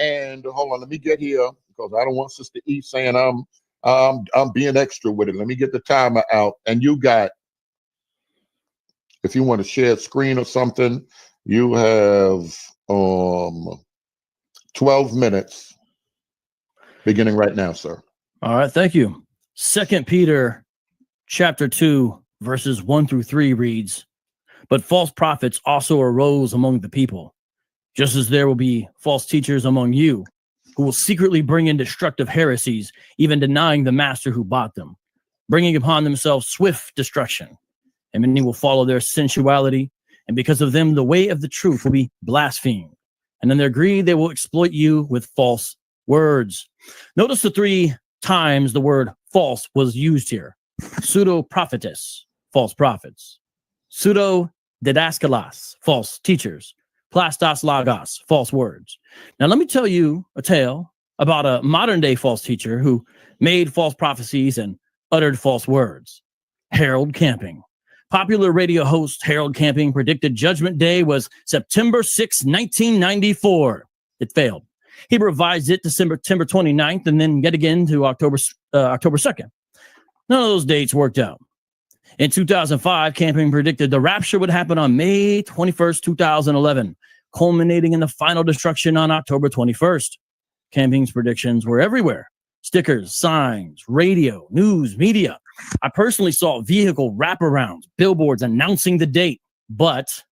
And hold on, let me get here because I don't want Sister E saying I'm being extra with it. Let me get the timer out. And you got, if you want to share a screen or something, you have 12 minutes beginning right now, sir. All right, thank you. 2 Peter chapter 2, verses 1 through 3 reads, "But false prophets also arose among the people, just as there will be false teachers among you, who will secretly bring in destructive heresies, even denying the master who bought them, bringing upon themselves swift destruction. And many will follow their sensuality, and because of them the way of the truth will be blasphemed. And in their greed they will exploit you with false words." Notice the 3 times the word false was used here. Pseudo-prophetess, false prophets. Pseudo-didaskalos, false teachers. Plastos logos, false words. Now let me tell you a tale about a modern-day false teacher who made false prophecies and uttered false words. Harold Camping. Popular radio host Harold Camping predicted Judgment Day was September 6, 1994. It failed. He revised it to September 29th and then yet again to October 2nd. None of those dates worked out. In 2005, Camping predicted the rapture would happen on May 21st, 2011, culminating in the final destruction on October 21st. Camping's predictions were everywhere. Stickers, signs, radio, news, media. I personally saw vehicle wraparounds, billboards announcing the date, but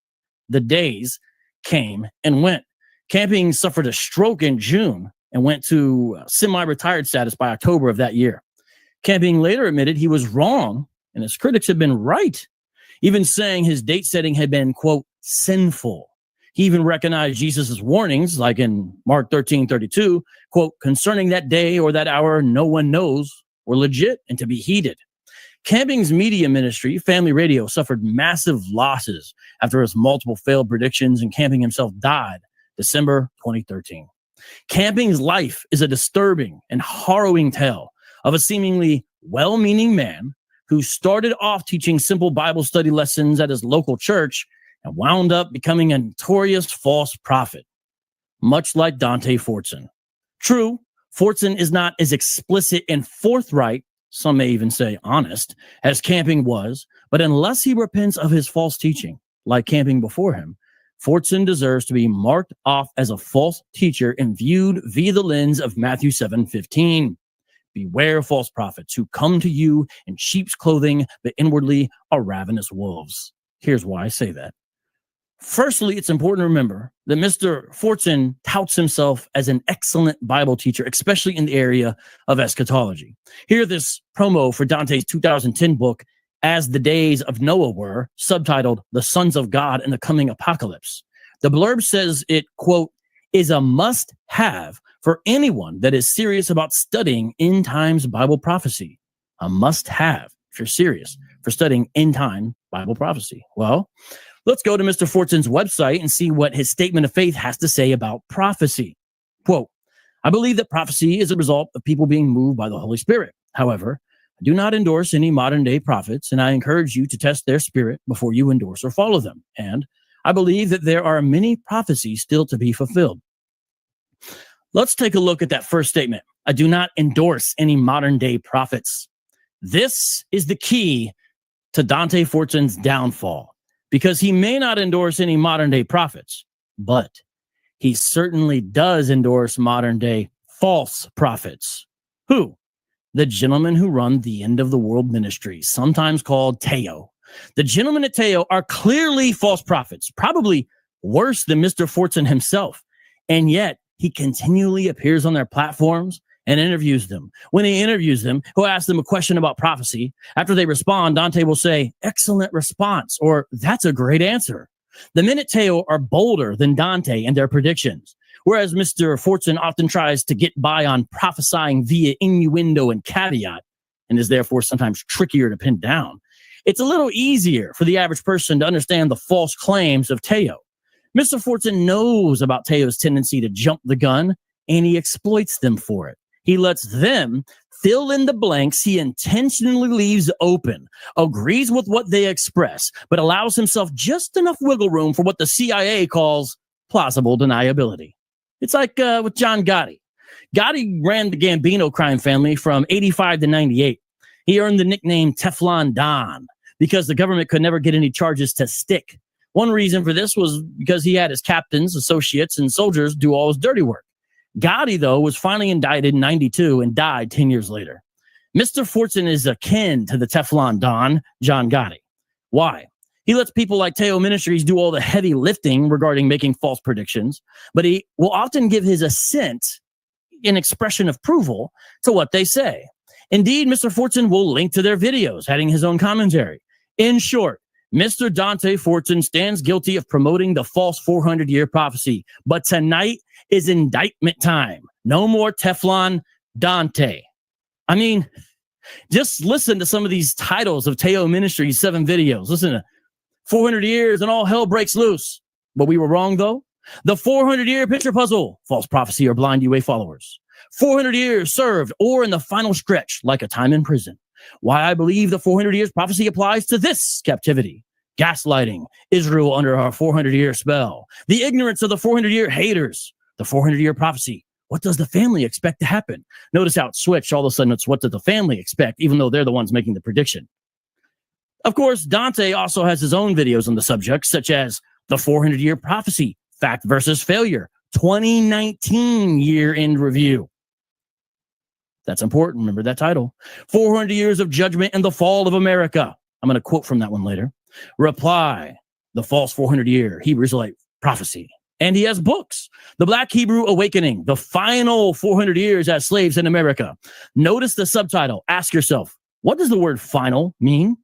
the days came and went. Camping suffered a stroke in June and went to semi-retired status by October of that year. Camping later admitted he was wrong and his critics had been right, even saying his date setting had been, quote, sinful. He even recognized Jesus' warnings, like in Mark 13:32, quote, concerning that day or that hour no one knows, were legit and to be heeded. Camping's media ministry, Family Radio, suffered massive losses after his multiple failed predictions, and Camping himself died December 2013. Camping's life is a disturbing and harrowing tale of a seemingly well-meaning man who started off teaching simple Bible study lessons at his local church and wound up becoming a notorious false prophet, much like Dante Fortson. True, Fortson is not as explicit and forthright, some may even say honest, as Camping was, but unless he repents of his false teaching, like Camping before him, Fortson deserves to be marked off as a false teacher and viewed via the lens of Matthew 7:15. Beware false prophets who come to you in sheep's clothing, but inwardly are ravenous wolves. Here's why I say that. Firstly, it's important to remember that Mr. Fortson touts himself as an excellent Bible teacher, especially in the area of eschatology. Hear this promo for Dante's 2010 book, As the Days of Noah Were, subtitled The Sons of God and the Coming Apocalypse. The blurb says it, quote, is a must-have for anyone that is serious about studying end times Bible prophecy. A must-have if you're serious for studying end time Bible prophecy. Well, let's go to Mr. Fortson's website and see what his statement of faith has to say about prophecy. Quote, I believe that prophecy is a result of people being moved by the Holy Spirit. However, I do not endorse any modern day prophets, and I encourage you to test their spirit before you endorse or follow them. And I believe that there are many prophecies still to be fulfilled. Let's take a look at that first statement. I do not endorse any modern day prophets. This is the key to Dante Fortson's downfall, because he may not endorse any modern day prophets, but he certainly does endorse modern day false prophets. Who? The gentlemen who run the End of the World Ministry, sometimes called Teo. The gentlemen at Teo are clearly false prophets, probably worse than Mr. Fortson himself. And yet he continually appears on their platforms and interviews them. When he interviews them, he'll ask them a question about prophecy. After they respond, Dante will say, excellent response, or that's a great answer. The men at Teo are bolder than Dante in their predictions. Whereas Mr. Fortson often tries to get by on prophesying via innuendo and caveat, and is therefore sometimes trickier to pin down, it's a little easier for the average person to understand the false claims of Teo. Mr. Fortson knows about Teo's tendency to jump the gun, and he exploits them for it. He lets them fill in the blanks he intentionally leaves open, agrees with what they express, but allows himself just enough wiggle room for what the CIA calls plausible deniability. It's like with John Gotti. Gotti ran the Gambino crime family from 85 to 98. He earned the nickname Teflon Don because the government could never get any charges to stick. One reason for this was because he had his captains, associates, and soldiers do all his dirty work. Gotti, though, was finally indicted in 92 and died 10 years later. Mr. Fortson is akin to the Teflon Don, John Gotti. Why? He lets people like Teo Ministries do all the heavy lifting regarding making false predictions, but he will often give his assent in expression of approval to what they say. Indeed, Mr. Fortson will link to their videos, adding his own commentary. In short, Mr. Dante Fortson stands guilty of promoting the false 400-year prophecy, but tonight is indictment time. No more Teflon Dante. I mean, just listen to some of these titles of Teo Ministries' 7 videos. Listen to 400 years and all hell breaks loose. But we were wrong, though. The 400-year picture puzzle, false prophecy or blind UA followers. 400 years served or in the final stretch, like a time in prison. Why I believe the 400 years prophecy applies to this captivity. Gaslighting, Israel under our 400-year spell. The ignorance of the 400-year haters. The 400-year prophecy. What does the family expect to happen? Notice how it switched. All of a sudden, it's what does the family expect, even though they're the ones making the prediction. Of course, Dante also has his own videos on the subject, such as the 400-year prophecy, fact versus failure, 2019 year-end review. That's important. Remember that title. 400 years of judgment and the fall of America. I'm going to quote from that one later. Reply, the false 400-year Hebrew Israelite prophecy. And he has books. The Black Hebrew Awakening, the final 400 years as slaves in America. Notice the subtitle. Ask yourself, what does the word final mean?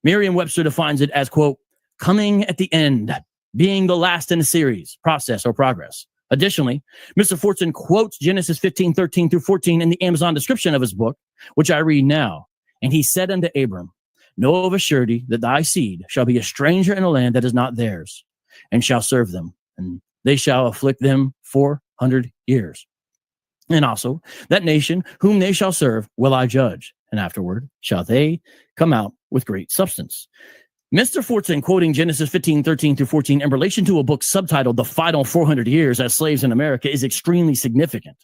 Merriam-Webster defines it as, quote, coming at the end, being the last in a series, process, or progress. Additionally, Mr. Fortson quotes Genesis 15:13 through 14 in the Amazon description of his book, which I read now. And he said unto Abram, know of a surety that thy seed shall be a stranger in a land that is not theirs, and shall serve them, and they shall afflict them 400 years. And also, that nation whom they shall serve will I judge, and afterward shall they come out with great substance. Mr. Fortson, quoting Genesis 15:13 through 14 in relation to a book subtitled The Final 400 Years as Slaves in America, is extremely significant.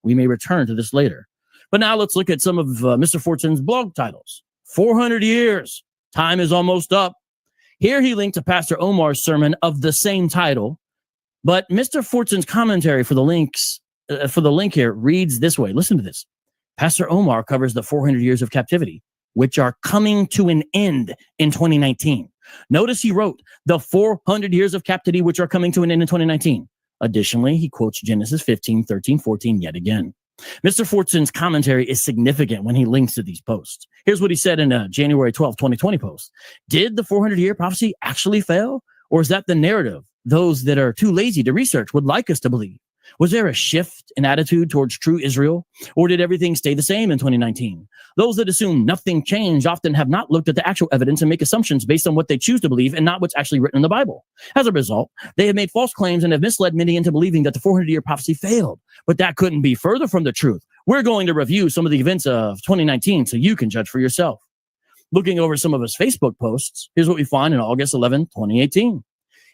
We may return to this later. But now let's look at some of Mr. Fortson's blog titles. 400 years. Time is almost up. Here he linked to Pastor Omar's sermon of the same title. But Mr. Fortson's commentary for the link here reads this way. Listen to this. Pastor Omar covers the 400 years of captivity, which are coming to an end in 2019. Notice he wrote the 400 years of captivity, which are coming to an end in 2019. Additionally, he quotes Genesis 15:13-14 yet again. Mr. Fortson's commentary is significant when he links to these posts. Here's what he said in a January 12, 2020 post. Did the 400-year prophecy actually fail? Or is that the narrative those that are too lazy to research would like us to believe? Was there a shift in attitude towards true Israel? Or did everything stay the same in 2019? Those that assume nothing changed often have not looked at the actual evidence and make assumptions based on what they choose to believe and not what's actually written in the Bible. As a result, they have made false claims and have misled many into believing that the 400-year prophecy failed. But that couldn't be further from the truth. We're going to review some of the events of 2019 so you can judge for yourself. Looking over some of his Facebook posts, here's what we find in August 11, 2018.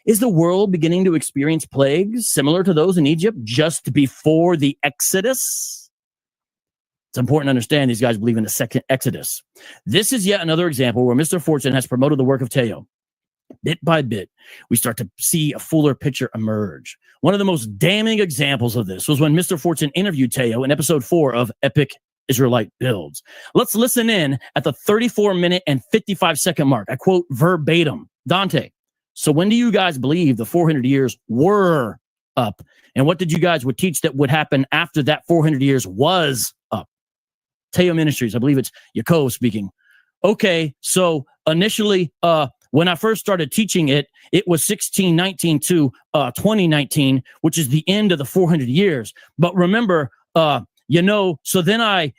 Is the world beginning to experience plagues similar to those in Egypt just before the Exodus? It's important to understand these guys believe in the second Exodus. This is yet another example where Mr. Fortson has promoted the work of Teo. Bit by bit, we start to see a fuller picture emerge. One of the most damning examples of this was when Mr. Fortson interviewed Teo in episode 4 of Epic Israelite Builds. Let's listen in at the 34-minute and 55-second mark. I quote verbatim, Dante. So when do you guys believe the 400 years were up? And what did you guys would teach that would happen after that 400 years was up? Teo Ministries, I believe it's Yaakov speaking. Okay, so initially, when I first started teaching it, it was 1619 to 2019, which is the end of the 400 years. But remember, so then I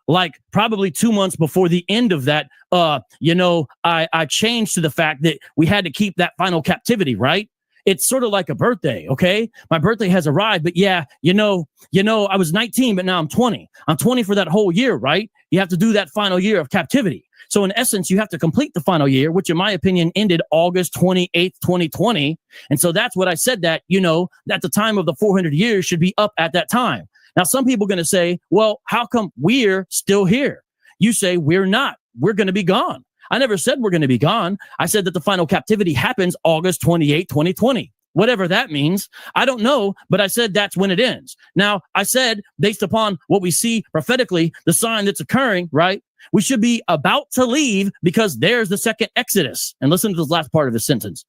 like probably 2 months before the end of that, I changed to the fact that we had to keep that final captivity, right? It's sort of like a birthday, okay? My birthday has arrived, but yeah, I was 19, but now I'm 20. I'm 20 for that whole year, right? You have to do that final year of captivity. So in essence, you have to complete the final year, which in my opinion ended August 28th, 2020. And so that's what I said, that, that the time of the 400 years should be up at that time. Now, some people are going to say, well, how come we're still here? You say we're not. We're going to be gone. I never said we're going to be gone. I said that the final captivity happens August 28, 2020. Whatever that means, I don't know, but I said that's when it ends. Now, I said, based upon what we see prophetically, the sign that's occurring, right? We should be about to leave because there's the second Exodus. And listen to this last part of the sentence.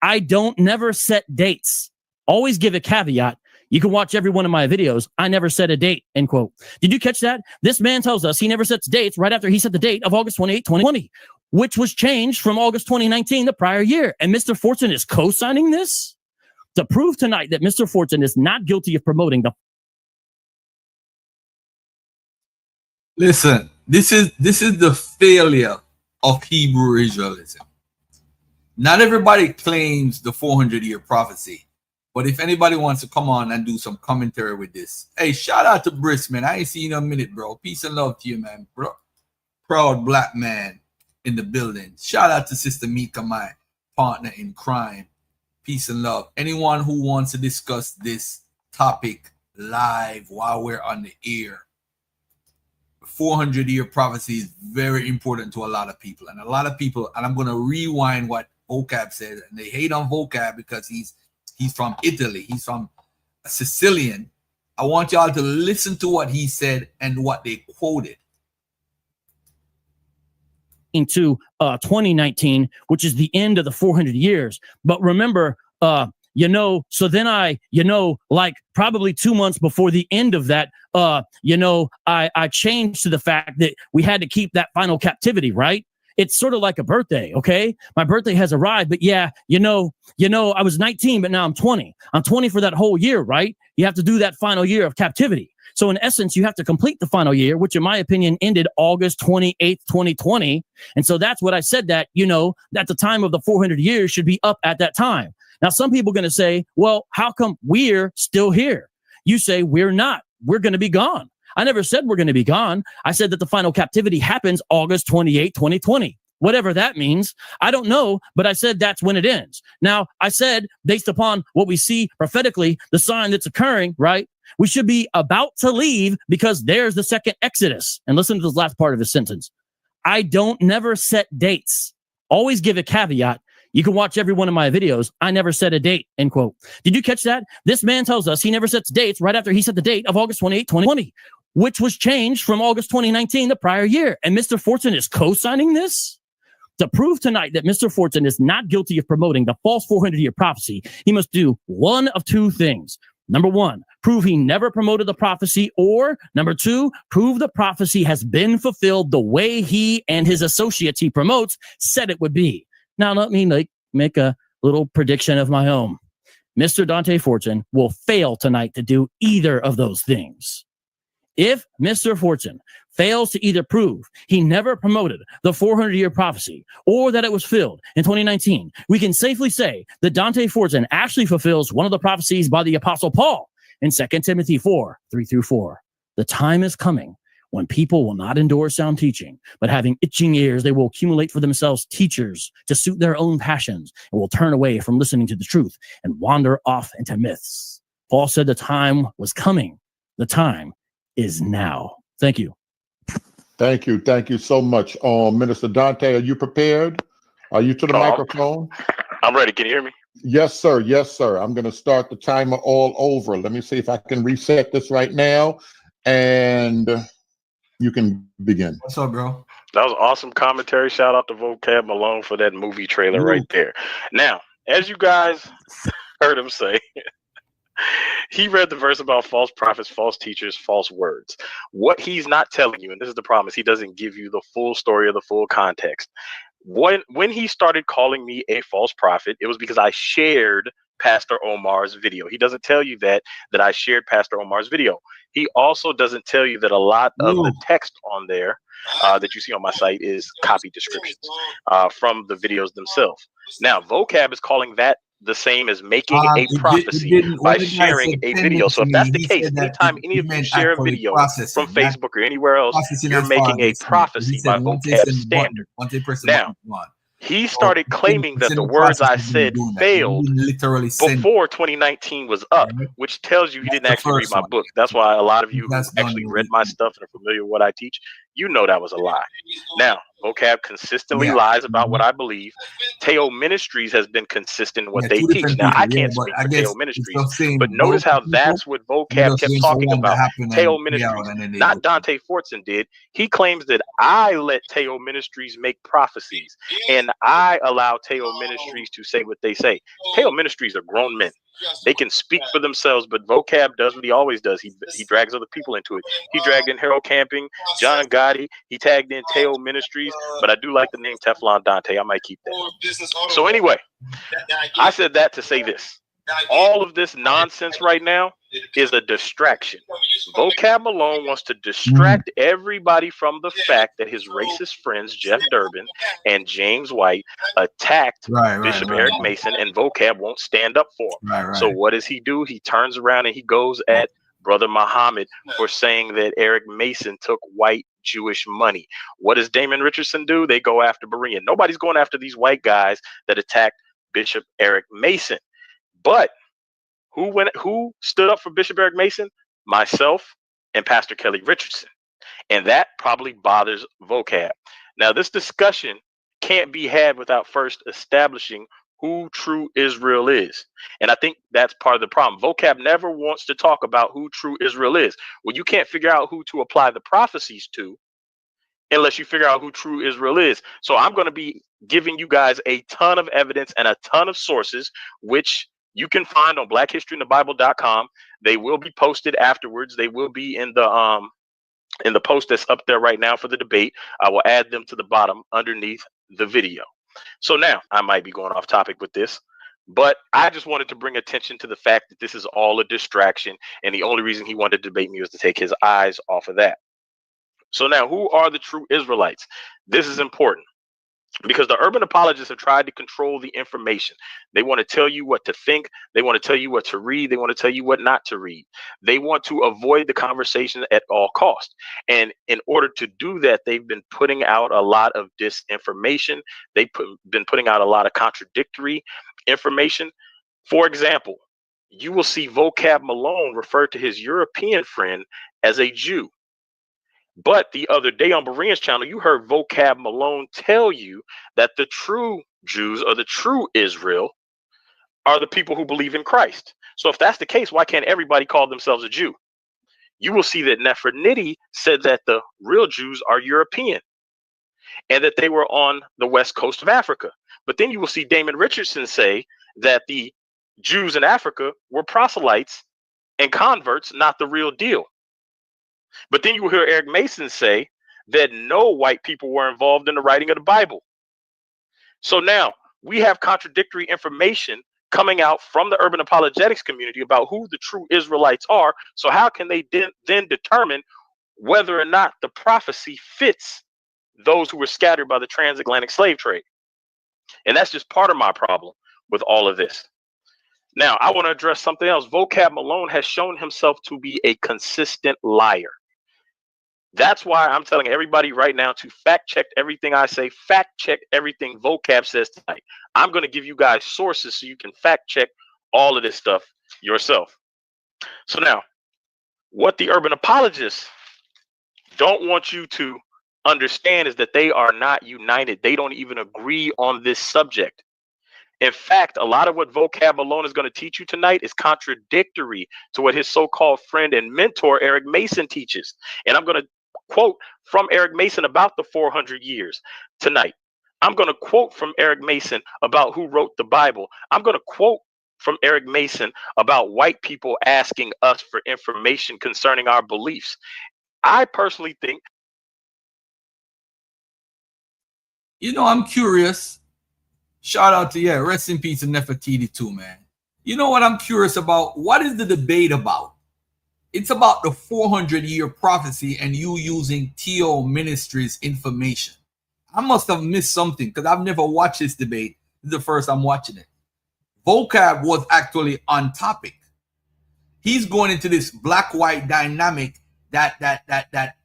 I don't never set dates. Always give a caveat. You can watch every one of my videos. I never set a date, end quote. Did you catch that? This man tells us he never sets dates right after he set the date of August 28, 2020, which was changed from August 2019, the prior year. And Mr. Fortson is co-signing this to prove tonight that Mr. Fortson is not guilty of promoting the... Listen, this is the failure of Hebrew Israelism. Not everybody claims the 400-year prophecy. But if anybody wants to come on and do some commentary with this, hey, shout out to Briss, man. I ain't seen you in a minute, bro. Peace and love to you, man, bro. Proud black man in the building. Shout out to Sister Mika, my partner in crime. Peace and love. Anyone who wants to discuss this topic live while we're on the air, 400-year prophecy is very important to a lot of people. And a lot of people, and I'm going to rewind what Vocab said, and they hate on Vocab because he's from Italy. He's from Sicilian. I want y'all to listen to what he said and what they quoted. Into 2019, which is the end of the 400 years. But remember, so then I, like probably 2 months before the end of that, I changed to the fact that we had to keep that final captivity, right? It's sort of like a birthday, okay? My birthday has arrived, but yeah, I was 19, but now I'm 20. I'm 20 for that whole year, right? You have to do that final year of captivity. So in essence, you have to complete the final year, which in my opinion ended August 28th, 2020. And so that's what I said, that, that the time of the 400 years should be up at that time. Now, some people are going to say, well, how come we're still here? You say we're not. We're going to be gone. I never said we're going to be gone. I said that the final captivity happens August 28, 2020. Whatever that means, I don't know, but I said that's when it ends. Now, I said, based upon what we see prophetically, the sign that's occurring, right? We should be about to leave because there's the second Exodus. And listen to this last part of the sentence. I don't never set dates. Always give a caveat. You can watch every one of my videos. I never set a date, end quote. Did you catch that? This man tells us he never sets dates right after he set the date of August 28, 2020, which was changed from August 2019, the prior year. And Mr. Fortson is co-signing this to prove tonight that Mr. Fortson is not guilty of promoting the false 400-year prophecy. He must do one of two things. Number one, prove he never promoted the prophecy, or number two, prove the prophecy has been fulfilled the way he and his associates he promotes said it would be. Now, let me make a little prediction of my own. Mr. Dante Fortson will fail tonight to do either of those things. If Mr. Fortson fails to either prove he never promoted the 400-year prophecy or that it was filled in 2019, we can safely say that Dante Fortson actually fulfills one of the prophecies by the Apostle Paul in 2 Timothy 4, 3-4. The time is coming when people will not endure sound teaching, but having itching ears, they will accumulate for themselves teachers to suit their own passions and will turn away from listening to the truth and wander off into myths. Paul said the time was coming. The time is now. Thank you. Thank you. Thank you so much. Minister Dante, are you prepared? Are you to the microphone? I'm ready. Can you hear me? Yes, sir. Yes, sir. I'm going to start the timer all over. Let me see if I can reset this right now, and you can begin. What's up, bro? That was awesome commentary. Shout out to Vocab Malone for that movie trailer right there. Now, as you guys heard him say, he read the verse about false prophets, false teachers, false words. What he's not telling you, and this is the problem, is he doesn't give you the full story or the full context. When he started calling me a false prophet, it was because I shared Pastor Omar's video. He doesn't tell you that I shared Pastor Omar's video. He also doesn't tell you that a lot of the text on there that you see on my site is copy descriptions from the videos themselves. Now, Vocab is calling that the same as making a prophecy by sharing a video. So if that's the case, anytime any of you share a video from Facebook or anywhere else, you're making a prophecy by vocab standard. Now, he started claiming that the words I said failed before 2019 was up, which tells you he didn't actually read my book. That's why a lot of you who actually read my stuff and are familiar with what I teach, you know that was a lie. Now, Vocab consistently lies about what I believe. Teo Ministries has been consistent in what they teach. Now, I can't speak for Teo Ministries, but notice how that's what Vocab kept talking about. Teo Ministries, not Dante Fortson did. He claims that I let Teo Ministries make prophecies, and I allow Teo Ministries to say what they say. Teo Ministries are grown men. They can speak for themselves, but Vocab does what he always does. He drags other people into it. He dragged in Harold Camping, John Gotti. He tagged in Teo Ministries, but I do like the name Teflon Dante. I might keep that. So anyway, I said that to say this. All of this nonsense right now is a distraction. Vocab Malone wants to distract everybody from the fact that his racist friends, Jeff Durbin and James White, attacked Bishop Eric Mason, and Vocab won't stand up for him. So what does he do? He turns around and he goes at Brother Muhammad for saying that Eric Mason took white Jewish money. What does Damon Richardson do? They go after Berean. Nobody's going after these white guys that attacked Bishop Eric Mason. But who stood up for Bishop Eric Mason? Myself and Pastor Kelly Richardson. And that probably bothers Vocab. Now, this discussion can't be had without first establishing who true Israel is. And I think that's part of the problem. Vocab never wants to talk about who true Israel is. Well, you can't figure out who to apply the prophecies to unless you figure out who true Israel is. So I'm going to be giving you guys a ton of evidence and a ton of sources, which you can find on blackhistoryinthebible.com. They will be posted afterwards. They will be in the post that's up there right now for the debate. I will add them to the bottom underneath the video. So now I might be going off topic with this, but I just wanted to bring attention to the fact that this is all a distraction. And the only reason he wanted to debate me was to take his eyes off of that. So now, who are the true Israelites? This is important, because the urban apologists have tried to control the information. They want to tell you what to think. They want to tell you what to read. They want to tell you what not to read. They want to avoid the conversation at all costs. And in order to do that, they've been putting out a lot of disinformation. They've been putting out a lot of contradictory information. For example, you will see Vocab Malone refer to his European friend as a Jew. But the other day on Berean's channel, you heard Vocab Malone tell you that the true Jews or the true Israel are the people who believe in Christ. So if that's the case, why can't everybody call themselves a Jew? You will see that Nefertiti said that the real Jews are European and that they were on the west coast of Africa. But then you will see Damon Richardson say that the Jews in Africa were proselytes and converts, not the real deal. But then you will hear Eric Mason say that no white people were involved in the writing of the Bible. So now we have contradictory information coming out from the urban apologetics community about who the true Israelites are. So how can they then determine whether or not the prophecy fits those who were scattered by the transatlantic slave trade? And that's just part of my problem with all of this. Now, I want to address something else. Vocab Malone has shown himself to be a consistent liar. That's why I'm telling everybody right now to fact check everything I say, fact check everything Vocab says tonight. I'm going to give you guys sources so you can fact check all of this stuff yourself. So now, what the urban apologists don't want you to understand is that they are not united. They don't even agree on this subject. In fact, a lot of what Vocab Malone is going to teach you tonight is contradictory to what his so-called friend and mentor, Eric Mason, teaches. And I'm going to quote from Eric Mason about the 400 years tonight. I'm going to quote from Eric Mason about who wrote the Bible. I'm going to quote from Eric Mason about white people asking us for information concerning our beliefs. I personally think. You know, I'm curious. Shout out to, rest in peace to Nefertiti too, man. You know what I'm curious about? What is the debate about? It's about the 400-year prophecy and you using Teo Ministries information. I must have missed something because I've never watched this debate. This is the first I'm watching it. Vocab was actually on topic. He's going into this black-white dynamic that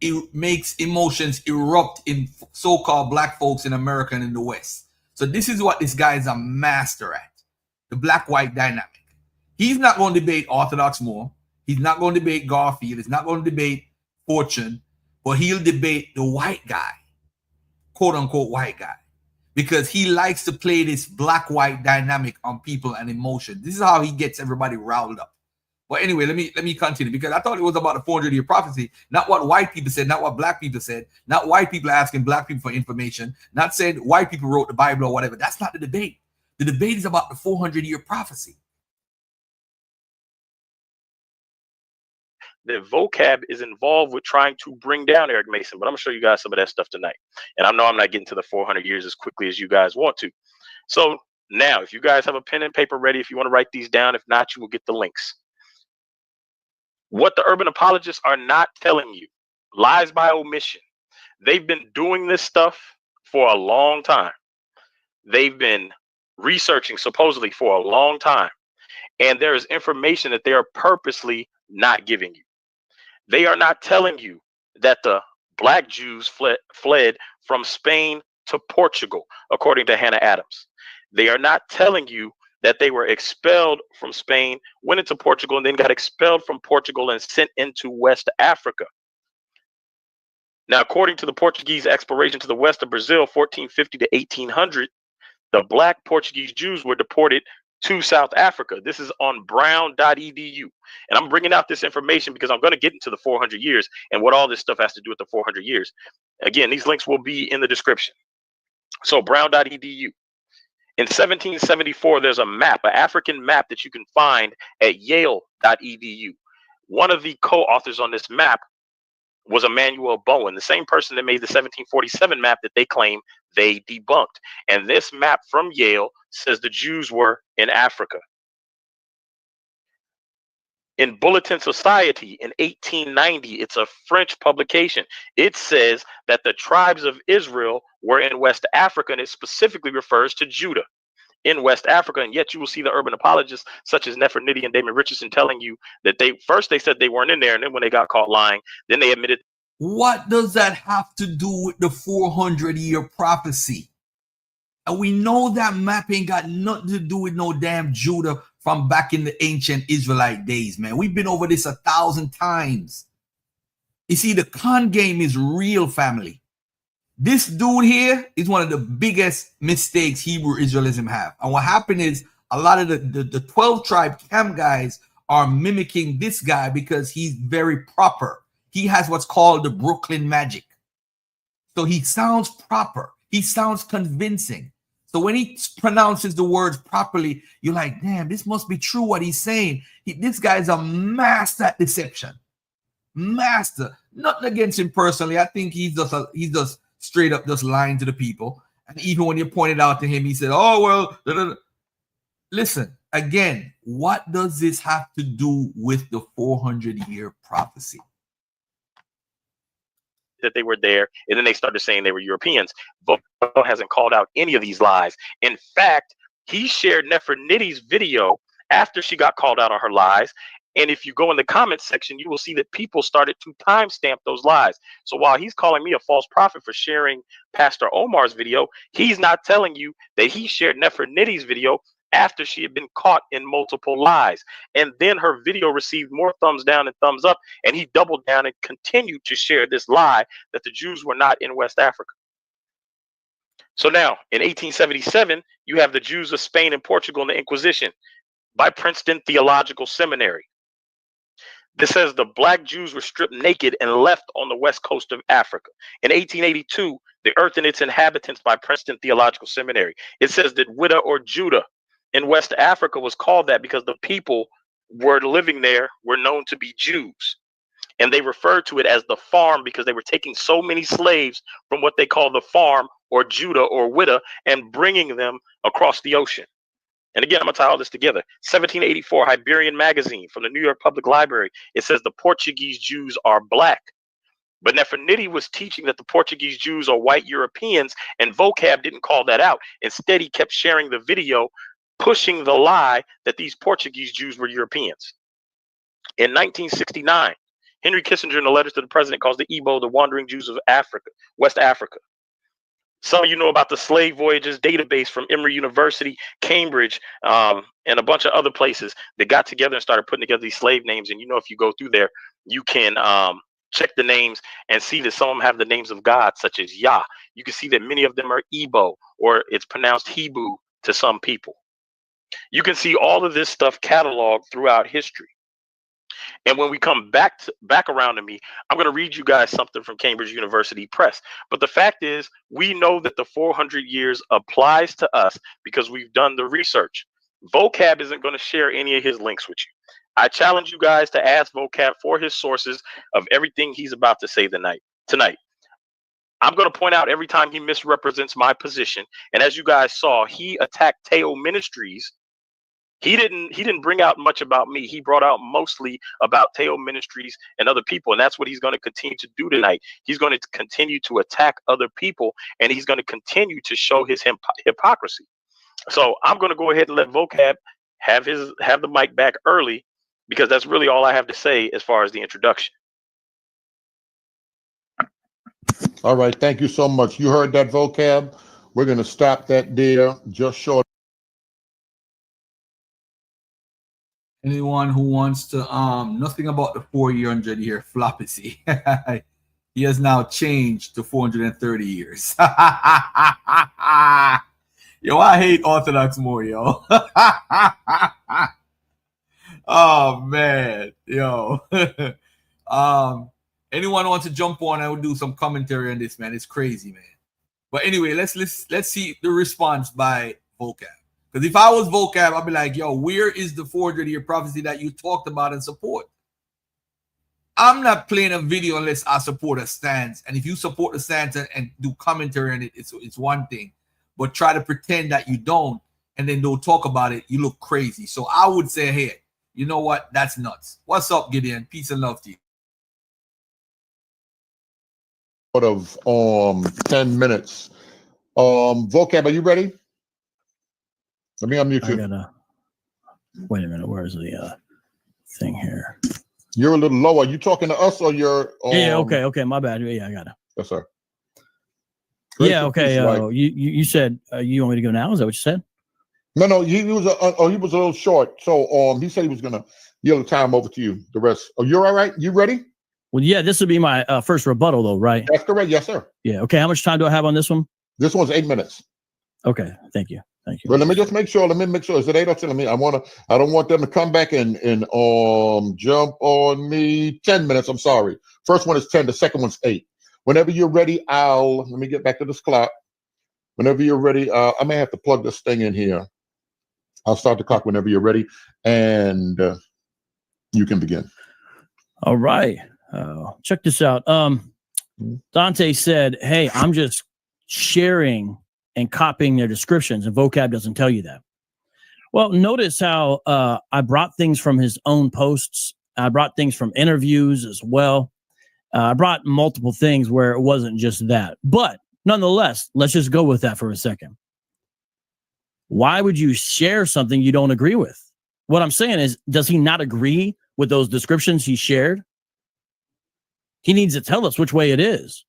it makes emotions erupt in so-called black folks in America and in the West. So this is what this guy is a master at, the black-white dynamic. He's not going to debate Orthodox Moore. He's not going to debate Garfield. He's not going to debate Fortson, but he'll debate the white guy, quote-unquote white guy, because he likes to play this black-white dynamic on people and emotion. This is how he gets everybody riled up. But anyway, let me continue, because I thought it was about a 400-year prophecy, not what white people said, not what black people said, not white people asking black people for information, not saying white people wrote the Bible or whatever. That's not the debate. The debate is about the 400-year prophecy. The vocab is involved with trying to bring down Eric Mason, but I'm gonna show you guys some of that stuff tonight. And I know I'm not getting to the 400 years as quickly as you guys want to. So now, if you guys have a pen and paper ready, if you want to write these down, if not, you will get the links. What the urban apologists are not telling you, lies by omission. They've been doing this stuff for a long time. They've been researching supposedly for a long time. And there is information that they are purposely not giving you. They are not telling you that the black Jews fled from Spain to Portugal, according to Hannah Adams. They are not telling you that they were expelled from Spain, went into Portugal, and then got expelled from Portugal and sent into West Africa. Now, according to the Portuguese exploration to the west of Brazil, 1450 to 1800, the black Portuguese Jews were deported to South Africa. This is on brown.edu. And I'm bringing out this information because I'm going to get into the 400 years and what all this stuff has to do with the 400 years. Again, these links will be in the description. So brown.edu. In 1774, there's a map, an African map that you can find at yale.edu. One of the co-authors on this map was Emmanuel Bowen, the same person that made the 1747 map that they claim they debunked. And this map from Yale says the Jews were in Africa. In Bulletin Society in 1890, it's a French publication. It says that the tribes of Israel were in West Africa, and it specifically refers to Judah in West Africa. And yet you will see the urban apologists such as Nefertiti and Damon Richardson telling you that they said they weren't in there, and then when they got caught lying, then they admitted. What does that have to do with the 400-year prophecy? And we know that map ain't got nothing to do with no damn Judah from back in the ancient Israelite days, man. We've been over this 1,000 times. You see, the con game is real, family. This dude here is one of the biggest mistakes Hebrew Israelism have. And what happened is a lot of the 12 tribe camp guys are mimicking this guy because he's very proper. He has what's called the Brooklyn magic. So he sounds proper. He sounds convincing. So when he pronounces the words properly, you're like, damn, this must be true what he's saying. This guy's a master at deception. Master. Nothing against him personally. I think he's just straight up just lying to the people. And even when you pointed out to him, he said, oh, well, da, da, da. Listen, again, what does this have to do with the 400-year prophecy? That they were there, and then they started saying they were Europeans. Vocab hasn't called out any of these lies. In fact, he shared Nefertiti's video after she got called out on her lies. And if you go in the comments section, you will see that people started to timestamp those lies. So while he's calling me a false prophet for sharing Pastor Omar's video, he's not telling you that he shared Nefertiti's video after she had been caught in multiple lies. And then her video received more thumbs down and thumbs up, and he doubled down and continued to share this lie that the Jews were not in West Africa. So now, in 1877, you have the Jews of Spain and Portugal and the Inquisition by Princeton Theological Seminary. This says the black Jews were stripped naked and left on the west coast of Africa. In 1882, The Earth and Its Inhabitants by Princeton Theological Seminary. It says that Widdah or Judah in West Africa was called that because the people were living there were known to be Jews. And they referred to it as the farm because they were taking so many slaves from what they call the farm or Judah or Widdah and bringing them across the ocean. And again, I'm going to tie all this together. 1784 Hibernian Magazine from the New York Public Library. It says the Portuguese Jews are black. But Nefertiti was teaching that the Portuguese Jews are white Europeans, and Vocab didn't call that out. Instead, he kept sharing the video pushing the lie that these Portuguese Jews were Europeans. In 1969, Henry Kissinger, in a letter to the president, calls the Igbo the wandering Jews of Africa, West Africa. Some of you know about the slave voyages database from Emory University, Cambridge, and a bunch of other places that got together and started putting together these slave names. And if you go through there, you can check the names and see that some of them have the names of God, such as Yah. You can see that many of them are Igbo, or it's pronounced Hebrew to some people. You can see all of this stuff cataloged throughout history. And when we come back around to me, I'm going to read you guys something from Cambridge University Press. But the fact is, we know that the 400 years applies to us because we've done the research. Vocab isn't going to share any of his links with you. I challenge you guys to ask Vocab for his sources of everything he's about to say tonight. I'm going to point out every time he misrepresents my position. And as you guys saw, he attacked Teo Ministries. He didn't bring out much about me. He brought out mostly about Teo Ministries and other people. And that's what he's going to continue to do tonight. He's going to continue to attack other people, and he's going to continue to show his hypocrisy. So I'm going to go ahead and let Vocab have the mic back early, because that's really all I have to say as far as the introduction. All right. Thank you so much. You heard that, Vocab. We're going to stop that there just short. Anyone who wants to nothing about the 400 year floppacy. He has now changed to 430 years. Yo, I hate Orthodox more, yo. Oh man, yo. Anyone wants to jump on? I would do some commentary on this, man. It's crazy, man. But anyway, let's see the response by Vocab. Because if I was Vocab, I'd be like, yo, where is the 400-year prophecy that you talked about and support? I'm not playing a video unless I support a stance. And if you support the stance and do commentary on it, it's one thing. But try to pretend that you don't and then don't talk about it, you look crazy. So I would say, hey, you know what? That's nuts. What's up, Gideon? Peace and love to you. Of 10 minutes. Vocab, are you ready? Let me unmute you. Wait a minute. Where's the thing here? You're a little low. Are you talking to us or you're? Yeah. Okay. My bad. Yeah, I got it. Yes, sir. Yeah. Okay. You said you want me to go now? Is that what you said? No. He was a little short. So he said he was gonna yield the time over to you. The rest. Oh, you're all right. You ready? Well, yeah. This would be my first rebuttal, though, right? That's correct. Yes, sir. Yeah. Okay. How much time do I have on this one? This one's 8 minutes. Okay. Thank you. Well, let me just make sure. Is it 8 or 10? I don't want them to come back and jump on me. 10 minutes. I'm sorry. First one is 10. The second one's 8. Whenever you're ready, let me get back to this clock. Whenever you're ready, I may have to plug this thing in here. I'll start the clock whenever you're ready, and you can begin. All right. Check this out. Dante said, "Hey, I'm just sharing and copying their descriptions, and Vocab doesn't tell you that." Well, notice how I brought things from his own posts. I brought things from interviews as well. I brought multiple things where it wasn't just that. But nonetheless, let's just go with that for a second. Why would you share something you don't agree with? What I'm saying is, does he not agree with those descriptions he shared? He needs to tell us which way it is.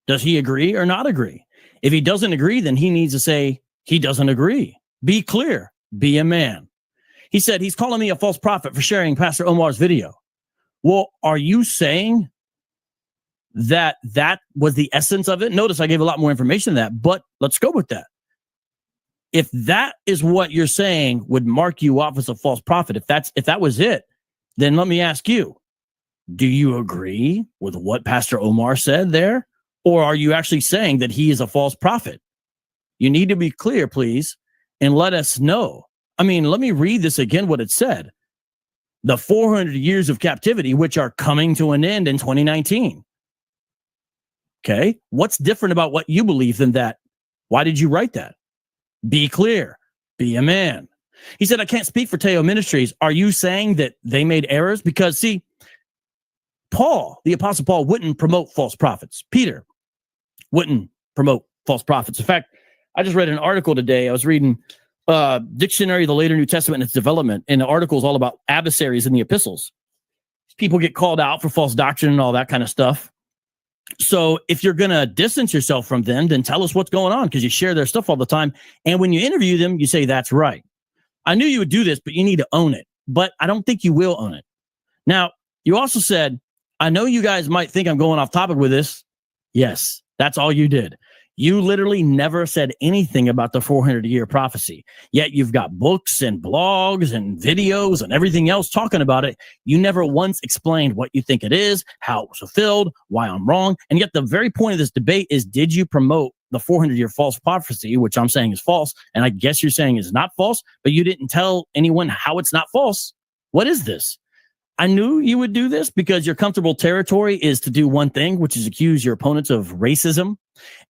Does he agree or not agree? If he doesn't agree, then he needs to say he doesn't agree. Be clear. Be a man. He said he's calling me a false prophet for sharing Pastor Omar's video. Well, are you saying that was the essence of it? Notice I gave a lot more information than that, but let's go with that. If that is what you're saying would mark you off as a false prophet, if that was it, then let me ask you, do you agree with what Pastor Omar said there? Or are you actually saying that he is a false prophet? You need to be clear, please, and let us know. I mean, let me read this again, what it said. The 400 years of captivity, which are coming to an end in 2019. Okay, what's different about what you believe than that? Why did you write that? Be clear. Be a man. He said, I can't speak for Teo Ministries. Are you saying that they made errors? Because, see, Paul, the Apostle Paul, wouldn't promote false prophets. Peter wouldn't promote false prophets. In fact, I just read an article today. I was reading Dictionary of the Later New Testament and its development, and the article is all about adversaries in the epistles. People get called out for false doctrine and all that kind of stuff. So if you're going to distance yourself from them, then tell us what's going on, because you share their stuff all the time. And when you interview them, you say, that's right. I knew you would do this, but you need to own it. But I don't think you will own it. Now, you also said, I know you guys might think I'm going off topic with this. Yes, that's all you did. You literally never said anything about the 400-year prophecy. Yet you've got books and blogs and videos and everything else talking about it. You never once explained what you think it is, how it was fulfilled, why I'm wrong. And yet the very point of this debate is, did you promote the 400-year false prophecy, which I'm saying is false, and I guess you're saying is not false, but you didn't tell anyone how it's not false. What is this? I knew you would do this because your comfortable territory is to do one thing, which is accuse your opponents of racism.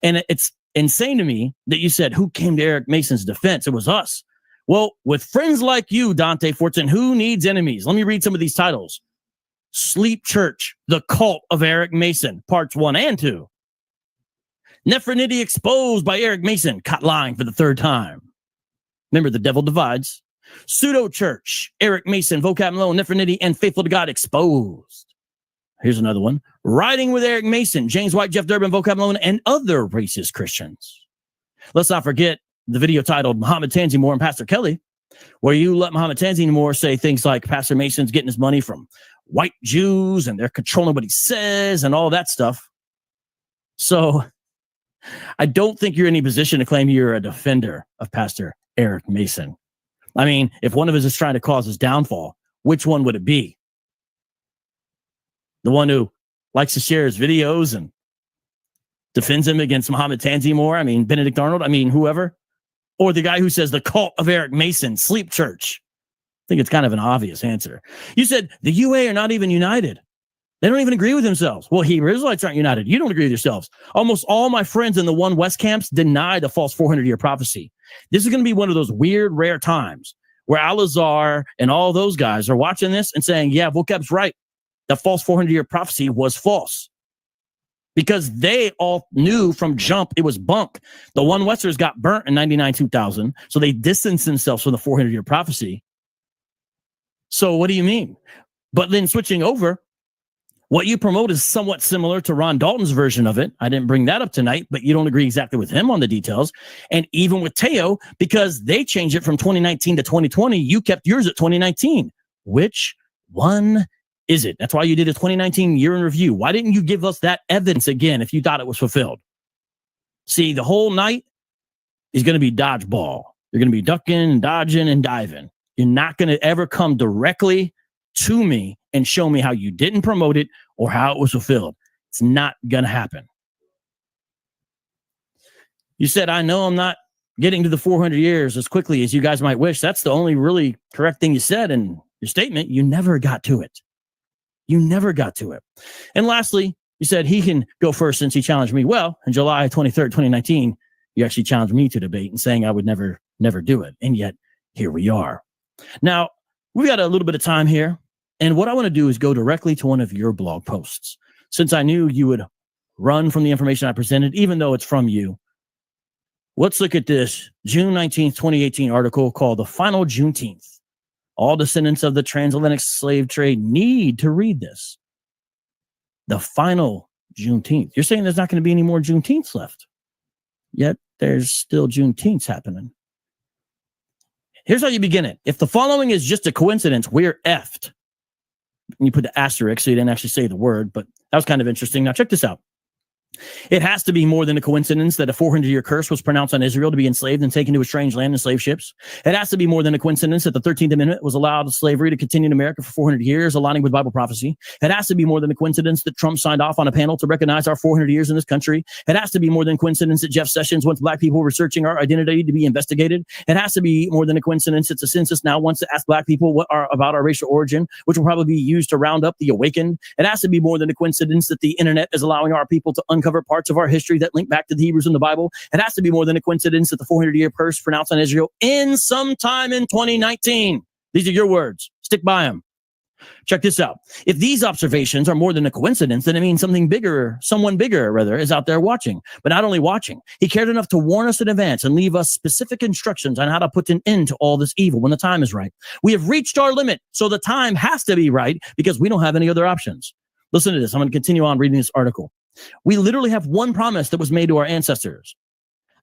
And it's insane to me that you said, who came to Eric Mason's defense? It was us. Well, with friends like you, Dante Fortson, who needs enemies? Let me read some of these titles. Sleep Church, The Cult of Eric Mason, parts 1 and 2. Nephronity Exposed by Eric Mason, caught lying for the third time. Remember, the devil divides. Pseudo Church, Eric Mason, Vocab Malone, Nephronity, and Faithful to God Exposed. Here's another one. Riding with Eric Mason, James White, Jeff Durbin, Vocab Malone, and other racist Christians. Let's not forget the video titled Muhammad Tanzimore and Pastor Kelly, where you let Muhammad Tanzimore say things like Pastor Mason's getting his money from white Jews and they're controlling what he says and all that stuff. So I don't think you're in any position to claim you're a defender of Pastor Eric Mason. I mean, if one of us is trying to cause his downfall, which one would it be? The one who likes to share his videos and defends him against Muhammad Tanzimore, I mean, Benedict Arnold, I mean, whoever? Or the guy who says the cult of Eric Mason, Sleep Church? I think it's kind of an obvious answer. You said the UA are not even united. They don't even agree with themselves. Well, Hebrew Israelites aren't united. You don't agree with yourselves. Almost all my friends in the One West camps deny the false 400-year prophecy. This is going to be one of those weird, rare times where Al-Azhar and all those guys are watching this and saying, yeah, Vocab's right. The false 400-year prophecy was false. Because they all knew from jump it was bunk. The One Westers got burnt in 99-2000, so they distanced themselves from the 400-year prophecy. So what do you mean? But then switching over, what you promote is somewhat similar to Ron Dalton's version of it. I didn't bring that up tonight, but you don't agree exactly with him on the details. And even with Teo, because they changed it from 2019 to 2020, you kept yours at 2019. Which one is it? That's why you did a 2019 year in review. Why didn't you give us that evidence again if you thought it was fulfilled? See, the whole night is going to be dodgeball. You're going to be ducking and dodging and diving. You're not going to ever come directly to me and show me how you didn't promote it or how it was fulfilled. It's not going to happen. You said, I know I'm not getting to the 400 years as quickly as you guys might wish. That's the only really correct thing you said in your statement. You never got to it. You never got to it. And lastly, you said he can go first since he challenged me. Well, on July 23rd, 2019, you actually challenged me to debate and saying I would never do it. And yet here we are. Now, we've got a little bit of time here. And what I want to do is go directly to one of your blog posts. Since I knew you would run from the information I presented, even though it's from you. Let's look at this June 19th, 2018 article called The Final Juneteenth. All descendants of the transatlantic slave trade need to read this. The final Juneteenth. You're saying there's not going to be any more Juneteenths left. Yet there's still Juneteenths happening. Here's how you begin it. If the following is just a coincidence, we're effed. And you put the asterisk, so you didn't actually say the word, but that was kind of interesting. Now check this out. It has to be more than a coincidence that a 400-year curse was pronounced on Israel to be enslaved and taken to a strange land in slave ships. It has to be more than a coincidence that the 13th Amendment was allowed slavery to continue in America for 400 years, aligning with Bible prophecy. It has to be more than a coincidence that Trump signed off on a panel to recognize our 400 years in this country. It has to be more than a coincidence that Jeff Sessions wants black people researching our identity to be investigated. It has to be more than a coincidence that the census now wants to ask black people about our racial origin, which will probably be used to round up the awakened. It has to be more than a coincidence that the internet is allowing our people to uncover parts of our history that link back to the Hebrews in the Bible. It has to be more than a coincidence that the 400-year curse pronounced on Israel ends sometime in 2019. These are your words. Stick by them. Check this out. If these observations are more than a coincidence, then it means someone bigger, is out there watching. But not only watching, he cared enough to warn us in advance and leave us specific instructions on how to put an end to all this evil when the time is right. We have reached our limit, so the time has to be right because we don't have any other options. Listen to this. I'm going to continue on reading this article. We literally have one promise that was made to our ancestors.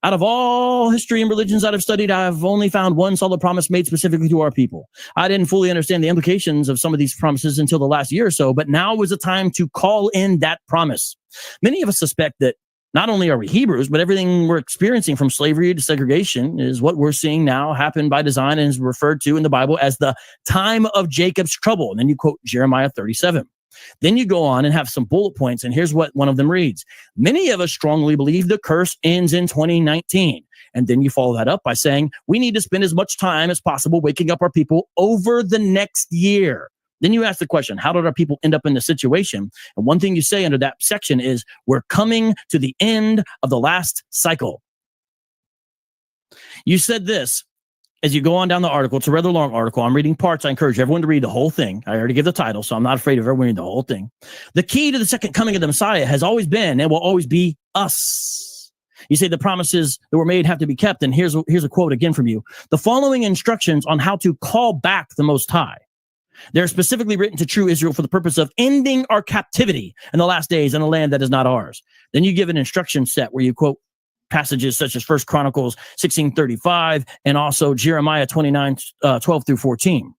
Out of all history and religions that I've studied, I've only found one solid promise made specifically to our people. I didn't fully understand the implications of some of these promises until the last year or so, but now is the time to call in that promise. Many of us suspect that not only are we Hebrews, but everything we're experiencing from slavery to segregation is what we're seeing now happen by design and is referred to in the Bible as the time of Jacob's trouble. And then you quote Jeremiah 37. Then you go on and have some bullet points, and here's what one of them reads. Many of us strongly believe the curse ends in 2019. And then you follow that up by saying, we need to spend as much time as possible waking up our people over the next year. Then you ask the question, how did our people end up in this situation? And one thing you say under that section is, we're coming to the end of the last cycle. You said this. As you go on down the article, it's a rather long article. I'm reading parts. I encourage everyone to read the whole thing. I already give the title, so I'm not afraid of everyone reading the whole thing. The key to the second coming of the Messiah has always been and will always be us. You say the promises that were made have to be kept, and here's a quote again from you. The following instructions on how to call back the Most High. They're specifically written to true Israel for the purpose of ending our captivity in the last days in a land that is not ours. Then you give an instruction set where you quote passages such as 1 Chronicles 16:35 and also Jeremiah 29:12 through 14.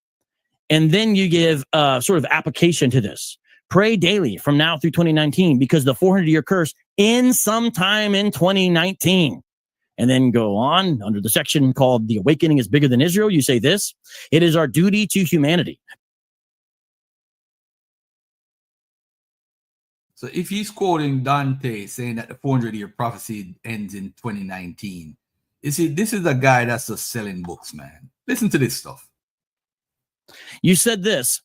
And then you give sort of application to this. Pray daily from now through 2019 because the 400-year curse ends sometime in 2019. And then go on under the section called The Awakening is Bigger Than Israel. You say this, it is our duty to humanity. So if he's quoting Dante saying that the 400-year prophecy ends in 2019, you see, this is a guy that's just selling books, man. Listen to this stuff. You said this.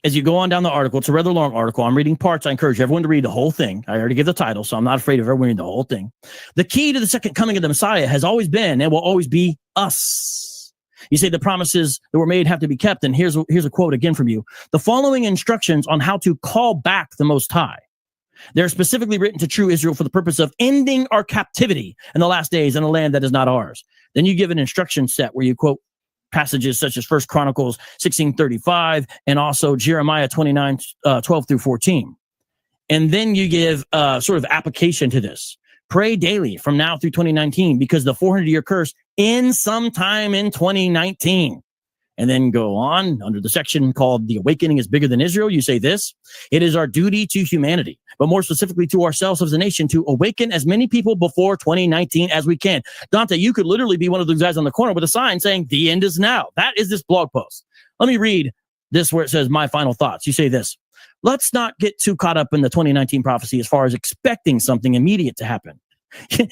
As you go on down the article, it's a rather long article. I'm reading parts. I encourage everyone to read the whole thing. I already give the title, so I'm not afraid of everyone reading the whole thing. The key to the second coming of the Messiah has always been and will always be us. You say the promises that were made have to be kept, and here's a quote again from you. The following instructions on how to call back the Most High. They're specifically written to true Israel for the purpose of ending our captivity in the last days in a land that is not ours. Then you give an instruction set where you quote passages such as 1 Chronicles 16:35 and also Jeremiah 29:12 through 14. And then you give sort of application to this. Pray daily from now through 2019 because the 400-year curse ends sometime in 2019. And then go on under the section called The Awakening is Bigger Than Israel. You say this, it is our duty to humanity, but more specifically to ourselves as a nation, to awaken as many people before 2019 as we can. Dante, you could literally be one of those guys on the corner with a sign saying the end is now. That is this blog post. Let me read this where it says my final thoughts. You say this, let's not get too caught up in the 2019 prophecy as far as expecting something immediate to happen.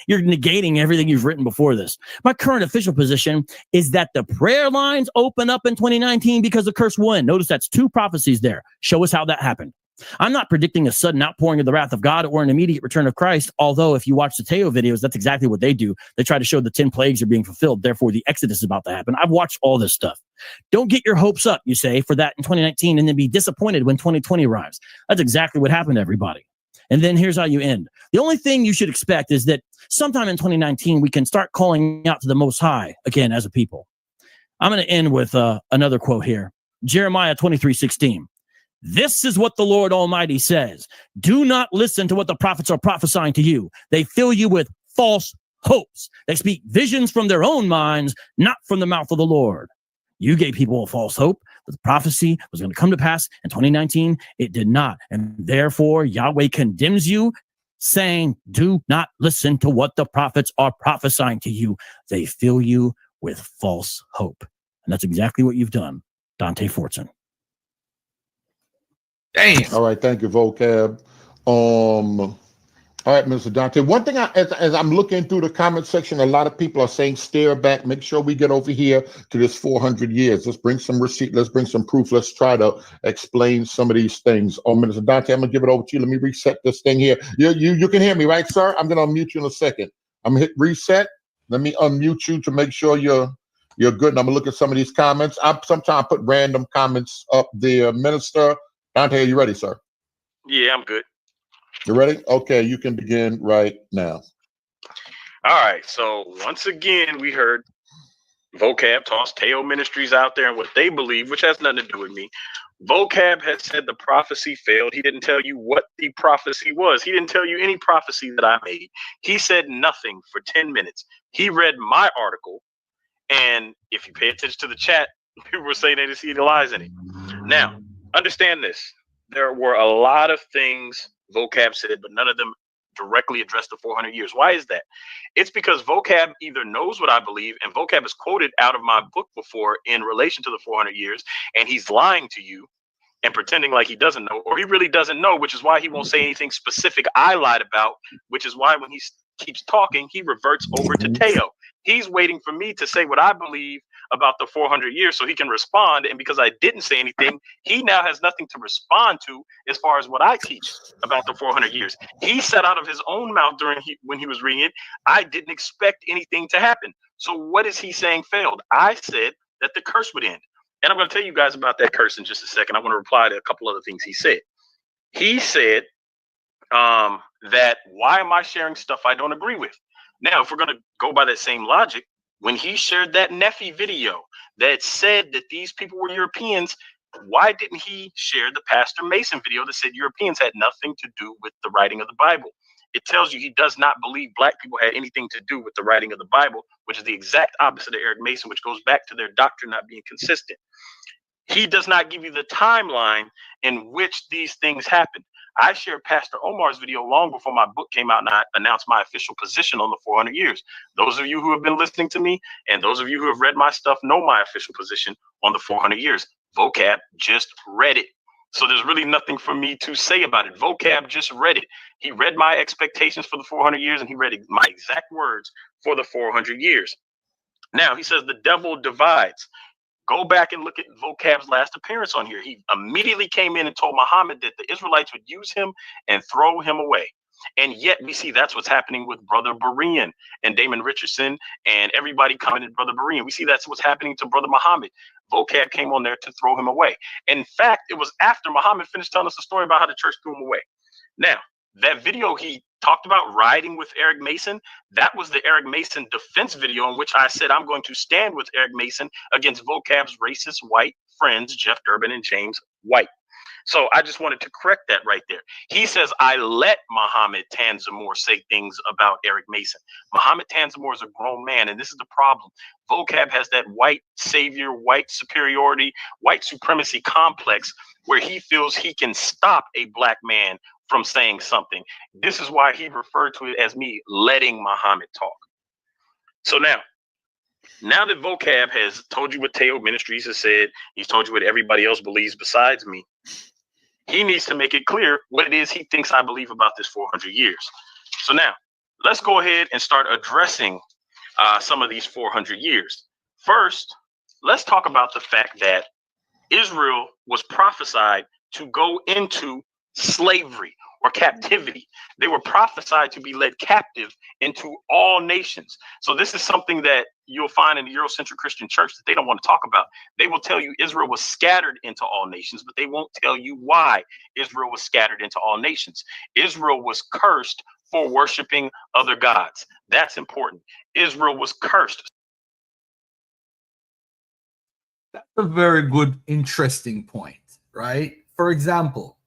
You're negating everything you've written before this. My current official position is that the prayer lines open up in 2019 because the curse will end. Notice that's two prophecies there. Show us how that happened. I'm not predicting a sudden outpouring of the wrath of God or an immediate return of Christ, although if you watch the Teo videos, that's exactly what they do. They try to show the 10 plagues are being fulfilled, therefore the Exodus is about to happen. I've watched all this stuff. Don't get your hopes up, you say, for that in 2019 and then be disappointed when 2020 arrives. That's exactly what happened to everybody. And then here's how you end. The only thing you should expect is that sometime in 2019, we can start calling out to the Most High again as a people. I'm going to end with another quote here. Jeremiah 23:16. This is what the Lord Almighty says. Do not listen to what the prophets are prophesying to you. They fill you with false hopes. They speak visions from their own minds, not from the mouth of the Lord. You gave people a false hope that the prophecy was going to come to pass in 2019. It did not. And therefore, Yahweh condemns you, saying, do not listen to what the prophets are prophesying to you. They fill you with false hope. And that's exactly what you've done, Dante Fortson. Damn. All right, thank you, Vocab. All right, Mr. Dante. One thing, as I'm looking through the comment section, a lot of people are saying stare back. Make sure we get over here to this 400 years. Let's bring some receipt. Let's bring some proof. Let's try to explain some of these things. Oh, Mr. Dante, I'm gonna give it over to you. Let me reset this thing here. You can hear me, right, sir? I'm gonna unmute you in a second. I'm gonna hit reset. Let me unmute you to make sure you're You're good. And I'm gonna look at some of these comments. I sometimes put random comments up there. Minister Dante, are you ready, sir? Yeah, I'm good. You ready? Okay, you can begin right now. All right. So once again, we heard Vocab toss Teo Ministries out there and what they believe, which has nothing to do with me. Vocab had said the prophecy failed. He didn't tell you what the prophecy was. He didn't tell you any prophecy that I made. He said nothing for 10 minutes. He read my article. And if you pay attention to the chat, people were saying they didn't see any lies in it. Now, understand this. There were a lot of things Vocab said, but none of them directly addressed the 400 years. Why is that? It's because Vocab either knows what I believe, and Vocab is quoted out of my book before in relation to the 400 years, and he's lying to you and pretending like he doesn't know, or he really doesn't know, which is why he won't say anything specific I lied about, which is why when he keeps talking, he reverts over to Teo. He's waiting for me to say what I believe about the 400 years so he can respond. And because I didn't say anything, he now has nothing to respond to as far as what I teach about the 400 years. He said out of his own mouth when he was reading it, I didn't expect anything to happen. So what is he saying failed? I said that the curse would end. And I'm going to tell you guys about that curse in just a second. I want to reply to a couple other things he said. He said that why am I sharing stuff I don't agree with? Now, if we're going to go by that same logic, when he shared that Nephi video that said that these people were Europeans, why didn't he share the Pastor Mason video that said Europeans had nothing to do with the writing of the Bible? It tells you he does not believe black people had anything to do with the writing of the Bible, which is the exact opposite of Eric Mason, which goes back to their doctrine not being consistent. He does not give you the timeline in which these things happened. I shared Pastor Omar's video long before my book came out, and I announced my official position on the 400 years. Those of you who have been listening to me and those of you who have read my stuff know my official position on the 400 years. Vocab just read it. So there's really nothing for me to say about it. Vocab just read it. He read my expectations for the 400 years, and he read my exact words for the 400 years. Now, he says the devil divides. Go back and look at Vocab's last appearance on here. He immediately came in and told Muhammad that the Israelites would use him and throw him away. And yet we see that's what's happening with Brother Berean and Damon Richardson and everybody coming in Brother Berean. We see that's what's happening to Brother Muhammad. Vocab came on there to throw him away. In fact, it was after Muhammad finished telling us the story about how the church threw him away. Now, that video he talked about riding with Eric Mason, that was the Eric Mason defense video in which I said I'm going to stand with Eric Mason against Vocab's racist white friends, Jeff Durbin and James White. So I just wanted to correct that right there. He says, I let Muhammad Tanzamur say things about Eric Mason. Muhammad Tanzamur is a grown man, and this is the problem. Vocab has that white savior, white superiority, white supremacy complex where he feels he can stop a black man from saying something. This is why he referred to it as me letting Muhammad talk. So now that Vocab has told you what Teo Ministries has said, he's told you what everybody else believes besides me, he needs to make it clear what it is he thinks I believe about this 400 years. So now let's go ahead and start addressing some of these 400 years. First, let's talk about the fact that Israel was prophesied to go into slavery or captivity. They were prophesied to be led captive into all nations. So this is something that you'll find in the Eurocentric Christian church that they don't want to talk about. They will tell you Israel was scattered into all nations, but they won't tell you why Israel was scattered into all nations. Israel was cursed for worshiping other gods. That's important. Israel was cursed. That's a very good, interesting point, right? For example,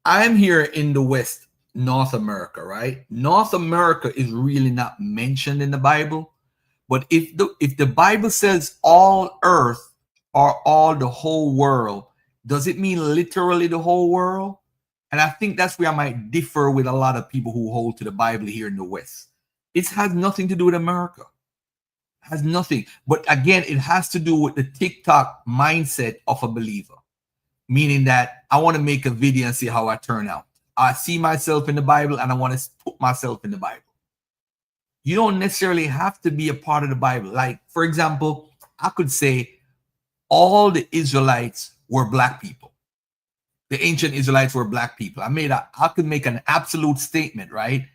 I'm here in the West, North America, right? North America is really not mentioned in the Bible. But if the Bible says all earth or all the whole world, does it mean literally the whole world? And I think that's where I might differ with a lot of people who hold to the Bible here in the West. It has nothing to do with America. It has nothing. But again, it has to do with the TikTok mindset of a believer. Meaning that I want to make a video and see how I turn out. I see myself in the Bible and I want to put myself in the Bible. You don't necessarily have to be a part of the Bible. Like, for example, I could say all the Israelites were black people. The ancient Israelites were black people. I could make an absolute statement, right?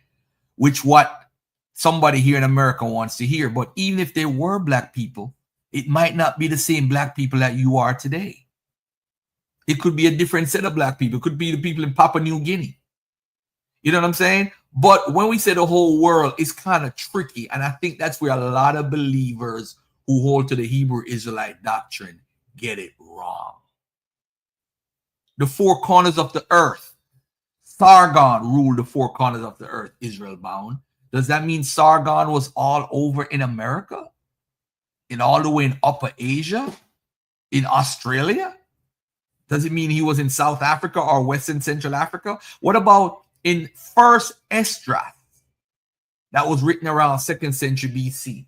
Which what somebody here in America wants to hear. But even if they were black people, It might not be the same black people that you are today. It could be a different set of black people. It could be the people in Papua New Guinea. You know what I'm saying? But when we say the whole world, it's kind of tricky. And I think that's where a lot of believers who hold to the Hebrew Israelite doctrine get it wrong. The four corners of the earth. Sargon ruled the four corners of the earth, Israel bound. Does that mean Sargon was all over in America? In all the way in Upper Asia? In Australia? Does it mean he was in South Africa or Western Central Africa? What about in First Esdras? That was written around 2nd century BC.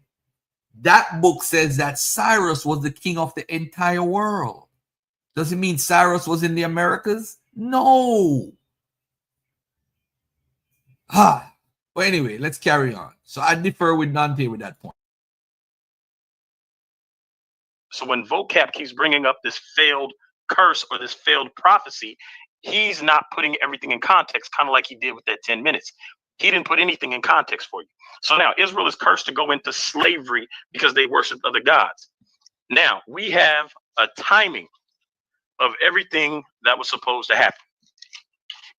That book says that Cyrus was the king of the entire world. Does it mean Cyrus was in the Americas? No. Well, anyway, let's carry on. So I differ with Dante with that point. So when Vocab keeps bringing up this failed curse or this failed prophecy, he's not putting everything in context, kind of like he did with that 10 minutes. He didn't put anything in context for you. So now Israel is cursed to go into slavery because they worship other gods. Now we have a timing of everything that was supposed to happen.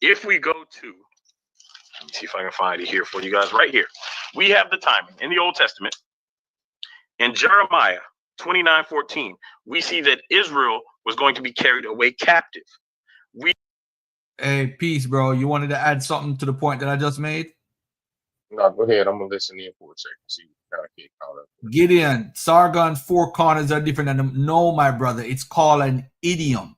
If we go to, let me see if I can find it here for you guys right here. We have the timing in the Old Testament. In Jeremiah 29:14, we see that Israel was going to be carried away captive. Hey, peace, bro. You wanted to add something to the point that I just made? No, go ahead. I'm gonna listen in for a second. See if I get caught up. Gideon, Sargon's four corners are different than them. No, my brother. It's called an idiom.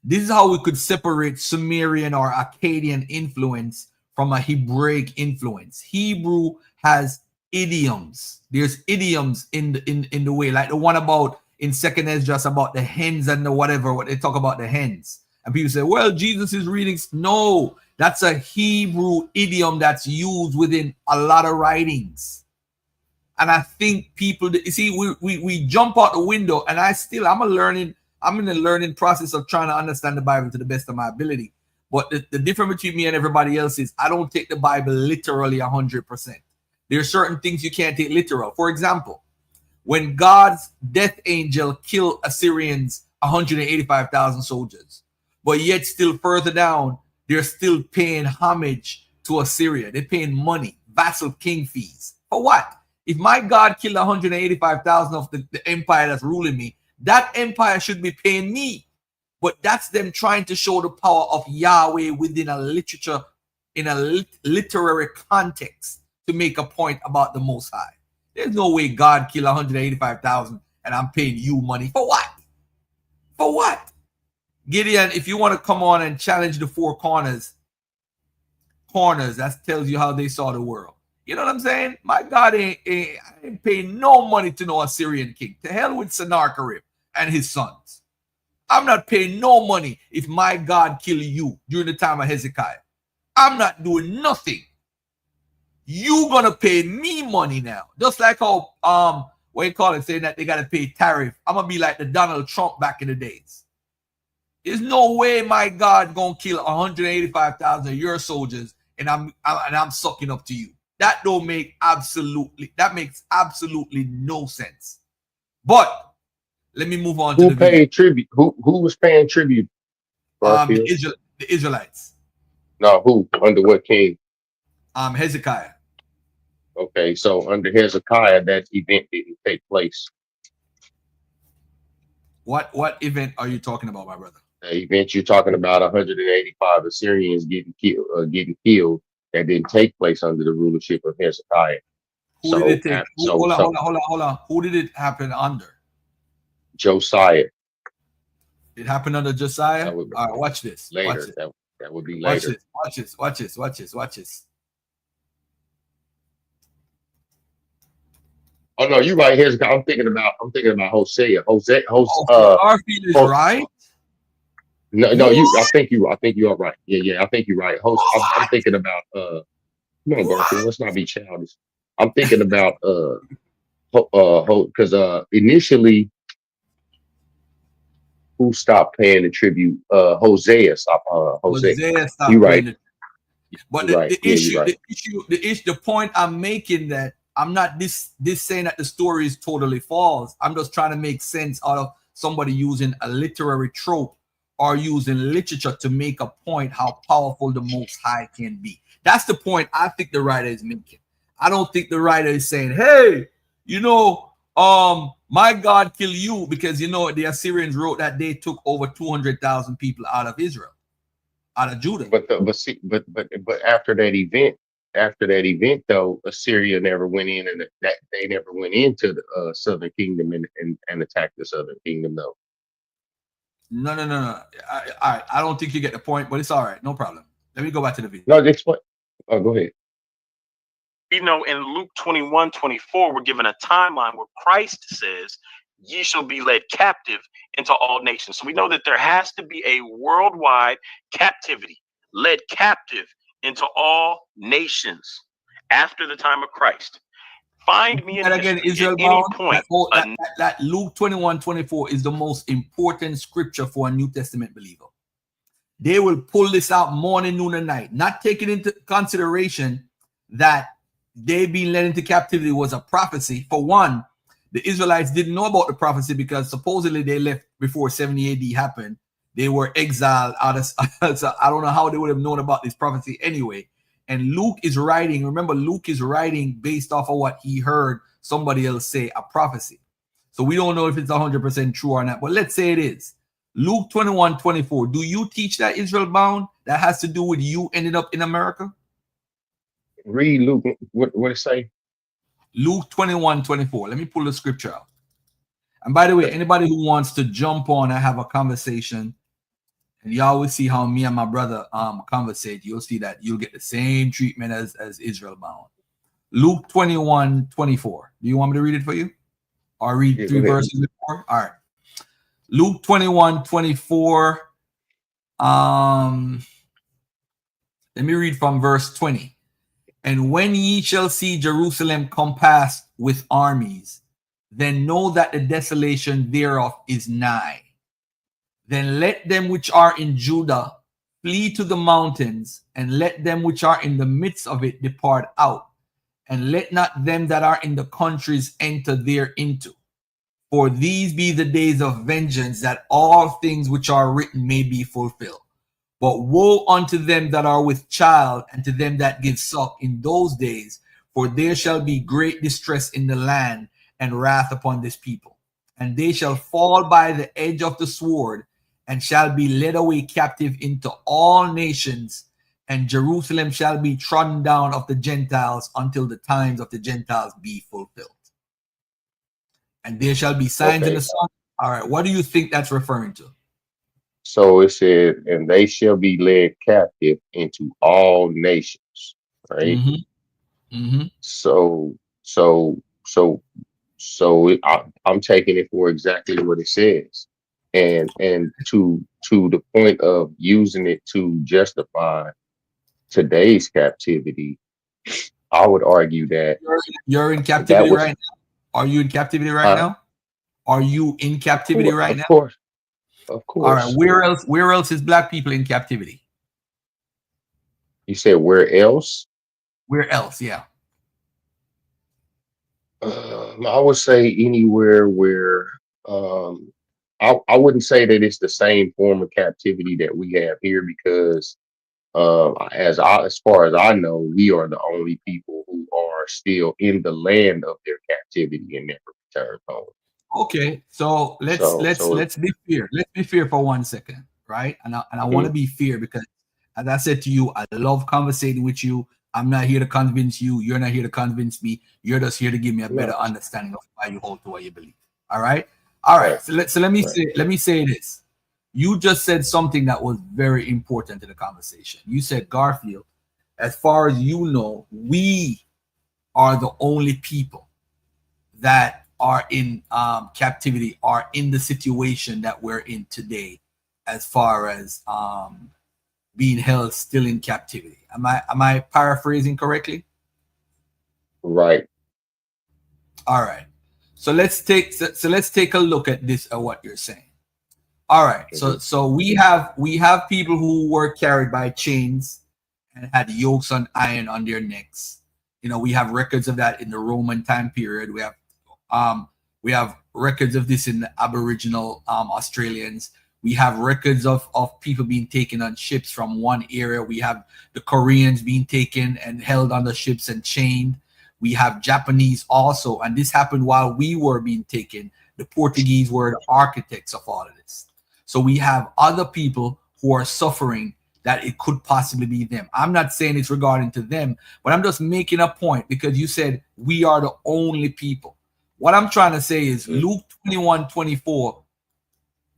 This is how we could separate Sumerian or Akkadian influence from a Hebraic influence. Hebrew has idioms. There's idioms in the way, like the one about in 2nd Esdras about the hens and the whatever, what they talk about the hens. And people say, well, Jesus is reading. No, that's a Hebrew idiom that's used within a lot of writings. And I think people, you see, we jump out the window, and I'm in the learning process of trying to understand the Bible to the best of my ability. But the difference between me and everybody else is I don't take the Bible literally 100%. There are certain things you can't take literal. For example, when God's death angel killed Assyrians, 185,000 soldiers, but yet still further down, they're still paying homage to Assyria. They're paying money, vassal king fees. For what? If my God killed 185,000 of the empire that's ruling me, that empire should be paying me. But that's them trying to show the power of Yahweh within a literature, in a literary context, to make a point about the Most High. There's no way God killed 185,000 and I'm paying you money. For what? For what? Gideon, if you want to come on and challenge the four corners, that tells you how they saw the world. You know what I'm saying? My God ain't paying no money to no Assyrian king. To hell with Sennacherib and his sons. I'm not paying no money if my God kill you during the time of Hezekiah. I'm not doing nothing. You gonna pay me money now. Just like how what you call it, saying that they gotta pay tariff. I'm gonna be like the Donald Trump back in the days. There's no way my God gonna kill 185,000 of your soldiers and I'm sucking up to you. That makes absolutely no sense. But let me move on to who paid tribute. Who was paying tribute? The Israelites. No, who? Under what king? Hezekiah. Okay, so under Hezekiah, that event didn't take place. What event are you talking about, my brother? The event you're talking about, 185 Assyrians getting killed, that didn't take place under the rulership of Hezekiah. Who did it take? Hold on. Who did it happen under? Josiah. It happened under Josiah? All right, watch this. Later. Watch this. That would be later. Watch this. Oh no, you're right. Hezekiah. I'm thinking about Hosea. Garfield is right. No, I think you are right. Yeah, I think you're right. I'm thinking about come on, Garfield, let's not be childish. I'm thinking about because initially who stopped paying the tribute? Hosea stopped. Hosea stopped. You're right. But the point I'm making that I'm not this saying that the story is totally false. I'm just trying to make sense out of somebody using a literary trope or using literature to make a point how powerful the Most High can be. That's the point I think the writer is making. I don't think the writer is saying, hey, you know, my God kill you, because you know the Assyrians wrote that they took over 200,000 people out of Israel, out of Judah. But after that event though, Assyria never went in, and that they never went into the southern kingdom and attacked the southern kingdom though. No. I don't think you get the point, but it's all right. No problem. Let me go back to the video. No, explain. Oh, go ahead. You know, in Luke 21:24, we're given a timeline where Christ says, ye shall be led captive into all nations. So we know that there has to be a worldwide captivity, led captive into all nations after the time of Christ. Find me in and again, Israel at any point. That Luke 21:24 is the most important scripture for a New Testament believer. They will pull this out morning, noon, and night, not taking into consideration that they being led into captivity was a prophecy. For one, the Israelites didn't know about the prophecy because supposedly they left before 70 AD happened. They were exiled out of, so I don't know how they would have known about this prophecy anyway. And Luke is writing, remember, Luke is writing based off of what he heard somebody else say, a prophecy. So we don't know if it's 100% true or not, but let's say it is. Luke 21:24. Do you teach that Israel bound that has to do with you ended up in America? Read Luke. What it say? Luke 21:24. Let me pull the scripture out. And by the way, anybody who wants to jump on and have a conversation, and y'all will see how me and my brother conversate, you'll see that you'll get the same treatment as Israel bound. Luke 21:24. Do you want me to read it for you? Or read three verses before? All right. Luke 21:24. Let me read from verse 20. And when ye shall see Jerusalem compassed with armies, then know that the desolation thereof is nigh. Then let them which are in Judah flee to the mountains, and let them which are in the midst of it depart out, and let not them that are in the countries enter thereinto. For these be the days of vengeance, that all things which are written may be fulfilled. But woe unto them that are with child, and to them that give suck in those days, for there shall be great distress in the land, and wrath upon this people. And they shall fall by the edge of the sword, and shall be led away captive into all nations, and Jerusalem shall be trodden down of the Gentiles until the times of the Gentiles be fulfilled. And there shall be signs in the sun. All right, what do you think that's referring to? So it said, and they shall be led captive into all nations, right? So I'm taking it for exactly what it says, and to the point of using it to justify today's captivity, I would argue that you're in captivity right now. Are you in captivity right now? Are you in captivity right now? Of course. All right. Where else is black people in captivity? You said where else? Where else? Yeah. I would say anywhere where I wouldn't say that it's the same form of captivity that we have here, because as far as I know, we are the only people who are still in the land of their captivity and never returned home. Okay, so let's be fair. Let's be fair for 1 second, right? And I want to be fair because, as I said to you, I love conversating with you. I'm not here to convince you. You're not here to convince me. You're just here to give me a better understanding of why you hold to what you believe. All right. So let me say this. You just said something that was very important to the conversation. You said, Garfield, as far as you know, we are the only people that are in captivity, are in the situation that we're in today, as far as being held still in captivity. Am I paraphrasing correctly? Right. All right. So let's take a look at this, what you're saying. All right. So we have people who were carried by chains and had yokes on iron on their necks, You know, we have records of that in the Roman time period. We have records of this in the Aboriginal Australians. We have records of people being taken on ships from one area. We have the Koreans being taken and held on the ships and chained. We have Japanese also, and this happened while we were being taken. The Portuguese were the architects of all of this. So we have other people who are suffering that it could possibly be them. I'm not saying it's regarding to them, but I'm just making a point because you said we are the only people. What I'm trying to say is Luke 21:24,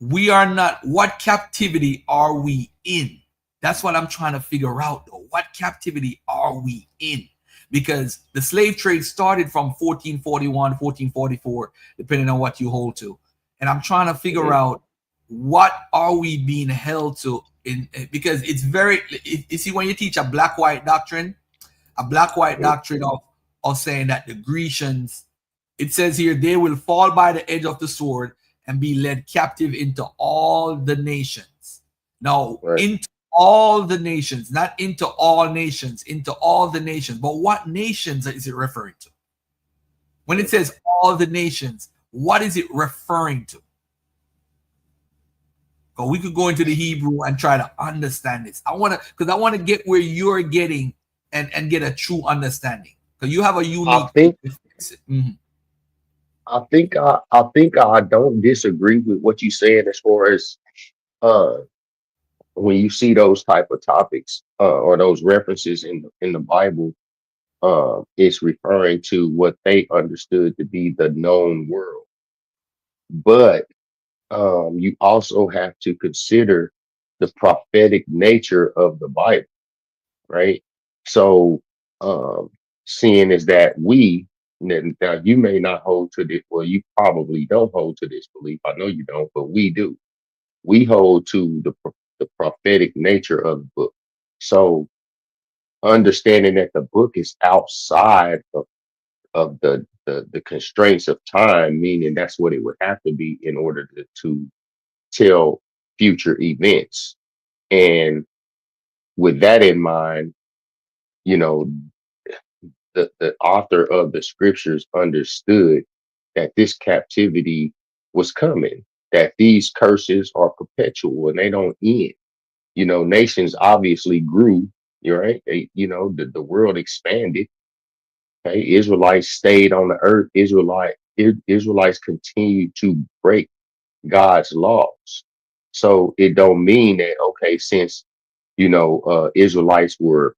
we are not, what captivity are we in? That's what I'm trying to figure out though. What captivity are we in? Because the slave trade started from 1441, 1444, depending on what you hold to. And I'm trying to figure out what are we being held to in, because it's very, you see, when you teach a black-white doctrine, doctrine of saying that the Grecians, it says here, they will fall by the edge of the sword and be led captive into all the nations. Now, into all the nations, not into all nations, into all the nations. But what nations is it referring to? When it says all the nations, what is it referring to? Because we could go into the Hebrew and try to understand this. I want to get where you're getting and get a true understanding. Because you have a unique. I think I don't disagree with what you said as far as when you see those type of topics or those references in the Bible, it's referring to what they understood to be the known world. But you also have to consider the prophetic nature of the Bible, right? So seeing is that now you may not hold to this, well, you probably don't hold to this belief. I know you don't, but we do. We hold to the prophetic nature of the book. So understanding that the book is outside of the constraints of time, meaning that's what it would have to be in order to tell future events. And with that in mind, you know, the author of the scriptures understood that this captivity was coming, that these curses are perpetual and they don't end. You know, nations obviously grew, you're right. The world expanded. Okay, Israelites stayed on the earth. Israelites continued to break God's laws. So it don't mean that, okay, since, Israelites were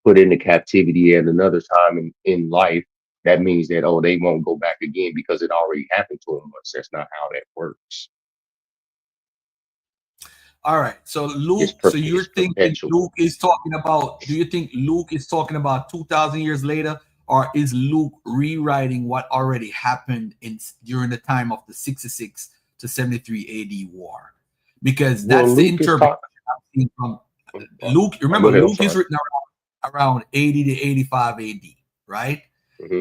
put into captivity at another time in life, that means that, oh, they won't go back again because it already happened to them once. That's not how that works. All right. So Luke, so you're thinking Luke is talking about, do you think Luke is talking about 2,000 years later, or is Luke rewriting what already happened during the time of the 66 to 73 AD war? Because that's the interpretation I've seen from Luke. Remember, Luke is written around 80 to 85 AD, right?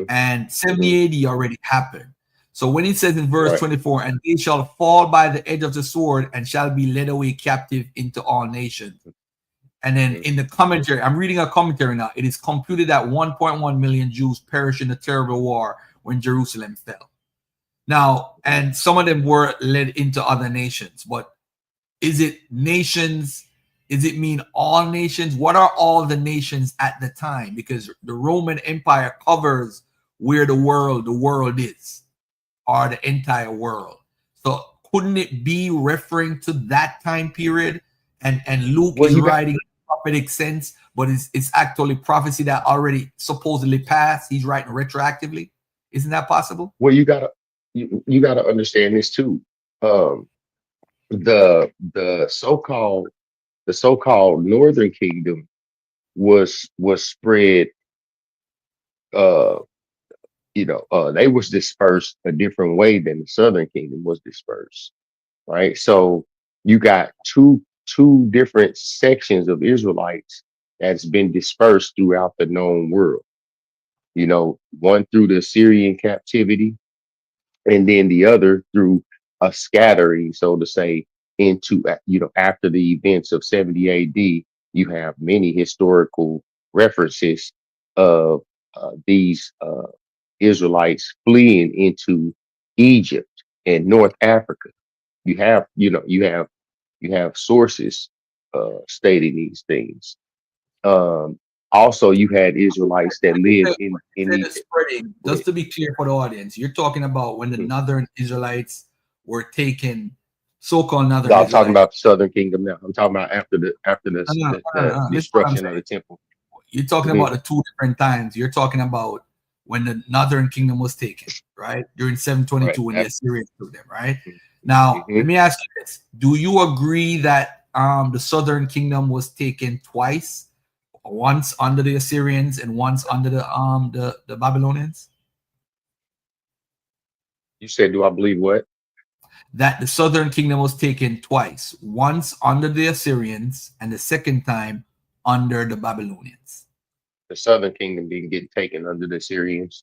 And 70 AD already happened. So when it says in verse 24, and they shall fall by the edge of the sword and shall be led away captive into all nations. And then in the commentary, I'm reading a commentary now. It is computed that 1.1 million Jews perished in the terrible war when Jerusalem fell. Now, and some of them were led into other nations, but is it nations? Does it mean all nations? What are all the nations at the time? Because the Roman Empire covers where the world is, or the entire world. So couldn't it be referring to that time period? And Luke is writing in prophetic sense, but it's actually prophecy that already supposedly passed. He's writing retroactively. Isn't that possible? Well, you gotta understand this too. The so-called Northern Kingdom was spread. They was dispersed a different way than the Southern Kingdom was dispersed, right? So you got two different sections of Israelites that's been dispersed throughout the known world. One through the Assyrian captivity, and then the other through a scattering, so to say, into after the events of 70 AD. You have many historical references of these Israelites fleeing into Egypt and North Africa. You have, you have sources stating these things. Also, you had Israelites that lived in Said the Egypt. spreading. Just to be clear for the audience, you're talking about when the Mhm. northern Israelites were taken, so-called northern No, I'm talking Israelites. about the Southern Kingdom now. I'm talking about after the No. Listen to what I'm destruction of saying. the temple. You're talking Go ahead. about the two different times. You're talking about when the northern kingdom was taken, right? During 722 Right. when the Assyrians took them, right? Now, Mhm. let me ask you this. Do you agree that the southern kingdom was taken twice? Once under the Assyrians and once under the Babylonians? You said, do I believe what? That the southern kingdom was taken twice, once under the Assyrians and the second time under the Babylonians. The Southern Kingdom didn't get taken under the Syrians.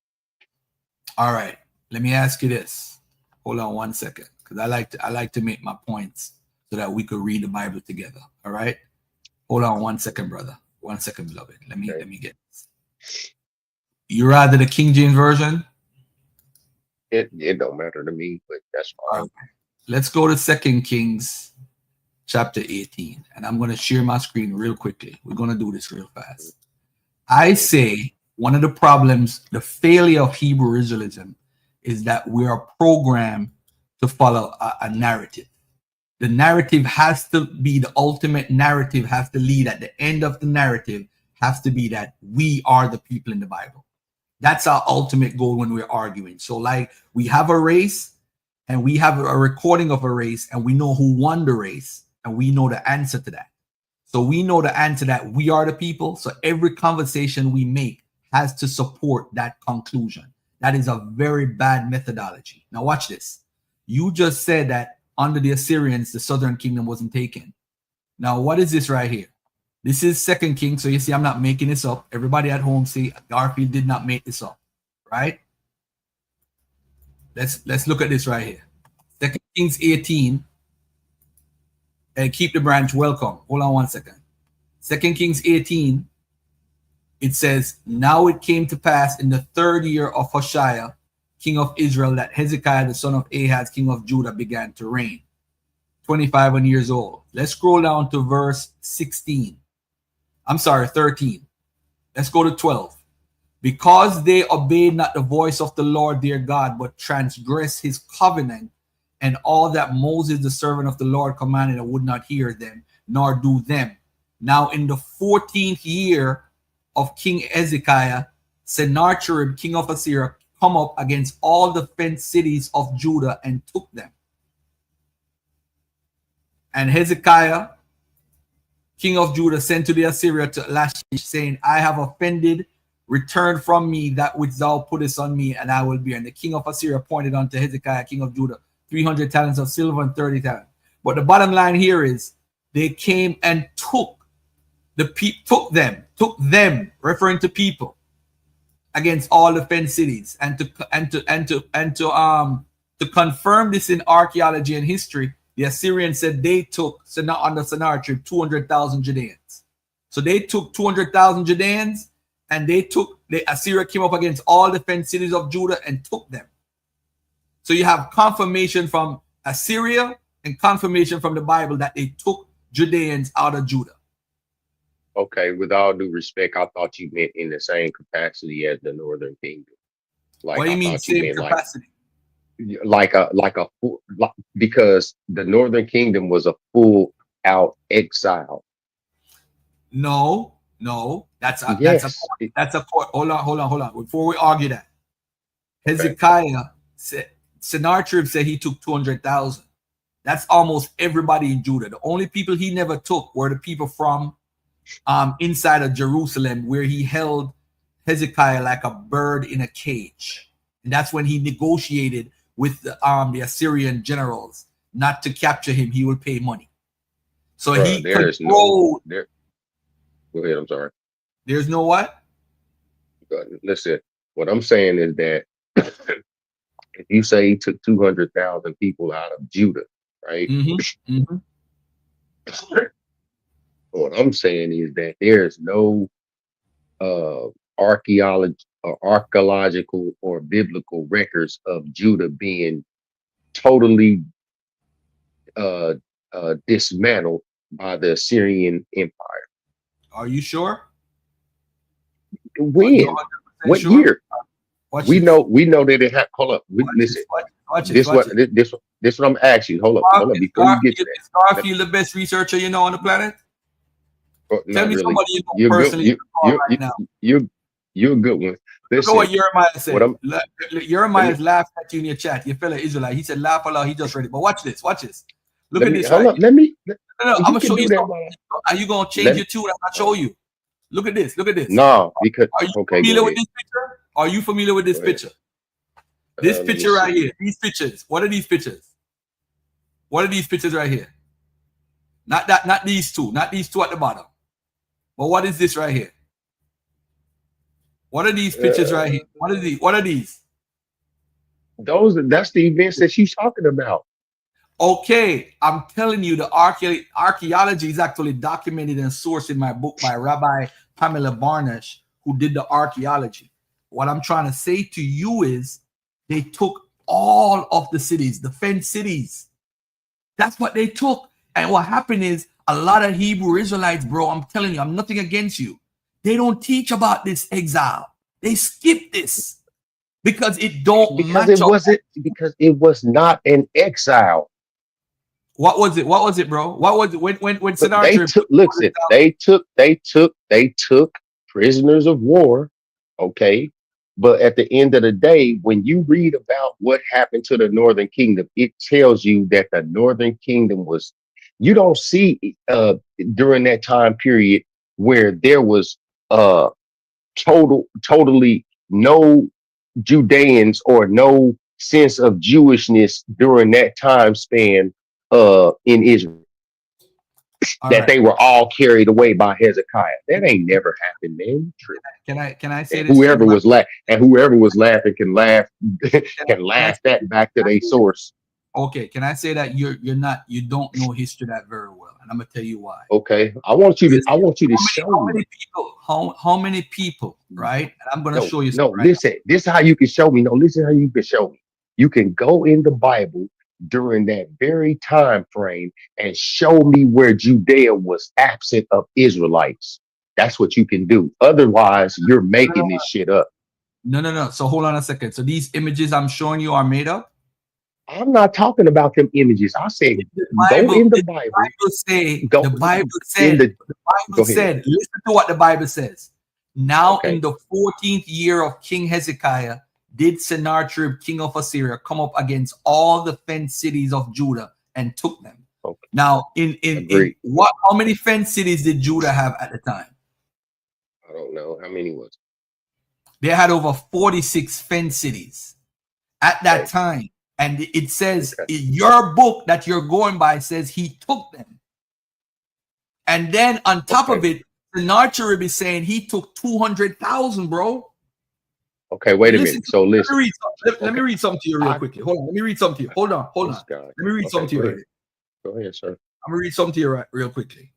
All right, let me ask you this. Hold on one second, because I like to make my points so that we could read the Bible together. All right, hold on one second, brother. 1 second, beloved. Let me get this. You rather the King James version? It don't matter to me, but that's fine. Okay. Let's go to 2 Kings chapter 18, and I'm going to share my screen real quickly. We're going to do this real fast. I say one of the problems, the failure of Hebrew Israelism, is that we are programmed to follow a narrative. The narrative has to be the ultimate narrative, has to lead at the end of the narrative, has to be that we are the people in the Bible. That's our ultimate goal when we're arguing. So, like, we have a race and we have a recording of a race and we know who won the race and we know the answer to that. So we know the answer that we are the people. So every conversation we make has to support that conclusion. That is a very bad methodology. Now watch this. You just said that under the Assyrians, the southern kingdom wasn't taken. Now what is this right here? This is 2 Kings. So you see, I'm not making this up. Everybody at home see Garfield did not make this up, right? Let's look at this right here. 2 Kings 18. And keep the branch welcome. Hold on 1 second. 2 Kings 18, it says, now it came to pass in the 3rd year of Hoshea, king of Israel, that Hezekiah, the son of Ahaz, king of Judah, began to reign. 25 years old. Let's scroll down to verse 16. I'm sorry, 13. Let's go to 12. Because they obeyed not the voice of the Lord their God, but transgressed his covenant, and all that Moses, the servant of the Lord, commanded, and would not hear them, nor do them. Now in the 14th year of King Hezekiah, Sennacherib, king of Assyria, come up against all the fenced cities of Judah and took them. And Hezekiah, king of Judah, sent to the Assyria to Lachish, saying, I have offended, return from me that which thou puttest on me, and I will bear. And the king of Assyria appointed unto Hezekiah, king of Judah, 300 talents of silver and 30 talents. But the bottom line here is they came and took them, referring to people, against all the fenced cities, and to confirm this in archaeology and history, the Assyrians said they took under Sennacherib 200,000 Judeans. So they took 200,000 Judeans, and the Assyria came up against all the fenced cities of Judah and took them. So you have confirmation from Assyria and confirmation from the Bible that they took Judeans out of Judah. Okay, with all due respect, I thought you meant in the same capacity as the Northern Kingdom. Like, What do you I mean thought you same meant capacity? because the Northern Kingdom was a full out exile. No, that's a court. Hold on. Before we argue that, Hezekiah said, Sennacherib said he took 200,000. That's almost everybody in Judah. The only people he never took were the people from inside of Jerusalem, where he held Hezekiah like a bird in a cage. And that's when he negotiated with the Assyrian generals not to capture him. He will pay money. So he controlled. Go ahead. I'm sorry. There's no what? Listen, what I'm saying is that if you say he took 200,000 people out of Judah, right? What I'm saying is that there's no archaeological or biblical records of Judah being totally dismantled by the Assyrian Empire. Are you sure? When? Are you 100% What sure? year? Watch We this. know that it had. Hold up. Listen. Watch This what I'm asking you. Hold up. Before you get to that. Is Garfield the best researcher you know on the planet? Tell Not me really. somebody you know You're personally good. right now. You're a good one. Look at what Jeremiah said. What Jeremiah is laughing at you in your chat. You fellow Israelite. He said, laugh aloud. He just read it. But watch this. Watch this. Look at this. Hold up. No, I'm going to show you something. Are you going to change your tune? I'm going to show you. Look at this. Look at this. No, because are you familiar with this picture? Are you familiar with this picture? This picture right here. These pictures. What are these pictures? What are these pictures right here? Not these two. Not these two at the bottom. But what is this right here? What are these pictures right here? What are these? What are these? That's the events that she's talking about. Okay, I'm telling you, the archaeology is actually documented and sourced in my book by Rabbi Pamela Barnash, who did the archaeology. What I'm trying to say to you is they took all of the cities, the fenced cities. That's what they took. And what happened is a lot of Hebrew Israelites, bro, I'm telling you, I'm nothing against you. They don't teach about this exile. They skip this because it don't match up. Because it was not an exile. What was it? What was it, bro? What was it when Sennacherib they took prisoners of war, okay? But at the end of the day, when you read about what happened to the Northern Kingdom, it tells you that the Northern Kingdom was, you don't see during that time period where there was totally no Judeans or no sense of Jewishness during that time span in Israel. They were all carried away by Hezekiah. That ain't never happened, man. Can I say this? Whoever was laughing can laugh that back to their source. Okay, can I say that you don't know history that very well, and I'm gonna tell you why. Okay, I want you to show me how many people, right? And I'm gonna show you. Listen, this is how you can show me. Listen how you can show me. You can go in the Bible during that very time frame and show me where Judea was absent of Israelites. That's what you can do. Otherwise, you're making this shit up. No. So hold on a second. So these images I'm showing you are made up? I'm not talking about them images. I said go in the Bible. The Bible said, listen to what the Bible says. Now in the 14th year of King Hezekiah, did Sennacherib, king of Assyria, come up against all the fenced cities of Judah and took them. Okay. Now, how many fenced cities did Judah have at the time? I don't know. How many was it? They had over 46 fenced cities at that time. And it says, your book that you're going by says he took them. And then on top of it, Sennacherib is saying he took 200,000, bro. Okay, wait a minute. So listen. Let me read something to you real quickly. Hold on. Let me read something to you. Hold on. Let me read something to you. Go ahead, sir. I'm gonna read something to you real quickly.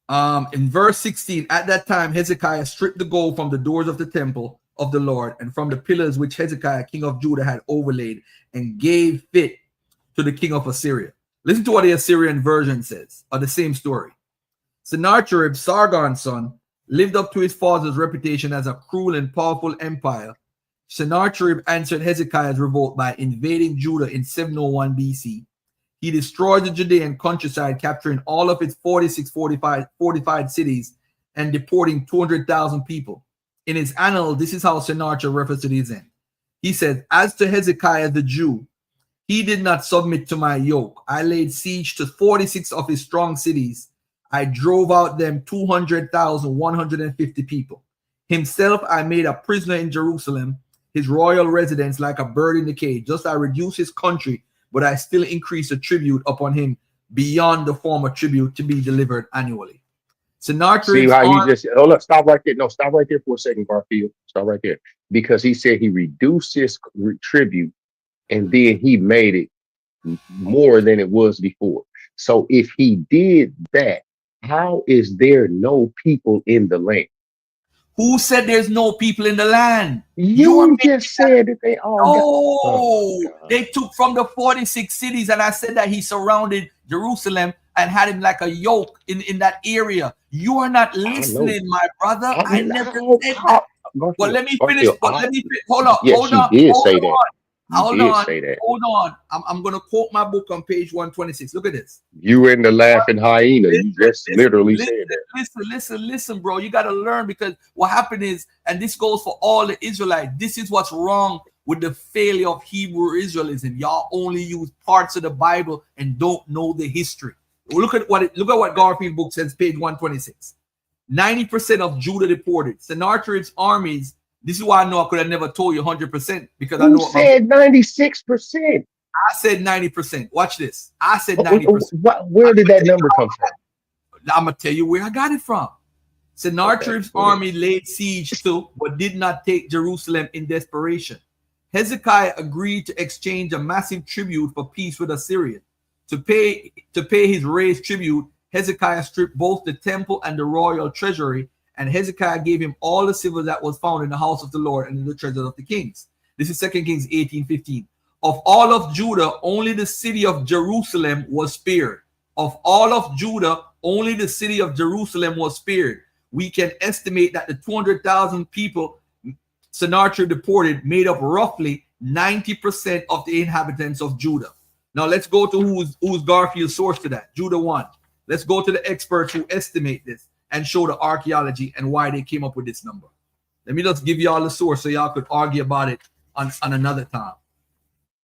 In verse 16, at that time, Hezekiah stripped the gold from the doors of the temple of the Lord and from the pillars which Hezekiah, king of Judah, had overlaid and gave fit to the king of Assyria. Listen to what the Assyrian version says of the same story. Sennacherib, Sargon's son, lived up to his father's reputation as a cruel and powerful empire. Sennacherib answered Hezekiah's revolt by invading Judah in 701 BC. He destroyed the Judean countryside, capturing all of its 46 fortified cities and deporting 200,000 people. In his annal, this is how Sennacherib refers to these in. He says, as to Hezekiah the Jew, he did not submit to my yoke. I laid siege to 46 of his strong cities. I drove out them 200,150 people. Himself I made a prisoner in Jerusalem, his royal residence like a bird in the cage. Just I reduced his country, but I still increased the tribute upon him beyond the former tribute to be delivered annually. Sennacherib. See how you just hold up, stop right there. No, stop right there for a second, Garfield. Stop right there. Because he said he reduced his tribute and then he made it more than it was before. So if he did that, how is there no people in the land? Who said there's no people in the land? You just said that they all got. Oh, they took from the 46 cities, and I said that he surrounded Jerusalem and had him like a yoke in that area. You are not listening, my brother. I never said that. Well, let me finish. Hold on. Yes, hold on. She did hold say on. that. Hold on. Hold on. I'm going to quote my book on page 126. Look at this. You and the laughing hyena. You just literally said that. Listen, bro. You got to learn, because what happened is, and this goes for all the Israelites, this is what's wrong with the failure of Hebrew Israelism. Y'all only use parts of the Bible and don't know the history. Look at what Garfield book says, page 126. 90% of Judah deported. Sennacherib's armies. This is why I know I could have never told you 100%, because I know. You said 96%. I said 90%. Watch this. I said 90%. Where did that number come from? I'm gonna tell you where I got it from. Sennacherib's army laid siege to, but did not take Jerusalem in desperation. Hezekiah agreed to exchange a massive tribute for peace with Assyria. To pay his raised tribute, Hezekiah stripped both the temple and the royal treasury, and Hezekiah gave him all the silver that was found in the house of the Lord and in the treasures of the kings. This is 2 Kings 18:15. Of all of Judah, only the city of Jerusalem was spared. Of all of Judah, only the city of Jerusalem was spared. We can estimate that the 200,000 people Sennacherib deported made up roughly 90% of the inhabitants of Judah. Now let's go to who's Garfield's source to that. Judah 1. Let's go to the experts who estimate this and show the archaeology and why they came up with this number. Let me just give y'all the source so y'all could argue about it on another time.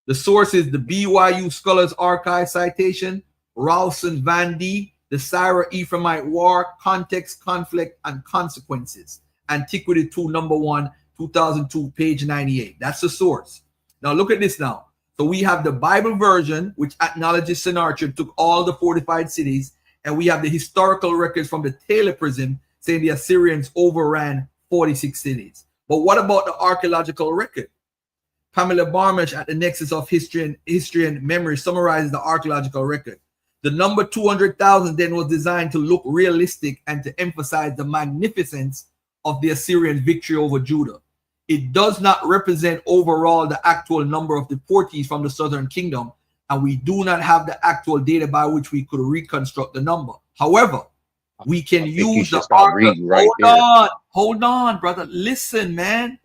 The source is the BYU Scholars Archive citation, Rawson Van D, the Syro Ephraimite War, Context, Conflict, and Consequences. Antiquity 2, number 1, 2002, page 98. That's the source. Now look at this now. So we have the Bible version, which acknowledges Sennacherib took all the fortified cities, and we have the historical records from the Taylor Prism saying the Assyrians overran 46 cities. But what about the archaeological record? Pamela Barmach at the Nexus of History and Memory summarizes the archaeological record. The number 200,000 then was designed to look realistic and to emphasize the magnificence of the Assyrian victory over Judah. It does not represent overall the actual number of deportees from the southern kingdom, and we do not have the actual data by which we could reconstruct the number. However, we can use the hold on, brother. Listen, man.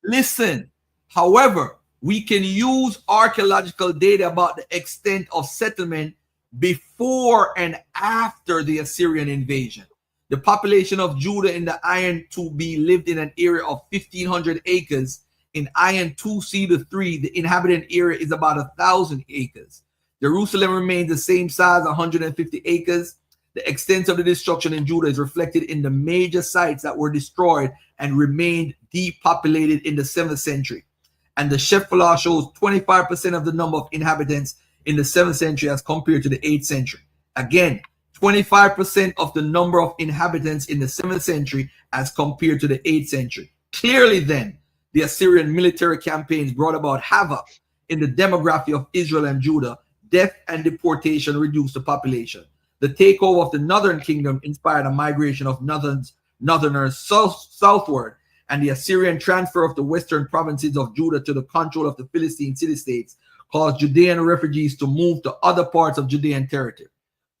Listen. However, we can use archaeological data about the extent of settlement before and after the Assyrian invasion. The population of Judah in the Iron 2B lived in an area of 1,500 acres. In Iron 2C to 3, the inhabited area is about 1,000 acres. Jerusalem remains the same size, 150 acres. The extent of the destruction in Judah is reflected in the major sites that were destroyed and remained depopulated in the 7th century. And the Shephelah shows 25% of the number of inhabitants in the 7th century as compared to the 8th century. Again, 25% of the number of inhabitants in the 7th century as compared to the 8th century. Clearly then, the Assyrian military campaigns brought about havoc in the demography of Israel and Judah. Death and deportation reduced the population. The takeover of the northern kingdom inspired a migration of northerners southward, and the Assyrian transfer of the western provinces of Judah to the control of the Philistine city-states caused Judean refugees to move to other parts of Judean territory.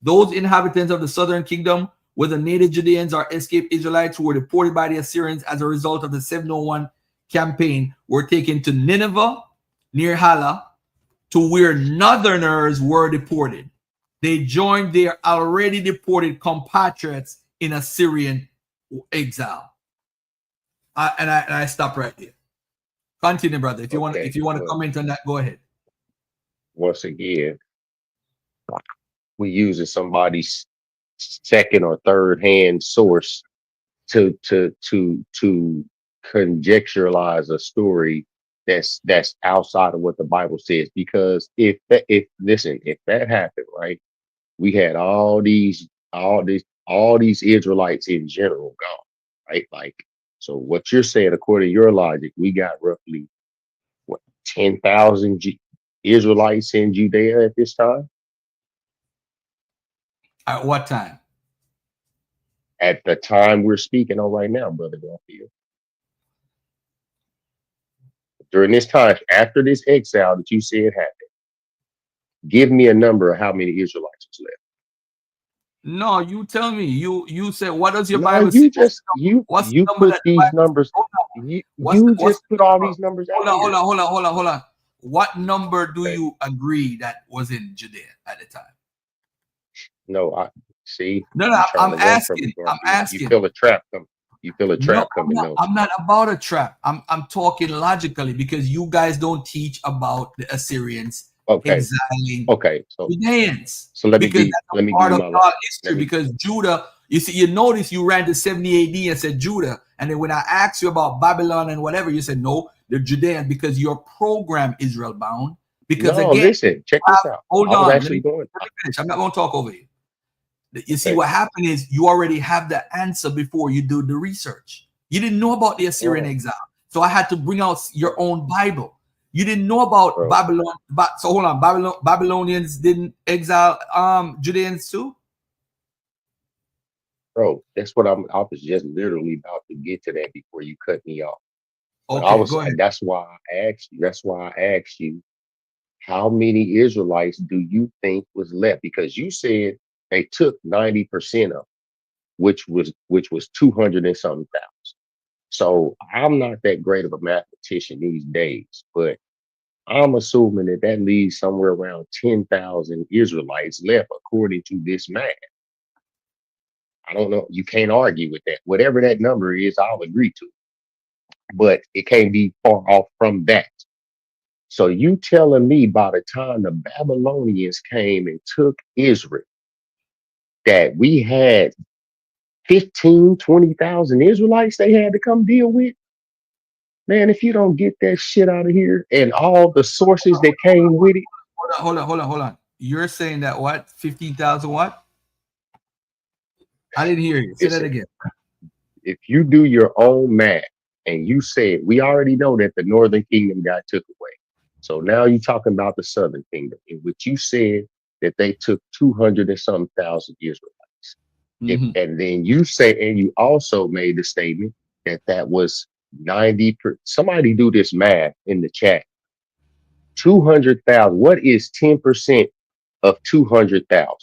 Those inhabitants of the southern kingdom, whether native Judeans or escaped Israelites who were deported by the Assyrians as a result of the 701 campaign, were taken to Nineveh near Hala, to where northerners were deported. They joined their already deported compatriots in Assyrian exile. I stop right here. Continue, brother. If you want to comment on that, go ahead. Once again, we using somebody's second or third hand source to conjecturalize a story that's outside of what the Bible says. Because if that happened, right, we had all these Israelites in general gone, right? Like, so what you're saying, according to your logic, we got roughly 10,000 Israelites in Judea at this time. At what time? At the time we're speaking on right now, Brother Garfield. During this time, after this exile that you said happened, give me a number of how many Israelites was left. No, you tell me. You said, what does your No, Bible you say? just What's the you number put that the these Bible says? numbers. Hold on. You What's just the put all number? these numbers Hold out on, here. hold on. What number do Okay. you agree that was in Judea at the time? No, I see. No, You're trying I'm to run from asking. it, I'm Garfield. asking. You feel a trap coming. You feel a trap coming, don't I'm not about a trap. I'm talking logically because you guys don't teach about the Assyrians you? Okay. exiling Okay. So Judeans. let me Because give that's a you part of my God's logic. history. Because Judah, you see, you notice you ran to 70 AD and said Judah, and then when I asked you about Babylon and whatever, you said no, they're Judean because your program Israel bound. Because No, again, listen, check this out. hold I was on, actually going. let me finish. I'm not going to talk over you. You see, Okay. what happened is you already have the answer before you do the research. You didn't know about the Assyrian exile. So I had to bring out your own Bible. You didn't know about Babylon. So hold on, Babylonians didn't exile Judeans too? Bro, that's what I was just literally about to get to that before you cut me off. But Okay, go ahead. that's why I asked you. That's why I asked you, how many Israelites do you think was left? Because you said they took 90% of, which was 200 and something thousand. So I'm not that great of a mathematician these days, but I'm assuming that leaves somewhere around 10,000 Israelites left according to this math. I don't know. You can't argue with that. Whatever that number is, I'll agree to. But it can't be far off from that. So you telling me by the time the Babylonians came and took Israel, that we had 15, 20,000 Israelites they had to come deal with? Man, if you don't get that shit out of here and all the sources that came with it. Hold on. You're saying that what? 15,000 what? I didn't hear you. Say that again. If you do your own math and you said, we already know that the northern kingdom got took away. So now you're talking about the southern kingdom, in which you said that they took 200 and some thousand Israelites. Mm-hmm. And then you say, and you also made the statement that was 90. Somebody do this math in the chat. 200,000. What is 10% of 200,000?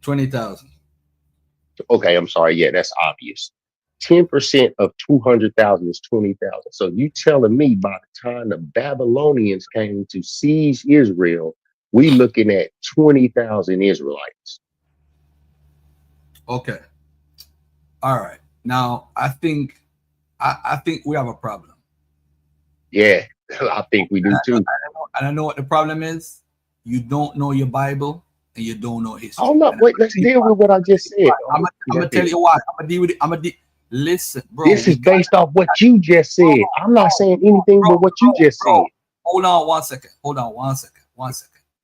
20,000. Okay, I'm sorry. Yeah, that's obvious. 10% of 200,000 is 20,000. So you telling me by the time the Babylonians came to seize Israel, we looking at 20,000 Israelites. Okay. All right. Now I think we have a problem. Yeah, I think we do too. And I know what the problem is. You don't know your Bible and you don't know history. Oh no, wait, let's deal with what I just said. I'm gonna tell you why. I'm gonna deal with it. Listen, bro. This is based off what you just said. I'm not saying anything but what you just said. Hold on 1 second.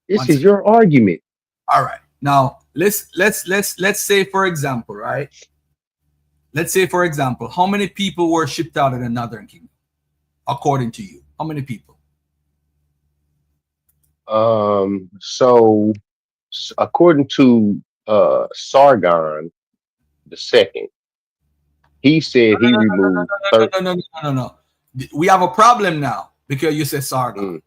This is your argument. All right. Now let's say for example, right? Let's say for example, how many people were shipped out of the northern kingdom, according to you? How many people? So according to Sargon the second, he said he removed. No. We have a problem now because you said Sargon.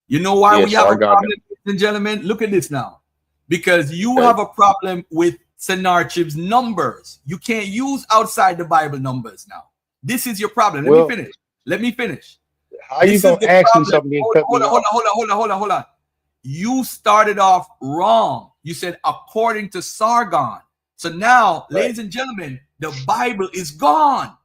You know why we have Sargon. a problem, ladies and gentlemen? Look at this now. Because you have a problem with Sennacherib's numbers. You can't use outside the Bible numbers now. This is your problem. Let me finish. How you gonna ask me something? Hold on. You started off wrong. You said according to Sargon. So now, ladies and gentlemen, the Bible is gone.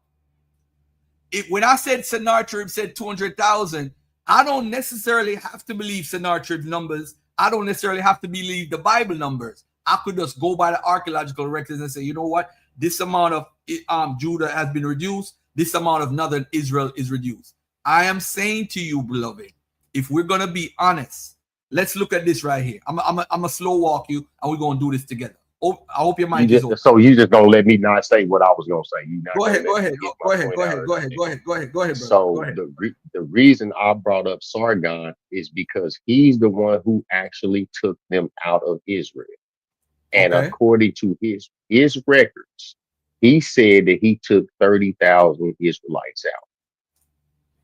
When I said Sennacherib said 200,000, I don't necessarily have to believe Sennacherib's numbers. I don't necessarily have to believe the Bible numbers. I could just go by the archaeological records and say, you know what? This amount of Judah has been reduced. This amount of northern Israel is reduced. I am saying to you, beloved, if we're going to be honest, let's look at this right here. I'm a slow walk you, and we're going to do this together. I hope your mind is open. So you just gonna let me not say what I was gonna say. Go ahead, bro. So the reason I brought up Sargon is because he's the one who actually took them out of Israel, and according to his records, He said that he took 30,000 Israelites out,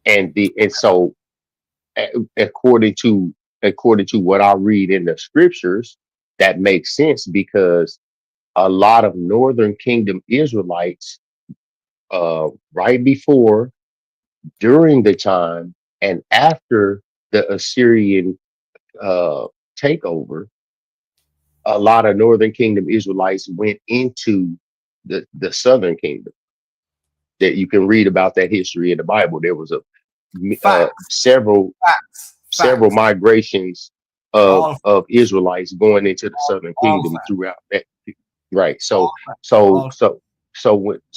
and so according to what I read in the scriptures, that makes sense because a lot of Northern Kingdom Israelites, right before, during the time, and after the Assyrian takeover, a lot of Northern Kingdom Israelites went into the Southern Kingdom. That you can read about that history in the Bible. There was several Facts. migrations of Israelites going into the Southern Kingdom throughout that. Right. So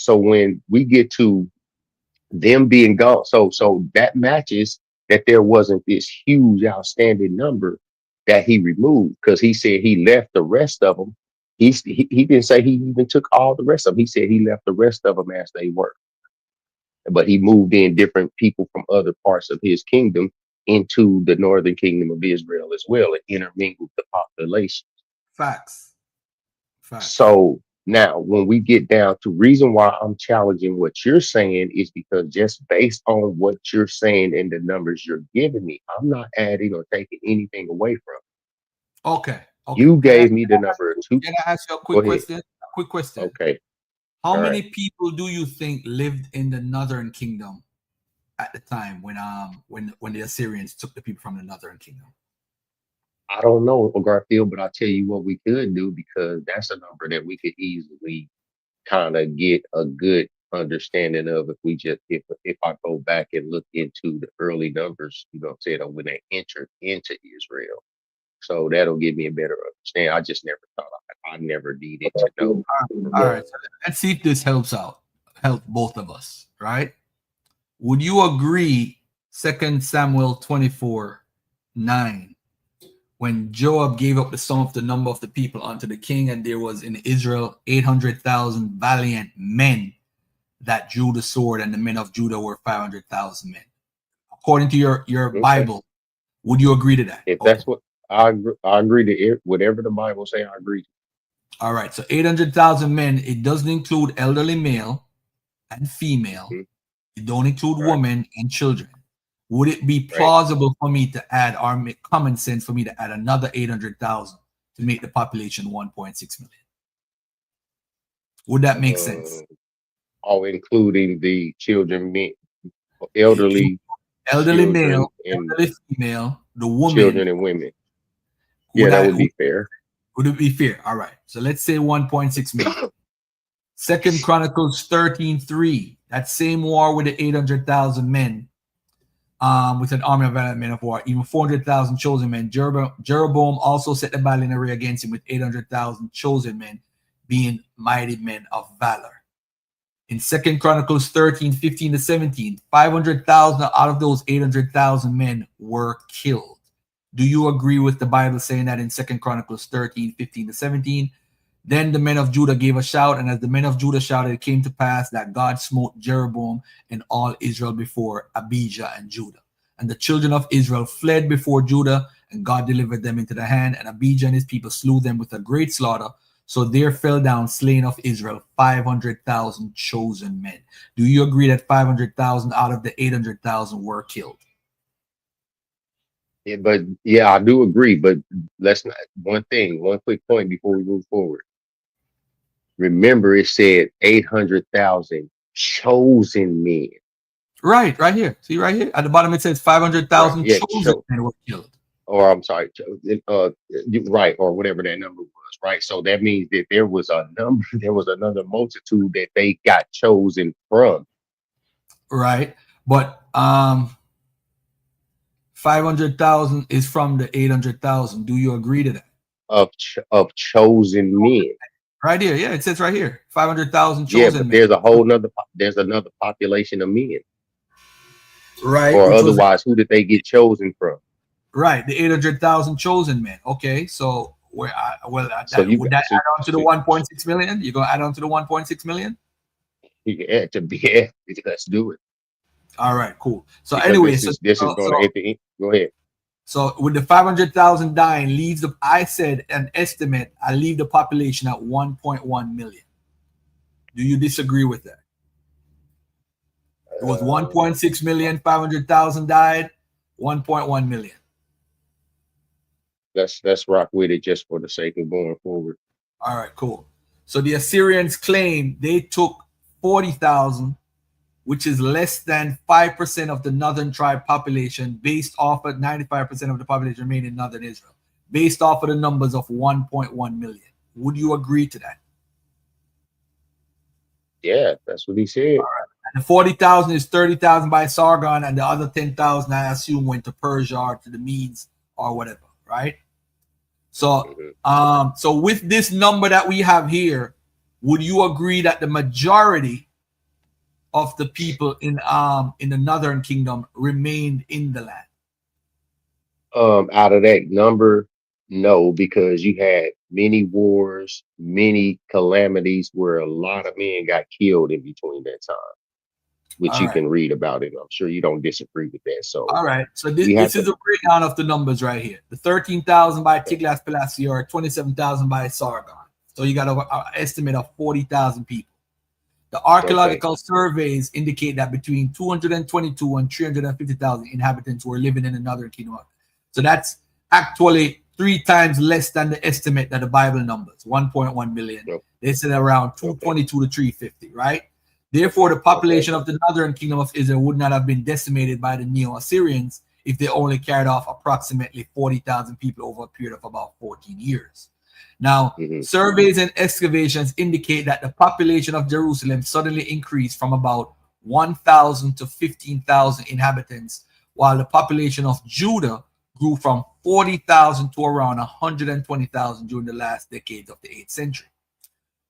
when we get to them being gone, so that matches that there wasn't this huge outstanding number that he removed, because he said he left the rest of them. He didn't say he even took all the rest of them. He said he left the rest of them as they were, but he moved in different people from other parts of his kingdom into the Northern Kingdom of Israel as well, and intermingled the population. Facts. So now when we get down to reason why I'm challenging what you're saying is because just based on what you're saying and the numbers you're giving me, I'm not adding or taking anything away from. Okay. You gave me the number 2. Can I ask you a quick question? Okay. How many people do you think lived in the Northern Kingdom at the time when the Assyrians took the people from the Northern Kingdom? I don't know, Garfield, but I'll tell you what we could do, because that's a number that we could easily kind of get a good understanding of if I go back and look into the early numbers, you know what I'm saying, when they entered into Israel. So that'll give me a better understanding. I just never thought I never needed to know. All right. So let's see if this help both of us, right? Would you agree 2 Samuel 24:9, when Joab gave up the sum of the number of the people unto the king, and there was in Israel 800,000 valiant men that drew the sword, and the men of Judah were 500,000 men? According to your Bible, would you agree to that? If that's what I agree to, whatever the Bible say, I agree to. All right. So 800,000 men, it doesn't include elderly male and female. Mm-hmm. It don't include women and children. Would it be plausible for me to add, or make common sense for me to add another 800,000 to make the population 1.6 million? Would that make sense? Including the children, elderly male, elderly female, the woman, children and women. Yeah, that would be fair. Would it be fair? All right. So let's say 1.6 million. 2 Chronicles 13:3. That same war with the 800,000 men, with an army of valiant men of war, even 400,000 chosen men. Jeroboam also set the battle in array against him with 800,000 chosen men, being mighty men of valor. In 2 Chronicles 13:15-17, 500,000 out of those 800,000 men were killed. Do you agree with the Bible saying that in 2 Chronicles 13:15-17? Then the men of Judah gave a shout, and as the men of Judah shouted, it came to pass that God smote Jeroboam and all Israel before Abijah and Judah. And the children of Israel fled before Judah, and God delivered them into the hand, and Abijah and his people slew them with a great slaughter. So there fell down slain of Israel 500,000 chosen men. Do you agree that 500,000 out of the 800,000 were killed? Yeah, but yeah, I do agree. But let's not, one quick point before we move forward. Remember, it said 800,000 chosen men. Right here. See right here at the bottom, it says 500,000 chosen men were killed. Or I'm sorry, right, or whatever that number was. Right, so that means that there was another multitude that they got chosen from. Right, but 500,000 is from the 800,000. Do you agree to that? Of chosen men. Right here, yeah, it says right here, 500,000 chosen. Yeah, but there's another population of men. Right. Or otherwise, who did they get chosen from? Right, the 800,000 chosen men. Okay, so would that add on to the 1.6 million? You're gonna add on to the 1.6 million? Yeah, let's do it. All right, cool. So anyway, this is going to hit the end. Go ahead. So with the 500,000 dying, I said an estimate, I leave the population at 1.1 million. Do you disagree with that? It was 1.6 million, 500,000 died, 1.1 million. Let's rock with it just for the sake of going forward. All right, cool. So the Assyrians claim they took 40,000, which is less than 5% of the northern tribe population, based off of 95% of the population remaining in northern Israel, based off of the numbers of 1.1 million. Would you agree to that? Yeah, that's what he said. And the 40,000 is 30,000 by Sargon, and the other 10,000, I assume, went to Persia or to the Medes or whatever, right? So, so with this number that we have here, would you agree that the majority of the people in the northern kingdom remained in the land? Out of that number, no, because you had many wars, many calamities where a lot of men got killed in between that time, which you can read about it. I'm sure you don't disagree with that. So, all right. So this is a breakdown of the numbers right here. The 13,000 by Tiglath-Pileser, or 27,000 by Sargon. So you got an estimate of 40,000 people. The archaeological surveys indicate that between 222 and 350,000 inhabitants were living in the northern kingdom. So that's actually 3 times less than the estimate that the Bible numbers, 1.1 million. They said around 222 to 350, right? Therefore, the population of the northern kingdom of Israel would not have been decimated by the Neo-Assyrians if they only carried off approximately 40,000 people over a period of about 14 years. Now, surveys and excavations indicate that the population of Jerusalem suddenly increased from about 1,000 to 15,000 inhabitants, while the population of Judah grew from 40,000 to around 120,000 during the last decades of the 8th century.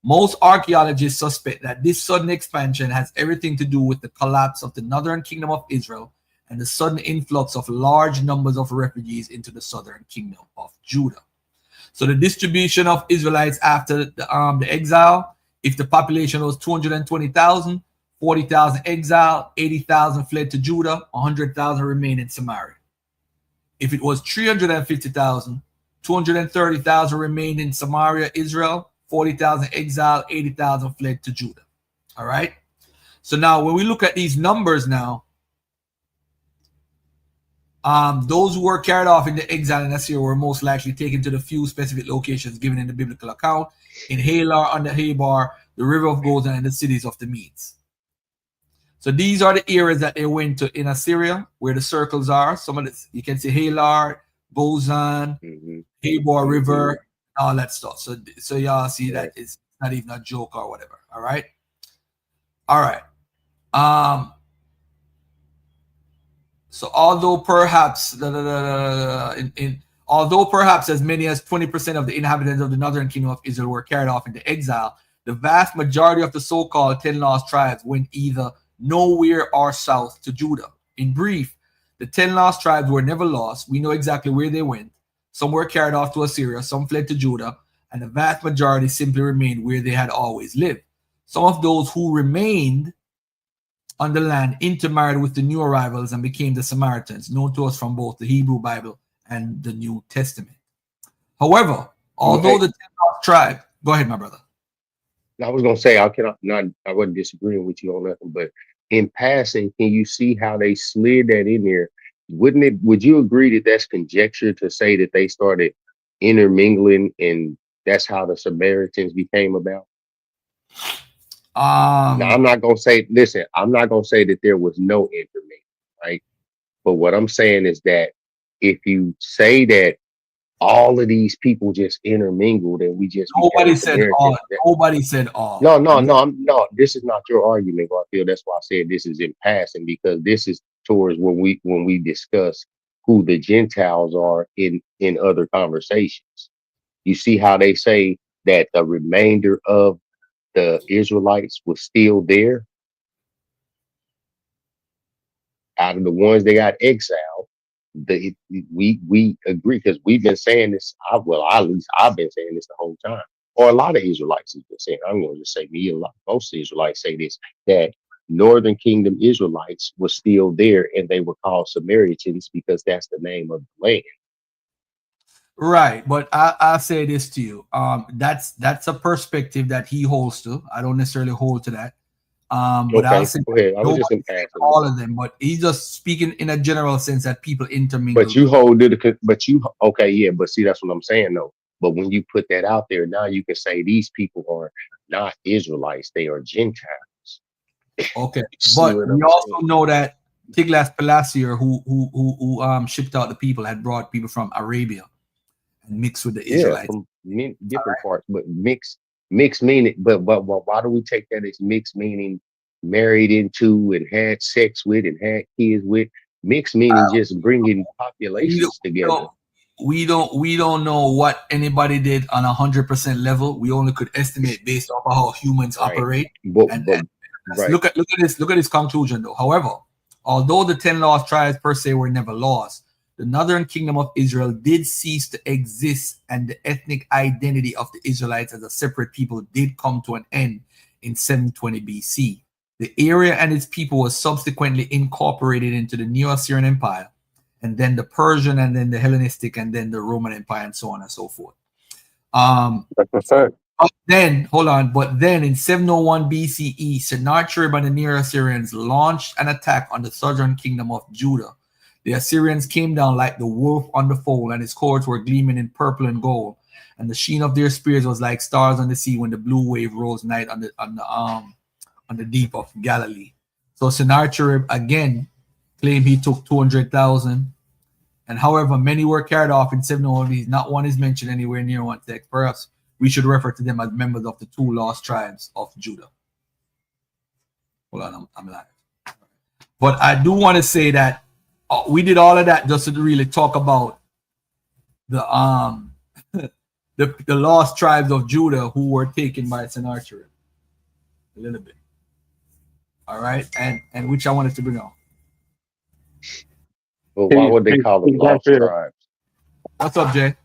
Most archaeologists suspect that this sudden expansion has everything to do with the collapse of the northern kingdom of Israel and the sudden influx of large numbers of refugees into the southern kingdom of Judah. So the distribution of Israelites after the exile, if the population was 220,000, 40,000 exiled, 80,000 fled to Judah, 100,000 remained in Samaria. If it was 350,000, 230,000 remained in Samaria, Israel, 40,000 exiled, 80,000 fled to Judah. All right. So now when we look at these numbers now, those who were carried off in the exile in Assyria were most likely taken to the few specific locations given in the biblical account in Halar, under Habar, the river of Gozan, and the cities of the Medes. So these are the areas that they went to in Assyria, where the circles are. Some of this, you can see Halar, Gozan, Habar River, all that stuff. So y'all see that it's not even a joke or whatever. All right. All right. So although perhaps as many as 20% of the inhabitants of the northern kingdom of Israel were carried off into exile, the vast majority of the so-called 10 lost tribes went either nowhere or south to Judah. In brief, the 10 lost tribes were never lost. We know exactly where they went. Some were carried off to Assyria, some fled to Judah, and the vast majority simply remained where they had always lived. Some of those who remained on the land intermarried with the new arrivals and became the Samaritans, known to us from both the Hebrew Bible and the New Testament. However, although the 10 lost tribe, go ahead, my brother. I was gonna say I wasn't disagreeing with you on nothing, but in passing, can you see how they slid that in there? Would you agree that that's conjecture to say that they started intermingling and that's how the Samaritans became about? Now, I'm not gonna say, listen, I'm not gonna say that there was no intermingling, right? But what I'm saying is that if you say that all of these people just intermingled and we just nobody said all. Nobody said all. No. This is not your argument, Garfield. That's why I said this is in passing, because this is towards when we discuss who the Gentiles are in other conversations. You see how they say that the remainder of the Israelites was still there out of the ones that got exiled. We agree, because we've been saying this. At least I've been saying this the whole time, or a lot of Israelites have been saying. I'm going to just say most Israelites say this, that Northern Kingdom Israelites were still there, and they were called Samaritans because that's the name of the land. Right, but I'll say this to you. That's a perspective that he holds to. I don't necessarily hold to that. But I'll Okay, say go ahead. I was just nobody gonna said ask a little all bit. of them, but he's just speaking in a general sense that people intermingle But you with. hold it. But you okay? Yeah. But see, that's what I'm saying though. But when you put that out there, now you can say these people are not Israelites; they are Gentiles. Okay, See but what we I'm also saying? know that Tiglath-Pileser, who shipped out the people, had brought people from Arabia and mixed with the Yeah, Israelites. from different parts, but mixed meaning. But why do we take that as mixed meaning? Married into and had sex with and had kids with. Mixed meaning just bringing We don't, populations we together. don't, we don't know what anybody did on 100% level. We only could estimate based off of how humans Right. operate. And But right. look at this conclusion though. However, although the 10 lost tribes per se were never lost, the northern kingdom of Israel did cease to exist, and the ethnic identity of the Israelites as a separate people did come to an end in 720 BC. The area and its people was subsequently incorporated into the Neo-Assyrian Empire, and then the Persian, and then the Hellenistic, and then the Roman Empire, and so on and so forth. That's a fact. But then in 701 BCE, Sennacherib and the Neo-Assyrians launched an attack on the southern kingdom of Judah. The Assyrians came down like the wolf on the foal, and his cords were gleaming in purple and gold, and the sheen of their spears was like stars on the sea when the blue wave rose night on the deep of Galilee. So Sennacherib again claimed he took 200,000, and however many were carried off in 701 BC, not one is mentioned anywhere near one text. Perhaps we should refer to them as members of the two lost tribes of Judah. Hold on, I'm live. But I do want to say that we did all of that just to really talk about the the lost tribes of Judah who were taken by Sennacherib a little bit. All right, and which I wanted to bring on. But why would they Hey, call them hey, lost Garfield. tribes? What's up, Jay?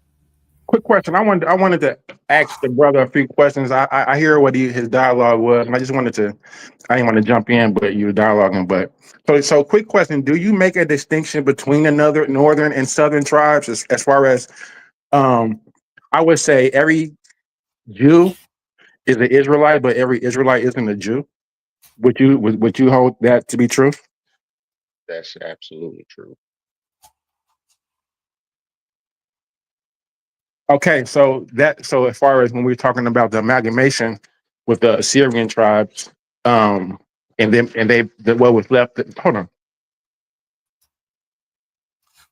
Quick question. I wanted to ask the brother a few questions. I hear what his dialogue was, and I just wanted to. I didn't want to jump in, but you were dialoguing. But so quick question: do you make a distinction between the northern and southern tribes as far as I would say every Jew is an Israelite, but every Israelite isn't a Jew? Would you hold that to be true? That's absolutely true. Okay, so as far as when we're talking about the amalgamation with the Assyrian tribes, and what was left.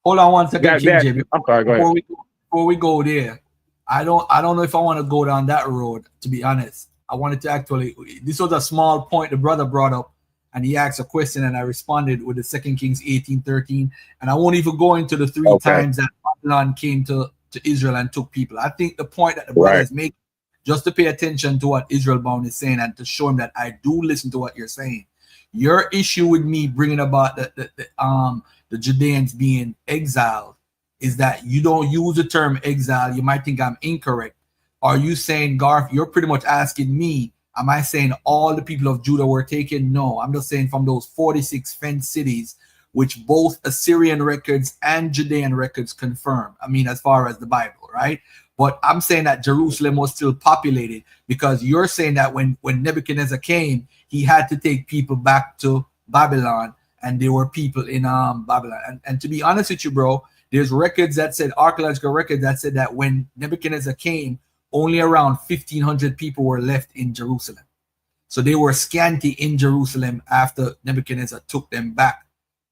Hold on 1 second, That KJ. I'm sorry. Go ahead. Before we go there, I don't know if I want to go down that road. To be honest, I wanted to actually. This was a small point the brother brought up, and he asked a question, and I responded with the 2 Kings 18:13. And I won't even go into the three Okay. times that Babylon came to Israel and took people. I think the point that the brother Right. is making, just to pay attention to what Israel Bound is saying, and to show him that I do listen to what you're saying. Your issue with me bringing about the Judeans being exiled is that you don't use the term exile. You might think I'm incorrect. Are you saying, Garth, you're pretty much asking me, am I saying all the people of Judah were taken? No, I'm just saying from those 46 fenced cities, which both Assyrian records and Judean records confirm. I mean, as far as the Bible, right? But I'm saying that Jerusalem was still populated, because you're saying that when Nebuchadnezzar came, he had to take people back to Babylon, and there were people in Babylon. And to be honest with you, bro, there's records that said, archaeological records that said that when Nebuchadnezzar came, only around 1,500 people were left in Jerusalem. So they were scanty in Jerusalem after Nebuchadnezzar took them back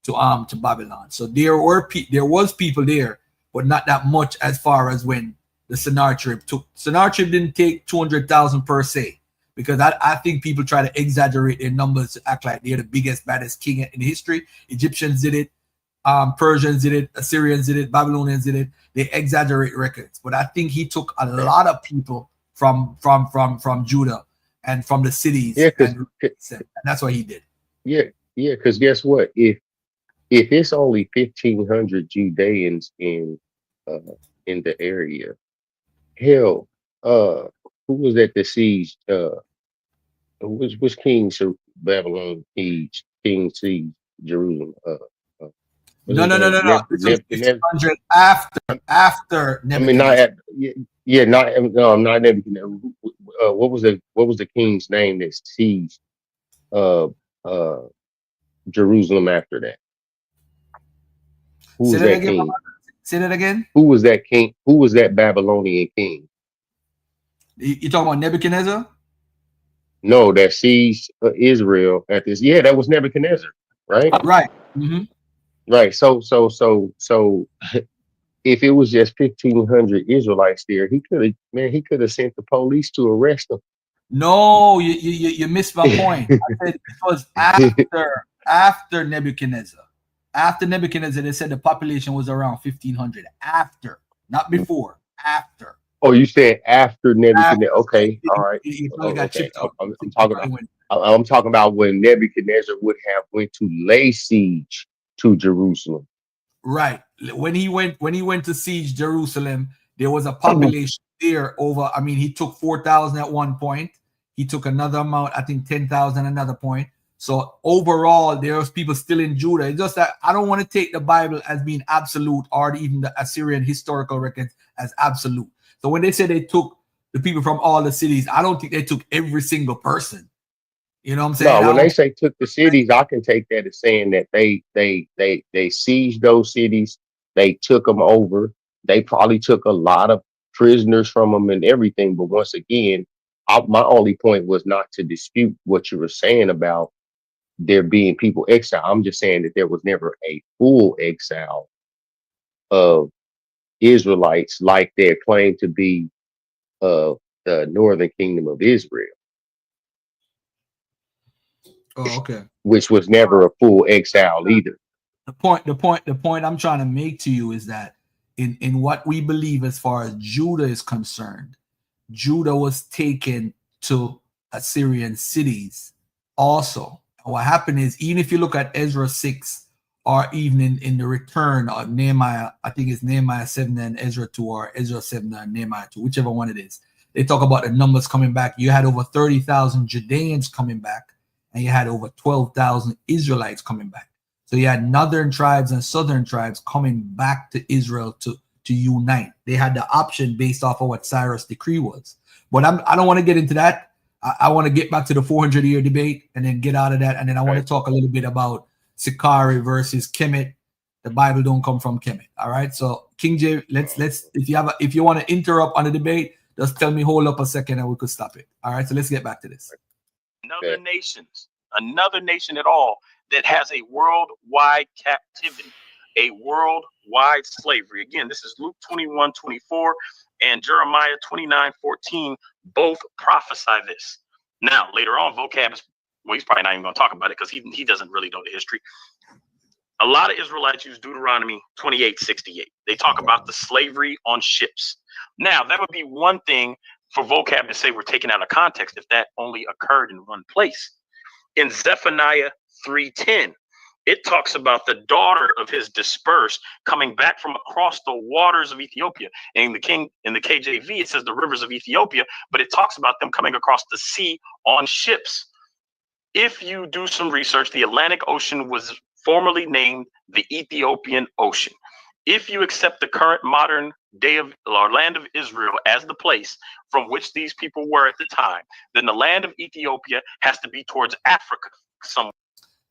to Babylon. So there was people there, but not that much as far as when the Sennacherib took. Sennacherib didn't take 200,000 per se, because I think people try to exaggerate their numbers to act like they're the biggest, baddest king in history. Egyptians did it, Persians did it, Assyrians did it, Babylonians did it. They exaggerate records, but I think he took a lot of people from Judah and from the cities, Yeah, and that's what he did. yeah, because guess what? If it's only 1,500 Judeans in the area, hell, who was that that sieged? Which king Babylon sieged? King sieged Jerusalem. No. This was Nebuchadnezzar. 1500 after I mean, not Nebuchadnezzar. at yeah, not Nebuchadnezzar. What was the king's name that sieged uh uh Jerusalem after that? Who Say was that that again. king? Say that again. Who was that king? Who was that Babylonian king? You talking about Nebuchadnezzar? No, that sieged Israel at this. Yeah, that was Nebuchadnezzar, right? Right. Mm-hmm. Right. So if it was just 1,500 Israelites there, he could have sent the police to arrest them. No, you missed my point. I said it was after Nebuchadnezzar. After Nebuchadnezzar, they said the population was around 1,500. After, not before. After. Oh, you said after Nebuchadnezzar? Okay, all right. He probably got Okay, chipped up. I'm talking about when Nebuchadnezzar would have went to lay siege to Jerusalem. Right. When he went to siege Jerusalem, there was a population there over. I mean, he took 4,000 at one point. He took another amount, I think 10,000 another point. So overall, there's people still in Judah. It's just that I don't want to take the Bible as being absolute, or even the Assyrian historical records as absolute. So when they say they took the people from all the cities, I don't think they took every single person. You know what I'm saying? No, when they say took the cities, I can take that as saying that they seized those cities. They took them over. They probably took a lot of prisoners from them and everything. But once again, my only point was not to dispute what you were saying about there being people exiled. I'm just saying that there was never a full exile of Israelites like their claim to be of the northern kingdom of Israel. Oh, okay. Which was never a full exile either. The point I'm trying to make to you is that in what we believe as far as Judah is concerned, Judah was taken to Assyrian cities also. And what happened is, even if you look at Ezra 6, or even in the return of Nehemiah, I think it's Nehemiah 7 and Ezra 2, or Ezra 7 and Nehemiah 2, whichever one it is. They talk about the numbers coming back. You had over 30,000 Judeans coming back, and you had over 12,000 Israelites coming back. So you had northern tribes and southern tribes coming back to Israel to unite. They had the option based off of what Cyrus' decree was. But I don't want to get into that. I want to get back to the 400-year debate and then get out of that. And then I want to talk a little bit about Sicarii versus Kemet. The Bible don't come from Kemet. All right. So King J, let's if you want to interrupt on the debate, just tell me hold up a second and we could stop it. All right. So let's get back to this. Another nation at all that has a worldwide captivity, a worldwide slavery. Again, this is Luke 21:24 and Jeremiah 29:14. Both prophesy this. Now, later on, Vocab is, well, he's probably not even going to talk about it because he doesn't really know the history. A lot of Israelites use Deuteronomy 28:68. They talk about the slavery on ships. Now, that would be one thing for Vocab to say we're taken out of context if that only occurred in one place. In Zephaniah 3:10, it talks about the daughter of his dispersed coming back from across the waters of Ethiopia. And in the KJV, it says the rivers of Ethiopia, but it talks about them coming across the sea on ships. If you do some research, the Atlantic Ocean was formerly named the Ethiopian Ocean. If you accept the current modern day of our land of Israel as the place from which these people were at the time, then the land of Ethiopia has to be towards Africa somewhere.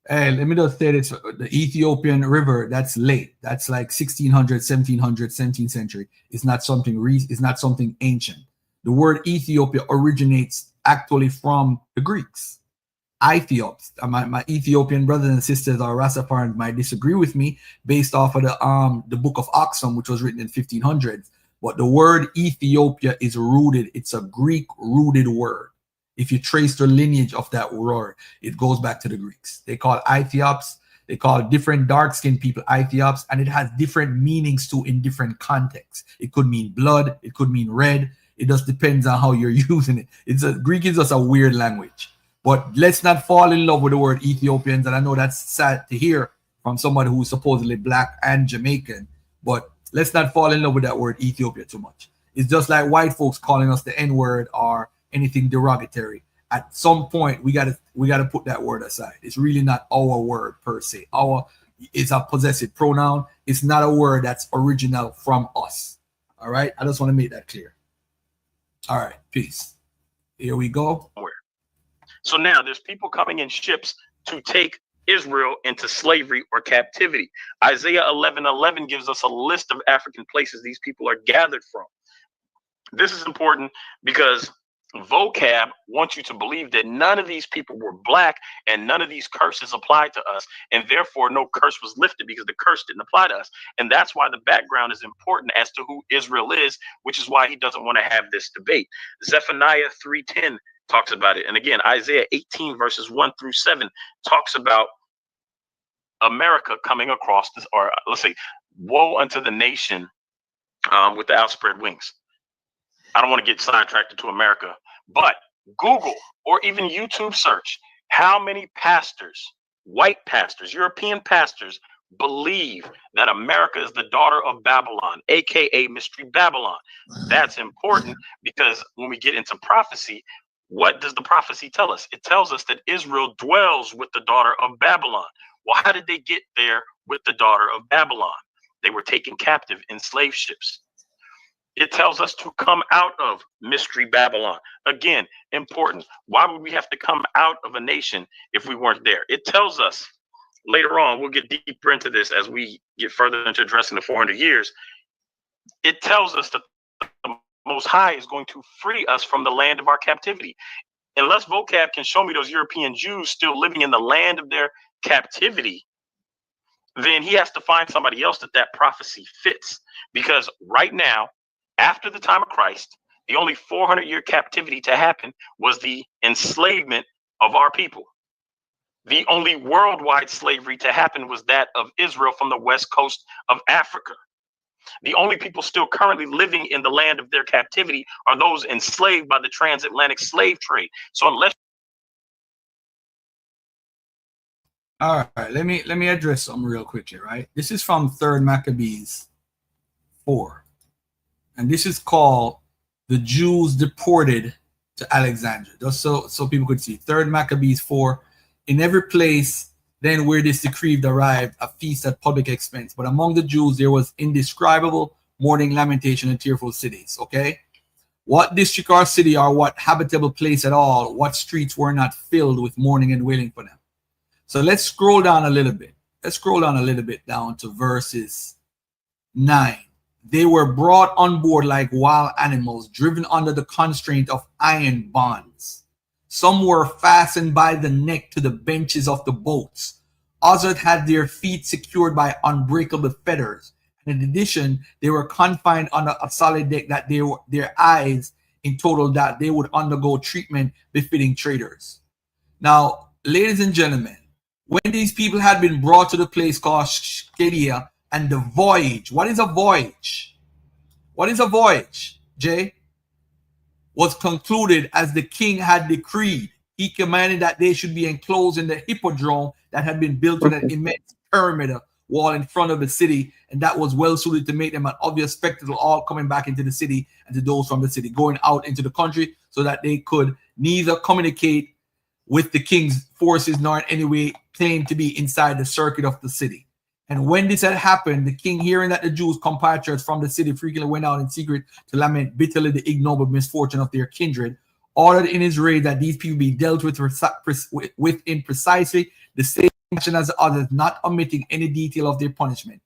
Hey, let me just say this. The Ethiopian River, that's late. That's like 1600, 1700, 17th century. It's not something ancient. The word Ethiopia originates actually from the Greeks. Ethiops. My Ethiopian brothers and sisters or Rastafarians might disagree with me based off of the Book of Oxum, which was written in 1500s. But the word Ethiopia is rooted. It's a Greek-rooted word. If you trace the lineage of that word, it goes back to the Greeks. They call Ethiops. They call different dark-skinned people Ethiops, and it has different meanings too in different contexts. It could mean blood. It could mean red. It just depends on how you're using it. Greek is just a weird language. But let's not fall in love with the word Ethiopians. And I know that's sad to hear from somebody who's supposedly black and Jamaican. But let's not fall in love with that word Ethiopia too much. It's just like white folks calling us the N-word or anything derogatory. At some point, we gotta put that word aside. It's really not our word per se. is a possessive pronoun. It's not a word that's original from us. All right. I just want to make that clear. All right. Peace. Here we go. So now there's people coming in ships to take Israel into slavery or captivity. Isaiah 11:11 gives us a list of African places these people are gathered from. This is important because Vocab wants you to believe that none of these people were black and none of these curses applied to us, and therefore no curse was lifted because the curse didn't apply to us. And that's why the background is important as to who Israel is, which is why he doesn't want to have this debate. Zephaniah 3:10 talks about it. And again, Isaiah 18 verses 1-7 talks about America coming across this, or let's say, woe unto the nation with the outspread wings. I don't want to get sidetracked to America, but Google or even YouTube search how many pastors, white pastors, European pastors, believe that America is the daughter of Babylon, aka Mystery Babylon. That's important because when we get into prophecy, what does the prophecy tell us? It tells us that Israel dwells with the daughter of Babylon. Well, how did they get there with the daughter of Babylon? They were taken captive in slave ships. It tells us to come out of Mystery Babylon. Again, important. Why would we have to come out of a nation if we weren't there? It tells us later on, we'll get deeper into this as we get further into addressing the 400 years. It tells us that the Most High is going to free us from the land of our captivity. Unless Vocab can show me those European Jews still living in the land of their captivity, then he has to find somebody else that prophecy fits. Because right now, after the time of Christ, the only 400-year captivity to happen was the enslavement of our people. The only worldwide slavery to happen was that of Israel from the west coast of Africa. The only people still currently living in the land of their captivity are those enslaved by the transatlantic slave trade. So unless All right, let me address something real quickly, right? This is from 3rd Maccabees 4. And this is called the Jews deported to Alexandria. Just so people could see. 3rd Maccabees 4. In every place then where this decree arrived, a feast at public expense. But among the Jews there was indescribable mourning, lamentation, and tearful cities. Okay? What district or city or what habitable place at all, what streets were not filled with mourning and wailing for them? So let's scroll down a little bit. Let's scroll down a little bit down to verses 9. They were brought on board like wild animals, driven under the constraint of iron bonds. Some were fastened by the neck to the benches of the boats. Others had their feet secured by unbreakable fetters. In addition, they were confined on a solid deck that their eyes in total that they would undergo treatment befitting traders. Now, ladies and gentlemen, when these people had been brought to the place called Sicarii, and the voyage, what is a voyage? What is a voyage, Jay? Was concluded as the king had decreed. He commanded that they should be enclosed in the hippodrome that had been built with an immense perimeter wall in front of the city, and that was well suited to make them an obvious spectacle, all coming back into the city and to those from the city going out into the country, so that they could neither communicate with the king's forces nor in any way claim to be inside the circuit of the city. And when this had happened, the king, hearing that the Jews' compatriots from the city frequently went out in secret to lament bitterly the ignoble misfortune of their kindred, ordered in his rage that these people be dealt with in precisely the same fashion as the others, not omitting any detail of their punishment.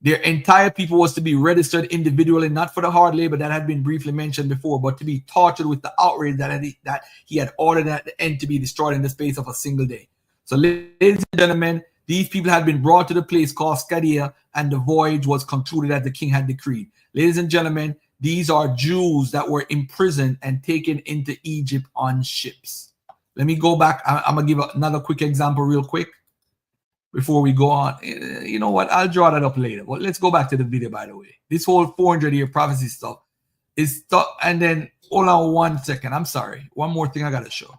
Their entire people was to be registered individually, not for the hard labor that had been briefly mentioned before, but to be tortured with the outrage that he had ordered at the end to be destroyed in the space of a single day. So, ladies and gentlemen, these people had been brought to the place called Sicarii, and the voyage was concluded as the king had decreed. Ladies and gentlemen, these are Jews that were imprisoned and taken into Egypt on ships. Let me go back. I'm going to give another quick example real quick before we go on. You know what? I'll draw that up later. Well, let's go back to the video, by the way. This whole 400-year prophecy stuff is stuff. And then, hold on 1 second. I'm sorry. One more thing I got to show.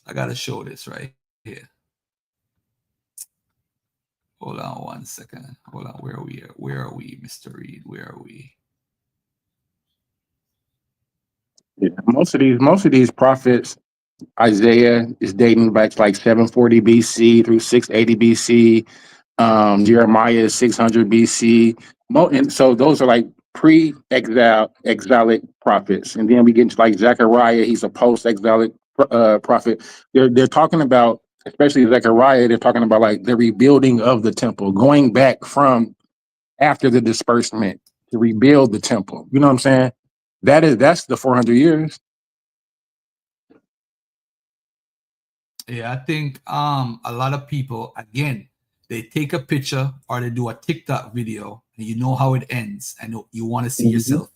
I got to show this right here. Hold on 1 second. Hold on. Where are we? Where are we, Mr. Reed? Where are we? Yeah, most of these prophets Isaiah is dating back to like 740 BC through 680 BC. Jeremiah is 600 BC. And so those are like exilic prophets. And then we get into like Zechariah, he's a post-exilic prophet. They're talking about, especially Zechariah, they're talking about like the rebuilding of the temple, going back from after the disbursement to rebuild the temple. You know what I'm saying? That's the 400 years. Yeah, I think a lot of people, again, they take a picture or they do a TikTok video and you know how it ends and you want to see yourself in the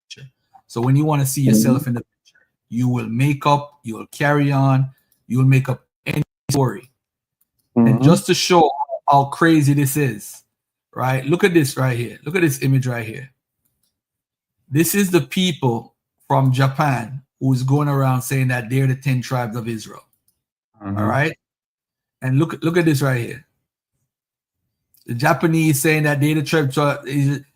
picture. So when you want to see yourself in the picture, you will make up, you will carry on, you will make up any story. And just to show how crazy this is, right? Look at this right here. Look at this image right here. This is the people from Japan who's going around saying that they're the 10 tribes of Israel. All right. And look at this right here. The Japanese saying that they the tribe.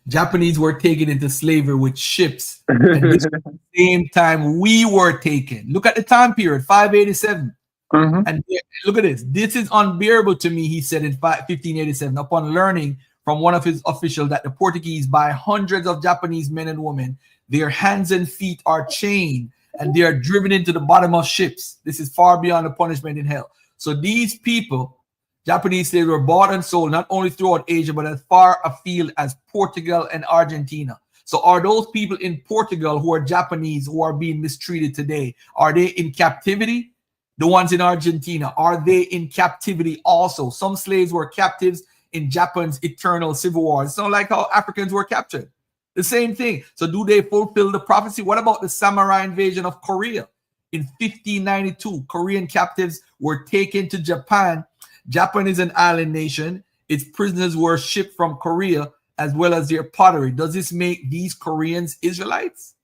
Japanese were taken into slavery with ships. And this at the same time we were taken. Look at the time period, 587. And look at this. This is unbearable to me, he said in 1587, upon learning from one of his officials that the Portuguese, by hundreds of Japanese men and women, their hands and feet are chained and they are driven into the bottom of ships. This is far beyond the punishment in hell. So these people, Japanese slaves, were bought and sold not only throughout Asia, but as far afield as Portugal and Argentina. So are those people in Portugal who are Japanese who are being mistreated today, are they in captivity? The ones in Argentina, are they in captivity also? Some slaves were captives in Japan's eternal civil war. It's not like how Africans were captured. The same thing. So do they fulfill the prophecy? What about the samurai invasion of Korea? In 1592, Korean captives were taken to Japan. Japan is an island nation. Its prisoners were shipped from Korea as well as their pottery. Does this make these Koreans Israelites?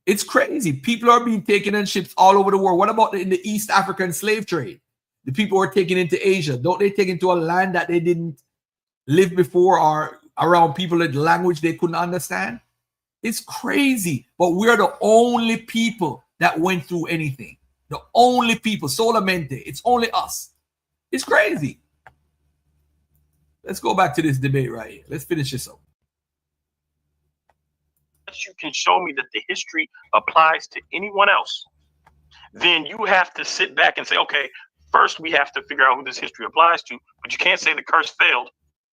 It's crazy. People are being taken in ships all over the world. What about in the East African slave trade? The people were taken into Asia. Don't they take into a land that they didn't live before or around people in language they couldn't understand? It's crazy. But we're the only people that went through anything. The only people. Solamente. It's only us. It's crazy. Let's go back to this debate right here. Let's finish this up. You can show me that the history applies to anyone else, then you have to sit back and say, okay, first we have to figure out who this history applies to, but you can't say the curse failed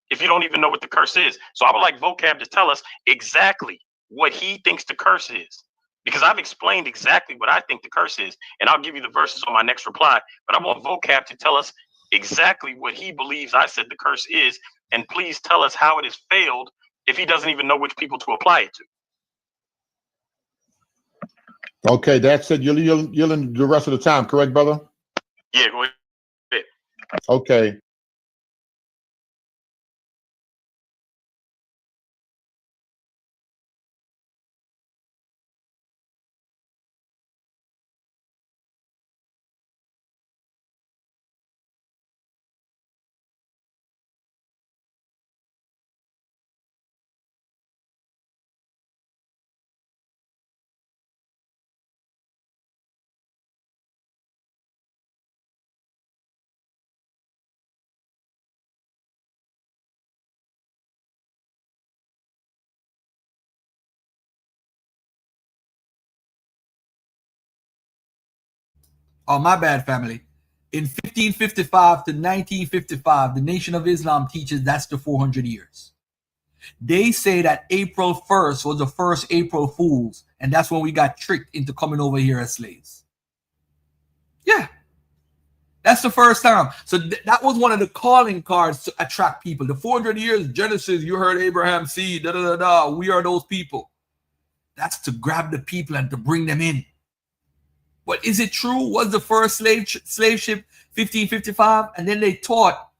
if you don't even know what the curse is. So I would like Vocab to tell us exactly what he thinks the curse is, because I've explained exactly what I think the curse is, and I'll give you the verses on my next reply, but I want Vocab to tell us exactly what he believes I said the curse is, and please tell us how it has failed if he doesn't even know which people to apply it to. Okay, that's it. You're in the rest of the time, correct, brother? Yeah, go ahead. Okay. Oh, my bad, family. In 1555 to 1955, the Nation of Islam teaches that's the 400 years. They say that April 1st was the first April Fools, and that's when we got tricked into coming over here as slaves. Yeah. That's the first time. So that was one of the calling cards to attract people. The 400 years, Genesis, you heard Abraham's seed, we are those people. That's to grab the people and to bring them in. But is it true? Was the first slave ship 1555? And then they taught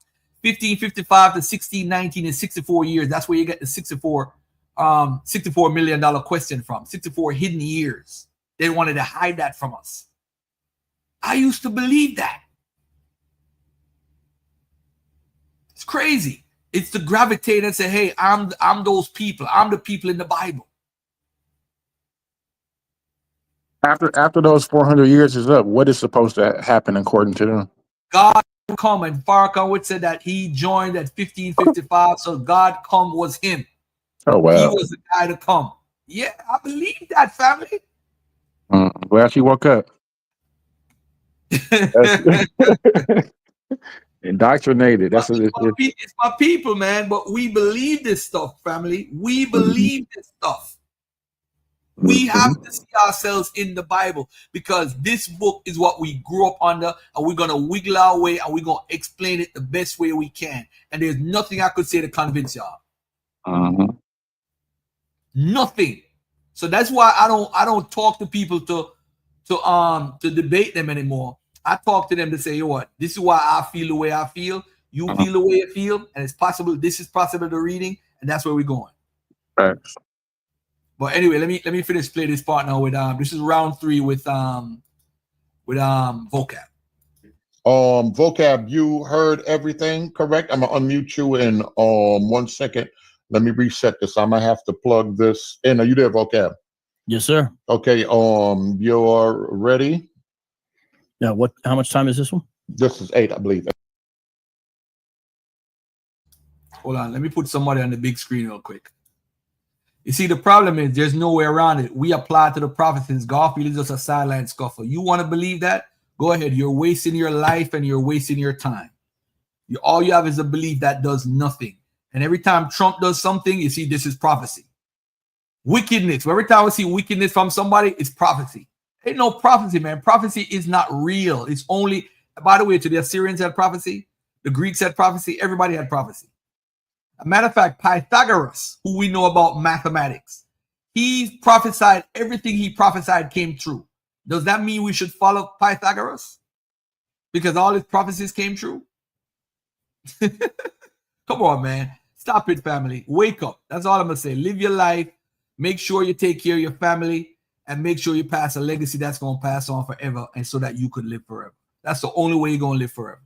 1555 to 1619 is 64 years. That's where you get the $64 million question from. 64 hidden years. They wanted to hide that from us. I used to believe that. It's crazy. It's to gravitate and say, hey, I'm those people. I'm the people in the Bible. After those 400 years is up, what is supposed to happen according to them? God come, and Farrakhan would say that he joined at 1555, so God come was him. Oh wow. He was the guy to come. Yeah, I believe that, family. Glad she woke up. Indoctrinated. That's what it's my people, man. But we believe this stuff, family. We believe this stuff. We have to see ourselves in the Bible, because this book is what we grew up under, and we're gonna wiggle our way and we're gonna explain it the best way we can. And there's nothing I could say to convince y'all. Nothing. So that's why I don't talk to people to debate them anymore. I talk to them to say, yo, what? This is why I feel the way I feel. You feel the way you feel, and it's possible. This is possible to reading, and that's where we're going. Right. But anyway, let me finish play this part now with this is round 3 with Vocab. Vocab, you heard everything correct? I'm gonna unmute you in 1 second. Let me reset this. I might have to plug this in. Are you there, Vocab? Yes, sir. Okay. You're ready. Now, how much time is this one? This is 8, I believe. Hold on, let me put somebody on the big screen real quick. You see, the problem is there's no way around it. We apply to the prophecies. Garfield is just a sideline scuffer. You want to believe that? Go ahead. You're wasting your life and you're wasting your time. All you have is a belief that does nothing. And every time Trump does something, you see, this is prophecy. Wickedness. Every time we see wickedness from somebody, it's prophecy. Ain't no prophecy, man. Prophecy is not real. It's only, by the way, to the Assyrians had prophecy. The Greeks had prophecy. Everybody had prophecy. A matter of fact, Pythagoras, who we know about mathematics, he prophesied, everything he prophesied came true. Does that mean we should follow Pythagoras? Because all his prophecies came true? Come on, man. Stop it, family. Wake up. That's all I'm going to say. Live your life. Make sure you take care of your family, and make sure you pass a legacy that's going to pass on forever, and so that you could live forever. That's the only way you're going to live forever.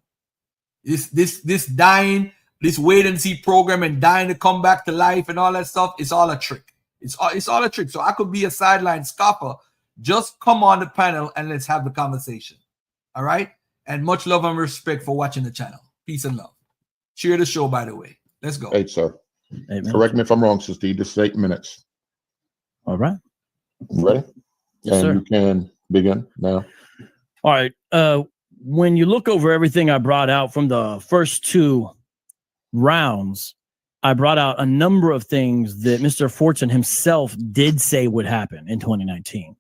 This dying, this wait and see program and dying to come back to life and all that stuff, it's all a trick. It's all a trick. So I could be a sideline scoffer. Just come on the panel and let's have the conversation. All right? And much love and respect for watching the channel. Peace and love. Share the show, by the way. Let's go. 8, sir. 8 Correct me if I'm wrong, Sister. This is 8 minutes. All right. Ready? Yes, and sir. You can begin now. All right. When you look over everything I brought out from the first 2 rounds, I brought out a number of things that Mr. Fortson himself did say would happen in 2019.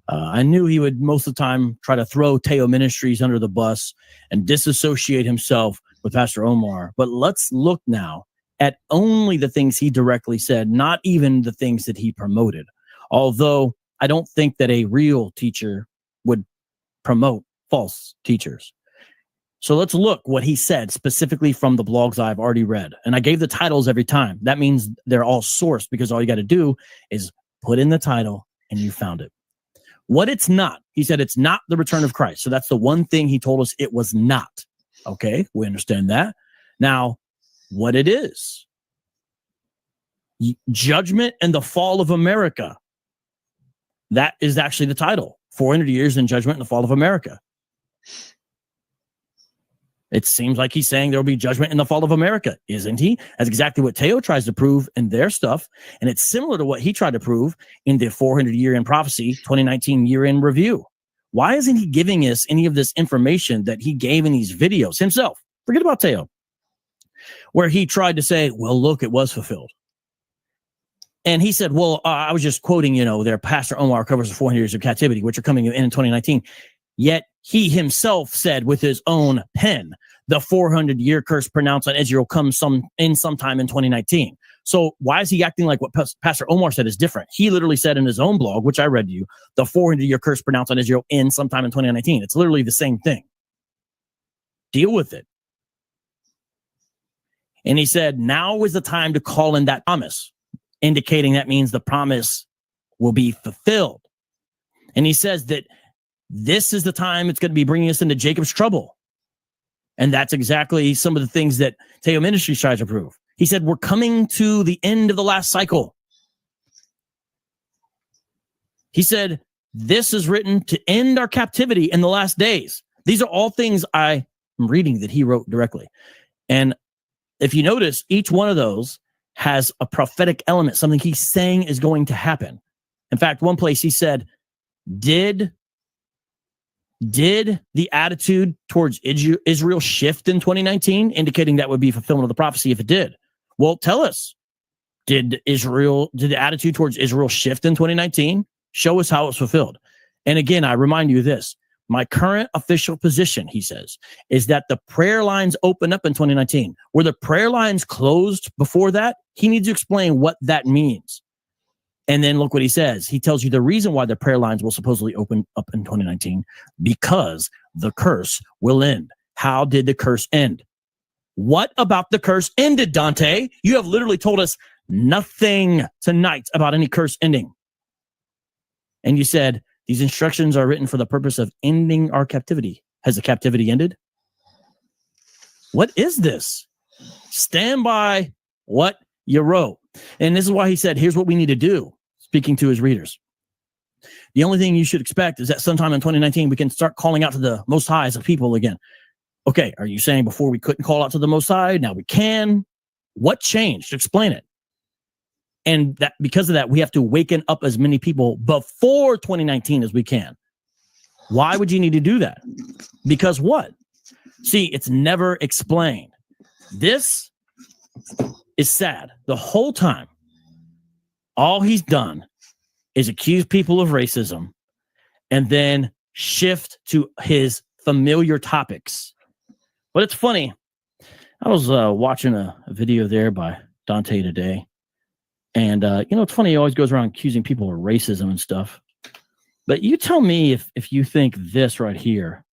I knew he would most of the time try to throw Teo Ministries under the bus and disassociate himself with Pastor Omar. But let's look now at only the things he directly said, not even the things that he promoted. Although I don't think that a real teacher would promote false teachers. So let's look what he said specifically from the blogs I've already read. And I gave the titles every time. That means they're all sourced, because all you got to do is put in the title and you found it. What it's not, he said it's not the return of Christ. So that's the one thing he told us it was not. Okay, we understand that. Now, what it is. Judgment and the Fall of America. That is actually the title. 400 Years in Judgment and the Fall of America. It seems like he's saying there will be judgment in the fall of America, isn't he? That's exactly what Teo tries to prove in their stuff. And it's similar to what he tried to prove in the 400 Year in Prophecy 2019 Year in Review. Why isn't he giving us any of this information that he gave in these videos himself? Forget about Teo. Where he tried to say, well, look, it was fulfilled. And he said, well, I was just quoting, their Pastor Omar covers the 400 years of captivity, which are coming in 2019. Yet he himself said with his own pen, the 400-year curse pronounced on Israel comes sometime in 2019. So why is he acting like what Pastor Omar said is different? He literally said in his own blog, which I read to you, the 400-year curse pronounced on Israel sometime in 2019. It's literally the same thing. Deal with it. And he said, now is the time to call in that promise, indicating that means the promise will be fulfilled. And he says that this is the time it's going to be bringing us into Jacob's trouble. And that's exactly some of the things that Teo Ministries tries to prove. He said, we're coming to the end of the last cycle. He said, This is written to end our captivity in the last days. These are all things I am reading that he wrote directly. And if you notice, each one of those has a prophetic element, something he's saying is going to happen. In fact, one place he said, did the attitude towards Israel shift in 2019, indicating that would be fulfillment of the prophecy if it did? Well, tell us. Did the attitude towards Israel shift in 2019? Show us how it's fulfilled. And again, I remind you of this. My current official position, he says, is that the prayer lines open up in 2019. Were the prayer lines closed before that? He needs to explain what that means. And then look what he says. He tells you the reason why the prayer lines will supposedly open up in 2019, because the curse will end. How did the curse end? What about the curse ended, Dante? You have literally told us nothing tonight about any curse ending. And you said, these instructions are written for the purpose of ending our captivity. Has the captivity ended? What is this? Stand by what you wrote. And this is why he said, here's what we need to do, speaking to his readers. The only thing you should expect is that sometime in 2019, we can start calling out to the Most High as a people again. Okay, are you saying before we couldn't call out to the Most High? Now we can. What changed? Explain it. And that because of that, we have to waken up as many people before 2019 as we can. Why would you need to do that? Because what? See, it's never explained. This is sad. The whole time, all he's done is accuse people of racism and then shift to his familiar topics. But it's funny. I was watching a video there by Dante today. And, it's funny. He always goes around accusing people of racism and stuff. But you tell me if you think this right here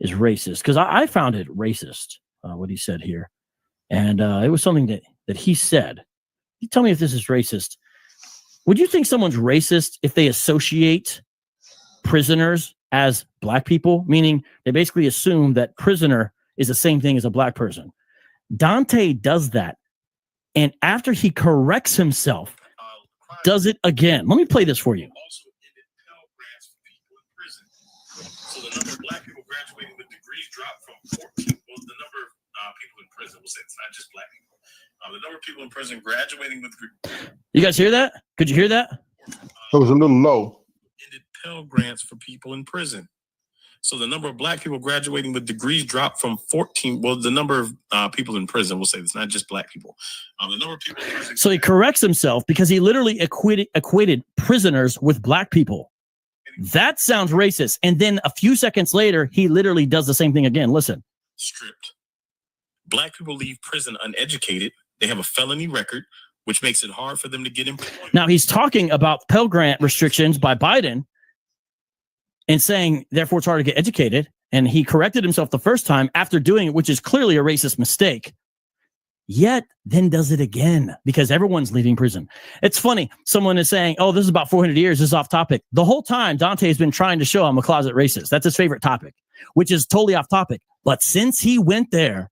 is racist. Because I found it racist, what he said here. And it was something that he said. You tell me if this is racist. Would you think someone's racist if they associate prisoners as black people? Meaning they basically assume that prisoner is the same thing as a black person. Dante does that. And after he corrects himself, does it again. Let me play this for you. Also ended Pell Grants for people in prison. So the number of black people graduating with degrees dropped from 14. Well, the number of people in prison, we'll say it's not just black people. The number of people in prison graduating with degrees. You guys hear that? Could you hear that? It was a little low. Ended Pell Grants for people in prison. So the number of black people graduating with degrees dropped from 14. Well, the number of people in prison, we'll say it's not just black people. The number of people in prison. So he corrects himself because he literally equated prisoners with black people. That sounds racist. And then a few seconds later, he literally does the same thing again. Listen. Stripped. Black people leave prison uneducated. They have a felony record, which makes it hard for them to get employment. Now he's talking about Pell Grant restrictions by Biden. And saying, therefore, it's hard to get educated. And he corrected himself the first time after doing it, which is clearly a racist mistake. Yet, then does it again because everyone's leaving prison. It's funny. Someone is saying, oh, this is about 400 years. This is off topic. The whole time, Dante has been trying to show I'm a closet racist. That's his favorite topic, which is totally off topic. But since he went there,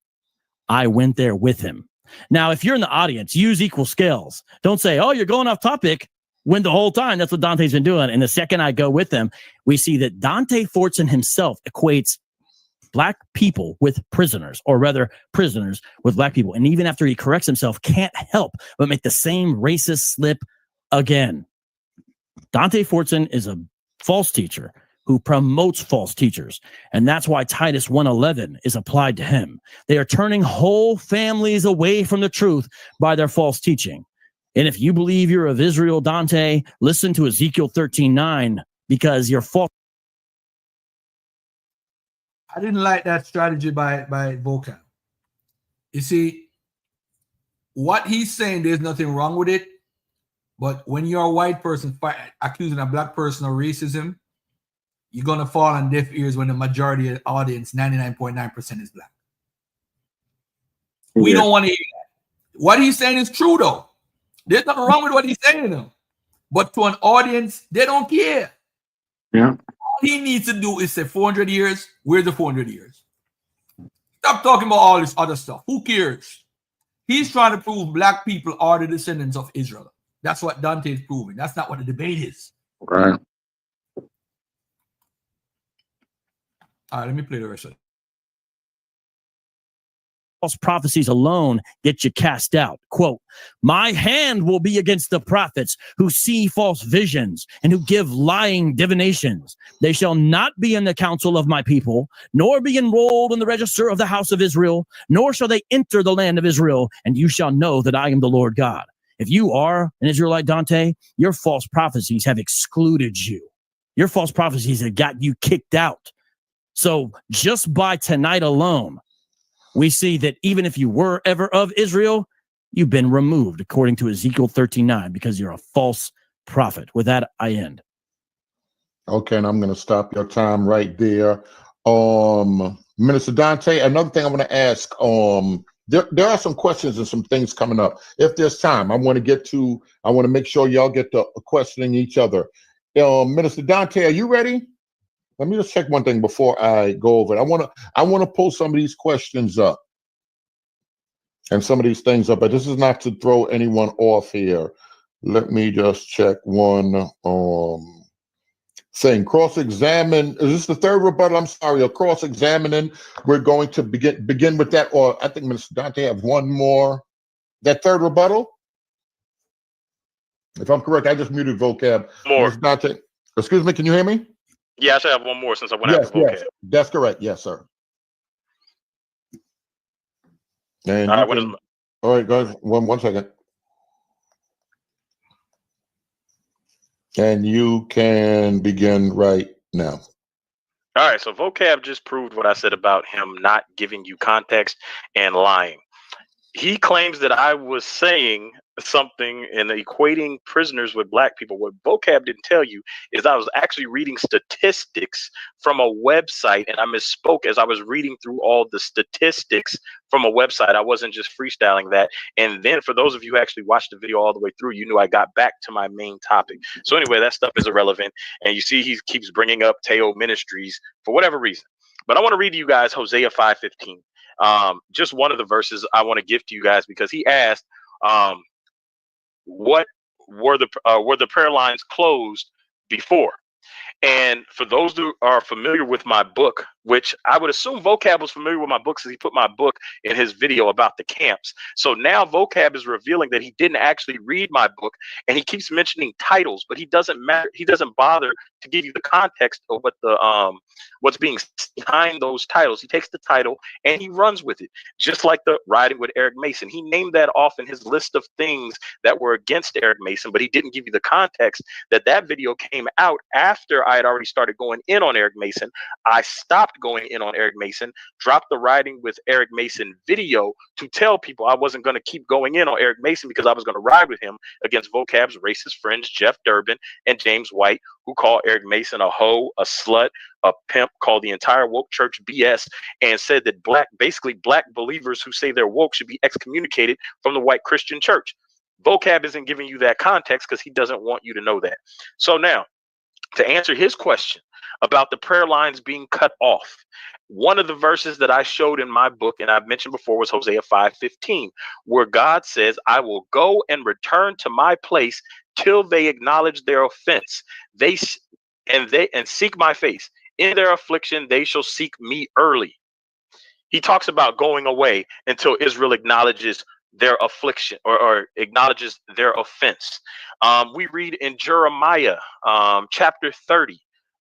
I went there with him. Now, if you're in the audience, use equal scales. Don't say, oh, you're going off topic. When the whole time, that's what Dante's been doing. And the second I go with them, we see that Dante Fortson himself equates black people with prisoners, or rather prisoners with black people. And even after he corrects himself, can't help but make the same racist slip again. Dante Fortson is a false teacher who promotes false teachers. And that's why Titus 1:11 is applied to him. They are turning whole families away from the truth by their false teaching. And if you believe you're of Israel, Dante, listen to Ezekiel 13:9 because you're false. I didn't like that strategy by Vocab. You see, what he's saying, there's nothing wrong with it. But when you're a white person accusing a black person of racism, you're going to fall on deaf ears when the majority of the audience, 99.9%, is black. We don't want to hear that. What he's saying is true, though. There's nothing wrong with what he's saying to them. But to an audience, they don't care. Yeah. All he needs to do is say 400 years. Where's the 400 years? Stop talking about all this other stuff. Who cares? He's trying to prove black people are the descendants of Israel. That's what Dante is proving. That's not what the debate is. Right. All right, let me play the rest of it. False prophecies alone get you cast out. Quote, my hand will be against the prophets who see false visions and who give lying divinations. They shall not be in the council of my people, nor be enrolled in the register of the house of Israel, nor shall they enter the land of Israel, and you shall know that I am the Lord God. If you are an Israelite, Dante, your false prophecies have excluded you. Your false prophecies have got you kicked out. So just by tonight alone, we see that even if you were ever of Israel, you've been removed, according to Ezekiel 13:9, because you're a false prophet. With that, I end. Okay, and I'm going to stop your time right there. Minister Dante, another thing I want to ask, there are some questions and some things coming up. If there's time, I want to make sure y'all get to questioning each other. Minister Dante, are you ready? Let me just check one thing before I go over it. I want to pull some of these questions up and some of these things up, but this is not to throw anyone off here. Let me just check one thing. Cross-examine. Is this the third rebuttal? I'm sorry, cross-examining. We're going to begin with that, or I think Mr. Dante have one more. That third rebuttal? If I'm correct, I just muted vocab. More. Mr. Dante, excuse me, can you hear me? Yeah, I should have one more since I went after vocab. Yes, that's correct. Yes, sir. And All right, all right, guys, one second. And you can begin right now. All right, so vocab just proved what I said about him not giving you context and lying. He claims that I was saying something and equating prisoners with black people. What vocab didn't tell you is I was actually reading statistics from a website, and I misspoke as I was reading through all the statistics from a website. I wasn't just freestyling that. And then for those of you who actually watched the video all the way through, you knew I got back to my main topic. So anyway, that stuff is irrelevant. And you see he keeps bringing up Teo Ministries for whatever reason. But I want to read to you guys Hosea 5:15. Just one of the verses I want to give to you guys, because he asked, what were the prayer lines closed before? And for those who are familiar with my book, which I would assume vocab was familiar with my book since he put my book in his video about the camps. So now vocab is revealing that he didn't actually read my book, and he keeps mentioning titles, but he doesn't bother to give you the context of what the what's being behind those titles. He takes the title and he runs with it, just like the riding with Eric Mason. He named that off in his list of things that were against Eric Mason, but he didn't give you the context that that video came out after I had already started going in on Eric Mason. I stopped going in on Eric Mason, dropped the riding with Eric Mason video to tell people I wasn't going to keep going in on Eric Mason because I was going to ride with him against vocab's racist friends, Jeff Durbin and James White, who call Eric Mason a hoe, a slut, a pimp, called the entire woke church BS, and said that basically black believers who say they're woke should be excommunicated from the white Christian church. Vocab isn't giving you that context because he doesn't want you to know that. So now, to answer his question about the prayer lines being cut off, one of the verses that I showed in my book, and I've mentioned before, was Hosea 5:15, where God says, I will go and return to my place till they acknowledge their offense. They seek my face. In their affliction, they shall seek me early. He talks about going away until Israel acknowledges their affliction or acknowledges their offense. We read in Jeremiah chapter 30,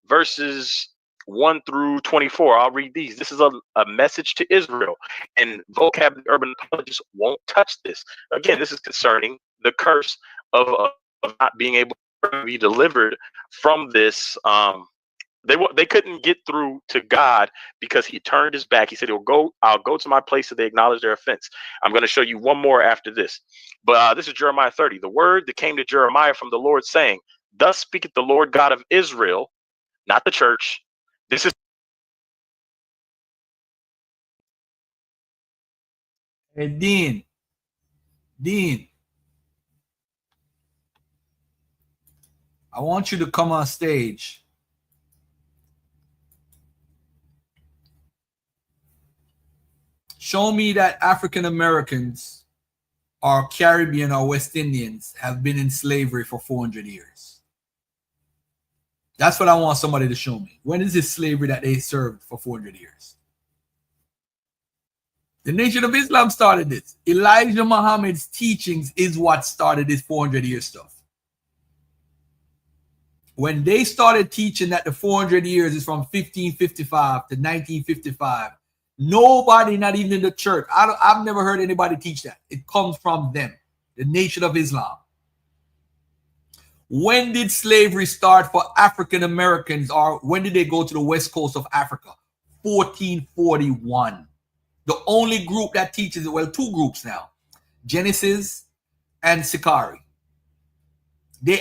verses 1 through 24. I'll read these. This is a message to Israel, and vocab, the urban apologists, won't touch this. Again, this is concerning the curse of not being able to be delivered from this. They couldn't get through to God because he turned his back. He said, I'll go to my place so they acknowledge their offense. I'm going to show you one more after this. But this is Jeremiah 30. The word that came to Jeremiah from the Lord saying, thus speaketh the Lord God of Israel, not the church. This is. Hey, Dean, I want you to come on stage. Show me that African Americans or Caribbean or West Indians have been in slavery for 400 years. That's what I want somebody to show me. When is this slavery that they served for 400 years? The Nation of Islam started this. Elijah Muhammad's teachings is what started this 400-year stuff. When they started teaching that the 400 years is from 1555 to 1955, nobody, not even in the church, I've never heard anybody teach that. It comes from them, the Nation of Islam. When did slavery start for African Americans, or when did they go to the west coast of Africa? 1441. The only group that teaches it, well, two groups now, Genesis and Sicarii.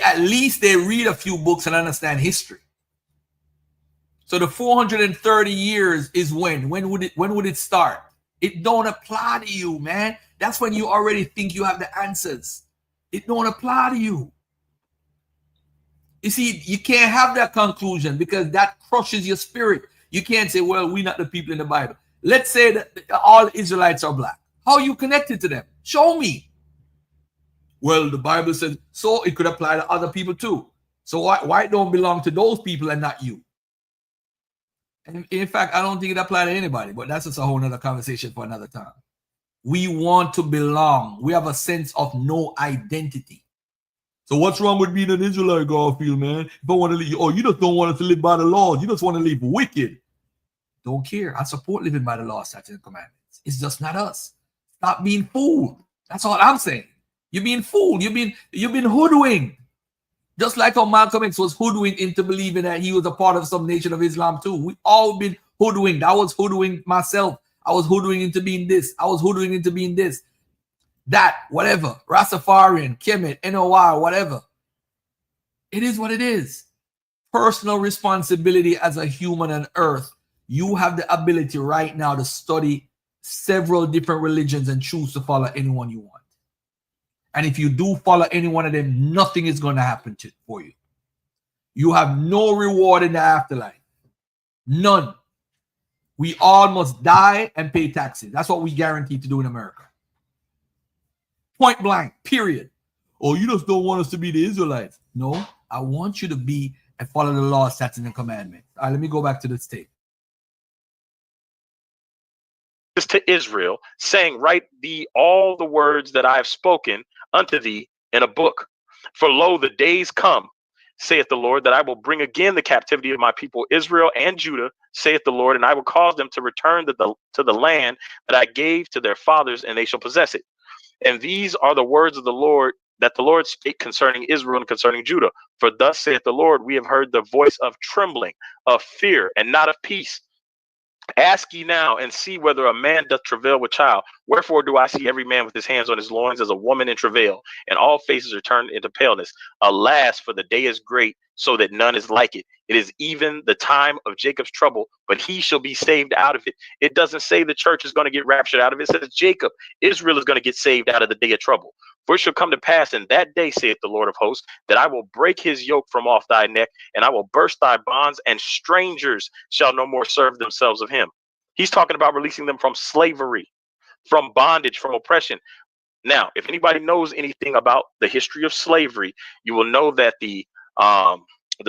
At least they read a few books and understand history. So the 430 years is when would it start? It don't apply to you, man. That's when you already think you have the answers. It don't apply to you. You see, you can't have that conclusion because that crushes your spirit. You can't say, well, we're not the people in the Bible. Let's say that all Israelites are black. How are you connected to them? Show me. Well, the Bible says, so it could apply to other people too. So why don't belong to those people and not you? And in fact, I don't think it applies to anybody, but that's just a whole nother conversation for another time. We want to belong. We have a sense of no identity. So what's wrong with being an Israelite, Garfield, man? If I want to live, you just don't want us to live by the laws. You just want to live wicked. Don't care. I support living by the law, statutes, and commandments. It's just not us. Stop being fooled. That's all I'm saying. You're being fooled. You've been hoodwinked. Just like how Malcolm X was hoodwinked into believing that he was a part of some Nation of Islam too. We all been hoodwinked. I was hoodwinked myself. I was hoodwinked into being this. I was hoodwinked into being this. That, whatever. Rastafarian, Kemet, NOI, whatever. It is what it is. Personal responsibility as a human on earth. You have the ability right now to study several different religions and choose to follow anyone you want. And if you do follow any one of them, nothing is going to happen for you. You have no reward in the afterlife. None. We all must die and pay taxes. That's what we guaranteed to do in America. Point blank, period. Oh, you just don't want us to be the Israelites. No, I want you to be and follow the law, statutes, and the commandments. All right, let me go back to this tape. To Israel, saying, write thee all the words that I have spoken unto thee in a book. For lo, the days come, saith the Lord, that I will bring again the captivity of my people Israel and Judah, saith the Lord, and I will cause them to return to the land that I gave to their fathers, and they shall possess it. And these are the words of the Lord that the Lord spake concerning Israel and concerning Judah. For thus saith the Lord, we have heard the voice of trembling, of fear, and not of peace. Ask ye now and see whether a man doth travail with child. Wherefore do I see every man with his hands on his loins as a woman in travail, and all faces are turned into paleness. Alas, for the day is great, so that none is like it. It is even the time of Jacob's trouble, but he shall be saved out of it. It doesn't say the church is going to get raptured out of it. It says Jacob, Israel is going to get saved out of the day of trouble. For it shall come to pass in that day, saith the Lord of hosts, that I will break his yoke from off thy neck, and I will burst thy bonds, and strangers shall no more serve themselves of him. He's talking about releasing them from slavery, from bondage, from oppression. Now, if anybody knows anything about the history of slavery, you will know that the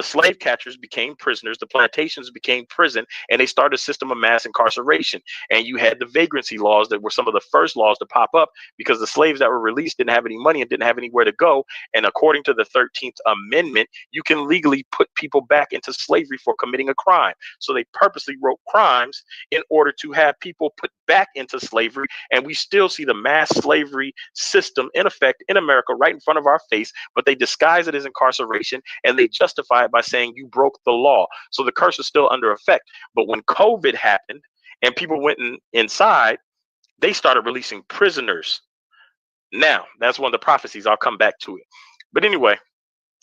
slave catchers became prisoners, the plantations became prison, and they started a system of mass incarceration. And you had the vagrancy laws that were some of the first laws to pop up because the slaves that were released didn't have any money and didn't have anywhere to go. And according to the 13th Amendment, you can legally put people back into slavery for committing a crime. So they purposely wrote crimes in order to have people put back into slavery. And we still see the mass slavery system in effect in America right in front of our face, but they disguise it as incarceration and they justify it by saying you broke the law. So the curse is still under effect. But when COVID happened and people went inside, they started releasing prisoners. Now, that's one of the prophecies. I'll come back to it. But anyway,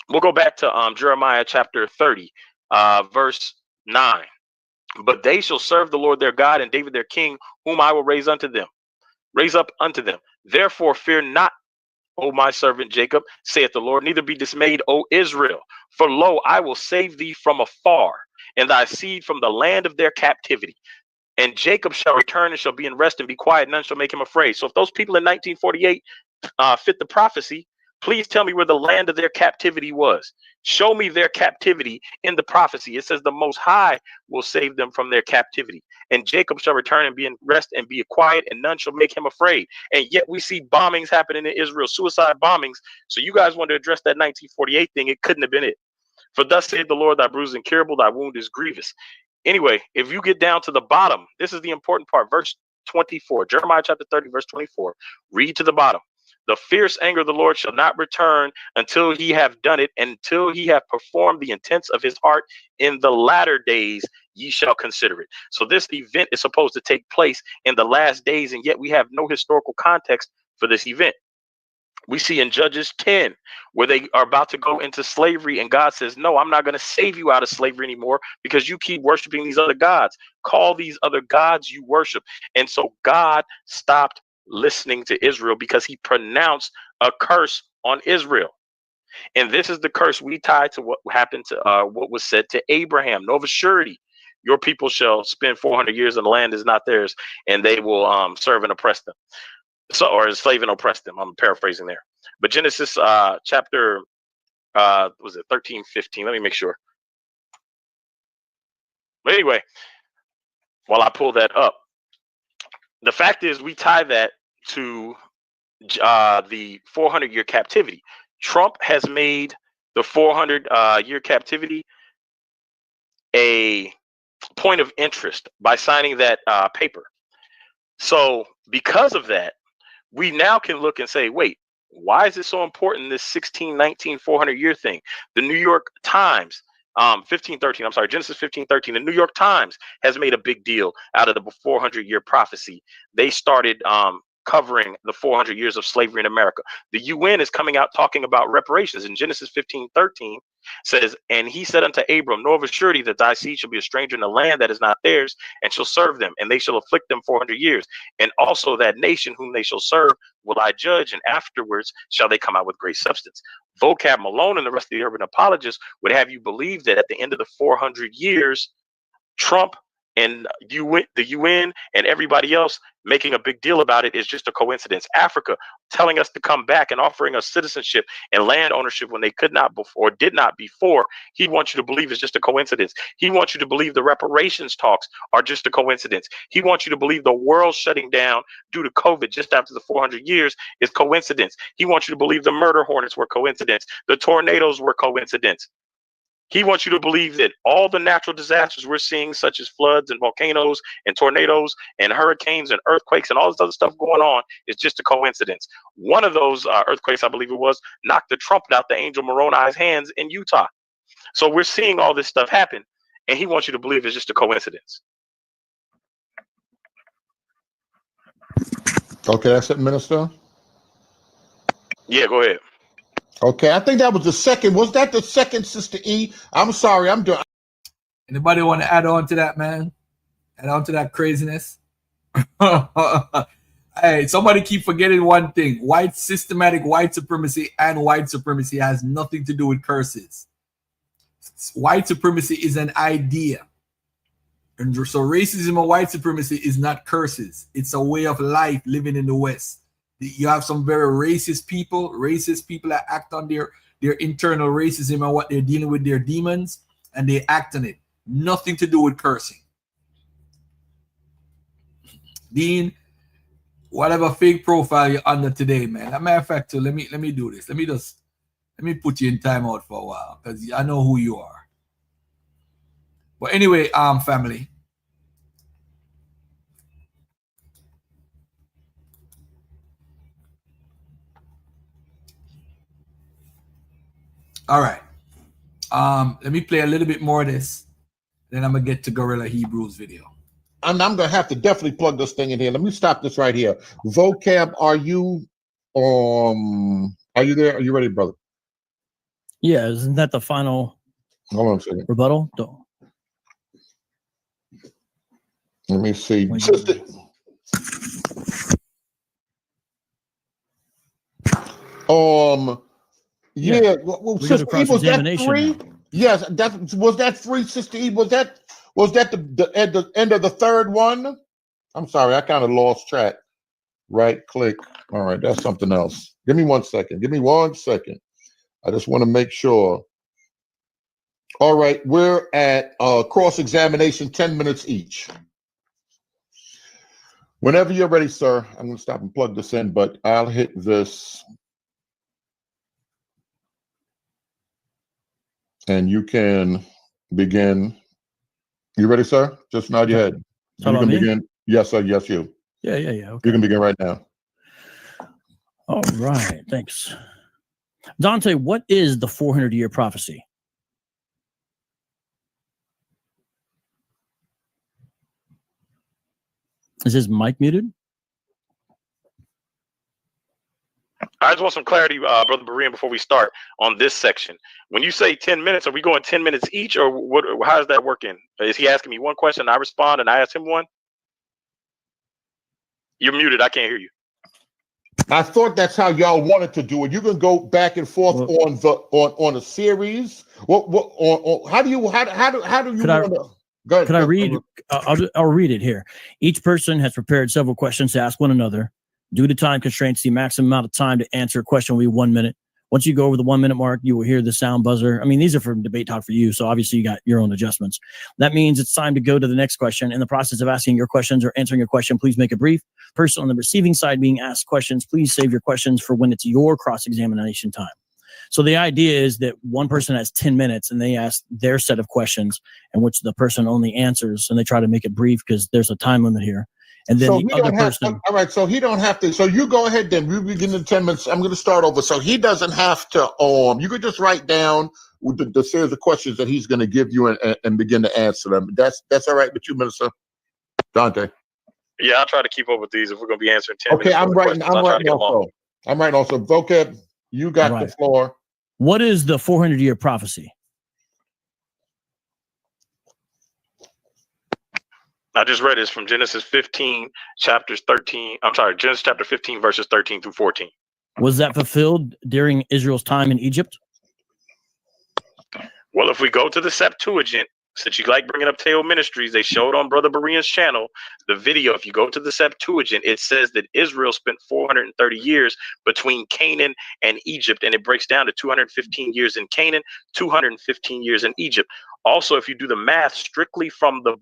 we'll go back to Jeremiah chapter 30, verse 9. But they shall serve the Lord their God and David their king, whom I will raise up unto them. Therefore fear not, O my servant Jacob, saith the Lord, neither be dismayed, O Israel. For lo, I will save thee from afar, and thy seed from the land of their captivity. And Jacob shall return and shall be in rest and be quiet, none shall make him afraid. So if those people in 1948 fit the prophecy, Please tell me where the land of their captivity was. Show me their captivity in the prophecy. It says the Most High will save them from their captivity. And Jacob shall return and be in rest and be quiet, and none shall make him afraid. And yet we see bombings happening in Israel, suicide bombings. So you guys want to address that 1948 thing. It couldn't have been it. For thus saith the Lord, thy bruise is incurable, thy wound is grievous. Anyway, if you get down to the bottom, this is the important part. Verse 24, Jeremiah chapter 30, verse 24. Read to the bottom. The fierce anger of the Lord shall not return until he have done it, until he have performed the intents of his heart. In the latter days ye shall consider it. So this event is supposed to take place in the last days, and yet we have no historical context for this event. We see in Judges 10 where they are about to go into slavery, and God says, no, I'm not going to save you out of slavery anymore because you keep worshiping these other gods. Call these other gods you worship. And so God stopped listening to Israel because he pronounced a curse on Israel. And this is the curse we tie to what happened to what was said to Abraham. Know of a surety, your people shall spend 400 years and the land is not theirs, and they will serve and oppress them. So, or enslave and oppress them. I'm paraphrasing there. But Genesis chapter, was it 13, 15? Let me make sure. But anyway, while I pull that up, the fact is we tie that to the 400-year captivity. Trump has made the 400-year captivity a point of interest by signing that paper. So because of that, we now can look and say, wait, why is it so important, this 1619 400-year thing? The New York Times, 1513, I'm sorry, Genesis 1513, the New York Times has made a big deal out of the 400-year prophecy. They started covering the 400 years of slavery in America. The UN is coming out talking about reparations. In Genesis 15:13 says, and he said unto Abram, know of a surety that thy seed shall be a stranger in the land that is not theirs, and shall serve them, and they shall afflict them 400 years. And also that nation whom they shall serve will I judge, and afterwards shall they come out with great substance. Vocab Malone and the rest of the urban apologists would have you believe that at the end of the 400 years, Trump and the UN and everybody else making a big deal about it is just a coincidence. Africa telling us to come back and offering us citizenship and land ownership when they could not before, did not before. He wants you to believe it's just a coincidence. He wants you to believe the reparations talks are just a coincidence. He wants you to believe the world shutting down due to COVID just after the 400 years is coincidence. He wants you to believe the murder hornets were coincidence. The tornadoes were coincidence. He wants you to believe that all the natural disasters we're seeing, such as floods and volcanoes and tornadoes and hurricanes and earthquakes and all this other stuff going on, is just a coincidence. One of those earthquakes, I believe it was, knocked the trumpet out the angel Moroni's hands in Utah. So we're seeing all this stuff happen, and he wants you to believe it's just a coincidence. Okay, that's it, Minister. Yeah, go ahead. Okay, I think that was the second. Was that the second, Sister E? I'm sorry, I'm doing. Anybody want to add on to that, man? Add on to that craziness? Hey, somebody keep forgetting one thing. Systematic white supremacy and white supremacy has nothing to do with curses. White supremacy is an idea. And so racism and white supremacy is not curses. It's a way of life living in the West. You have some very racist people that act on their internal racism and what they're dealing with, their demons, and they act on it. Nothing to do with cursing. Dean, whatever fake profile you're under today, man. As a matter of fact, too, let me do this. Let me put you in timeout for a while because I know who you are. But anyway, family. All right. Let me play a little bit more of this. Then I'm gonna get to Gorilla Hebrews video. And I'm gonna have to definitely plug this thing in here. Let me stop this right here. Vocab, are you there? Are you ready, brother? Yeah, isn't that the final Hold on a second. rebuttal? Don't. Let me see. Sister. Yeah. Well, We Sister got a E, was that cross-examination 3? now. Yes, was that 3, Sister E? Was that the end of the third one? I'm sorry, I kind of lost track. right click. All right, that's something else. Give me 1 second. Give me 1 second. I just want to make sure. All right, we're at cross-examination, 10 minutes each. Whenever you're ready, sir, I'm going to stop and plug this in, but I'll hit this. And you can begin. You ready, sir? Just nod your head. You can begin. Yes, sir. Yes, you. Yeah. Okay. You can begin right now. All right. Thanks. Dante, what is the 400-year prophecy? Is his mic muted? I just want some clarity, Brother Berean, before we start on this section. When you say 10 minutes, are we going 10 minutes each, or what? How is that working? Is he asking me one question, I respond, and I ask him one? You're muted. I can't hear you. I thought that's how y'all wanted to do it. You can go back and forth on a series. How do you want to? Go ahead. Could I read? I'll read it here. Each person has prepared several questions to ask one another. Due to time constraints, the maximum amount of time to answer a question will be 1 minute. Once you go over the 1 minute mark, you will hear the sound buzzer. I mean, these are for debate talk for you, so obviously you got your own adjustments. That means it's time to go to the next question. In the process of asking your questions or answering your question, please make it brief. Person on the receiving side being asked questions, please save your questions for when it's your cross-examination time. So the idea is that one person has 10 minutes and they ask their set of questions, in which the person only answers, and they try to make it brief because there's a time limit here. And then the other person. All right, so he don't have to. So you go ahead then. We begin in 10 minutes. I'm going to start over. So he doesn't have to. You could just write down the series of questions that he's going to give you and begin to answer them. That's all right with you, Minister Dante. Yeah, I'll try to keep up with these if we're going to be answering 10 minutes. Okay, I'm writing also. Vocab, you got the floor. What is the 400-year prophecy? I just read this from Genesis 15, chapters 13. I'm sorry, Genesis chapter 15, verses 13 through 14. Was that fulfilled during Israel's time in Egypt? Well, if we go to the Septuagint, since you like bringing up Teo Ministries, they showed on Brother Berean's channel the video. If you go to the Septuagint, it says that Israel spent 430 years between Canaan and Egypt, and it breaks down to 215 years in Canaan, 215 years in Egypt. Also, if you do the math strictly from the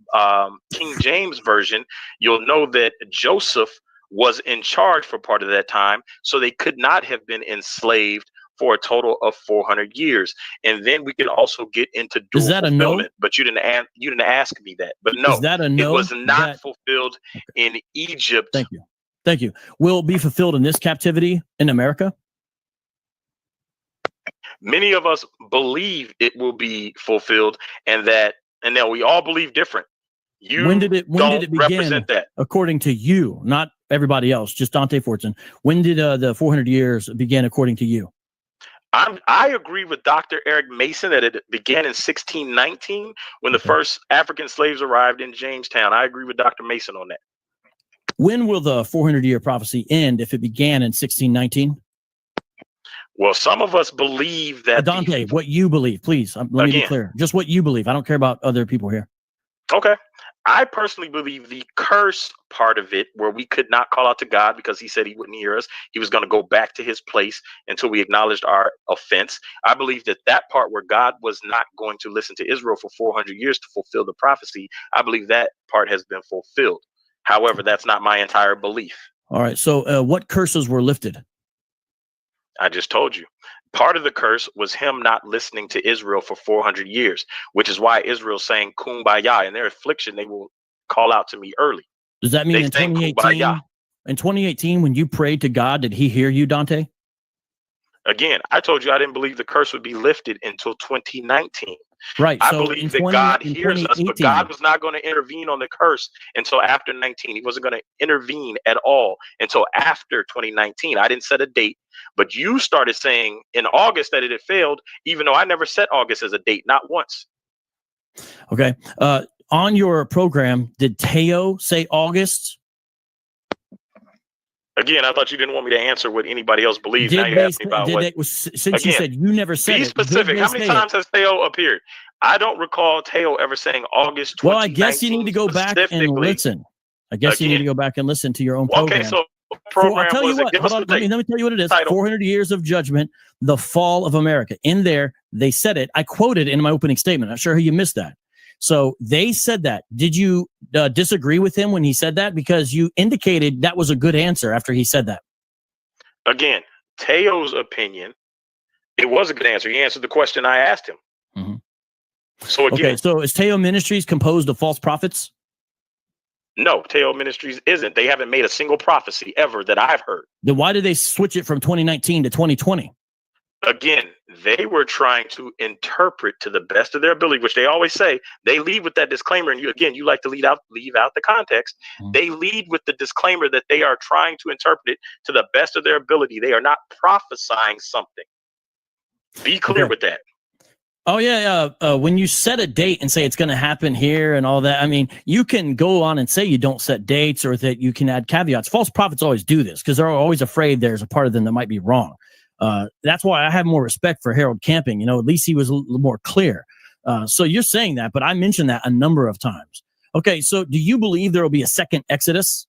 King James Version, you'll know that Joseph was in charge for part of that time, so they could not have been enslaved for a total of 400 years. And then we could also get into dual fulfillment. No? But you didn't ask me that. But no, is that a no? It was not fulfilled in Egypt. Thank you. Will it be fulfilled in this captivity in America? Many of us believe it will be fulfilled, and now we all believe different. When did it begin? That. According to you, not everybody else, just Dante Fortson. When did the 400 years begin according to you? I agree with Dr. Eric Mason that it began in 1619 when the first African slaves arrived in Jamestown. I agree with Dr. Mason on that. When will the 400-year prophecy end if it began in 1619? Well, some of us believe that. Dante, what you believe, please. Let me be clear. Just what you believe. I don't care about other people here. Okay. I personally believe the curse part of it, where we could not call out to God because he said he wouldn't hear us. He was going to go back to his place until we acknowledged our offense. I believe that part where God was not going to listen to Israel for 400 years to fulfill the prophecy, I believe that part has been fulfilled. However, that's not my entire belief. All right. So what curses were lifted? I just told you. Part of the curse was him not listening to Israel for 400 years, which is why Israel's saying kumbaya. In their affliction, they will call out to me early. Does that mean in 2018, when you prayed to God, did he hear you, Dante? Again, I told you I didn't believe the curse would be lifted until 2019. Right. I believe that God hears us, but God was not going to intervene on the curse until after 19. He wasn't going to intervene at all until after 2019. I didn't set a date, but you started saying in August that it had failed, even though I never set August as a date, not once. Okay. On your program, did Teo say August? Again, I thought you didn't want me to answer what anybody else believes. Now you asked me about since you said you never said it. Be specific. How many times has Teo appeared? I don't recall Teo ever saying August 2019. Well, I guess you need to go back and listen. You need to go back and listen to your own program. Okay, so program I'll tell you was it? what. Give us Hold on. the date. Let me tell you what it is. Title. 400 Years of Judgment, the Fall of America. In there, they said it. I quoted in my opening statement. I'm sure you missed that. So they said that. Did you disagree with him when he said that? Because you indicated that was a good answer after he said that. Again, Teo's opinion, it was a good answer. He answered the question I asked him. Mm-hmm. So again, okay, so is Teo Ministries composed of false prophets? No, Teo Ministries isn't. They haven't made a single prophecy ever that I've heard. Then why did they switch it from 2019 to 2020? Again, they were trying to interpret to the best of their ability, which they always say. They lead with that disclaimer, and you like to leave out the context. Mm-hmm. They lead with the disclaimer that they are trying to interpret it to the best of their ability. They are not prophesying something. Be clear with that. Oh, yeah. When you set a date and say it's going to happen here and all that, I mean, you can go on and say you don't set dates or that you can add caveats. False prophets always do this because they're always afraid there's a part of them that might be wrong. That's why I have more respect for Harold Camping. At least he was a little more clear. So you're saying that, but I mentioned that a number of times. Okay, so do you believe there will be a second Exodus?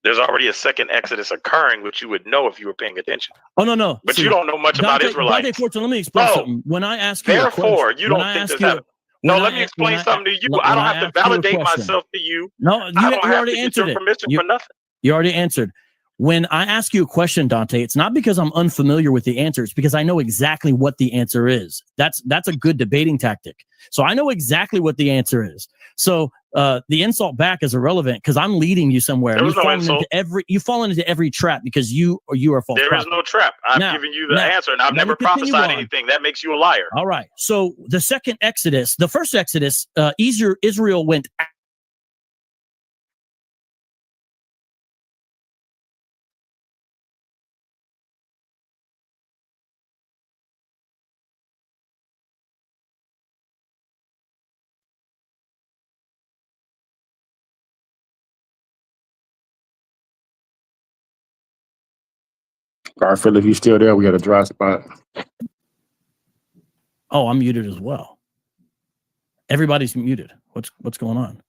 There's already a second Exodus occurring, which you would know if you were paying attention. Oh, no. But you don't know much about Israelites. Dante, Fortson, let me explain something. When I ask you therefore, you don't think this happened. No, let me explain something to you. I don't have to validate myself to you. No, you already answered it. Permission for nothing. You already answered. When I ask you a question, Dante, it's not because I'm unfamiliar with the answer. It's because I know exactly what the answer is. That's a good debating tactic. So I know exactly what the answer is. So the insult back is irrelevant because I'm leading you somewhere. There was no insult. You've fallen into every trap because you are false. There is no trap. I've given you the answer, and I've never prophesied anything. That makes you a liar. All right. So the second Exodus, the first Exodus, Israel went. Garfield, if you're still there, we got a dry spot. Oh, I'm muted as well. Everybody's muted. What's going on?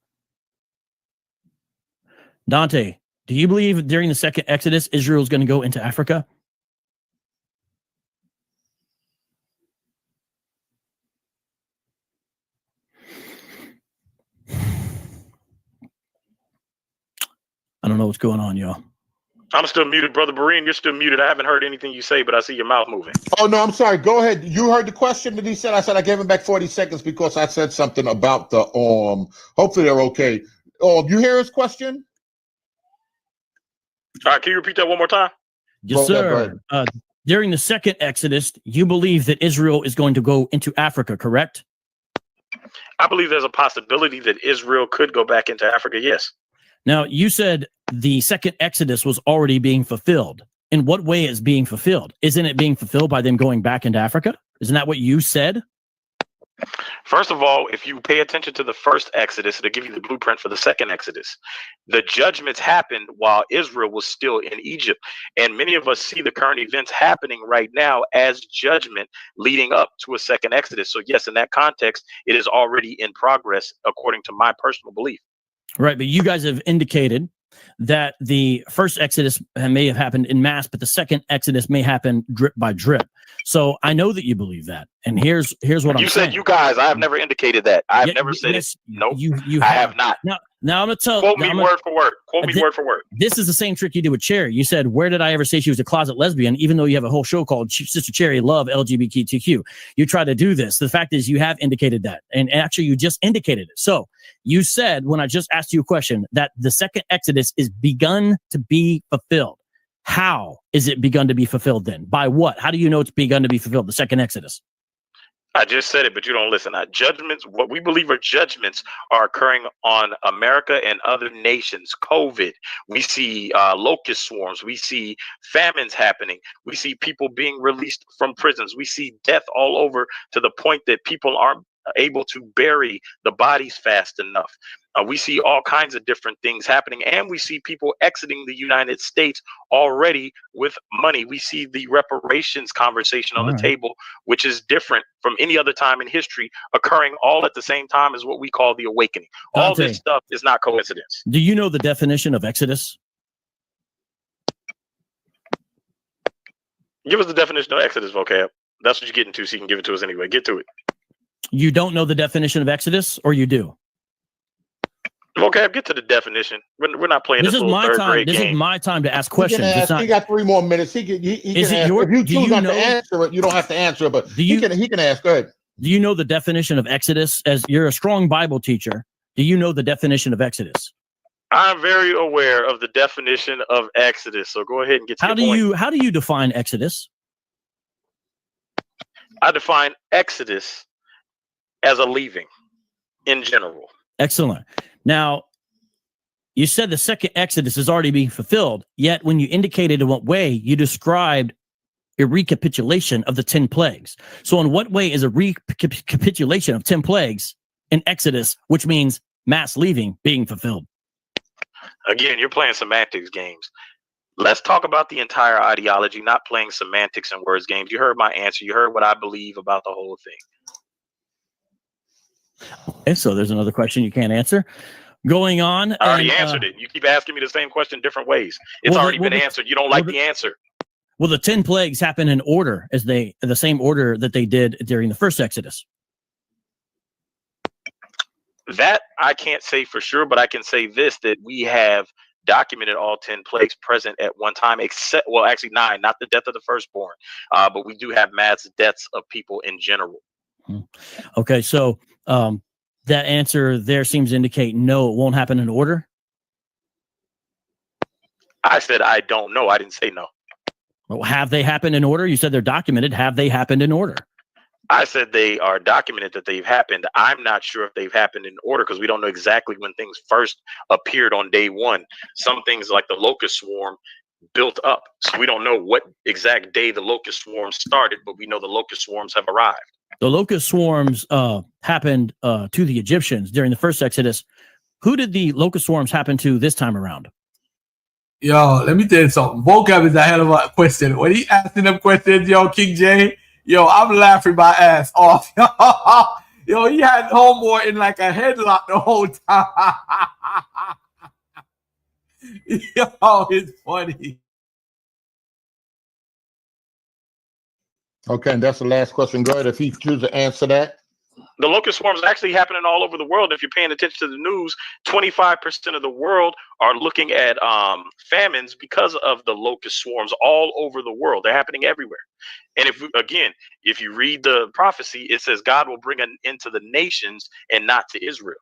Dante, do you believe during the second Exodus, Israel is going to go into Africa? I don't know what's going on, y'all. I'm still muted, Brother Berean. You're still muted. I haven't heard anything you say, but I see your mouth moving. Oh, no, I'm sorry. Go ahead. You heard the question that he said. I said I gave him back 40 seconds because I said something about the hopefully they're okay. Oh, you hear his question? All right, can you repeat that one more time? Yes, sir. During the second Exodus, you believe that Israel is going to go into Africa, correct? I believe there's a possibility that Israel could go back into Africa, yes. Now, you said the second Exodus was already being fulfilled. In what way is being fulfilled? Isn't it being fulfilled by them going back into Africa? Isn't that what you said? First of all, if you pay attention to the first Exodus, it'll give you the blueprint for the second Exodus. The judgments happened while Israel was still in Egypt. And many of us see the current events happening right now as judgment leading up to a second Exodus. So yes, in that context, it is already in progress, according to my personal belief. Right, but you guys have indicated that the first Exodus may have happened in mass, but the second Exodus may happen drip by drip. So I know that you believe that. And here's what I'm saying. You said you guys. I have never indicated that. I've never said it. Nope. I have not. Now I'm going to tell. Quote me word for word. Quote me word for word. This is the same trick you did with Cherry. You said, where did I ever say she was a closet lesbian? Even though you have a whole show called Sister Cherry Love LGBTQ. You try to do this. The fact is you have indicated that. And actually you just indicated it. So you said, when I just asked you a question, that the second Exodus is begun to be fulfilled. How is it begun to be fulfilled then? By what? How do you know it's begun to be fulfilled, the second Exodus? I just said it, but you don't listen. Judgments, what we believe are judgments, are occurring on America and other nations. COVID, we see locust swarms. We see famines happening. We see people being released from prisons. We see death all over to the point that people aren't able to bury the bodies fast enough. We see all kinds of different things happening, and we see people exiting the United States already with money. We see the reparations conversation on the table, which is different from any other time in history, occurring all at the same time as what we call the awakening. Dante, all this stuff is not coincidence. Do you know the definition of Exodus? Give us the definition of Exodus, Vocab. That's what you're getting to, so you can give it to us anyway. Get to it. You don't know the definition of Exodus, or you do? Vocab, get to the definition. We're not playing this little third grade game. This is my time to ask He questions. can ask, he got 3 more minutes. He can Is it ask. your- If you do choose you not know- to answer it, you don't have to answer it. But he can ask. Go ahead. Do you know the definition of Exodus? As you're a strong Bible teacher, do you know the definition of Exodus? I'm very aware of the definition of Exodus. So go ahead and get to your point. How do you define Exodus? I define Exodus as a leaving in general. Excellent. Now, you said the second Exodus is already being fulfilled, yet when you indicated in what way, you described a recapitulation of the 10 plagues. So in what way is a recapitulation of 10 plagues in Exodus, which means mass leaving, being fulfilled? Again, you're playing semantics games. Let's talk about the entire ideology, not playing semantics and words games. You heard my answer. You heard what I believe about the whole thing. Okay, so there's another question you can't answer. Going on. I already answered it. You keep asking me the same question different ways. It's already been answered. You don't like the answer. Well, the 10 plagues happen in order as the same order that they did during the first Exodus. That I can't say for sure, but I can say this, that we have documented all 10 plagues present at one time, except, well, actually 9, not the death of the firstborn, but we do have mass deaths of people in general. Okay, so that answer there seems to indicate no, it won't happen in order. I said I don't know. I didn't say no. Well, have they happened in order? You said they're documented. Have they happened in order? I said they are documented that they've happened. I'm not sure if they've happened in order because we don't know exactly when things first appeared on day one. Some things like the locust swarm built up. So we don't know what exact day the locust swarm started, but we know the locust swarms have arrived. The locust swarms happened to the Egyptians during the first Exodus. Who did the locust swarms happen to this time around? Yo, let me tell you something. Vocab is a hell of a question. When he asking them questions, yo, King J, yo, I'm laughing my ass off. Yo, he had Homeboy in like a headlock the whole time. Yo, it's funny. Okay, and that's the last question. Go ahead. If he chooses to answer that. The locust swarms are actually happening all over the world. If you're paying attention to the news, 25% of the world are looking at famines because of the locust swarms all over the world. They're happening everywhere. And if you read the prophecy, it says God will bring an end to the nations and not to Israel.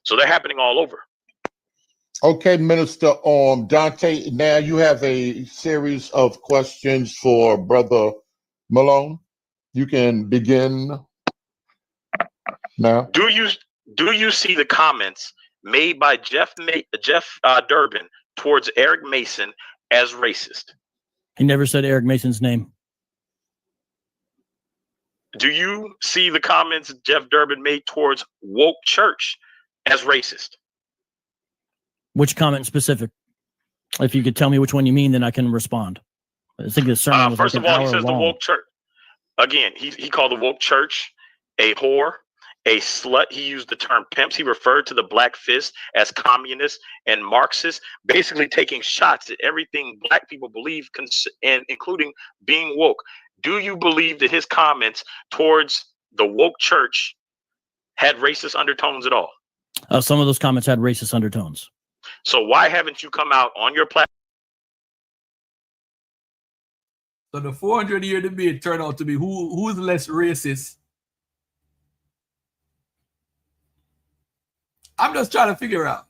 So they're happening all over. Okay, Minister Dante, now you have a series of questions for Brother Malone. You can begin now. Do you see the comments made by Jeff Durbin towards Eric Mason as racist? He never said Eric Mason's name. Do you see the comments Jeff Durbin made towards woke church as racist? Which comment specific? If you could tell me which one you mean, then I can respond. I think the sermon was first like of all, an he hour says long. the woke church. Again, he called the woke church a whore, a slut. He used the term pimps. He referred to the Black Fist as communists and Marxists, basically taking shots at everything Black people believe, and including being woke. Do you believe that his comments towards the woke church had racist undertones at all? Some of those comments had racist undertones. So why haven't you come out on your platform? So the 400-year debate turned out to be who's less racist. I'm just trying to figure out,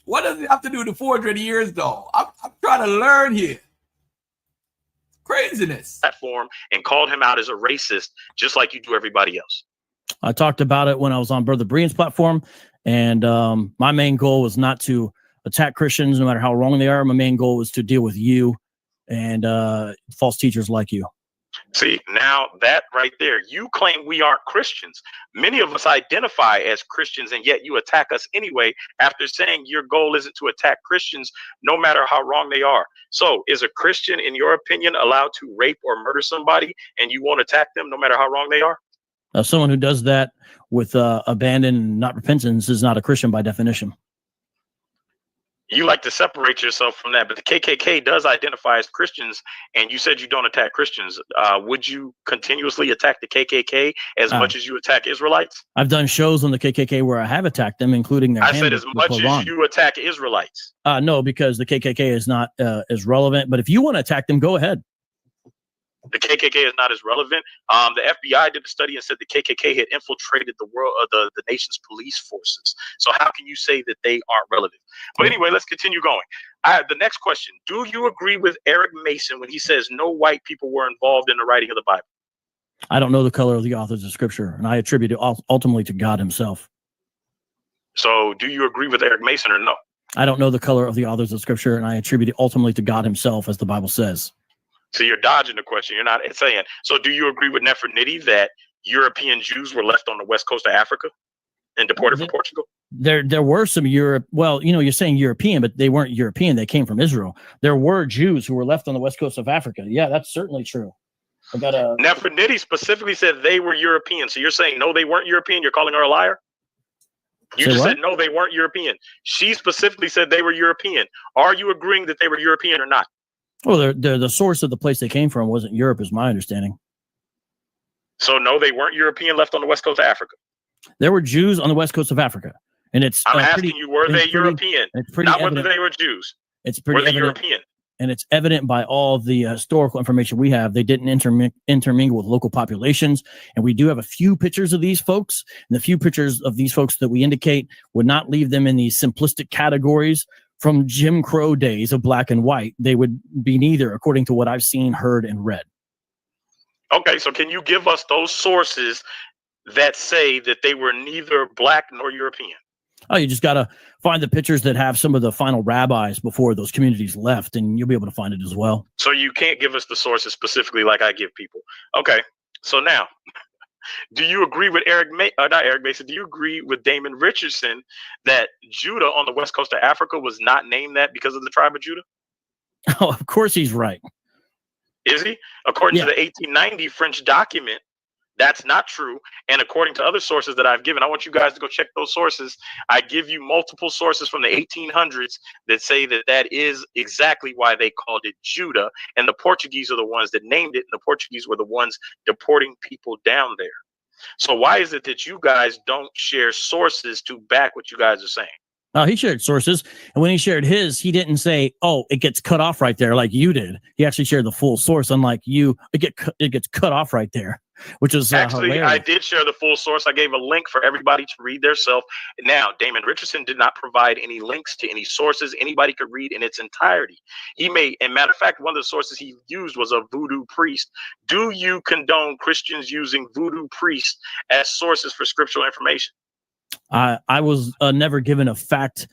what does it have to do with the 400 years, though? I'm trying to learn here. Craziness. Platform and called him out as a racist, just like you do everybody else. I talked about it when I was on Brother Brian's platform, and my main goal was not to attack Christians, no matter how wrong they are. My main goal was to deal with you and false teachers like you. See, now that right there, you claim we aren't Christians. Many of us identify as Christians, and yet you attack us anyway after saying your goal isn't to attack Christians, no matter how wrong they are. So is a Christian, in your opinion, allowed to rape or murder somebody and you won't attack them no matter how wrong they are? Someone who does that with abandon and not repentance is not a Christian by definition. You like to separate yourself from that, but the KKK does identify as Christians, and you said you don't attack Christians. Would you continuously attack the KKK as much as you attack Israelites? I've done shows on the KKK where I have attacked them, including their. I said as much as you attack Israelites. No, because the KKK is not as relevant. But if you want to attack them, go ahead. The KKK is not as relevant. The FBI did a study and said the KKK had infiltrated the world, the nation's police forces. So how can you say that they aren't relevant? But anyway, let's continue going. The next question: do you agree with Eric Mason when he says no white people were involved in the writing of the Bible? I don't know the color of the authors of Scripture, and I attribute it ultimately to God Himself. So, do you agree with Eric Mason or no? I don't know the color of the authors of Scripture, and I attribute it ultimately to God Himself, as the Bible says. So you're dodging the question. You're not saying. So do you agree with Nefertiti that European Jews were left on the west coast of Africa and deported from Portugal? There were some Europe. Well, you're saying European, but they weren't European. They came from Israel. There were Jews who were left on the west coast of Africa. Yeah, that's certainly true. Nefertiti specifically said they were European. So you're saying no, they weren't European. You're calling her a liar? You just said no, they weren't European. She specifically said they were European. Are you agreeing that they were European or not? Well, the source of the place they came from wasn't Europe, is my understanding. So no, they weren't European left on the west coast of Africa. There were Jews on the west coast of Africa, and it's. I'm asking you, were they European? Not whether they were Jews. It's pretty evident, European, and it's evident by all the historical information we have. They didn't intermingle with local populations, and we do have a few pictures of these folks. And the few pictures of these folks that we indicate would not leave them in these simplistic categories from Jim Crow days of black and white. They would be neither, according to what I've seen, heard, and read. Okay, so can you give us those sources that say that they were neither black nor European? Oh, you just got to find the pictures that have some of the final rabbis before those communities left, and you'll be able to find it as well. So you can't give us the sources specifically like I give people. Okay, so now, do you agree with not Eric Mason, do you agree with Damon Richardson that Judah on the west coast of Africa was not named that because of the tribe of Judah? Oh, of course he's right. Is he? According to the 1890 French document, that's not true. And according to other sources that I've given, I want you guys to go check those sources. I give you multiple sources from the 1800s that say that that is exactly why they called it Judah. And the Portuguese are the ones that named it. And the Portuguese were the ones deporting people down there. So why is it that you guys don't share sources to back what you guys are saying? He shared sources, and when he shared his, he didn't say, "Oh, it gets cut off right there," like you did. He actually shared the full source, unlike you. It gets cut off right there, which is actually hilarious. I did share the full source. I gave a link for everybody to read theirself. Now, Damon Richardson did not provide any links to any sources anybody could read in its entirety. He made, and matter of fact, one of the sources he used was a voodoo priest. Do you condone Christians using voodoo priests as sources for scriptural information? I was never given a fact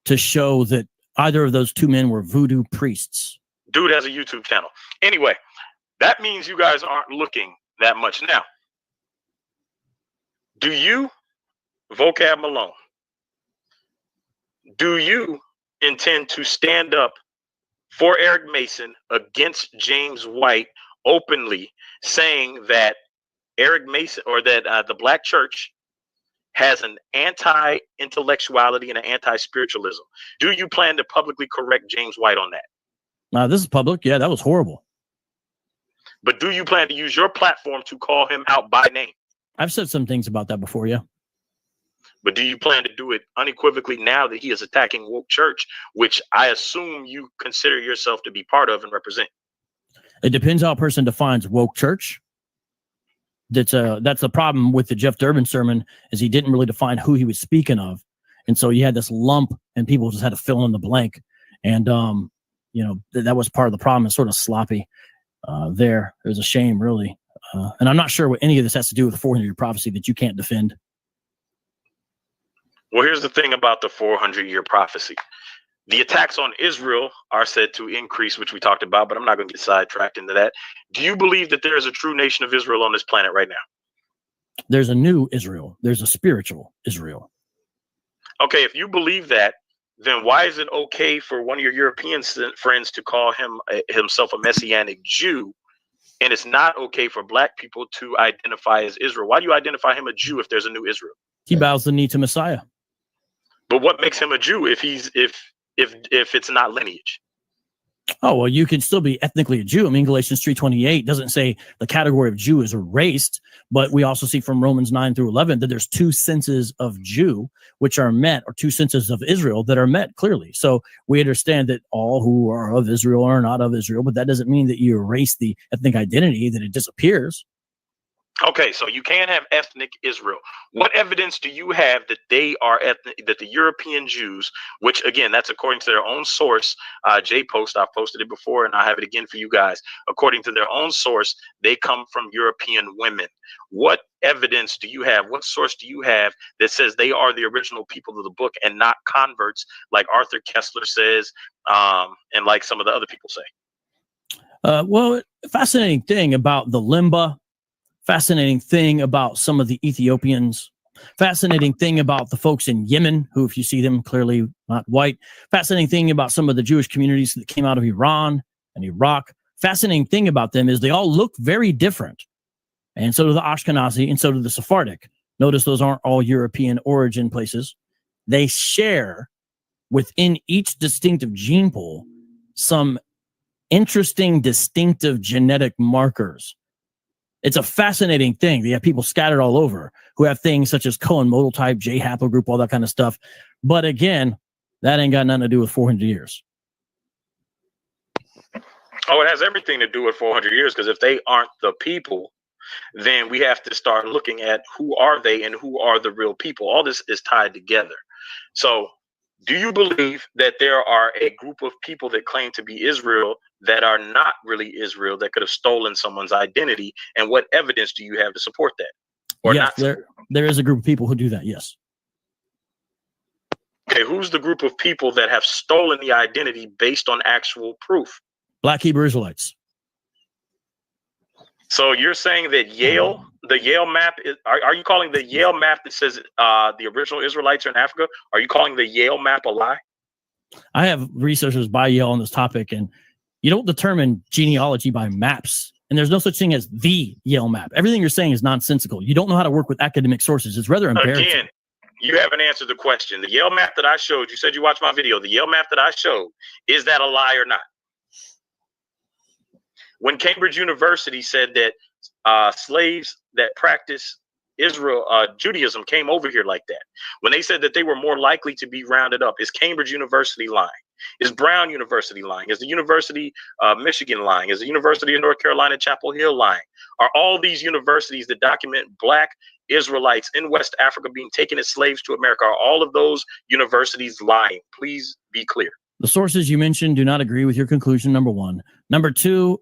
to show that either of those two men were voodoo priests. Dude has a YouTube channel. Anyway, that means you guys aren't looking that much. Now, do you, Vocab Malone, do you intend to stand up for Eric Mason against James White openly, saying that Eric Mason or that the black church has an anti-intellectuality and an anti-spiritualism? Do you plan to publicly correct James White on that? This is public. Yeah, that was horrible. But do you plan to use your platform to call him out by name? I've said some things about that before, yeah. But do you plan to do it unequivocally now that he is attacking woke church, which I assume you consider yourself to be part of and represent? It depends how a person defines woke church. That's the problem with the Jeff Durbin sermon, is he didn't really define who he was speaking of. And so you had this lump and people just had to fill in the blank. And, that was part of the problem. It's sort of sloppy there. It was a shame, really. And I'm not sure what any of this has to do with the 400-year prophecy that you can't defend. Well, here's the thing about the 400-year prophecy. The attacks on Israel are said to increase, which we talked about, but I'm not going to get sidetracked into that. Do you believe that there is a true nation of Israel on this planet right now? There's a new Israel. There's a spiritual Israel. Okay, if you believe that, then why is it okay for one of your European friends to call himself a Messianic Jew, and it's not okay for black people to identify as Israel? Why do you identify him a Jew if there's a new Israel? He bows the knee to Messiah. But what makes him a Jew if if it's not lineage? Oh, well, you can still be ethnically a Jew. I mean, Galatians 3:28 doesn't say the category of Jew is erased, but we also see from Romans 9-11 that there's two senses of Jew which are met, or two senses of Israel that are met clearly. So we understand that all who are of Israel are not of Israel, but that doesn't mean that you erase the ethnic identity, that it disappears. Okay, so you can have ethnic Israel. What evidence do you have that they are ethnic, that the European Jews, which again, that's according to their own source, J-Post, I've posted it before and I have it again for you guys. According to their own source, they come from European women. What evidence do you have? What source do you have that says they are the original people of the book and not converts like Arthur Kessler says, and like some of the other people say? Well, fascinating thing about the Limba, fascinating thing about some of the Ethiopians, fascinating thing about the folks in Yemen, who, if you see them, clearly not white. Fascinating thing about some of the Jewish communities that came out of Iran and Iraq. Fascinating thing about them is they all look very different. And so do the Ashkenazi, and so do the Sephardic. Notice those aren't all European origin places. They share within each distinctive gene pool some interesting, distinctive genetic markers. It's a fascinating thing. They have people scattered all over who have things such as Cohen modal type, J haplogroup, all that kind of stuff. But again, that ain't got nothing to do with 400 years. Oh, it has everything to do with 400 years, because if they aren't the people, then we have to start looking at who are they and who are the real people. All this is tied together. So do you believe that there are a group of people that claim to be Israel that are not really Israel, that could have stolen someone's identity? And what evidence do you have to support that? Or yes, not? There is a group of people who do that, yes. Okay, who's the group of people that have stolen the identity based on actual proof? Black Hebrew Israelites. So you're saying that Yale, the Yale map, are you calling the Yale map that says the original Israelites are in Africa, are you calling the Yale map a lie? I have researchers by Yale on this topic, and you don't determine genealogy by maps. And there's no such thing as the Yale map. Everything you're saying is nonsensical. You don't know how to work with academic sources. It's rather embarrassing. Again, you haven't answered the question. The Yale map that I showed, you said you watched my video. The Yale map that I showed, is that a lie or not? When Cambridge University said that slaves that practice Judaism came over here like that, when they said that they were more likely to be rounded up, is Cambridge University lying? Is Brown University lying? Is the University of Michigan lying? Is the University of North Carolina, Chapel Hill lying? Are all these universities that document Black Israelites in West Africa being taken as slaves to America, are all of those universities lying? Please be clear. The sources you mentioned do not agree with your conclusion, number one. Number two,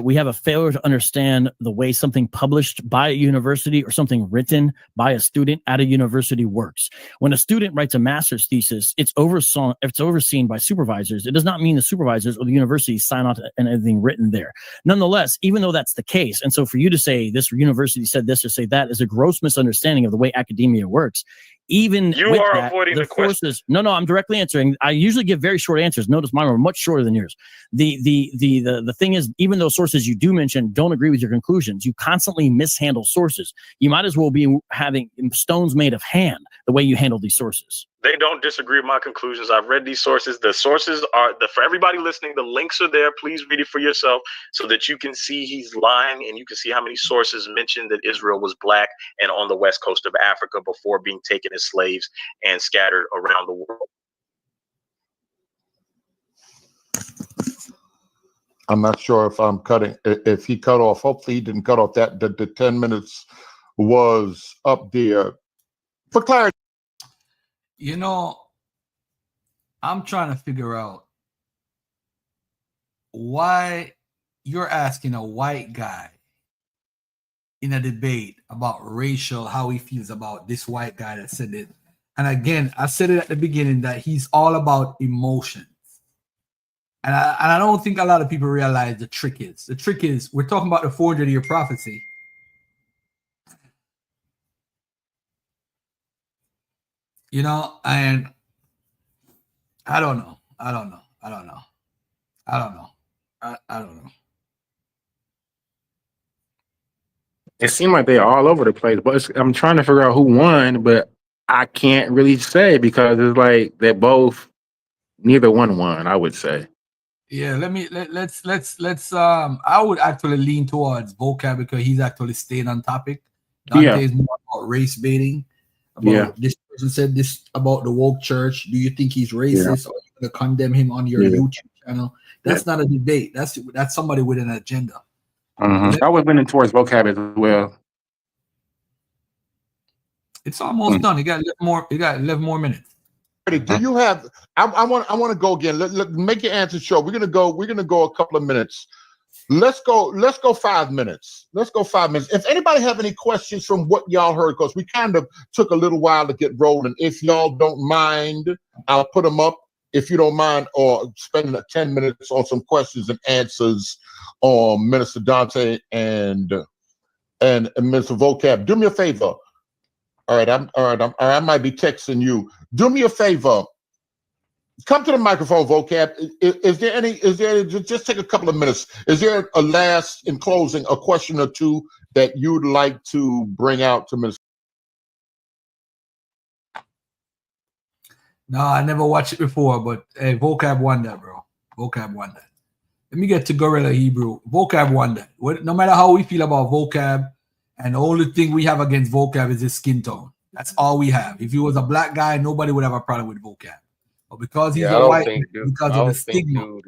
we have a failure to understand the way something published by a university or something written by a student at a university works. When a student writes a master's thesis, it's overseen by supervisors. It does not mean the supervisors or the university sign on to anything written there. Nonetheless, even though that's the case, and so for you to say this university said this or say that is a gross misunderstanding of the way academia works. Even you with are that, avoiding the question. No, I'm directly answering. I usually give very short answers. Notice mine are much shorter than yours. The thing is, even though sources you do mention don't agree with your conclusions, you constantly mishandle sources. You might as well be having stones made of hand the way you handle these sources. They don't disagree with my conclusions. I've read these sources. The sources are for everybody listening. The links are there. Please read it for yourself so that you can see he's lying, and you can see how many sources mention that Israel was Black and on the west coast of Africa before being taken as slaves and scattered around the world. I'm not sure if I'm cutting, if he cut off. Hopefully he didn't cut off that. The 10 minutes was up there. For clarity. You know, I'm trying to figure out why you're asking a white guy in a debate about racial, how he feels about this white guy that said it. And again, I said it at the beginning that he's all about emotions. And I don't think a lot of people realize the trick is. The trick is we're talking about the 400-year prophecy. You know, and I don't know. It seemed like they're all over the place, but I'm trying to figure out who won, but I can't really say because it's like they're both Neither one won, I would say. Yeah, let's I would actually lean towards Vocab because he's actually staying on topic. Dante is more about race baiting. About this person said this about the woke church. Do you think he's racist or are you gonna condemn him on your YouTube channel? That's not a debate. That's somebody with an agenda. I was leaning towards Vocab as well. It's almost done. You got 11 more minutes. Do you have? I want to go again. Let make your answer short. We're gonna go a couple of minutes. Let's go 5 minutes. Let's go 5 minutes. If anybody have any questions from what y'all heard, because we kind of took a little while to get rolling. If y'all don't mind, I'll put them up. If you don't mind, or spending 10 minutes on some questions and answers on Minister Dante and Minister Vocab. Do me a favor. All right, I might be texting you. Do me a favor. Come to the microphone, Vocab. Is there any, just take a couple of minutes. Is there a last, in closing, a question or two that you'd like to bring out to Mr. No, I never watched it before, but hey, Vocab won that, bro. Vocab won that. Let me get to Gorilla Hebrew. Vocab won that. No matter how we feel about Vocab, and the only thing we have against Vocab is his skin tone. That's all we have. If he was a black guy, nobody would have a problem with Vocab. But because he's a white, because of the stigma.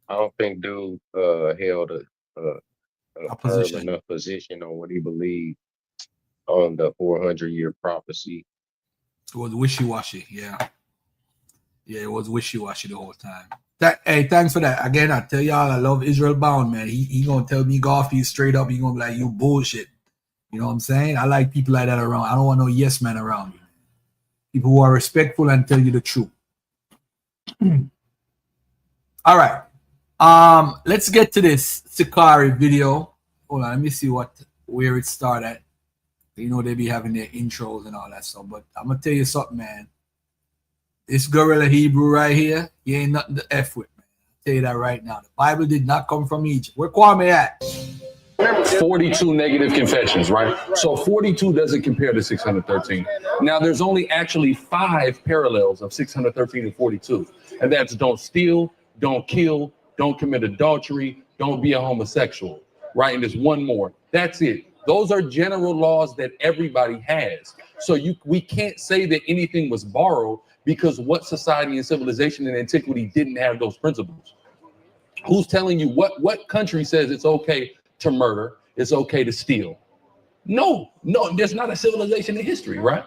I don't think dude held a firm enough position on what he believed on the 400-year prophecy. It was wishy-washy, yeah. Yeah, it was wishy-washy the whole time. Hey, thanks for that. Again, I tell y'all I love Israel Bound, man. He gonna tell me Garfield straight up. He gonna be like, you bullshit. You know what I'm saying? I like people like that around. I don't want no yes man around me. People who are respectful and tell you the truth. All right. Let's get to this Sicarii video. Hold on, let me see where it started. You know they be having their intros and all that stuff. But I'm gonna tell you something, man. This Gorilla Hebrew right here, he ain't nothing to F with, man. I'll tell you that right now. The Bible did not come from Egypt. Where Kwame at? 42 negative confessions, right? So 42 doesn't compare to 613. Now, there's only actually 5 parallels of 613 and 42. And that's don't steal, don't kill, don't commit adultery, don't be a homosexual, right? And there's one more. That's it. Those are general laws that everybody has. So we can't say that anything was borrowed because what society and civilization in antiquity didn't have those principles? Who's telling you what country says it's okay to murder, it's okay to steal? No, there's not a civilization in history, right?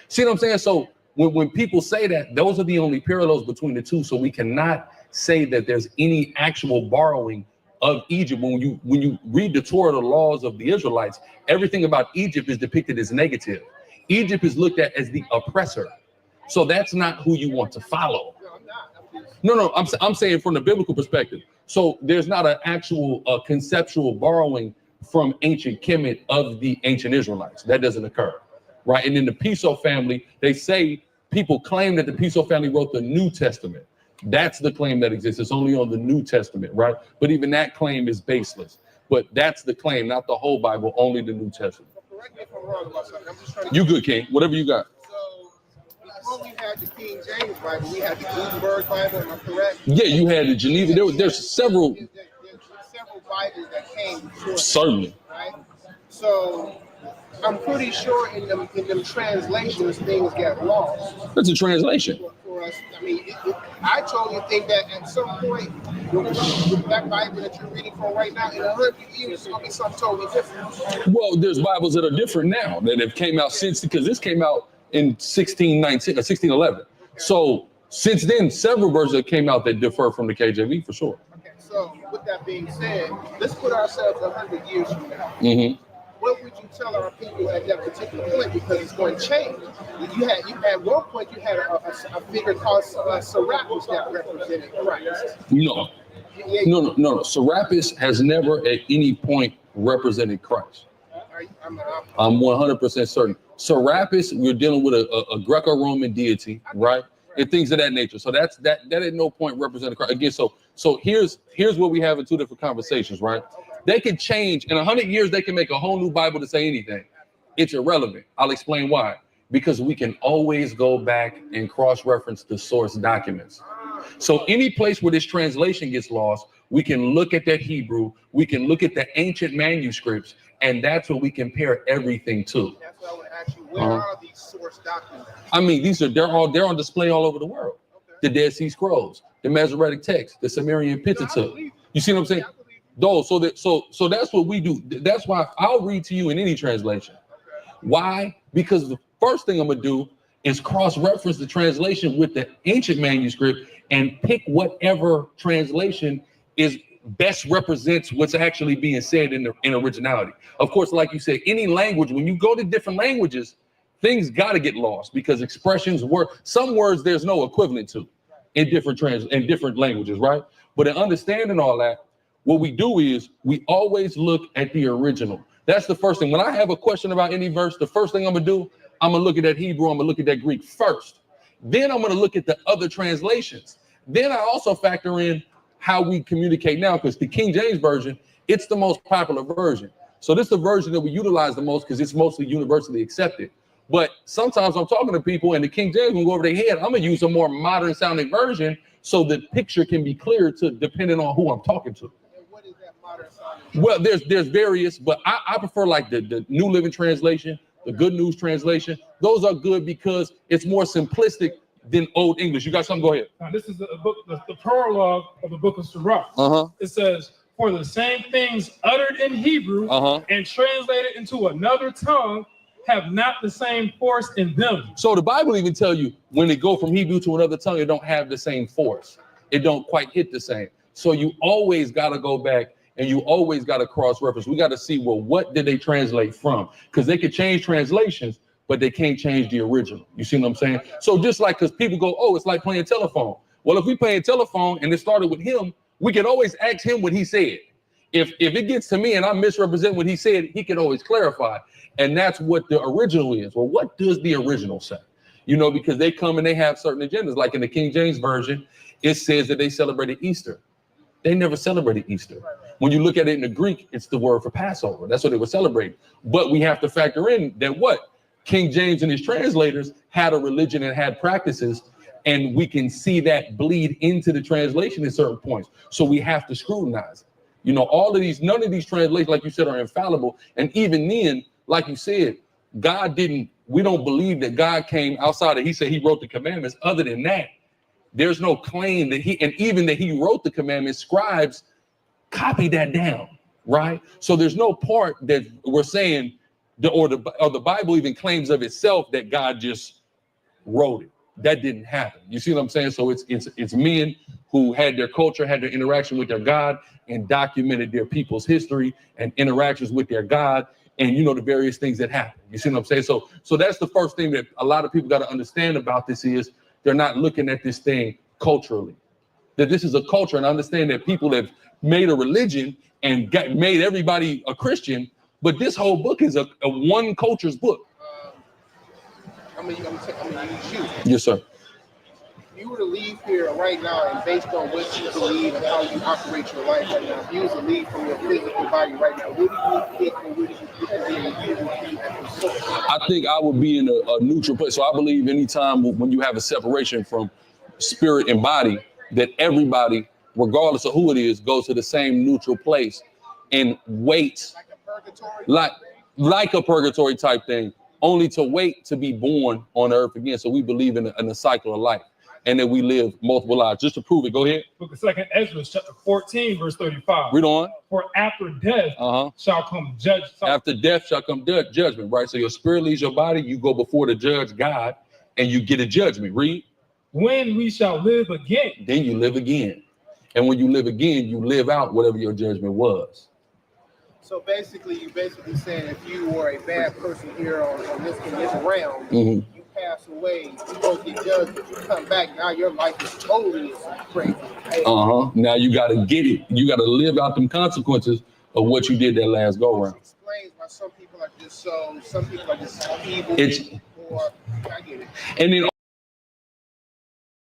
See what I'm saying? So when people say that, those are the only parallels between the two. So we cannot say that there's any actual borrowing of Egypt. When you read the Torah, the laws of the Israelites, everything about Egypt is depicted as negative. Egypt is looked at as the oppressor. So that's not who you want to follow. No, I'm saying from the biblical perspective. So there's not an actual conceptual borrowing from ancient Kemet of the ancient Israelites. That doesn't occur, right? And in the Piso family, they say people claim that the Piso family wrote the New Testament. That's the claim that exists. It's only on the New Testament, right? But even that claim is baseless. But that's the claim, not the whole Bible, only the New Testament. Correct me if I'm wrong about something. I'm just trying to. You good, King? Whatever you got. Before we had the King James Bible, we had the Gutenberg Bible, am I correct? Yeah, you had the Geneva. There's several. There's several Bibles that came before. Certainly. Right? So I'm pretty sure in them translations, things get lost. That's a translation. For us, I mean, I totally think that at some point, with that Bible that you're reading from right now, in 100 years, it's going to be something totally different. Well, there's Bibles that are different now that have came out since, because this came out in 1611. So since then, several versions that came out that differ from the KJV for sure. Okay, so with that being said, let's put ourselves 100 years from now. Mm-hmm. What would you tell our people at that particular point? Because it's going to change. You had at one point you had a figure called Serapis that represented Christ. No. Serapis has never at any point represented Christ. I'm 100% certain. Serapis, we're dealing with a Greco-Roman deity, right? And things of that nature. So that at no point represented Christ. Again, so here's what we have in two different conversations, right? They can change in 100 years. They can make a whole new Bible to say anything. It's irrelevant. I'll explain why. Because we can always go back and cross-reference the source documents. So any place where this translation gets lost, we can look at that Hebrew, we can look at the ancient manuscripts, and that's what we compare everything to. That's what I would ask you. Where are these source documents? I mean, they're on display all over the world. The Dead Sea Scrolls, the Masoretic text, the Sumerian Pentateuch. You see what I'm saying? Those, so that's what we do. That's why I'll read to you in any translation. Why? Because the first thing I'm gonna do is cross-reference the translation with the ancient manuscript and pick whatever translation is best represents what's actually being said in originality. Of course, like you said, any language, when you go to different languages, things got to get lost because expressions some words there's no equivalent to in different languages, right? But in understanding all that, what we do is we always look at the original. That's the first thing. When I have a question about any verse, the first thing I'm gonna do, I'm gonna look at that Hebrew, I'm gonna look at that Greek first. Then I'm gonna look at the other translations. Then I also factor in how we communicate now, because the King James Version, it's the most popular version. So this is the version that we utilize the most because it's mostly universally accepted. But sometimes I'm talking to people and the King James will go over their head. I'm gonna use a more modern sounding version so the picture can be clear to depending on who I'm talking to. And what is that modern sounding? Well, there's various, but I prefer like the New Living Translation, the Good News Translation. Those are good because it's more simplistic than Old English. You got something? Go ahead. Now, this is the book, the prologue of the book of Sirach. It says, for the same things uttered in Hebrew and translated into another tongue have not the same force in them. So the Bible even tell you when it go from Hebrew to another tongue, it don't have the same force. It don't quite hit the same. So you always got to go back and you always got to cross-reference. We got to see, well, what did they translate from? Because they could change translations, but they can't change the original. You see what I'm saying? So just like, because people go, oh, it's like playing telephone. Well, if we playing telephone and it started with him, we can always ask him what he said. If it gets to me and I misrepresent what he said, he can always clarify. And that's what the original is. Well, what does the original say? You know, because they come and they have certain agendas. Like in the King James Version, it says that they celebrated Easter. They never celebrated Easter. When you look at it in the Greek, it's the word for Passover. That's what they were celebrating. But we have to factor in that what? King James and his translators had a religion and had practices, and we can see that bleed into the translation at certain points. So we have to scrutinize it. You know, none of these translations, like you said, are infallible. And even then, like you said, we don't believe that God came outside of, he said he wrote the commandments. Other than that, there's no claim that even that he wrote the commandments, scribes copy that down, right? So there's no part that we're saying, or the Bible even claims of itself that God just wrote it. That didn't happen. You see what I'm saying? So it's men who had their culture, had their interaction with their God, and documented their people's history and interactions with their God, and you know the various things that happen. You see what I'm saying? So that's the first thing that a lot of people got to understand about this is they're not looking at this thing culturally. That this is a culture, and understand that people have made a religion and made everybody a Christian, but this whole book is a one culture's book. I'm gonna use you. Yes, sir. If you were to leave here right now, and based on what you believe and how you operate your life right now, if you was to leave from your physical body right now, what do you pick and what do you pick? I think I would be in a neutral place. So I believe anytime when you have a separation from spirit and body, that everybody, regardless of who it is, goes to the same neutral place and waits like a purgatory type thing, only to wait to be born on earth again. So we believe in a cycle of life and that we live multiple lives. Just to prove it, go ahead. Book of 2nd Ezra, chapter 14, verse 35. Read on. For after death shall come judgment. After death shall come judgment, right? So your spirit leaves your body, you go before the judge, God, and you get a judgment. Read. When we shall live again. Then you live again. And when you live again, you live out whatever your judgment was. So basically, you're saying if you were a bad person here in this realm, you pass away, you go get judged, you come back, now your life is totally crazy. Now you got to get it. You got to live out them consequences of what you did that last go around. Explains why some people are just some people are just evil. I get it. And then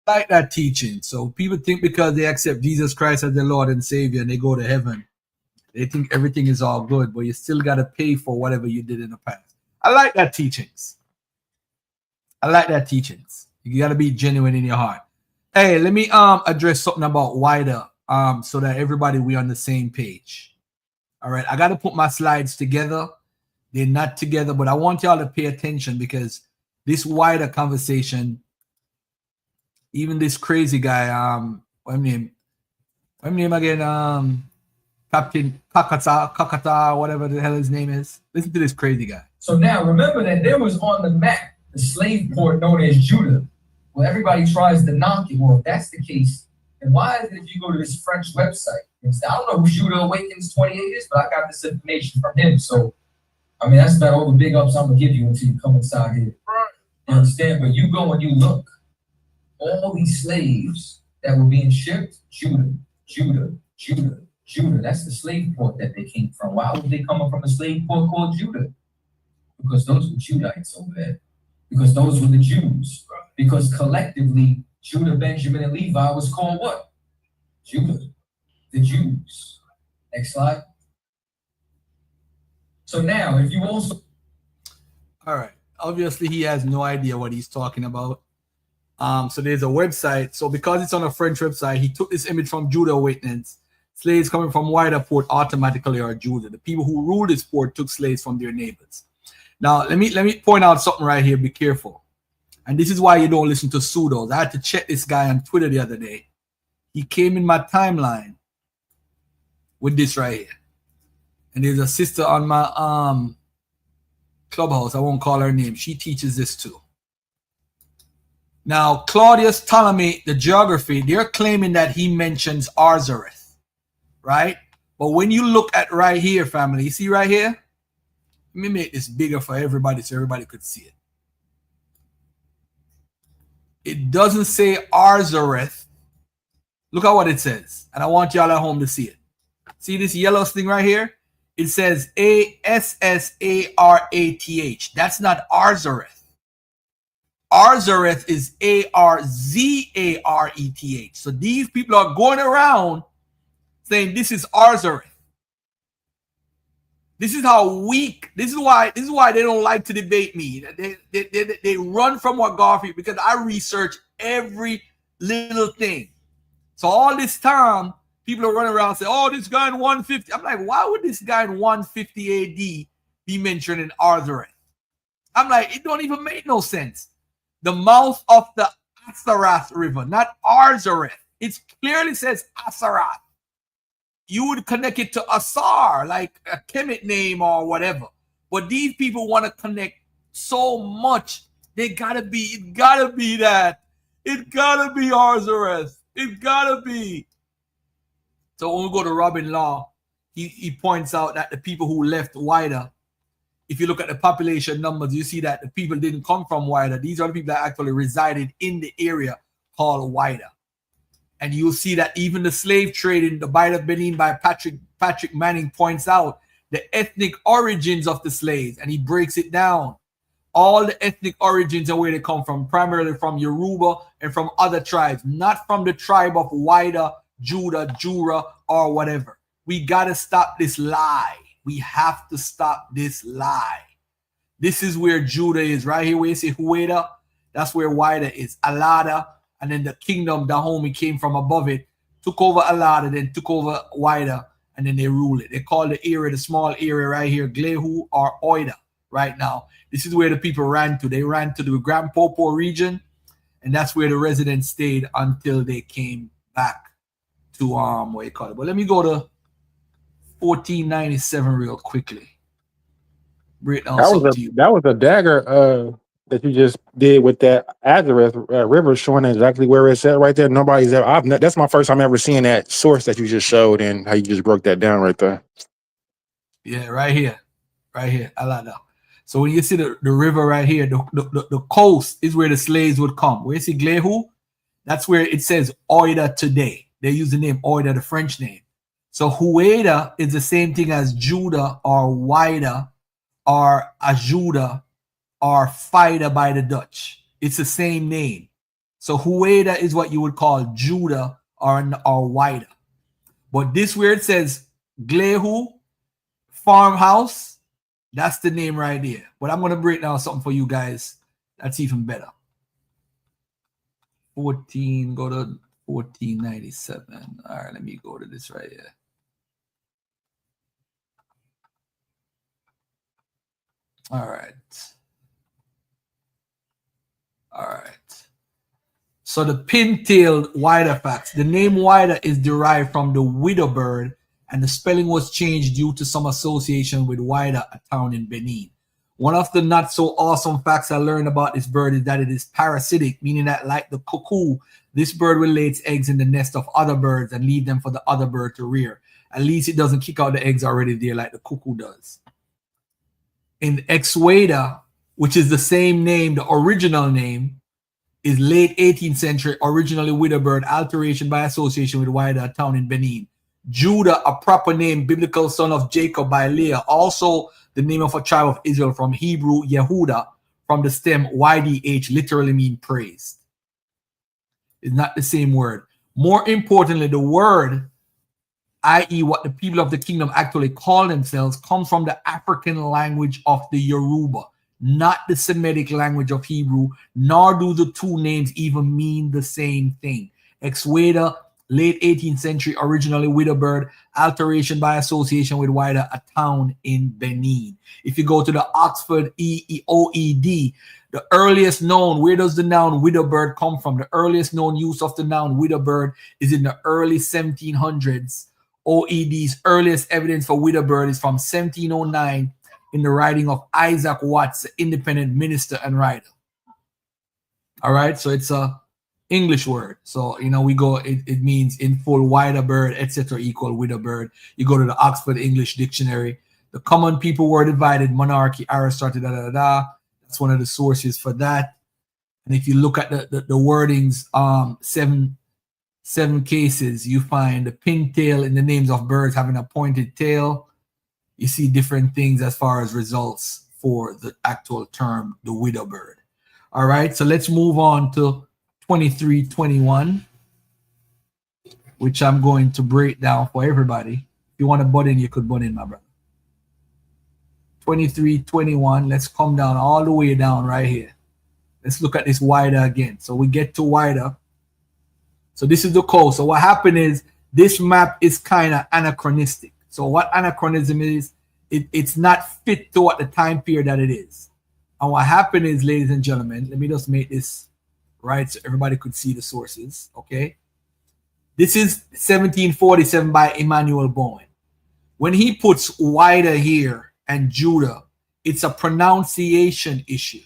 like that teaching. So people think because they accept Jesus Christ as their Lord and Savior and they go to heaven, they think everything is all good, but you still got to pay for whatever you did in the past. I like that teachings. I like that teachings. You got to be genuine in your heart. Hey, let me address something about wider so that everybody we on the same page. All right, I got to put my slides together. They're not together, but I want y'all to pay attention because this wider conversation, even this crazy guy, what name again? Captain Kakata, whatever the hell his name is. Listen to this crazy guy. So now remember that there was on the map the slave port known as Judah. Well, everybody tries to knock it. Well, if that's the case, then why is it if you go to this French website? I don't know who Judah Awakens 28 is, but I got this information from him. So, I mean, that's about all the big ups I'm going to give you until you come inside here. You understand? But you go and you look. All these slaves that were being shipped, Judah. That's the slave port that they came from. Why were they coming from a slave port called Judah? Because those were Judites over there. Because those were the Jews. Because collectively, Judah, Benjamin, and Levi was called what? Judah. The Jews. Next slide. So now, if you also... All right. Obviously, he has no idea what he's talking about. So there's a website. So because it's on a French website, he took this image from Judah Witness. Slaves coming from wider port automatically are Judah. The people who ruled this port took slaves from their neighbors. Now, let me point out something right here. Be careful. And this is why you don't listen to pseudos. I had to check this guy on Twitter the other day. He came in my timeline with this right here. And there's a sister on my clubhouse. I won't call her name. She teaches this too. Now, Claudius Ptolemy, the geography, they're claiming that he mentions Arzareth, right? But when you look at right here, family, you see right here? Let me make this bigger for everybody so everybody could see it. It doesn't say Arzareth. Look at what it says. And I want y'all at home to see it. See this yellow thing right here? It says Assarath. That's not Arzareth. Arzareth is Arzareth. So these people are going around saying this is Arzareth. This is how weak. This is why they don't like to debate me. They run from what Garfield, because I research every little thing. So all this time, people are running around and say, "Oh, this guy in 150." I'm like, why would this guy in 150 AD be mentioned in Arzareth? I'm like, it don't even make no sense. The mouth of the Asarath River, not Arzareth. It clearly says Asarath. You would connect it to Asar, like a Kemet name or whatever. But these people want to connect so much. It gotta be that. It gotta be Arzareth. It gotta be. So when we go to Robin Law, he points out that the people who left wider, if you look at the population numbers, you see that the people didn't come from wider. These are the people that actually resided in the area called wider. And you'll see that even the slave trade in the Bight of Benin by Patrick Manning points out the ethnic origins of the slaves, and he breaks it down. All the ethnic origins and where they come from, primarily from Yoruba and from other tribes, not from the tribe of Wider, Judah, Jura, or whatever. We got to stop this lie. We have to stop this lie. This is where Judah is, right here where you see Hueda. That's where Wider is. Alada, and then the kingdom, Dahomey, came from above it, took over Alada, then took over Wider, and then they rule it. They call the area, the small area right here, Glehu or Oida right now. This is where the people ran to. They ran to the Grand Popo region, and that's where the residents stayed until they came back to what you call it. But let me go to 1497 real quickly. Break down that was a dagger that you just did with that Azareth river, showing exactly where it's at right there. Nobody's ever. That's my first time ever seeing that source that you just showed and how you just broke that down right there. Yeah, right here. I like that. So when you see the river right here, the coast is where the slaves would come. Where you see Glehu, that's where it says Oida today. They use the name Oida, the French name. So Hueda is the same thing as Judah or Wida or Ajuda or Fida by the Dutch. It's the same name. So Hueda is what you would call Judah or Wida. But this where it says Glehu, farmhouse, that's the name right there. But I'm going to break down something for you guys That's even better. 14, go to 1497. All right, let me go to this right here. All right. All right. So the pin-tailed Widerfax. The name Wider is derived from the widow bird, and the spelling was changed due to some association with Wider, a town in Benin. One of the not so awesome facts I learned about this bird is that it is parasitic, meaning that like the cuckoo, this bird will lay its eggs in the nest of other birds and leave them for the other bird to rear. At least it doesn't kick out the eggs already there like the cuckoo does. In Exueda, which is the same name, the original name, is late 18th century, originally widow bird, alteration by association with Wider, a town in Benin. Judah, a proper name, biblical son of Jacob by Leah, also the name of a tribe of Israel from Hebrew Yehuda, from the stem YDH, literally mean praised. It's not the same word. More importantly, the word, i.e. what the people of the kingdom actually call themselves, comes from the African language of the Yoruba, not the Semitic language of Hebrew, nor do the two names even mean the same thing. Exueda, late 18th century, originally widow bird, alteration by association with Wider, a town in Benin. If you go to the Oxford OED, the earliest known, where does the noun widow bird come from? The earliest known use of the noun widow bird is in the early 1700s. OED's earliest evidence for widow bird is from 1709 in the writing of Isaac Watts, the independent minister and writer. All right, so it's a English word. So, you know, we go, it means in full, wider bird, etc. equal widow bird. You go to the Oxford English Dictionary. The common people were divided, monarchy, Aristotle, That's one of the sources for that. And if you look at the wordings, seven cases, you find the pintail in the names of birds having a pointed tail. You see different things as far as results for the actual term, the widow bird. All right, so let's move on to 2321, which I'm going to break down for everybody. If you want to butt in, you could butt in, my brother. 2321, let's come down all the way down right here. Let's look at this wider again. So we get to wider. So this is the code. So what happened is this map is kind of anachronistic. So what anachronism is, it's not fit to what the time period that it is. And what happened is, ladies and gentlemen, let me just make this right so everybody could see the sources, okay? This is 1747 by Emmanuel Bowen. When he puts wider here and Judah, it's a pronunciation issue.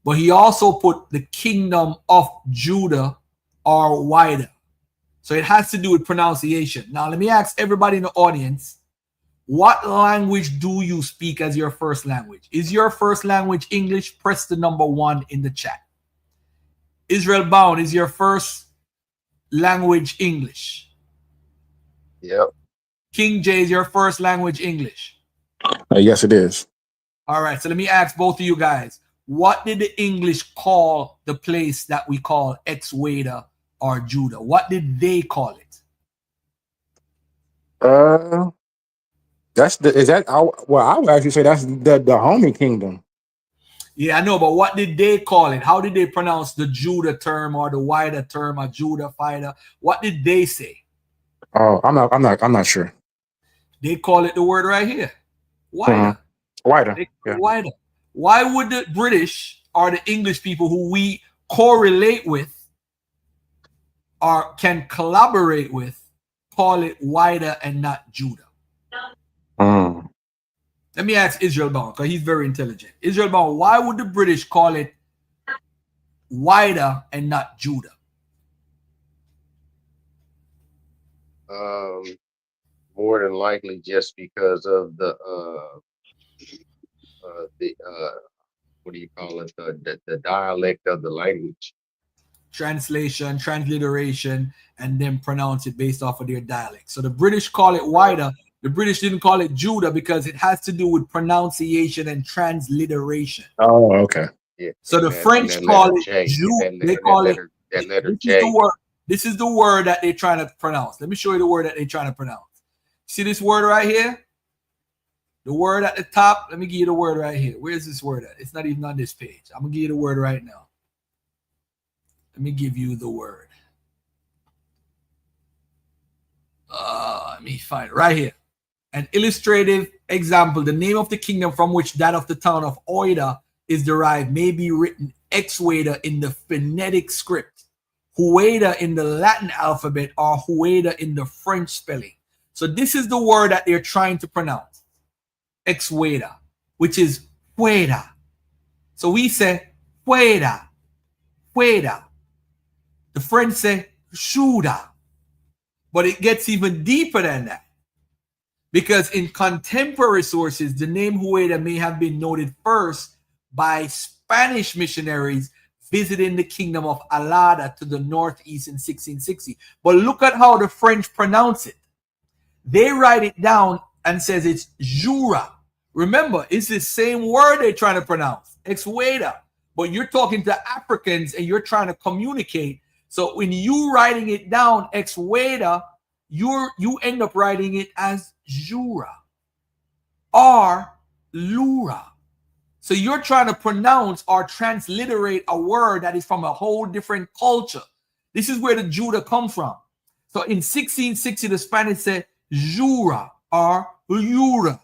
But he also put the kingdom of Judah or wider. So it has to do with pronunciation. Now, let me ask everybody in the audience, what language do you speak as your first language? Is your first language English? Press the number 1 in the chat. Israel Bound, is your first language English? Yep. King J, is your first language English? Yes, it is. All right, so let me ask both of you guys, what did the English call the place that we call Exueda or Judah? What did they call it? That's the, is that, well, I would actually say that's the homie kingdom. Yeah, I know, but what did they call it? How did they pronounce the Judah term or the wider term or Judah fighter? What did they say? Oh, I'm not sure. They call it the word right here. Wider. Wider. Yeah. Wider. Why would the British or the English people who we correlate with or can collaborate with call it wider and not Judah? Let me ask Israel Bound, because he's very intelligent. Israel Bound, why would the British call it wider and not Judah? More than likely just because of the what do you call it? The dialect of the language. Translation, transliteration, and then pronounce it based off of their dialect. So the British call it wider. The British didn't call it Judah because it has to do with pronunciation and transliteration. Oh, okay. Yeah. So the French call it Judah. They call it that letter J. This is the word that they're trying to pronounce. Let me show you the word that they're trying to pronounce. See this word right here? The word at the top, let me give you the word right here. Where's this word at? It's not even on this page. I'm going to give you the word right now. Let me give you the word. Let me find it right here. An illustrative example. The name of the kingdom from which that of the town of Oida is derived may be written ex-Weda in the phonetic script, Hueda in the Latin alphabet, or Hueda in the French spelling. So this is the word that they're trying to pronounce. Ex-Weda, which is Hueda. So we say Hueda, Hueda. The French say Juda. But it gets even deeper than that. Because in contemporary sources, the name Hueda may have been noted first by Spanish missionaries visiting the kingdom of Alada to the northeast in 1660. But look at how the French pronounce it. They write it down and says it's Jura. Remember, it's the same word they're trying to pronounce, ex-Weda. But you're talking to Africans and you're trying to communicate. So when you writing it down, ex-Weda, you end up writing it as Jura or Lura. So you're trying to pronounce or transliterate a word that is from a whole different culture. This is where the Judah comes from. So in 1660, the Spanish said Jura or Jura.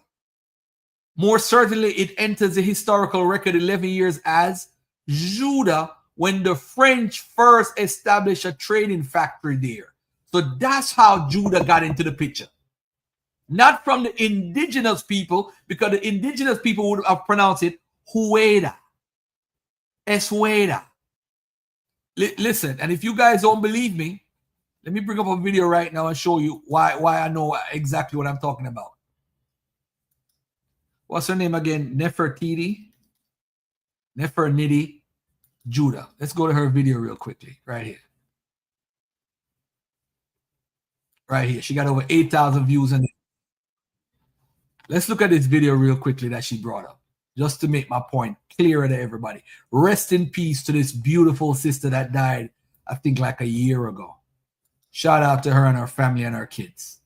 More certainly, it enters the historical record 11 years as Judah when the French first established a trading factory there. So that's how Judah got into the picture. Not from the indigenous people, because the indigenous people would have pronounced it Hueda, Esweda. Listen, and if you guys don't believe me, let me bring up a video right now and show you why I know exactly what I'm talking about. What's her name again? Nefertiti Judah. Let's go to her video real quickly. Right here. Right here. She got over 8,000 views in it. Let's look at this video real quickly that she brought up, just to make my point clearer to everybody. Rest in peace to this beautiful sister that died, I think, like a year ago. Shout out to her and her family and her kids.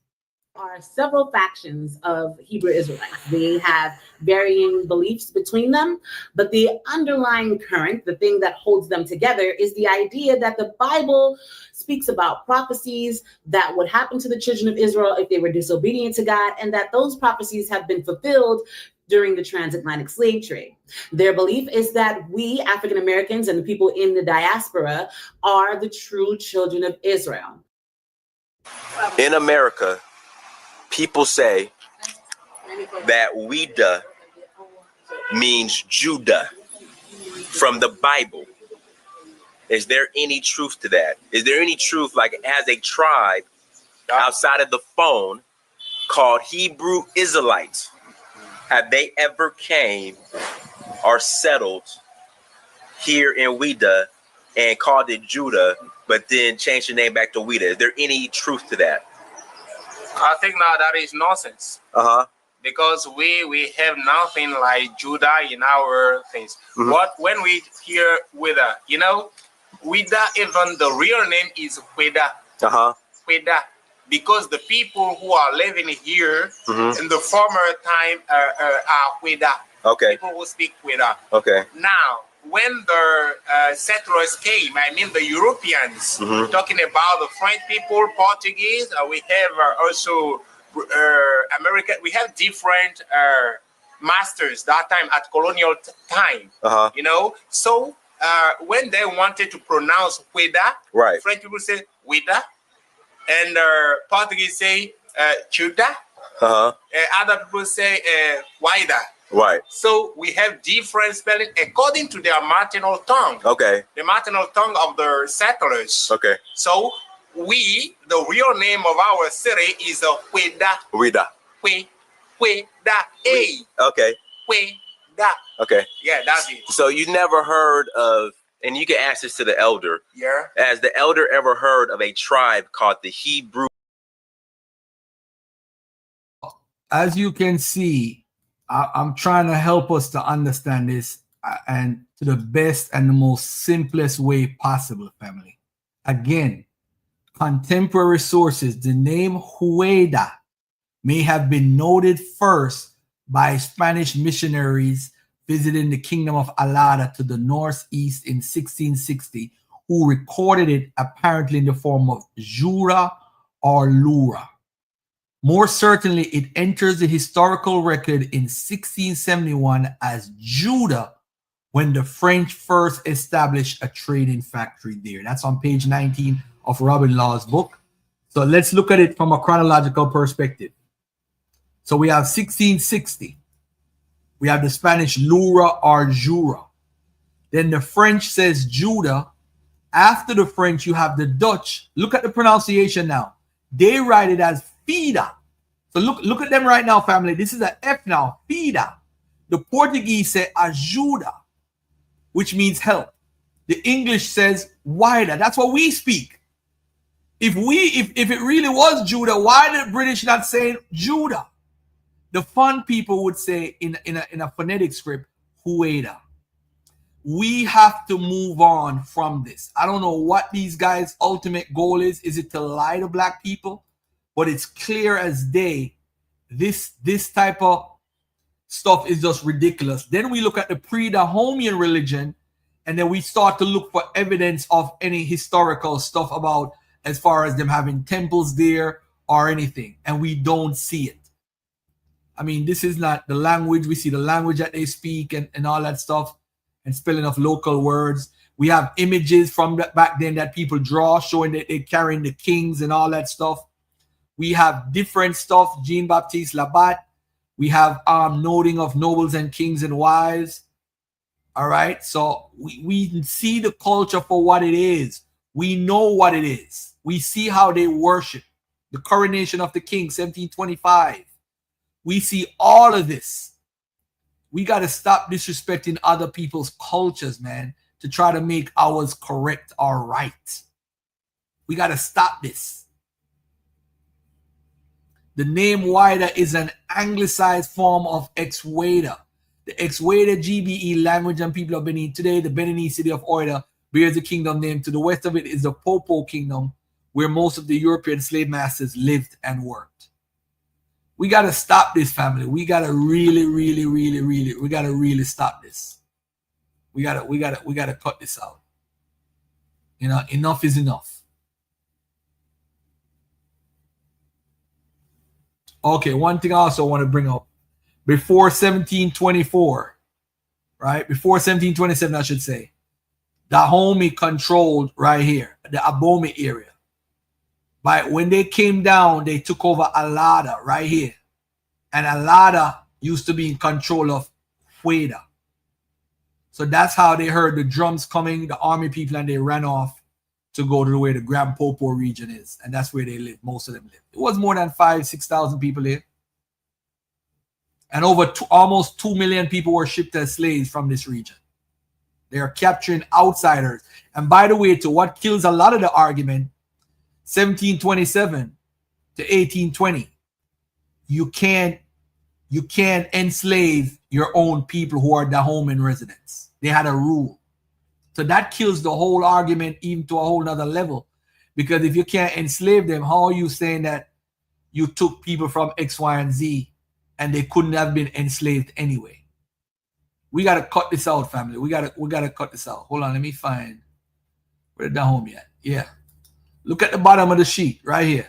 Are several factions of Hebrew Israelites. They have varying beliefs between them, but the underlying current, the thing that holds them together, is the idea that the Bible speaks about prophecies that would happen to the children of Israel if they were disobedient to God, and that those prophecies have been fulfilled during the transatlantic slave trade. Their belief is that we, African Americans and the people in the diaspora, are the true children of Israel. In America, people say that Weda means Judah from the Bible. Is there any truth to that? Is there any truth, like it has a tribe outside of the phone called Hebrew Israelites? Have they ever came or settled here in Weda and called it Judah, but then changed the name back to Weda? Is there any truth to that? I think now that is nonsense. Because we have nothing like Judah in our things. When we hear Weda, you know, Weda, even the real name is Weda. Weda. Because the people who are living here in the former time are Weda. Okay. People who speak Weda. Okay. Now, when the settlers came, I mean the Europeans, talking about the French people, Portuguese, we have also American, we have different masters that time at colonial time, you know. So when they wanted to pronounce Weda, right, French people say Weda, and Portuguese say Judah, other people say Wida. Right. So we have different spelling according to their maternal tongue. Okay. The maternal tongue of the settlers. Okay. So we, the real name of our city is Weda. Weda. Weda. Okay. Weda. Okay. Yeah, that's it. So you never heard of, and you can ask this to the elder. Yeah. Has the elder ever heard of a tribe called the Hebrew? As you can see, I'm trying to help us to understand this and to the best and the most simplest way possible, family. Again, contemporary sources, the name Hueda may have been noted first by Spanish missionaries visiting the kingdom of Alada to the northeast in 1660, who recorded it apparently in the form of Jura or Lura. More certainly, it enters the historical record in 1671 as Judah when the French first established a trading factory there. That's on page 19 of Robin Law's book. So let's look at it from a chronological perspective. So we have 1660. We have the Spanish Lura or Jura. Then the French says Judah. After the French, you have the Dutch. Look at the pronunciation now. They write it as Fida. So look at them right now, family. This is an F now, Fida. The Portuguese say ajuda, which means help. The English says wider. That's what we speak. If it really was Judah, why did the British not say Judah? The fun people would say in a phonetic script, Hueda. We have to move on from this. I don't know what these guys' ultimate goal is. Is it to lie to black people? But it's clear as day. This type of stuff is just ridiculous. Then we look at the pre-Dahomian religion, and then we start to look for evidence of any historical stuff about as far as them having temples there or anything, and we don't see it. I mean, this is not the language. We see the language that they speak and all that stuff, and spelling of local words. We have images from back then that people draw showing that they're carrying the kings and all that stuff. We have different stuff, Jean-Baptiste Labat. We have noting of nobles and kings and wives. All right, so we see the culture for what it is. We know what it is. We see how they worship. The coronation of the king, 1725. We see all of this. We got to stop disrespecting other people's cultures, man, to try to make ours correct or right. We got to stop this. The name Wida is an anglicized form of Ex-Wada. The Ex-Wada GBE language and people of Benin today, the Beninese city of Oida, bears the kingdom name. To the west of it is the Popo kingdom, where most of the European slave masters lived and worked. We got to stop this, family. We got to we got to really stop this. We got to cut this out. You know, enough is enough. Okay, one thing I also want to bring up. Before 1724, right? Before 1727, I should say, Dahomey controlled right here, the Abomey area. But when they came down, they took over Alada right here. And Alada used to be in control of Fueda. So that's how they heard the drums coming, the army people, and they ran off to go to where the Grand Popo region is. And that's where they live. Most of them live. It was more than 5,000-6,000 people here. And over almost 2 million people were shipped as slaves from this region. They are capturing outsiders. And by the way, to what kills a lot of the argument, 1727 to 1820, you can't enslave your own people who are Dahomen residents. They had a rule. So that kills the whole argument even to a whole nother level. Because if you can't enslave them, how are you saying that you took people from X, Y, and Z and they couldn't have been enslaved anyway? We got to cut this out, family. We got to cut this out. Hold on, let me find where the Dahomey at. Yeah. Look at the bottom of the sheet right here.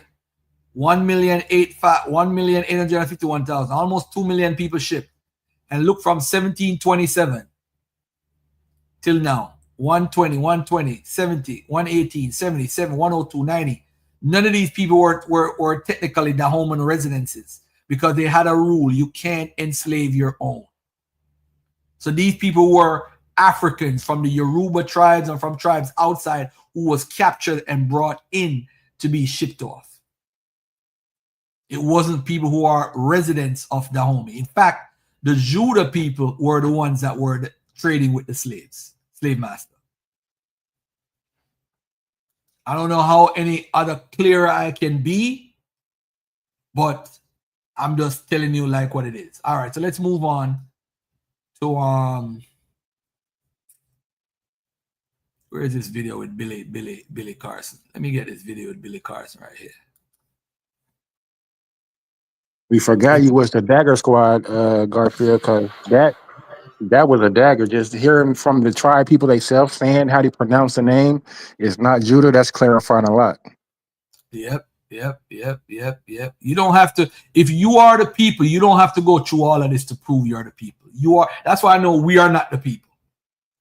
1,851,000, almost 2 million people shipped. And look from 1727 till now. 120, 120, 70, 118, 77, 102, 90. None of these people were technically Dahomen residences because they had a rule. You can't enslave your own. So these people were Africans from the Yoruba tribes and from tribes outside who was captured and brought in to be shipped off. It wasn't people who are residents of Dahomey. In fact, the Judah people were the ones that were trading with the slaves, slave master. I don't know how any other clearer I can be, but I'm just telling you like what it is. All right, so let's move on to where is this video with Billy Carson? Let me get this video with Billy Carson right here. We forgot you was the Dagger Squad, Garfield, because that was a dagger. Just hearing from the tribe people themselves saying how they pronounce the name, it's not Judah. That's clarifying a lot. Yep. You don't have to, if you are the people, you don't have to go through all of this to prove you're the people. You are, that's why I know we are not the people.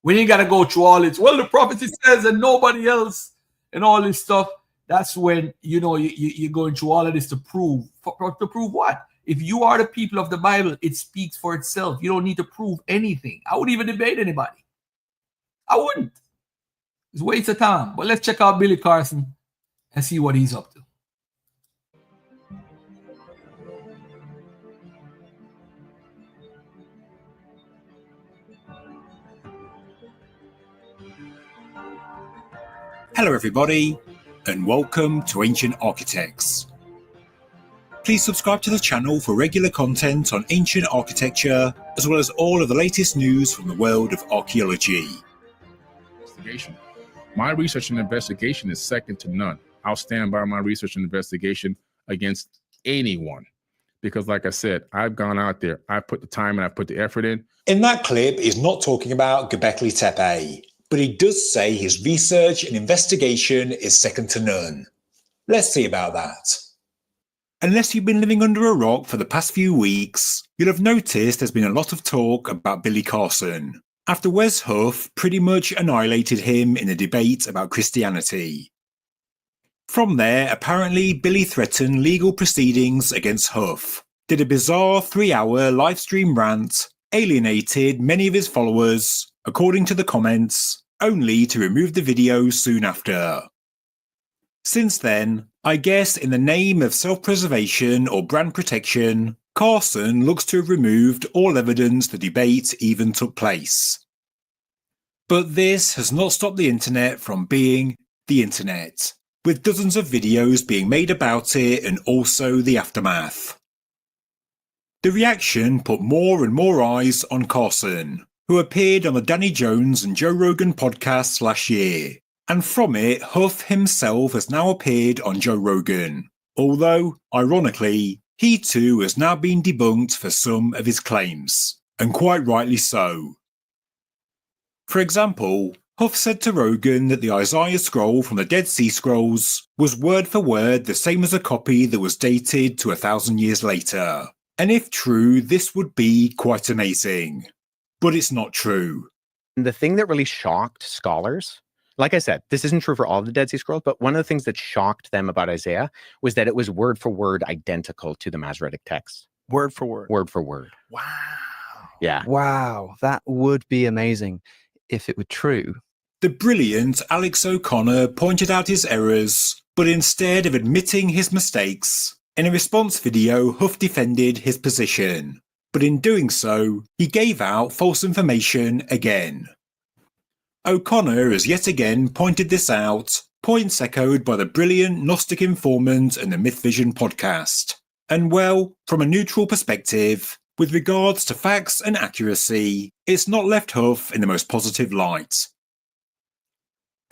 We ain't got to go through all this. Well, the prophecy says and nobody else and all this stuff. That's when, you know, you're going through all of this to prove what? If you are the people of the Bible, it speaks for itself. You don't need to prove anything. I wouldn't even debate anybody. I wouldn't. It's a waste of time. But let's check out Billy Carson and see what he's up to. Hello everybody, and welcome to Ancient Architects. Please subscribe to the channel for regular content on ancient architecture, as well as all of the latest news from the world of archaeology. My research and investigation is second to none. I'll stand by my research and investigation against anyone. Because like I said, I've gone out there, I've put the time and I've put the effort in. In that clip, he's not talking about Göbekli Tepe, but he does say his research and investigation is second to none. Let's see about that. Unless you've been living under a rock for the past few weeks, you'll have noticed there's been a lot of talk about Billy Carson, after Wes Huff pretty much annihilated him in a debate about Christianity. From there, apparently Billy threatened legal proceedings against Huff, did a bizarre 3-hour live stream rant, alienated many of his followers, according to the comments, only to remove the video soon after. Since then, I guess in the name of self-preservation or brand protection, Carson looks to have removed all evidence the debate even took place. But this has not stopped the internet from being the internet, with dozens of videos being made about it and also the aftermath. The reaction put more and more eyes on Carson, who appeared on the Danny Jones and Joe Rogan podcasts last year, and from it Huff himself has now appeared on Joe Rogan, although, ironically, he too has now been debunked for some of his claims, and quite rightly so. For example, Huff said to Rogan that the Isaiah scroll from the Dead Sea Scrolls was word for word the same as a copy that was dated to 1,000 years later, and if true, this would be quite amazing. But it's not true. The thing that really shocked scholars, like I said, this isn't true for all of the Dead Sea Scrolls, but one of the things that shocked them about Isaiah was that it was word for word identical to the Masoretic text. Word for word. Word for word. Wow. Yeah. Wow. That would be amazing if it were true. The brilliant Alex O'Connor pointed out his errors, but instead of admitting his mistakes, in a response video, Huff defended his position. But in doing so, he gave out false information again. O'Connor has yet again pointed this out, points echoed by the brilliant Gnostic Informant and the Myth Vision podcast. And well, from a neutral perspective, with regards to facts and accuracy, it's not left Huff in the most positive light.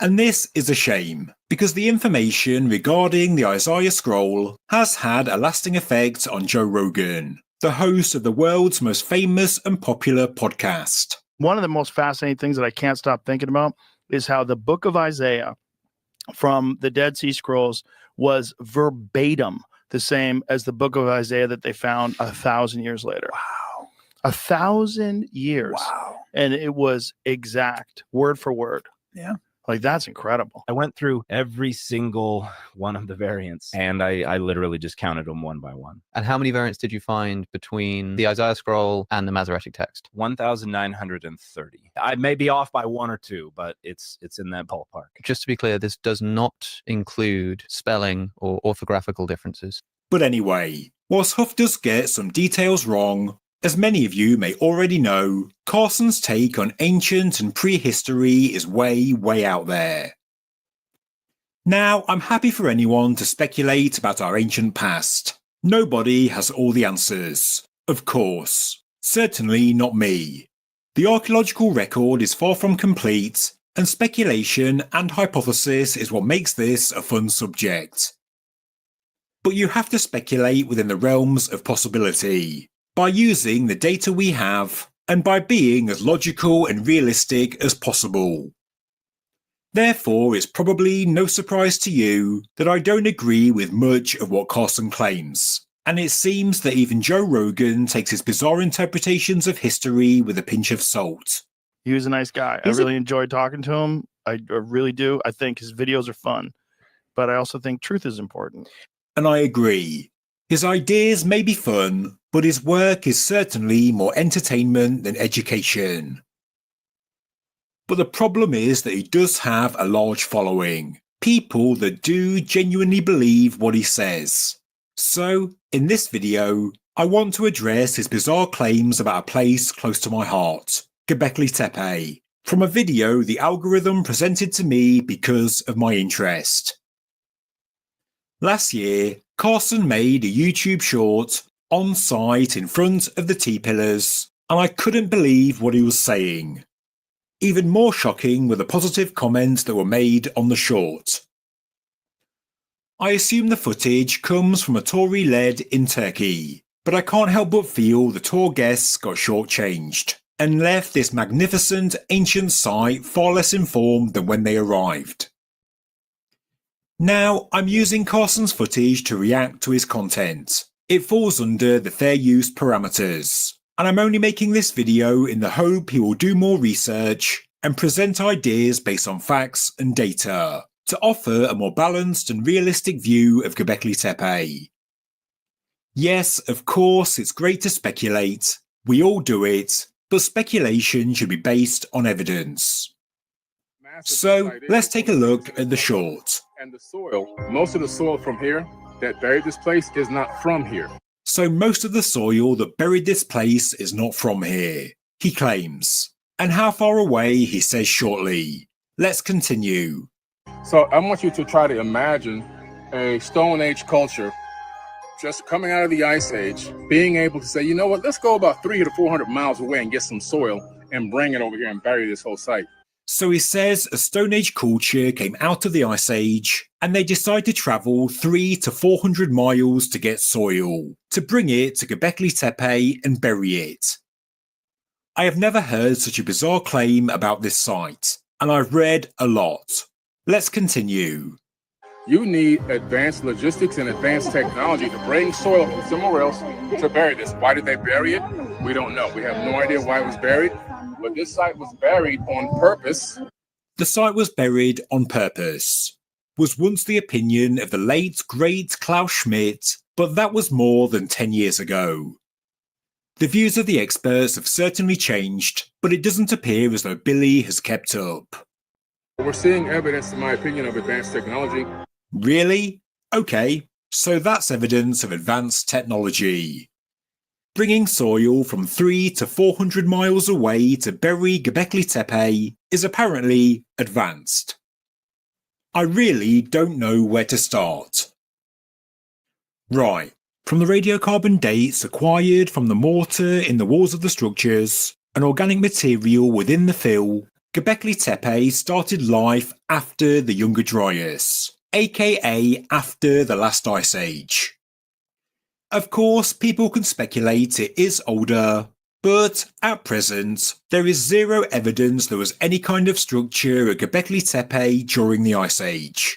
And this is a shame, because the information regarding the Isaiah scroll has had a lasting effect on Joe Rogan, the host of the world's most famous and popular podcast. One of the most fascinating things that I can't stop thinking about is how the book of Isaiah from the Dead Sea Scrolls was verbatim the same as the book of Isaiah that they found 1,000 years later. Wow. 1,000 years. Wow. And it was exact, word for word. Yeah. Like, that's incredible. I went through every single one of the variants, and I literally just counted them one by one. And how many variants did you find between the Isaiah scroll and the Masoretic text? 1,930. I may be off by one or two, but it's in that ballpark. Just to be clear, this does not include spelling or orthographical differences. But anyway, whilst Huff does get some details wrong, as many of you may already know, Carson's take on ancient and prehistory is way, way out there. Now, I'm happy for anyone to speculate about our ancient past. Nobody has all the answers, of course. Certainly not me. The archaeological record is far from complete, and speculation and hypothesis is what makes this a fun subject. but you have to speculate within the realms of possibility, by using the data we have, and by being as logical and realistic as possible. Therefore, it's probably no surprise to you that I don't agree with much of what Carson claims, and it seems that even Joe Rogan takes his bizarre interpretations of history with a pinch of salt. He was a nice guy. I really enjoyed talking to him. I really do. I think his videos are fun, but I also think truth is important. And I agree. His ideas may be fun, but his work is certainly more entertainment than education. But the problem is that he does have a large following, people that do genuinely believe what he says. So, in this video, I want to address his bizarre claims about a place close to my heart, Göbekli Tepe, from a video the algorithm presented to me because of my interest. Last year, Carson made a YouTube short on site in front of the T-pillars, and I couldn't believe what he was saying. Even more shocking were the positive comments that were made on the short. I assume the footage comes from a Tory led in Turkey, but I can't help but feel the tour guests got shortchanged and left this magnificent ancient site far less informed than when they arrived. Now, I'm using Carson's footage to react to his content. It falls under the fair use parameters, and I'm only making this video in the hope he will do more research and present ideas based on facts and data to offer a more balanced and realistic view of Göbekli Tepe. Yes, of course, it's great to speculate. We all do it, but speculation should be based on evidence. So, let's take a look at the short. And the soil, most of the soil from here that buried this place is not from here. So most of the soil that buried this place is not from here, he claims. And how far away, he says shortly. Let's continue. So I want you to try to imagine a Stone Age culture just coming out of the Ice Age, being able to say, you know what, let's go about 300 to 400 miles away and get some soil and bring it over here and bury this whole site. So he says a Stone Age culture came out of the Ice Age and they decided to travel 300 to 400 miles to get soil, to bring it to Göbekli Tepe and bury it. I have never heard such a bizarre claim about this site, and I've read a lot. Let's continue. You need advanced logistics and advanced technology to bring soil from somewhere else to bury this. Why did they bury it? We don't know. We have no idea why it was buried. But this site was buried on purpose. The site was buried on purpose. Was once the opinion of the late great Klaus Schmidt, but that was more than 10 years ago. The views of the experts have certainly changed, but it doesn't appear as though Billy has kept up. We're seeing evidence, in my opinion, of advanced technology. Really? Okay, so that's evidence of advanced technology. Bringing soil from 300 to 400 miles away to bury Göbekli Tepe is apparently advanced. I really don't know where to start. Right, from the radiocarbon dates acquired from the mortar in the walls of the structures and organic material within the fill, Göbekli Tepe started life after the Younger Dryas, aka after the last ice age. Of course, people can speculate it is older, but at present, there is zero evidence there was any kind of structure at Göbekli Tepe during the Ice Age.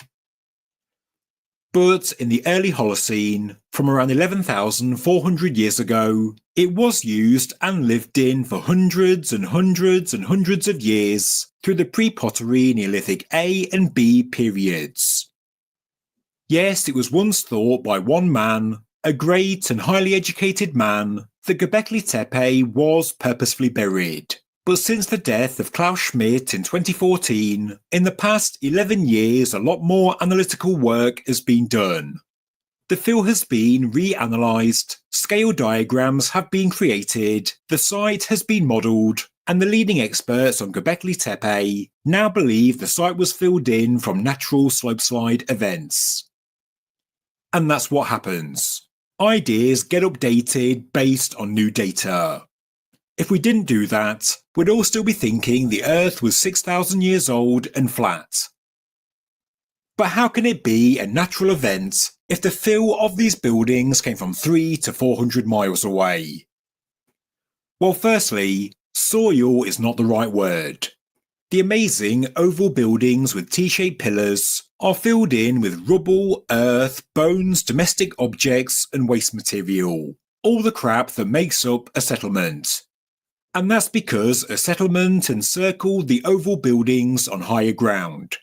But in the early Holocene, from around 11,400 years ago, it was used and lived in for hundreds and hundreds and hundreds of years through the pre-pottery Neolithic A and B periods. Yes, it was once thought by one man, a great and highly educated man, that Göbekli Tepe was purposefully buried. But since the death of Klaus Schmidt in 2014, in the past 11 years a lot more analytical work has been done. The fill has been reanalyzed, scale diagrams have been created, the site has been modelled, and the leading experts on Göbekli Tepe now believe the site was filled in from natural slopeslide events. And that's what happens. Ideas get updated based on new data. If we didn't do that, we'd all still be thinking the Earth was 6,000 years old and flat. But how can it be a natural event if the fill of these buildings came from 300 to 400 miles away? Well, firstly, soil is not the right word. The amazing oval buildings with T-shaped pillars are filled in with rubble, earth, bones, domestic objects, and waste material. All the crap that makes up a settlement. And that's because a settlement encircled the oval buildings on higher ground.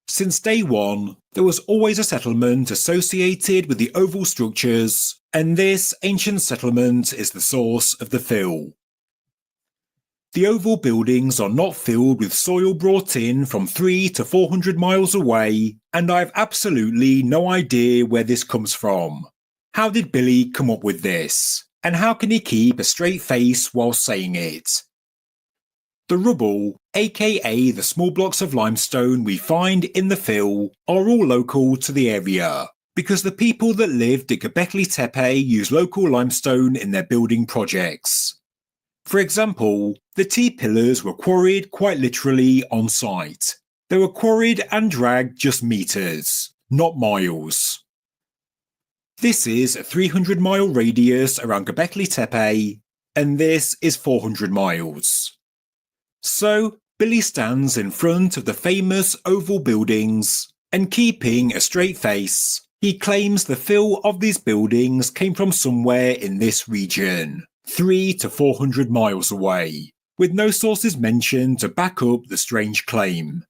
Since day one, there was always a settlement associated with the oval structures, and this ancient settlement is the source of the fill. The oval buildings are not filled with soil brought in from 300 to 400 miles away, and I have absolutely no idea where this comes from. How did Billy come up with this? And how can he keep a straight face while saying it? The rubble, aka the small blocks of limestone we find in the fill, are all local to the area, because the people that lived at Göbekli Tepe use local limestone in their building projects. For example, the T-pillars were quarried quite literally on site. They were quarried and dragged just meters, not miles. This is a 300-mile radius around Göbekli Tepe, and this is 400 miles. So, Billy stands in front of the famous oval buildings, and keeping a straight face, he claims the fill of these buildings came from somewhere in this region, 300 to 400 miles away, with no sources mentioned to back up the strange claim.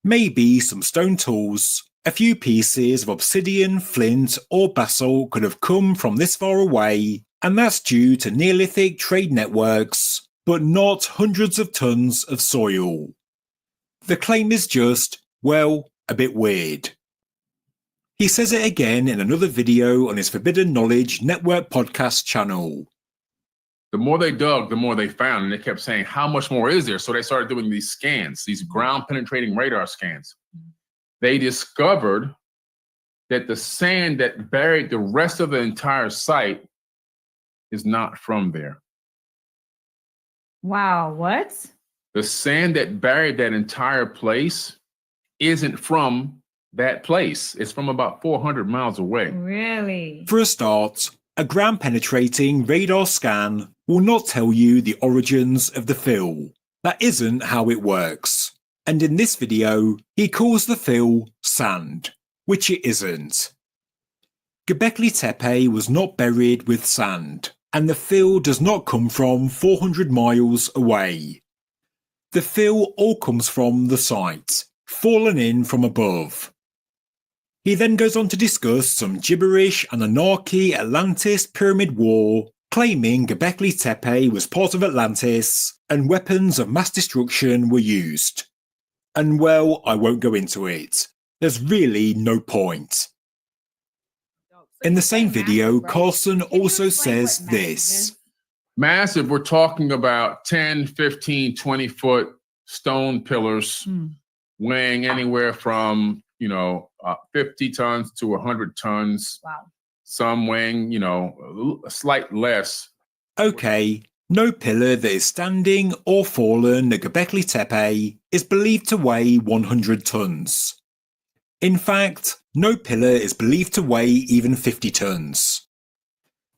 Maybe some stone tools, a few pieces of obsidian, flint, or basalt could have come from this far away, and that's due to Neolithic trade networks, but not hundreds of tons of soil. The claim is just, well, a bit weird. He says it again in another video on his Forbidden Knowledge Network podcast channel. The more they dug, the more they found, and they kept saying, how much more is there? So they started doing these scans, these ground-penetrating radar scans. They discovered that the sand that buried the rest of the entire site is not from there. Wow, what? The sand that buried that entire place isn't from that place. It's from about 400 miles away. Really? For a start, a ground-penetrating radar scan will not tell you the origins of the fill. That isn't how it works. And in this video, he calls the fill sand, which it isn't. Göbekli Tepe was not buried with sand, and the fill does not come from 400 miles away. The fill all comes from the site, fallen in from above. He then goes on to discuss some gibberish Anunnaki Atlantis pyramid war, claiming Göbekli Tepe was part of Atlantis and weapons of mass destruction were used. And well, I won't go into it. There's really no point. In the same video, Carson also says this. Massive, we're talking about 10, 15, 20-foot stone pillars weighing anywhere from 50 tons to 100 tons. Wow. Some weighing, a slight less. Okay, no pillar that is standing or fallen at Göbekli Tepe is believed to weigh 100 tons. In fact, no pillar is believed to weigh even 50 tons.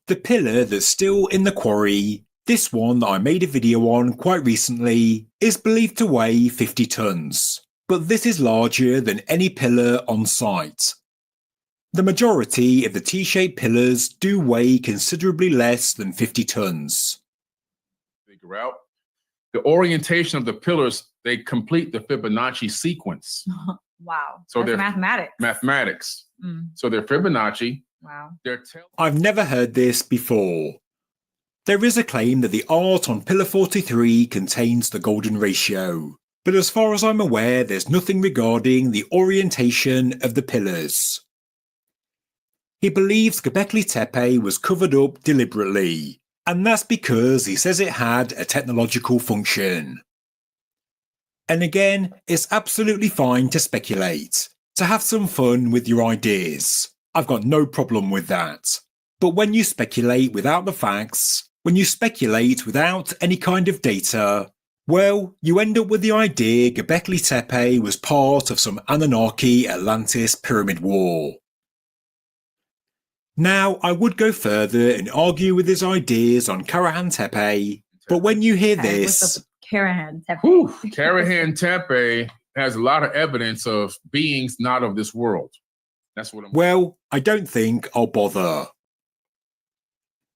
The pillar that's still in the quarry, this one that I made a video on quite recently, is believed to weigh 50 tons. But this is larger than any pillar on site. The majority of the T-shaped pillars do weigh considerably less than 50 tons. Figure out the orientation of the pillars, they complete the Fibonacci sequence. Wow. So that's they're mathematics. Mathematics. Mm. So they're Fibonacci. Wow. I've never heard this before. There is a claim that the art on Pillar 43 contains the golden ratio. But as far as I'm aware, there's nothing regarding the orientation of the pillars. He believes Göbekli Tepe was covered up deliberately, and that's because he says it had a technological function. And again, it's absolutely fine to speculate, to have some fun with your ideas. I've got no problem with that. But when you speculate without the facts, when you speculate without any kind of data, Well, you end up with the idea Göbekli Tepe was part of some Anunnaki-Atlantis pyramid war. Now, I would go further and argue with his ideas on Karahan Tepe, but when you hear this... Karahan Tepe. Karahan Tepe has a lot of evidence of beings not of this world. That's what I'm... Well, I don't think I'll bother.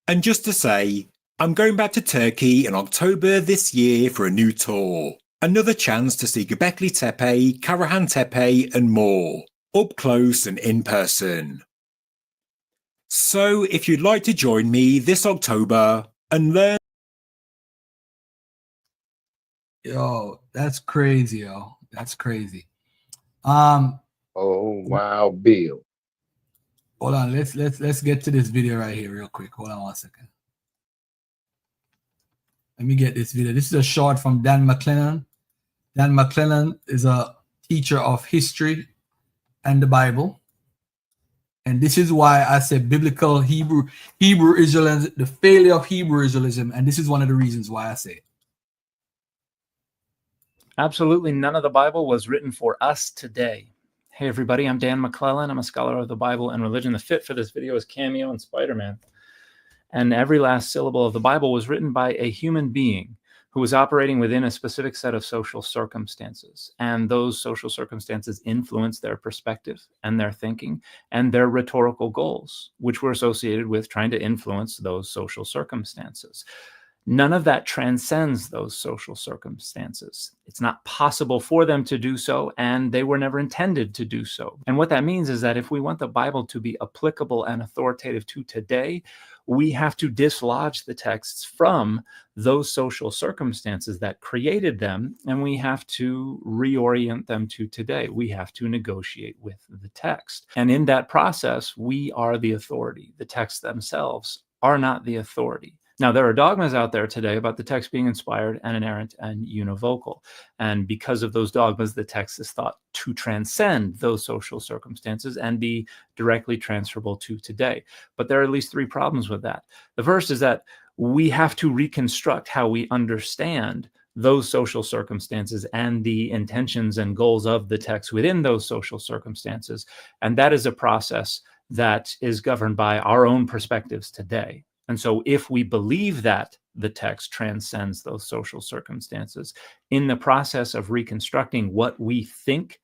And just to say, I'm going back to Turkey in October this year for a new tour. Another chance to see Göbekli Tepe, Karahan Tepe and more, up close and in person. So if you'd like to join me this October and learn... Yo, that's crazy, yo. That's crazy. Oh wow, Bill. Hold on, let's get to this video right here real quick. Hold on 1 second. Let me get this video. This is a short from Dan McClellan. Dan McClellan is a teacher of history and the Bible. And this is why I said biblical Hebrew Israelism, the failure of Hebrew Israelism. And this is one of the reasons why I say it. Absolutely none of the Bible was written for us today. Hey everybody, I'm Dan McClellan. I'm a scholar of the Bible and religion. The fit for this video is Cameo and Spider-Man. And every last syllable of the Bible was written by a human being who was operating within a specific set of social circumstances. And those social circumstances influenced their perspective and their thinking and their rhetorical goals, which were associated with trying to influence those social circumstances. None of that transcends those social circumstances. It's not possible for them to do so, and they were never intended to do so. And what that means is that if we want the Bible to be applicable and authoritative to today, we have to dislodge the texts from those social circumstances that created them, and we have to reorient them to today. We have to negotiate with the text. And in that process, we are the authority. The texts themselves are not the authority. Now, there are dogmas out there today about the text being inspired and inerrant and univocal. And because of those dogmas, the text is thought to transcend those social circumstances and be directly transferable to today. But there are at least three problems with that. The first is that we have to reconstruct how we understand those social circumstances and the intentions and goals of the text within those social circumstances. And that is a process that is governed by our own perspectives today. And so if we believe that the text transcends those social circumstances, in the process of reconstructing what we think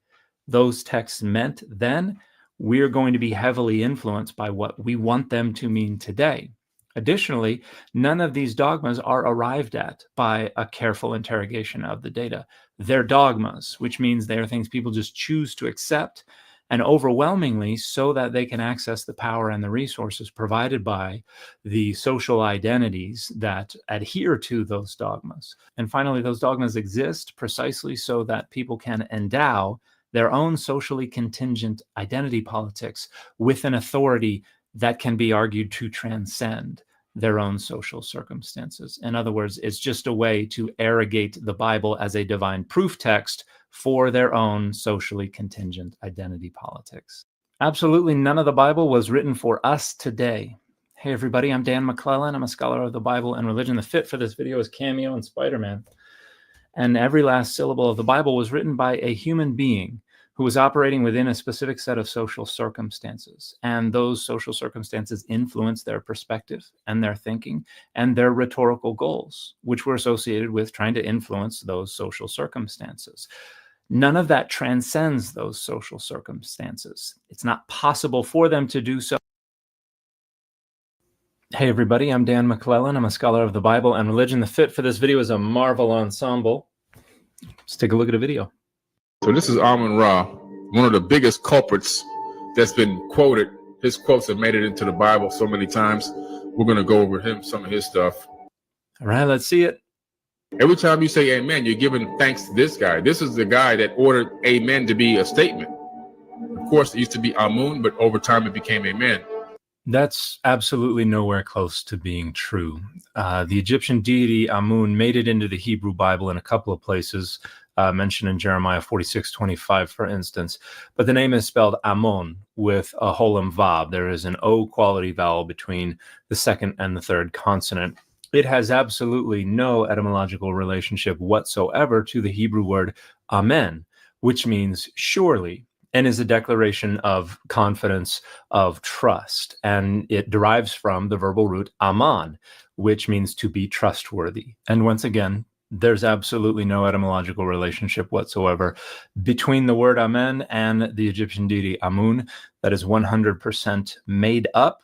those texts meant then, we're going to be heavily influenced by what we want them to mean today. Additionally, none of these dogmas are arrived at by a careful interrogation of the data. They're dogmas, which means they're things people just choose to accept, and overwhelmingly so that they can access the power and the resources provided by the social identities that adhere to those dogmas. And finally, those dogmas exist precisely so that people can endow their own socially contingent identity politics with an authority that can be argued to transcend their own social circumstances. In other words, it's just a way to arrogate the Bible as a divine proof text for their own socially contingent identity politics. Absolutely none of the Bible was written for us today. Hey everybody, I'm Dan McClellan. I'm a scholar of the Bible and religion. The fit for this video is Cameo and Spider-Man. And every last syllable of the Bible was written by a human being who was operating within a specific set of social circumstances. And those social circumstances influenced their perspective and their thinking and their rhetorical goals, which were associated with trying to influence those social circumstances. None of that transcends those social circumstances. It's not possible for them to do so. Hey everybody, I'm Dan McClellan. I'm a scholar of the Bible and religion. The fit for this video is a Marvel ensemble. Let's take a look at a video. So this is Amun-Ra, one of the biggest culprits that's been quoted. His quotes have made it into the Bible so many times. We're going to go over some of his stuff. All right, let's see it. Every time you say amen, you're giving thanks to this guy. This is the guy that ordered amen to be a statement. Of course, it used to be Amun, but over time it became amen. That's absolutely nowhere close to being true. The Egyptian deity Amun made it into the Hebrew Bible in a couple of places, mentioned in Jeremiah 46:25, for instance. But the name is spelled Amon with a holem vav. There is an O quality vowel between the second and the third consonant. It has absolutely no etymological relationship whatsoever to the Hebrew word amen, which means surely, and is a declaration of confidence, of trust. And it derives from the verbal root aman, which means to be trustworthy. And once again, there's absolutely no etymological relationship whatsoever between the word amen and the Egyptian deity Amun. That is 100% made up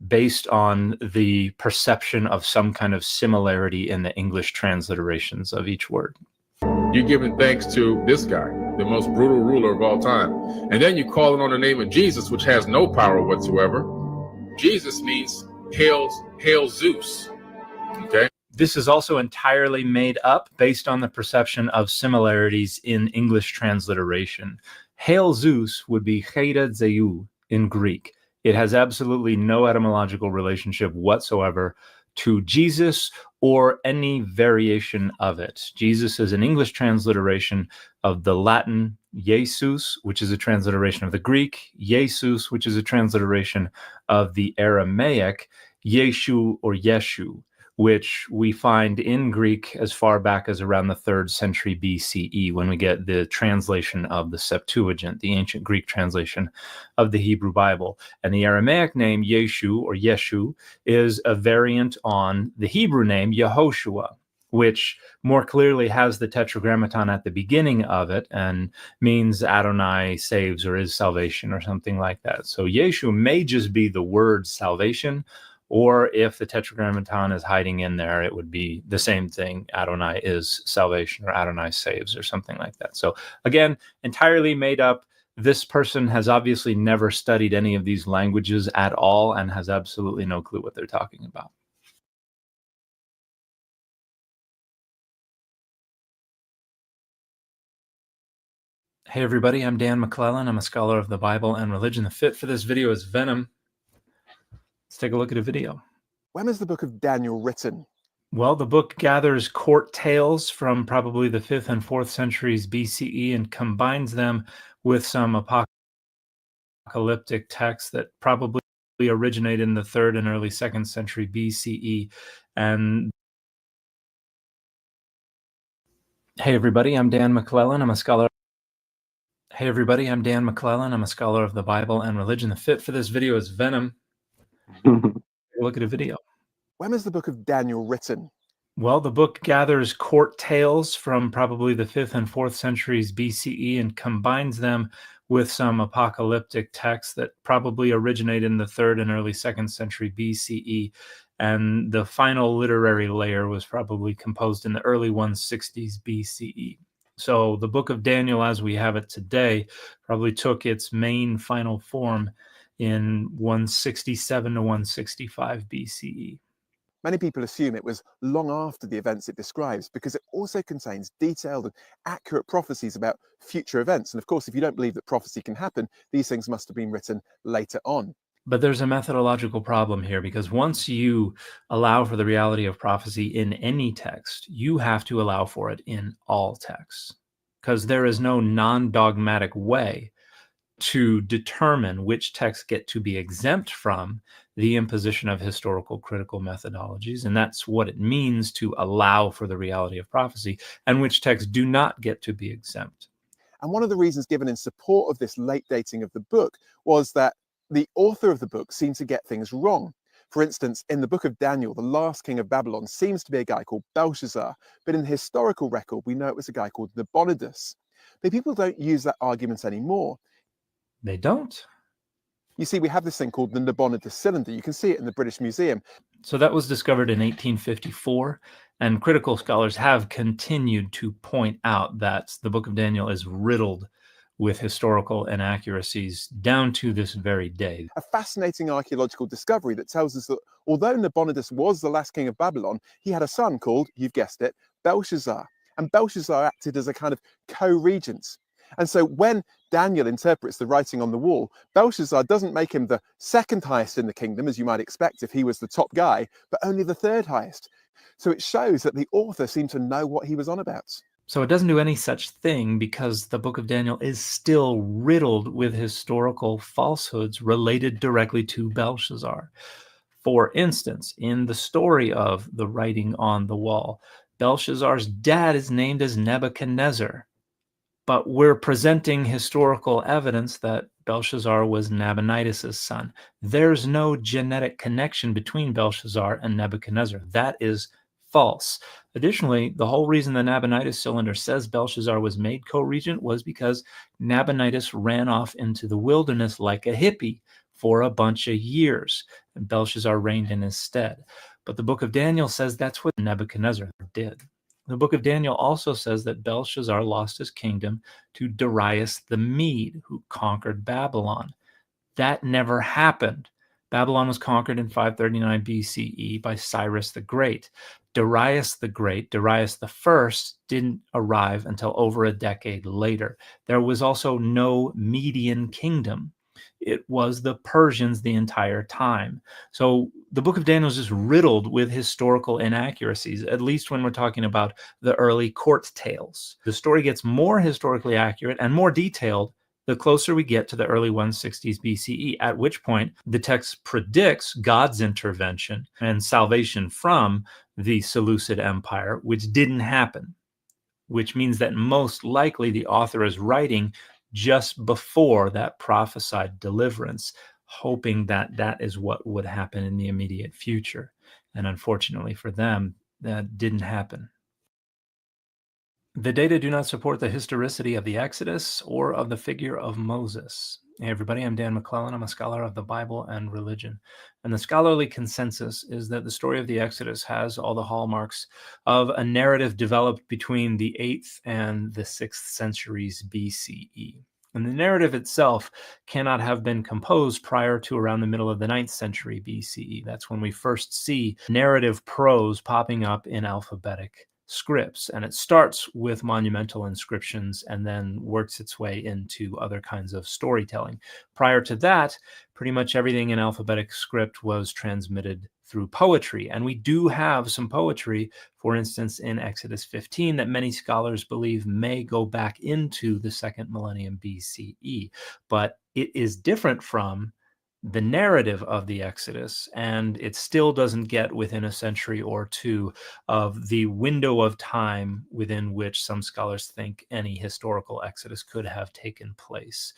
based on the perception of some kind of similarity in the English transliterations of each word. You're giving thanks to this guy, the most brutal ruler of all time. And then you're calling on the name of Jesus, which has no power whatsoever. Jesus means hail Zeus. Okay. This is also entirely made up based on the perception of similarities in English transliteration. Hail Zeus would be Heira Zeu in Greek. It has absolutely no etymological relationship whatsoever to Jesus or any variation of it. Jesus is an English transliteration of the Latin Jesus, which is a transliteration of the Greek, Jesus, which is a transliteration of the Aramaic, Yeshu or Yeshu, which we find in Greek as far back as around the 3rd century BCE, when we get the translation of the Septuagint, the ancient Greek translation of the Hebrew Bible. And the Aramaic name Yeshu or Yeshu is a variant on the Hebrew name Yehoshua, which more clearly has the tetragrammaton at the beginning of it and means Adonai saves or is salvation or something like that. So Yeshu may just be the word salvation, or if the tetragrammaton is hiding in there, it would be the same thing. Adonai is salvation or Adonai saves or something like that. So again, entirely made up. This person has obviously never studied any of these languages at all and has absolutely no clue what they're talking about. Hey everybody, I'm Dan McClellan. I'm a scholar of the Bible and religion. The fit for this video is Venom. Let's take a look at a video. When was the book of Daniel written? Well, the book gathers court tales from probably the 5th and 4th centuries BCE and combines them with some apocalyptic texts that probably originate in the 3rd and early 2nd century BCE. And hey everybody, I'm Dan McClellan. I'm a scholar. Hey everybody, I'm Dan McClellan. I'm a scholar of the Bible and religion. The fit for this video is Venom. Look at a video. When was the book of Daniel written? Well, the book gathers court tales from probably the 5th and 4th centuries BCE and combines them with some apocalyptic texts that probably originate in the 3rd and early 2nd century BCE. And the final literary layer was probably composed in the early 160s BCE. So the book of Daniel, as we have it today, probably took its main final form in 167 to 165 BCE. Many people assume it was long after the events it describes because it also contains detailed and accurate prophecies about future events. And of course, if you don't believe that prophecy can happen, these things must have been written later on. But there's a methodological problem here, because once you allow for the reality of prophecy in any text, you have to allow for it in all texts, because there is no non-dogmatic way to determine which texts get to be exempt from the imposition of historical critical methodologies. And that's what it means to allow for the reality of prophecy, and which texts do not get to be exempt. And one of the reasons given in support of this late dating of the book was that the author of the book seemed to get things wrong. For instance, in the book of Daniel, the last king of Babylon seems to be a guy called Belshazzar, but in the historical record, we know it was a guy called Nabonidus. But people don't use that argument anymore. They don't. You see, we have this thing called the Nabonidus cylinder. You can see it in the British Museum. So that was discovered in 1854, and critical scholars have continued to point out that the book of Daniel is riddled with historical inaccuracies down to this very day. A fascinating archaeological discovery that tells us that although Nabonidus was the last king of Babylon, he had a son called, you've guessed it, Belshazzar. And Belshazzar acted as a kind of co-regent. And so when Daniel interprets the writing on the wall, Belshazzar doesn't make him the second highest in the kingdom, as you might expect if he was the top guy, but only the third highest. So it shows that the author seemed to know what he was on about. So it doesn't do any such thing, because the book of Daniel is still riddled with historical falsehoods related directly to Belshazzar. For instance, in the story of the writing on the wall, Belshazzar's dad is named as Nebuchadnezzar, but we're presenting historical evidence that Belshazzar was Nabonidus' son. There's no genetic connection between Belshazzar and Nebuchadnezzar. That is false. Additionally, the whole reason the Nabonidus cylinder says Belshazzar was made co-regent was because Nabonidus ran off into the wilderness like a hippie for a bunch of years, and Belshazzar reigned in his stead. But the book of Daniel says that's what Nebuchadnezzar did. The book of Daniel also says that Belshazzar lost his kingdom to Darius the Mede, who conquered Babylon. That never happened. Babylon was conquered in 539 BCE by Cyrus the Great. Darius the Great, Darius the First, didn't arrive until over a decade later. There was also no Median kingdom. It was the Persians the entire time. So the book of Daniel is just riddled with historical inaccuracies, at least when we're talking about the early court tales. The story gets more historically accurate and more detailed the closer we get to the early 160s BCE, at which point the text predicts God's intervention and salvation from the Seleucid Empire, which didn't happen, which means that most likely the author is writing just before that prophesied deliverance, hoping that that is what would happen in the immediate future. And unfortunately for them, that didn't happen. The data do not support the historicity of the Exodus or of the figure of Moses. Hey everybody, I'm Dan McClellan. I'm a scholar of the Bible and religion. And the scholarly consensus is that the story of the Exodus has all the hallmarks of a narrative developed between the 8th and the 6th centuries BCE. And the narrative itself cannot have been composed prior to around the middle of the 9th century BCE. That's when we first see narrative prose popping up in alphabetic scripts, and it starts with monumental inscriptions and then works its way into other kinds of storytelling. Prior to that, pretty much everything in alphabetic script was transmitted through poetry, and we do have some poetry, for instance, in Exodus 15 that many scholars believe may go back into the 2nd millennium BCE, but it is different from the narrative of the Exodus, and it still doesn't get within a century or two of the window of time within which some scholars think any historical Exodus could have taken place.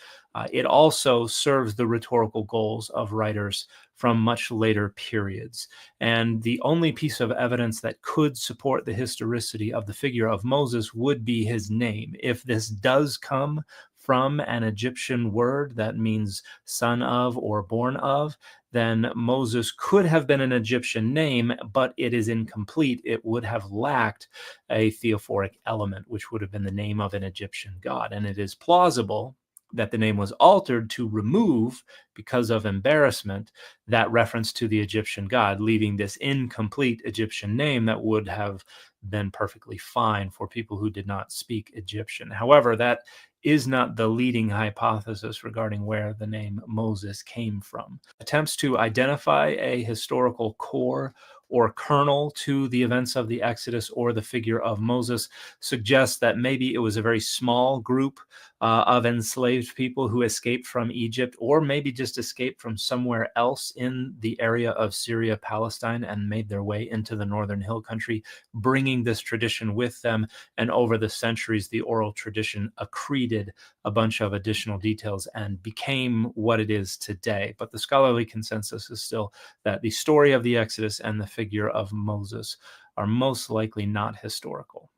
It also serves the rhetorical goals of writers from much later periods. And the only piece of evidence that could support the historicity of the figure of Moses would be his name. If this does come from an Egyptian word that means son of or born of, then Moses could have been an Egyptian name, but it is incomplete. It would have lacked a theophoric element, which would have been the name of an Egyptian god. And it is plausible that the name was altered to remove, because of embarrassment, that reference to the Egyptian god, leaving this incomplete Egyptian name that would have been perfectly fine for people who did not speak Egyptian. However, that is not the leading hypothesis regarding where the name Moses came from. Attempts to identify a historical core or kernel to the events of the Exodus or the figure of Moses suggests that maybe it was a very small group of enslaved people who escaped from Egypt, or maybe just escaped from somewhere else in the area of Syria, Palestine, and made their way into the northern hill country, bringing this tradition with them. And over the centuries, the oral tradition accreted a bunch of additional details and became what it is today. But the scholarly consensus is still that the story of the Exodus and the figure of Moses are most likely not historical.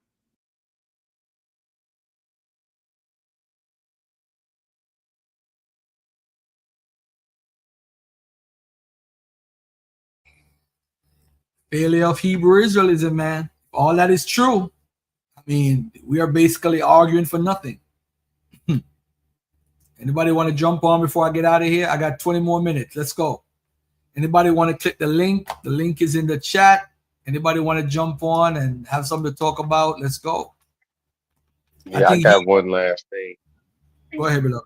Failure of Hebrew Israelism, man. All that is true. I mean, we are basically arguing for nothing. Anybody want to jump on before I get out of here? I got 20 more minutes. Let's go. Anybody want to click the link? The link is in the chat. Anybody want to jump on and have something to talk about? Let's go. Yeah, I got one last thing. Go ahead, beloved.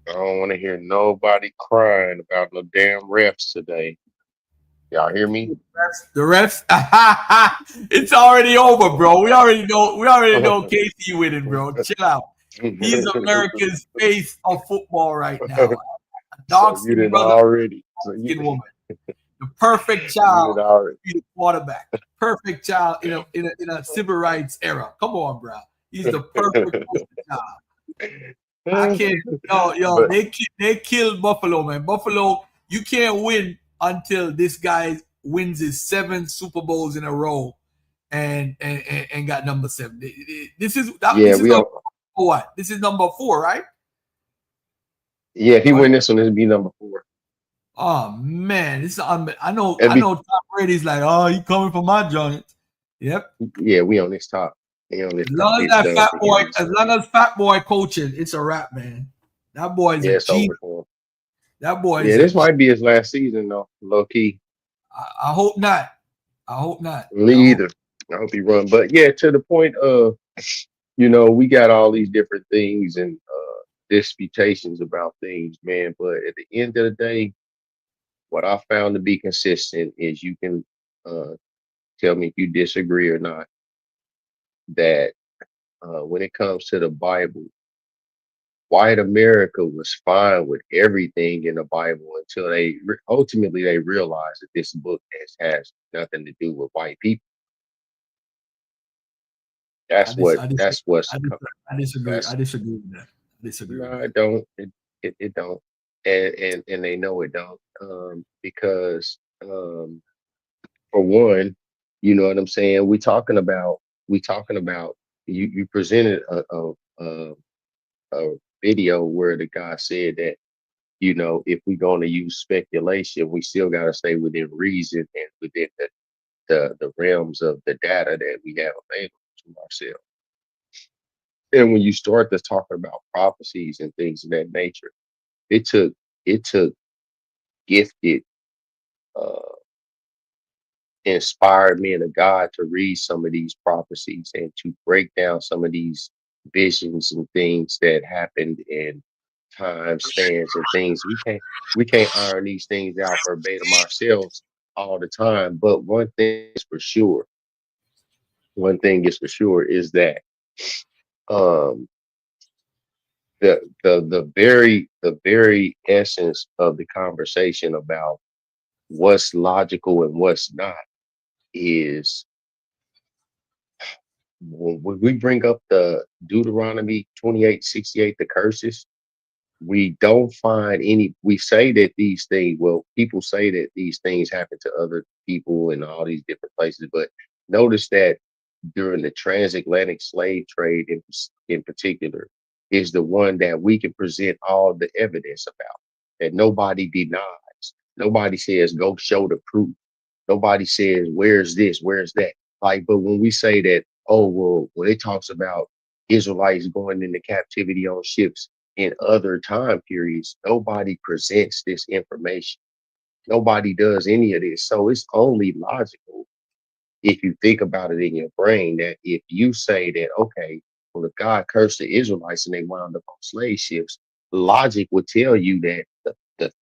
I don't want to hear nobody crying about no damn refs today. Y'all hear me? The refs? It's already over, bro. We already know Casey winning, bro. Chill out. He's America's face of football right now. So you didn't already. So skin woman. The perfect child to be the quarterback. Perfect child in a civil rights era. Come on, bro. He's the perfect child. I can't. Yo, they killed Buffalo, man. Buffalo, you can't win until this guy wins his 7 Super Bowls in a row, and got number 7. This is number what? This is number 4, right? Yeah, if he win this one, it'll be number 4. Oh man, this is I know Tom Brady's like, oh, you coming for my joint. Yep. Yeah, we on this top. As long as Fat Boy coaching, it's a wrap, man. That boy's a genius. That boy. Yeah, this might be his last season though, low key. I hope not. I hope not. Me either. I hope he run. But yeah, to the point of, we got all these different things and disputations about things, man. But at the end of the day, what I found to be consistent is you can tell me if you disagree or not, that when it comes to the Bible, white America was fine with everything in the Bible until they ultimately realized that this book has nothing to do with white people. I disagree. I disagree with that. I disagree. No, it don't. It don't. And they know it don't. Because for one, you know what I'm saying? We talking about you presented a video where the guy said that, if we're going to use speculation, we still got to stay within reason and within the realms of the data that we have available to ourselves. And when you start to talk about prophecies and things of that nature, it took gifted, inspired men of God to read some of these prophecies and to break down some of these visions and things that happened in time spans and things. We can't iron these things out verbatim ourselves all the time. But one thing is for sure is that the very essence of the conversation about what's logical and what's not is when we bring up the Deuteronomy 28:68, the curses, we don't find any. We say that these things, people say that these things happen to other people in all these different places, but notice that during the transatlantic slave trade in particular is the one that we can present all the evidence about, that nobody denies. Nobody says, go show the proof. Nobody says, where's this, where's that? But when we say that, when it talks about Israelites going into captivity on ships in other time periods, nobody presents this information. Nobody does any of this. So it's only logical, if you think about it in your brain, that if you say that, okay, well, if God cursed the Israelites and they wound up on slave ships, logic would tell you that the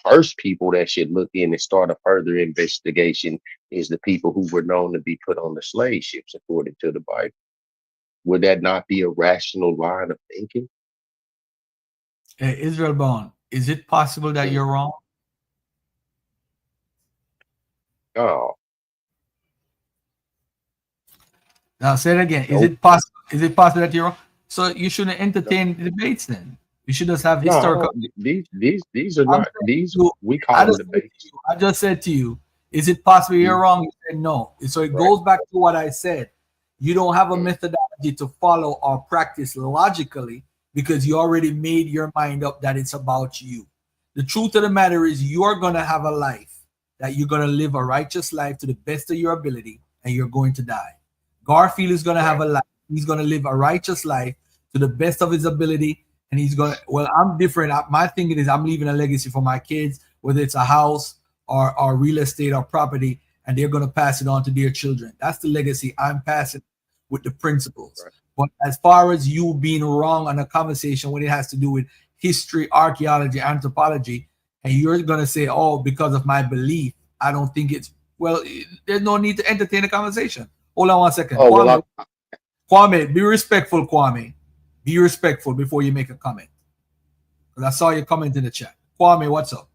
first people that should look in and start a further investigation is the people who were known to be put on the slave ships, according to the Bible. Would that not be a rational line of thinking? Israel Bond, is it possible that you're wrong? No. Now say it again. Is it possible? Is it possible that you're wrong? So you shouldn't entertain the debates then. You should just have historical. These are not these. We call them debates. I just said to you, is it possible you're wrong? You said no. So it goes back to what I said. You don't have a methodology to follow or practice logically because you already made your mind up that it's about you. The truth of the matter is you are going to have a life that you're going to live a righteous life to the best of your ability, and you're going to die. Garfield is going to have a life. He's going to live a righteous life to the best of his ability. And he's going to, I'm different. My thinking is I'm leaving a legacy for my kids, whether it's a house or real estate or property, and they're going to pass it on to their children. That's the legacy I'm passing with the principles. Right. But as far as you being wrong on a conversation when it has to do with history, archaeology, anthropology, and you're going to say, because of my belief, I don't think it's, there's no need to entertain a conversation. Hold on one second. Kwame, be respectful, Kwame. Be respectful before you make a comment. Because I saw your comment in the chat. Kwame, what's up?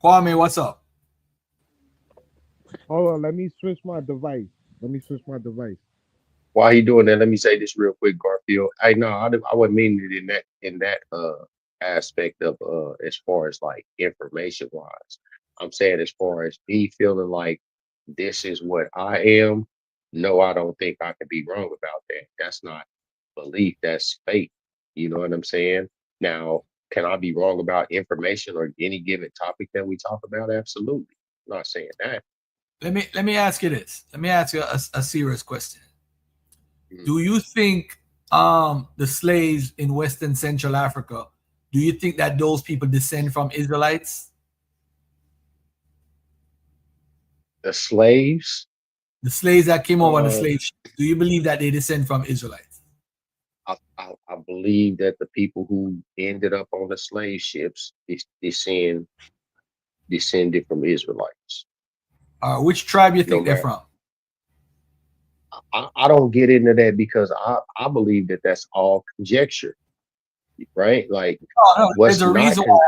Kwame, what's up? Hold on, let me switch my device. While he doing that, let me say this real quick, Garfield. I wasn't meaning it in that aspect of as far as like information wise. I'm saying as far as me feeling like this is what I am. No, I don't think I could be wrong about that. That's not belief, that's faith. You know what I'm saying? Now, can I be wrong about information or any given topic that we talk about? Absolutely. I'm not saying that. Let me ask you this. Let me ask you a serious question. Do you think the slaves in Western Central Africa, do you think that those people descend from Israelites? The slaves? The slaves that came over on the slave ship, do you believe that they descend from Israelites? I believe that the people who ended up on the slave ships descended from Israelites. Which tribe you think they're from? I don't get into that because I believe that that's all conjecture, right? Like, what's there's a not reason why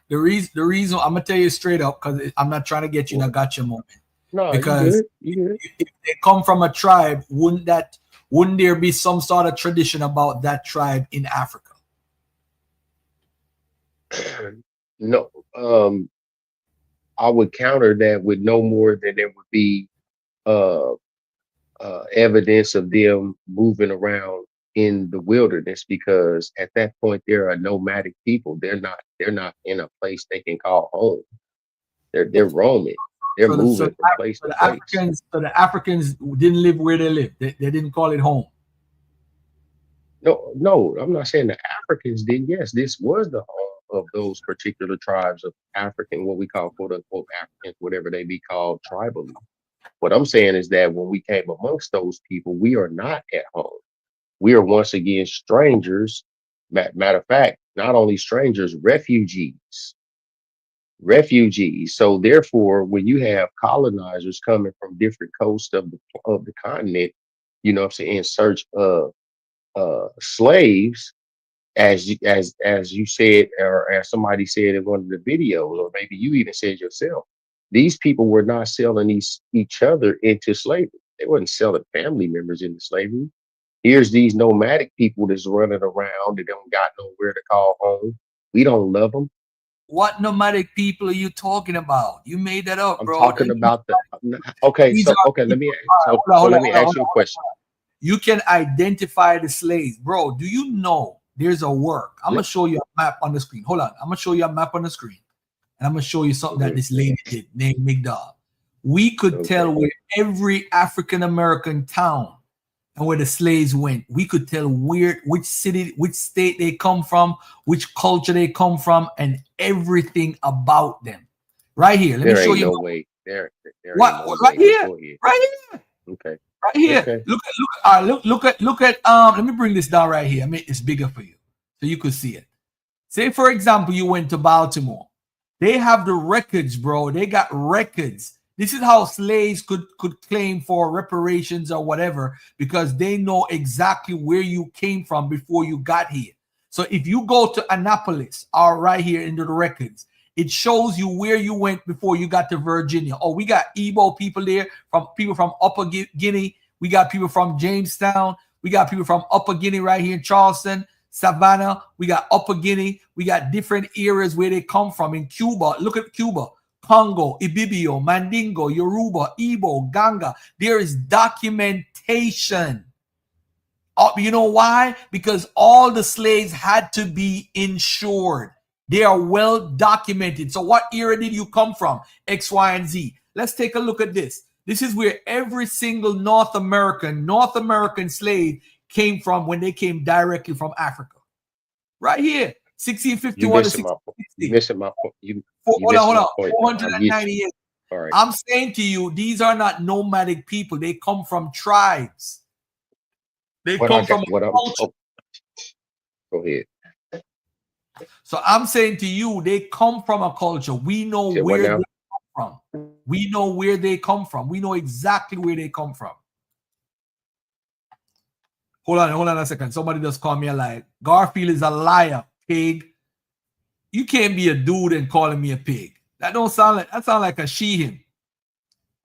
the reason I'm gonna tell you straight up, because I'm not trying to get you in a gotcha moment. No, because you good. If they come from a tribe, wouldn't there be some sort of tradition about that tribe in Africa? No, I would counter that with no more than there would be evidence of them moving around in the wilderness, because at that point there are nomadic people. They're not in a place they can call home. They're roaming. They're moving from place to place. So the Africans didn't live where they lived. They didn't call it home. No, I'm not saying the Africans did. Yes, this was the home of those particular tribes of African, what we call quote unquote Africans, whatever they be called tribally. What I'm saying is that when we came amongst those people, we are not at home. We are once again strangers. Matter of fact, not only strangers, refugees. So therefore, when you have colonizers coming from different coasts of the continent, you know what I'm saying, in search of slaves, as you said, or as somebody said in one of the videos, or maybe you even said yourself, these people were not selling each other into slavery. They wasn't selling family members into slavery. Here's these nomadic people that's running around that don't got nowhere to call home. We don't love them. What nomadic people are you talking about? You made that up, bro. I'm talking about the okay. So okay, let me ask you a question. You can identify the slaves, bro. Do you know there's a work? I'm gonna show you a map on the screen. Hold on, I'm gonna show you a map on the screen, and I'm gonna show you something that this lady did named Migdal. We could tell where every African American town and where the slaves went. We could tell which city, which state they come from, which culture they come from, and everything about them. Right here. Let me show you. No way. There what? No right way. here. Right here. Okay. Right here. Okay. Look at. Let me bring this down right here. I make this bigger for you so you could see it. Say, for example, you went to Baltimore. They have the records, bro. They got records. This is how slaves could claim for reparations or whatever, because they know exactly where you came from before you got here. So if you go to Annapolis, or right here into the records, it shows you where you went before you got to Virginia. Oh, we got Igbo people there, people from Upper Guinea. We got people from Jamestown. We got people from Upper Guinea right here in Charleston, Savannah. We got Upper Guinea. We got different areas where they come from in Cuba. Look at Cuba. Congo, Ibibio, Mandingo, Yoruba, Igbo, Ganga. There is documentation. You know why? Because all the slaves had to be insured. They are well documented. So what era did you come from? X, Y, and Z. Let's take a look at this. This is where every single North American slave came from when they came directly from Africa. Right here. 1651 to 1660. You're missing my point. Hold on. 498. All right. I'm saying to you, these are not nomadic people. They come from tribes. They come from culture. Go ahead. So I'm saying to you, they come from a culture. We know where they come from. We know where they come from. We know exactly where they come from. Hold on a second. Somebody just called me a liar. Garfield is a liar. pig. You can't be a dude and calling me a pig. That sound like a she-him.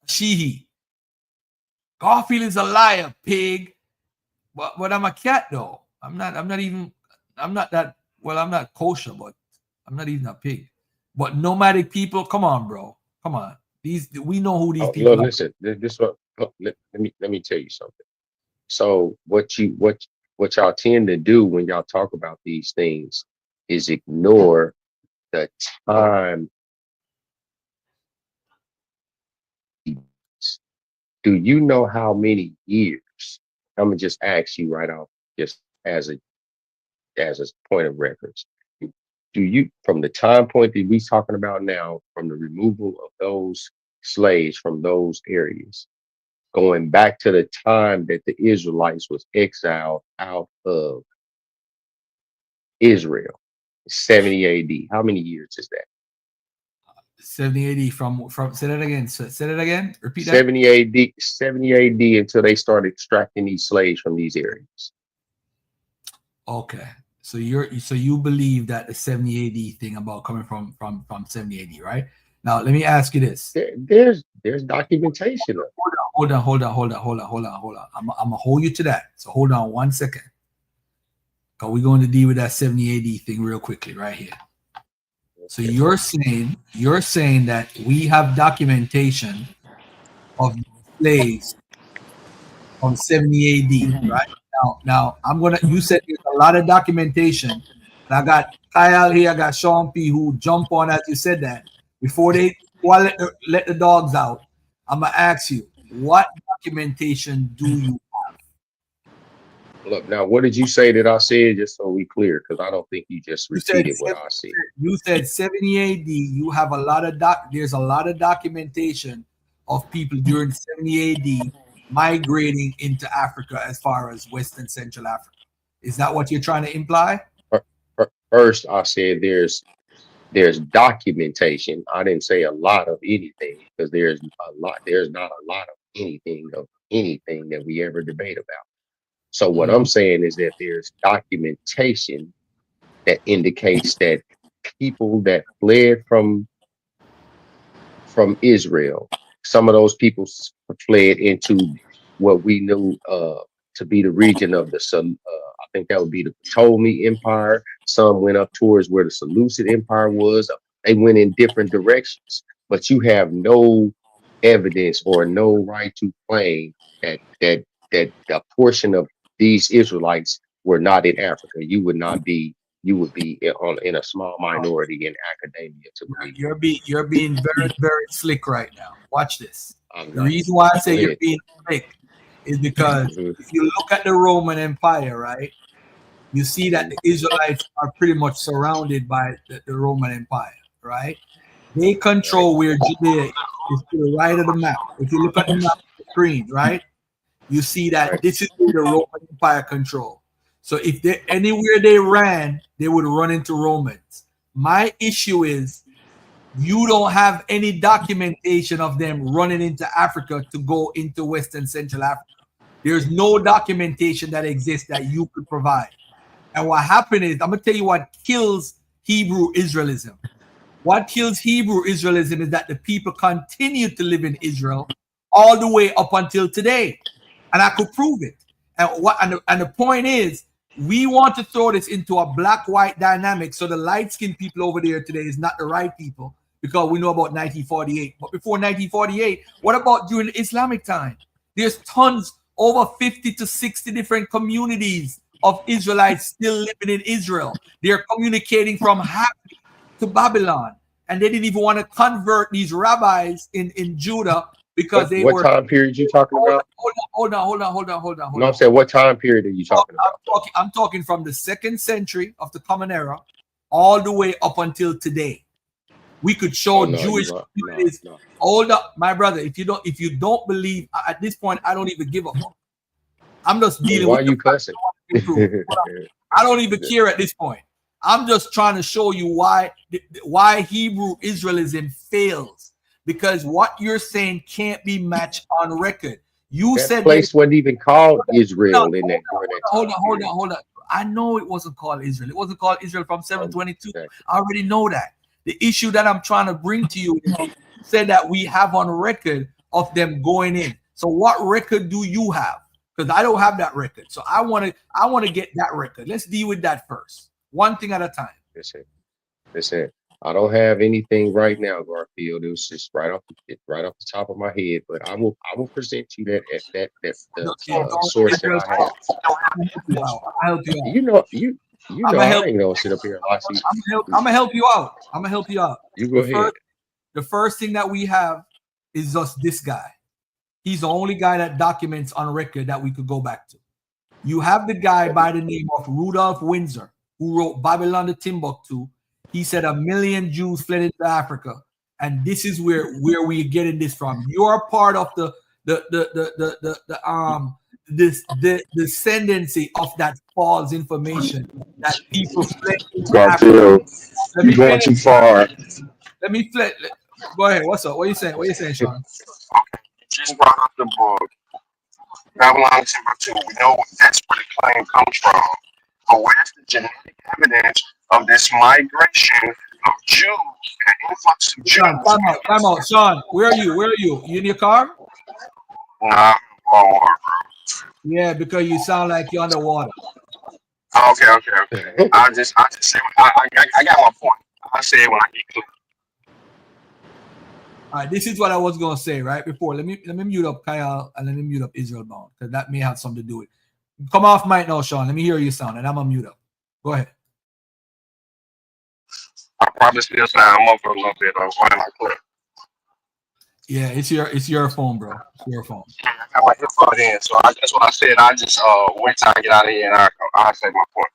She-he. Garfield is a liar, pig. But I'm a cat though. I'm not kosher, but I'm not even a pig. But nomadic people, come on, bro. Come on. We know who these people look, are. listen, let me tell you something. So what y'all tend to do when y'all talk about these things is ignore the time. Do you know how many years? I'm gonna just ask you right off, just as a point of reference. Do you, from the time point that we're talking about now, from the removal of those slaves from those areas, going back to the time that the Israelites was exiled out of Israel, 70 AD, how many years is that? 70 AD from say that again. Say that again. Repeat that. 70 AD until they started extracting these slaves from these areas. Okay. So you believe that the 70 AD thing about coming from 70 AD, right? Now let me ask you this. There's documentation. Hold on. I'm gonna hold you to that. So hold on 1 second. Because we're going to deal with that 70 AD thing real quickly right here. So you're saying that we have documentation of slaves from 70 AD, right? Now you said there's a lot of documentation. And I got Kyle here, I got Sean P who jump on as you said that. Before they let the dogs out, I'm gonna ask you, what documentation do you have? Look, now what did you say that I said, just so we clear? Because I don't think you just repeated what I said. You said 70 AD, you have a lot of there's a lot of documentation of people during 70 AD migrating into Africa as far as West and Central Africa. Is that what you're trying to imply? First, I said there's documentation. I didn't say a lot of anything, because there's not a lot of anything that we ever debate about. So what I'm saying is that there's documentation that indicates that people that fled from Israel, some of those people fled into what we knew to be the region of I think that would be the Ptolemy Empire. Some went up towards where the Seleucid Empire was. They went in different directions, but you have no evidence or no right to claim that a portion of these Israelites were not in Africa. You would be in a small minority in academia to believe. You're being very, very slick right now. Watch this. The reason why I say you're being slick is because if you look at the Roman Empire, right, you see that the Israelites are pretty much surrounded by the Roman Empire, right? They control where Judea is to the right of the map. If you look at the map on the screen, right, you see that this is where the Roman Empire control. So if they anywhere they ran, they would run into Romans. My issue is you don't have any documentation of them running into Africa to go into West and Central Africa. There's no documentation that exists that you could provide. And what happened is, I'm going to tell you what kills Hebrew Israelism. What kills Hebrew Israelism is that the people continue to live in Israel all the way up until today. And I could prove it. And the point is, we want to throw this into a black-white dynamic. So the light-skinned people over there today is not the right people, because we know about 1948. But before 1948, what about during the Islamic time? There's tons, over 50 to 60 different communities of Israelites still living in Israel. They're communicating from Happy to Babylon. And they didn't even want to convert these rabbis in Judah because they were... What time period you talking about? Hold on. No, I'm saying, what time period are you talking about? I'm talking from the 2nd century of the Common Era all the way up until today. We could show Jewish communities. Hold up, my brother. If you don't believe at this point, I don't even give a fuck. I'm just dealing with. Why you cussing? I don't even care at this point. I'm just trying to show you why Hebrew Israelism fails, because what you're saying can't be matched on record. You that said place wasn't even called Israel in that. Hold on. I know it wasn't called Israel. It wasn't called Israel from 722. I already know that. The issue that I'm trying to bring to you is said that we have on record of them going in. So what record do you have? Because I don't have that record. So I want to get that record. Let's deal with that first. One thing at a time. Listen. I don't have anything right now, Garfield. It was just right off the top of my head. But I will present you that source that I have. I'll help you out. You know I ain't gonna sit up here and lie to you. I'm gonna help you out. You go ahead. The first thing that we have is just this guy. He's the only guy that documents on record that we could go back to. You have the guy by the name of Rudolph Windsor, who wrote Babylon to Timbuktu. He said 1 million Jews fled into Africa, and this is where we're getting this from. You're part of the descendancy of that false information that people fled into Africa. You're going too far. Let me flip. Go ahead. What's up? What are you saying? Sean? Just brought up the book Babylon Timbuktu. We know that's where the claim comes from. But where's the genetic evidence of this migration of Jews and influx of Jews? Time out. Sean, where are you? You in your car? Nah, I'm in water, bro. Yeah, because you sound like you're underwater. Okay. I just say I got my point. I'll say it when I get clear. All right, this is what I was gonna say right before. Let me mute up Kyle and let me mute up Israel Bound, because that may have something to do with it. Come off mic now, Sean. Let me hear you sound, and I'm gonna mute up. Go ahead. I probably still sound up for a little bit. I'm finding my clip. Yeah, it's your phone, bro. It's your phone. I got my headphone in, so that's what I said. I just wait till I get out of here and I'll say my point.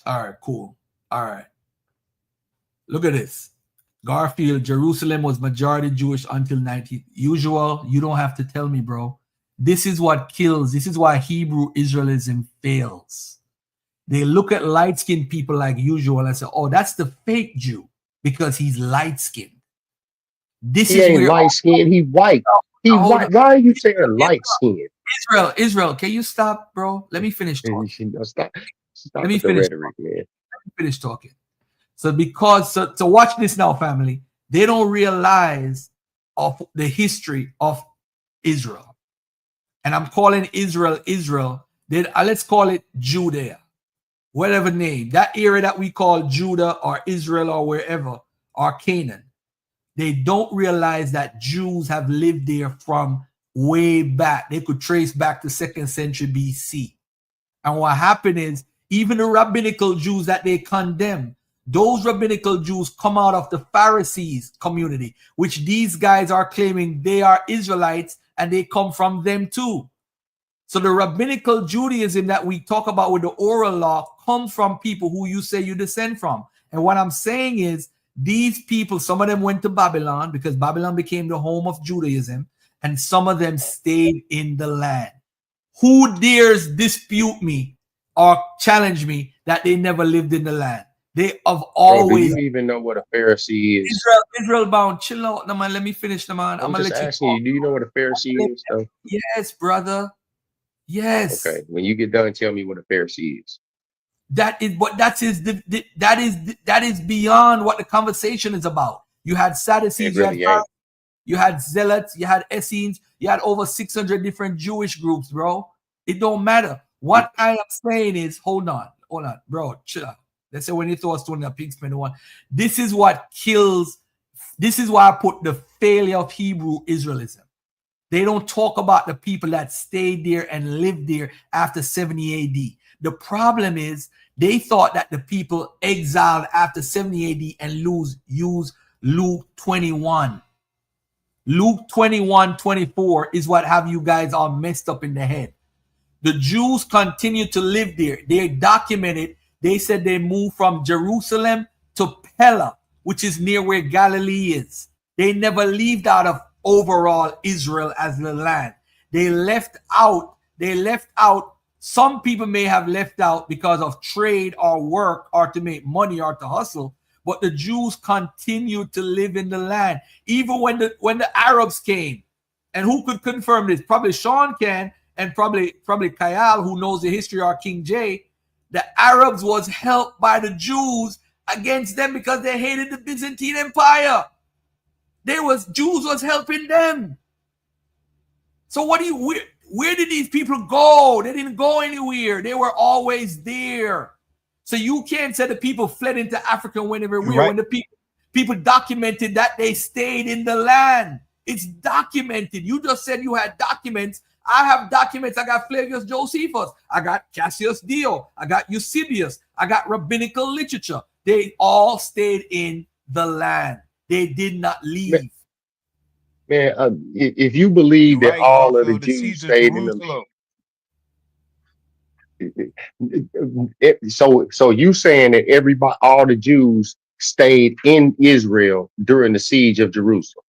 All right, cool. All right. Look at this. Garfield, Jerusalem was majority Jewish until 19. Usual, you don't have to tell me, bro. This is what kills. This is why Hebrew Israelism fails. They look at light-skinned people like usual and say, oh, that's the fake Jew because he's light-skinned. He ain't light-skinned, he white. Why are you saying light-skinned? Israel, can you stop, bro? Let me finish talking. Stop Let me with the finish rhetoric, man. Let me finish talking. So watch this now, family. They don't realize of the history of Israel. And I'm calling Israel. Let's call it Judea. Whatever name. That area that we call Judah or Israel or wherever, or Canaan. They don't realize that Jews have lived there from way back. They could trace back to 2nd century BC. And what happened is, even the rabbinical Jews that they condemn, those rabbinical Jews come out of the Pharisees community, which these guys are claiming they are Israelites and they come from them too. So the rabbinical Judaism that we talk about with the oral law comes from people who you say you descend from. And what I'm saying is, these people, some of them went to Babylon because Babylon became the home of Judaism, and some of them stayed in the land. Who dares dispute me or challenge me that they never lived in the land? They have always. Bro, do you even know what a Pharisee is? Israel bound. Chill out, no, man. Let me finish, no, man. I'm just asking you. Do you know what a Pharisee is, though? Yes, brother. Yes. Okay. When you get done, tell me what a Pharisee is. That is beyond what the conversation is about. You had Sadducees, you had Zealots, you had Essenes, you had over 600 different Jewish groups, bro. It don't matter. What I am saying is, hold on, bro, chill out. Let's say when you throw a stone in a pig spin one. This is what kills. This is why I put the failure of Hebrew Israelism. They don't talk about the people that stayed there and lived there after 70 AD. The problem is they thought that the people exiled after 70 AD and use Luke 21. Luke 21:24 is what have you guys all messed up in the head. The Jews continue to live there. They documented. They said they moved from Jerusalem to Pella, which is near where Galilee is. They never lived out of overall Israel as the land. They left out. Some people may have left out because of trade or work or to make money or to hustle, but the Jews continued to live in the land. Even when the Arabs came, and who could confirm this? Probably Sean can, and probably Kyle, who knows the history, or King J. The Arabs was helped by the Jews against them because they hated the Byzantine Empire. Jews was helping them. So where did these people go? They didn't go anywhere. They were always there. So you can't say the people fled into Africa and went everywhere. Right. When the people documented that they stayed in the land. It's documented. You just said you had documents. I have documents. I got Flavius Josephus. I got Cassius Dio. I got Eusebius. I got rabbinical literature. They all stayed in the land. They did not leave. Man, if you believe that all of the Jews stayed in the so you saying that all the Jews stayed in Israel during the siege of Jerusalem?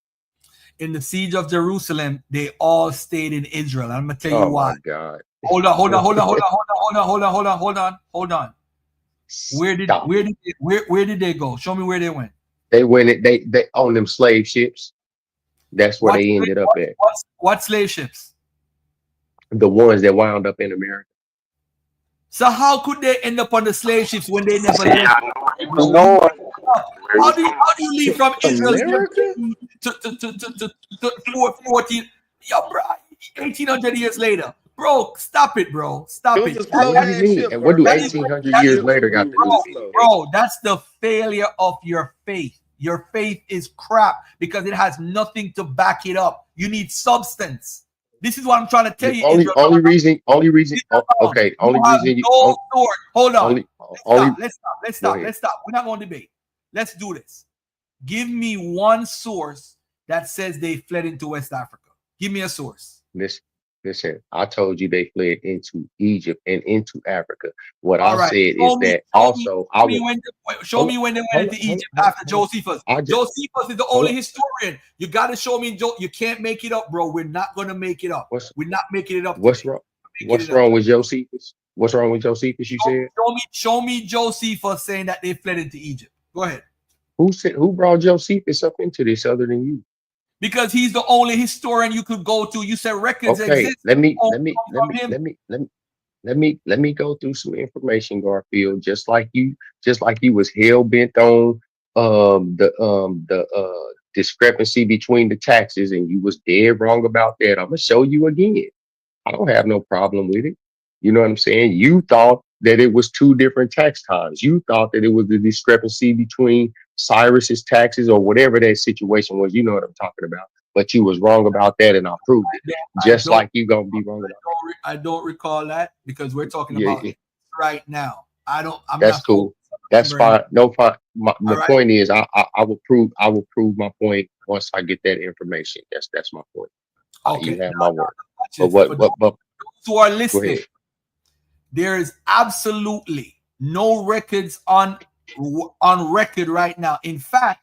In the siege of Jerusalem, they all stayed in Israel. I'm gonna tell you why. Oh my God! Hold on. Where did they go? Show me where they went. They went. They on them slave ships. That's where they ended up at. What slave ships? The ones that wound up in America. So how could they end up on the slave ships when they never left? How do you leave from Israel to 14? Yo, bro, 1800 years later. Bro, stop it, bro. Stop it. What do you mean? And what do 1800 years later got to do? Bro, that's the failure of your faith. Your faith is crap because it has nothing to back it up. You need substance. This is what I'm trying to tell you. Only reason. Only reason. Hold on. Let's stop. We're not going to debate. Let's do this. Give me one source that says they fled into West Africa. Give me a source. Listen, I told you they fled into Egypt and into Africa. What I said is that also show me when they went into Egypt after Josephus. Josephus is the only historian. You got to show me. You can't make it up, bro. We're not going to make it up. We're not making it up. What's wrong? What's wrong with Josephus? What's wrong with Josephus? You said. Show me Josephus saying that they fled into Egypt. Go ahead. Who brought Josephus up into this other than you? Because he's the only historian you could go to. You said records exist. Let me go through some information, Garfield. Just like you was hell bent on the discrepancy between the taxes, and you was dead wrong about that. I'm gonna show you again. I don't have no problem with it. You know what I'm saying? You thought that it was two different tax times. You thought that it was the discrepancy between Cyrus's taxes or whatever that situation was. You know what I'm talking about. But you was wrong about that, and I proved it. Just like you gonna be wrong about it. I don't recall that because we're talking about it right now. That's cool. That's fine. No, fine. The point is, I will prove my point once I get that information. That's my point. Okay. You have my word. But those who are listening, there is absolutely no records on record right now. In fact,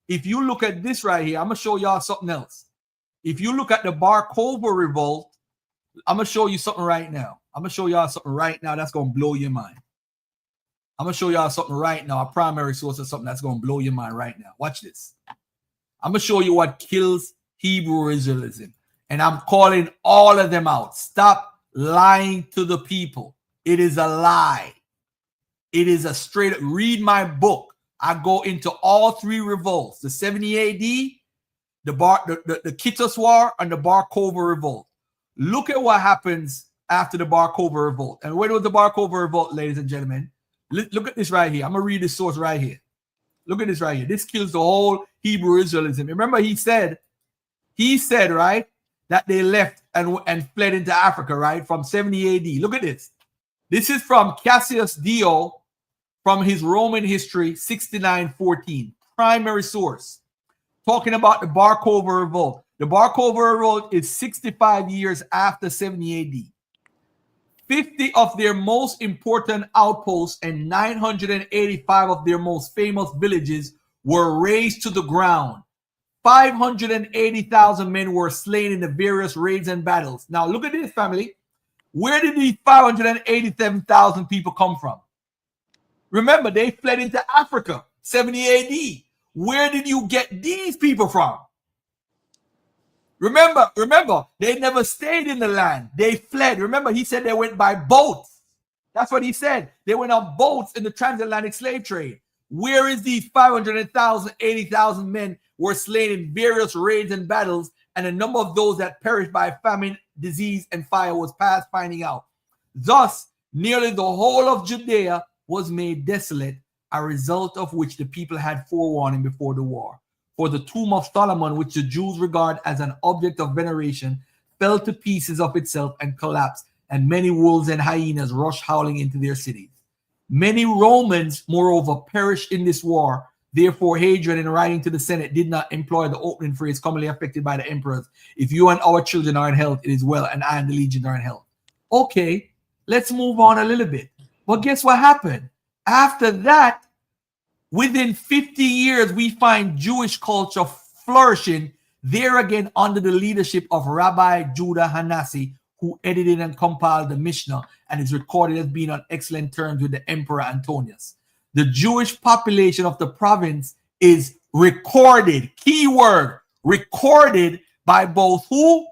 if you look at this right here, I'm gonna show y'all something else. If you look at the Bar Kokhba revolt, I'm gonna show you something right now. I'm gonna show y'all something right now that's gonna blow your mind. I'm gonna show y'all something right now. A primary source of something that's gonna blow your mind right now. Watch this. I'm gonna show you what kills Hebrew Israelism, and I'm calling all of them out. Stop lying to the people. It is a lie. It is a straight. Read my book. I go into all three revolts: the 70 AD, the Kittus War, and the Bar Kokhba revolt. Look at what happens after the Bar Kokhba revolt. And when was the Bar Kokhba revolt, ladies and gentlemen? Look at this right here. I'm gonna read this source right here. Look at this right here. This kills the whole Hebrew Israelism. Remember, he said, right, that they left and fled into Africa, right, from 70 AD. Look at this. This is from Cassius Dio, from his Roman history, 6914, primary source, talking about the Bar Kokhba revolt. The Bar Kokhba revolt is 65 years after 70 AD. 50 of their most important outposts and 985 of their most famous villages were razed to the ground. 580,000 men were slain in the various raids and battles. Now look at this, family. Where did these 587,000 people come from? Remember, they fled into Africa, 70 AD. Where did you get these people from? Remember, they never stayed in the land. They fled. Remember, he said they went by boat. That's what he said. They went on boats in the transatlantic slave trade. Where is these 500,000, 80,000 men were slain in various raids and battles, and the number of those that perished by famine, disease, and fire was past finding out. Thus, nearly the whole of Judea was made desolate, a result of which the people had forewarning before the war. For the tomb of Solomon, which the Jews regard as an object of veneration, fell to pieces of itself and collapsed, and many wolves and hyenas rushed howling into their cities. Many Romans, moreover, perished in this war. Therefore, Hadrian, in writing to the Senate, did not employ the opening phrase commonly affected by the emperors: "If you and our children are in health, it is well, and I and the legions are in health." Okay, let's move on a little bit. But guess what happened? After that, within 50 years, we find Jewish culture flourishing, there again under the leadership of Rabbi Judah Hanasi, who edited and compiled the Mishnah and is recorded as being on excellent terms with the Emperor Antonius. The Jewish population of the province is recorded, keyword, recorded by both who?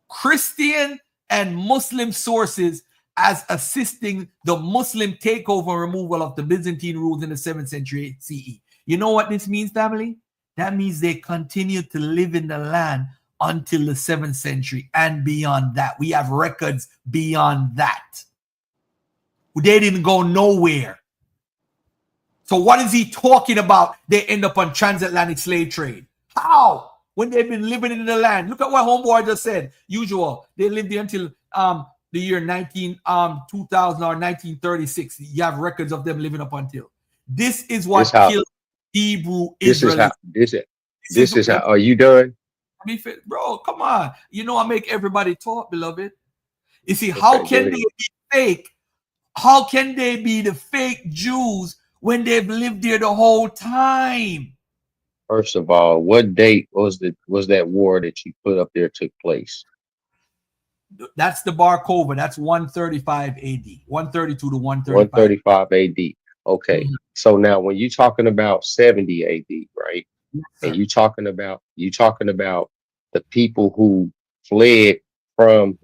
Christian and Muslim sources as assisting the Muslim takeover and removal of the Byzantine rules in the 7th century CE. You know what this means, family? That means they continued to live in the land until the 7th century and beyond that. We have records beyond that. They didn't go nowhere. So what is he talking about? They end up on transatlantic slave trade. How? When they've been living in the land. Look at what Homeboy just said. Usual. They lived there until the year 2000 or 1936. You have records of them living up until. This is what killed Hebrew Israelism. This is how. Are you done? Bro, come on. You know I make everybody talk, beloved. You see, how can they be fake? How can they be the fake Jews when they've lived there the whole time? First of all, what date was that war that you put up there took place? That's the Bar Kokhba. That's 135 AD. 132 to 135. 135 AD. Okay. So now when you're talking about 70 AD, right? Yes, and you're talking about the people who fled from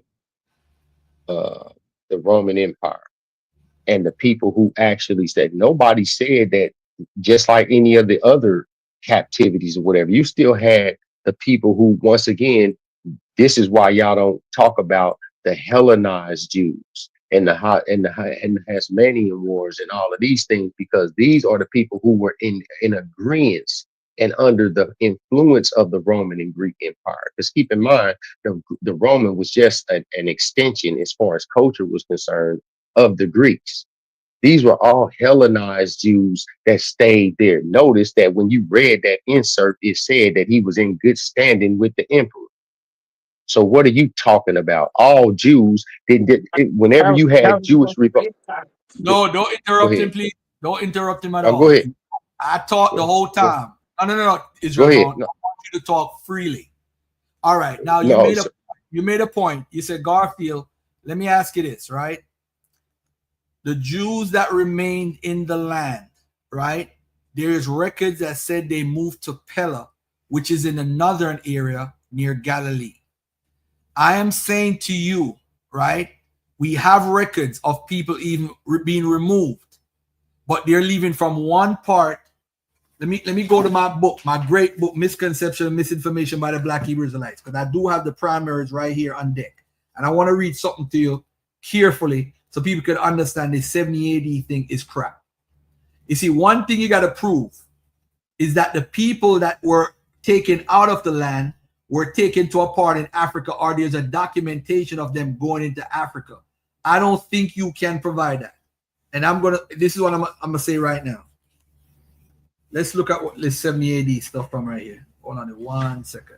the Roman Empire, and the people who actually said, nobody said that, just like any of the other captivities or whatever, you still had the people who, once again, this is why y'all don't talk about the Hellenized Jews and the Hasmonean Wars and all of these things, because these are the people who were in agreement and under the influence of the Roman and Greek Empire. Because keep in mind, the Roman was just an extension, as far as culture was concerned, of the Greeks. These were all Hellenized Jews that stayed there. Notice that when you read that insert, it said that he was in good standing with the emperor. So what are you talking about? All Jews whenever you had Jewish republic. No, don't interrupt him, please. Don't interrupt him at all. Go ahead. I talked the whole time. No. Israel, I want you to talk freely. All right. Now you made a point. You said, Garfield, let me ask you this, right? The Jews that remained in the land, right? There is records that said they moved to Pella, which is in the northern area near Galilee. I am saying to you, right? We have records of people even being removed, but they're leaving from one part. Let me go to my book, my great book, Misconception and Misinformation by the Black Hebrew Israelites, because I do have the primaries right here on deck. And I want to read something to you carefully so people can understand this 70 AD thing is crap. You see, one thing you got to prove is that the people that were taken out of the land were taken to a part in Africa, or there's a documentation of them going into Africa. I don't think you can provide that. And this is what I'm gonna say right now. Let's look at what this 70 AD stuff from right here. Hold on 1 second.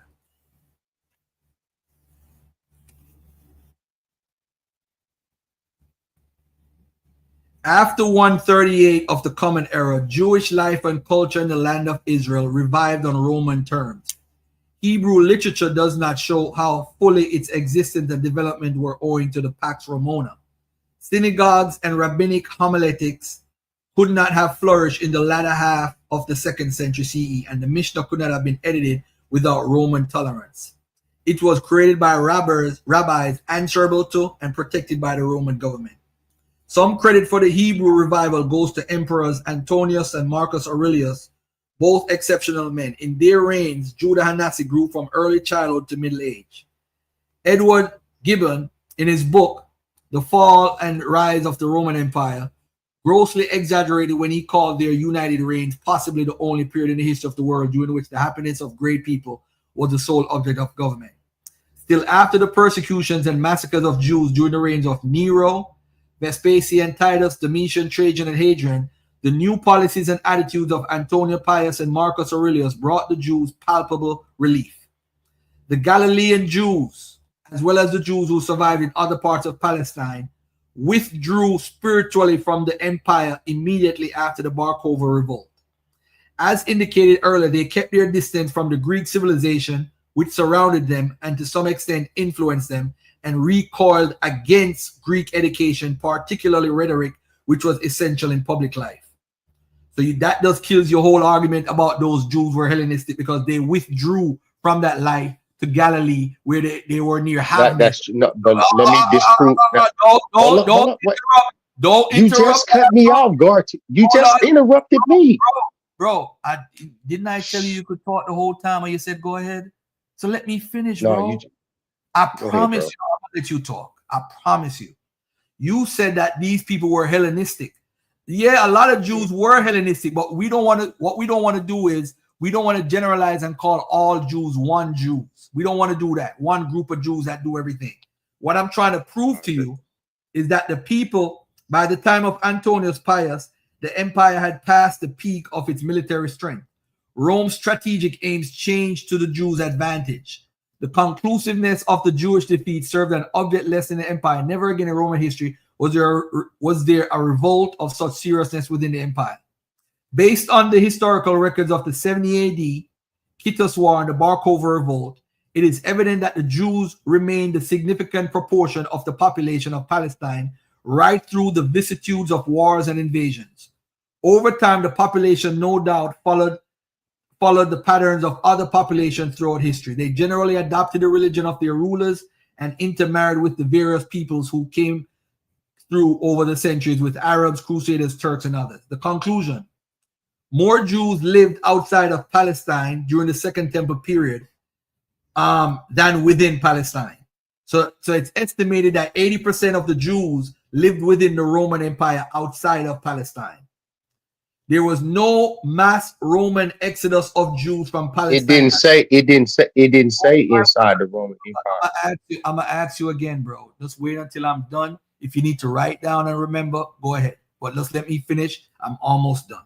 After 138 of the Common Era, Jewish life and culture in the land of Israel revived on Roman terms. Hebrew literature does not show how fully its existence and development were owing to the Pax Romana. Synagogues and rabbinic homiletics could not have flourished in the latter half of the 2nd century CE, and the Mishnah could not have been edited without Roman tolerance. It was created by rabbis answerable to and protected by the Roman government. Some credit for the Hebrew revival goes to emperors Antonius and Marcus Aurelius, both exceptional men. In their reigns, Judah Hanasi grew from early childhood to middle age. Edward Gibbon, in his book, The Fall and Rise of the Roman Empire, grossly exaggerated when he called their united reigns possibly the only period in the history of the world during which the happiness of great people was the sole object of government. Still, after the persecutions and massacres of Jews during the reigns of Nero, Vespasian, Titus, Domitian, Trajan, and Hadrian, the new policies and attitudes of Antonia Pius and Marcus Aurelius brought the Jews palpable relief. The Galilean Jews, as well as the Jews who survived in other parts of Palestine, withdrew spiritually from the empire immediately after the Bar Kokhba revolt. As indicated earlier, they kept their distance from the Greek civilization which surrounded them and to some extent influenced them, and recoiled against Greek education, particularly rhetoric, which was essential in public life. So that does kills your whole argument about those Jews were Hellenistic, because they withdrew from that life to Galilee, where they were near Havana. That's no, but let me disprove. Don't you interrupt. just cut me off, Garty. You just interrupted me. Bro, didn't I tell you could talk the whole time, or you said go ahead? So let me finish, No, bro. I promise you, I'm gonna let you talk. I promise you. You said that these people were Hellenistic. Yeah, a lot of Jews were Hellenistic, but we don't want to. What we don't want to do is we don't want to generalize and call all Jews one Jews. We don't want to do that. One group of Jews that do everything. What I'm trying to prove to you is that the people, by the time of Antonius Pius, the empire had passed the peak of its military strength. Rome's strategic aims changed to the Jews' advantage. The conclusiveness of the Jewish defeat served an object lesson in the empire. Never again in Roman history was there a revolt of such seriousness within the empire. Based on the historical records of the 70 AD, Kittus War and the Bar Kokhba revolt, it is evident that the Jews remained a significant proportion of the population of Palestine right through the vicissitudes of wars and invasions. Over time, the population no doubt followed the patterns of other populations throughout history. They generally adopted the religion of their rulers and intermarried with the various peoples who came through over the centuries, with Arabs, Crusaders, Turks, and others. The conclusion: more Jews lived outside of Palestine during the Second Temple period than within Palestine. So it's estimated that 80% of the Jews lived within the Roman Empire outside of Palestine. There was no mass Roman exodus of Jews from Palestine. It didn't say inside the Roman Empire. I'm gonna ask you again, bro. Just wait until I'm done. If you need to write down and remember, go ahead. But let me finish. I'm almost done.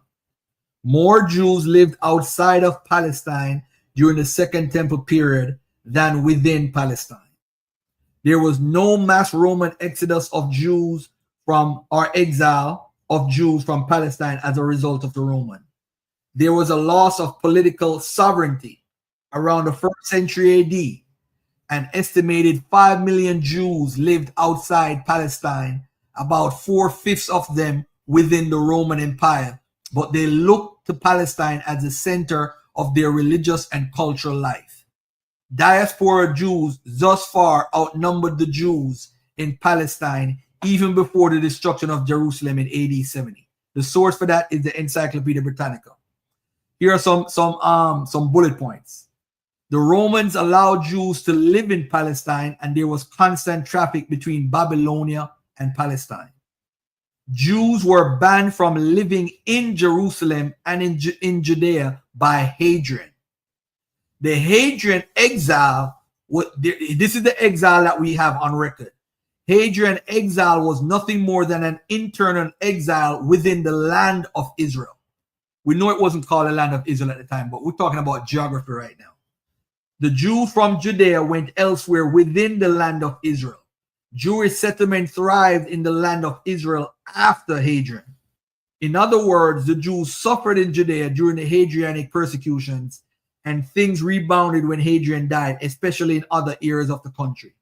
More Jews lived outside of Palestine during the Second Temple period than within Palestine. There was no mass Roman exodus of Jews from or exile of Jews from Palestine as a result of the Roman. There was a loss of political sovereignty around the 1st century AD. An estimated 5 million Jews lived outside Palestine, about 4/5 of them within the Roman Empire, but they looked to Palestine as the center of their religious and cultural life. Diaspora Jews thus far outnumbered the Jews in Palestine even before the destruction of Jerusalem in AD 70. The source for that is the Encyclopedia Britannica. Here are some bullet points. The Romans allowed Jews to live in Palestine, and there was constant traffic between Babylonia and Palestine. Jews were banned from living in Jerusalem and in Judea by Hadrian. The Hadrian exile, this is the exile that we have on record. Hadrian exile was nothing more than an internal exile within the land of Israel. We know it wasn't called the land of Israel at the time, but we're talking about geography right now. The Jews from Judea went elsewhere within the land of Israel. Jewish settlement thrived in the land of Israel after Hadrian. In other words, the Jews suffered in Judea during the Hadrianic persecutions, and things rebounded when Hadrian died, especially in other areas of the country.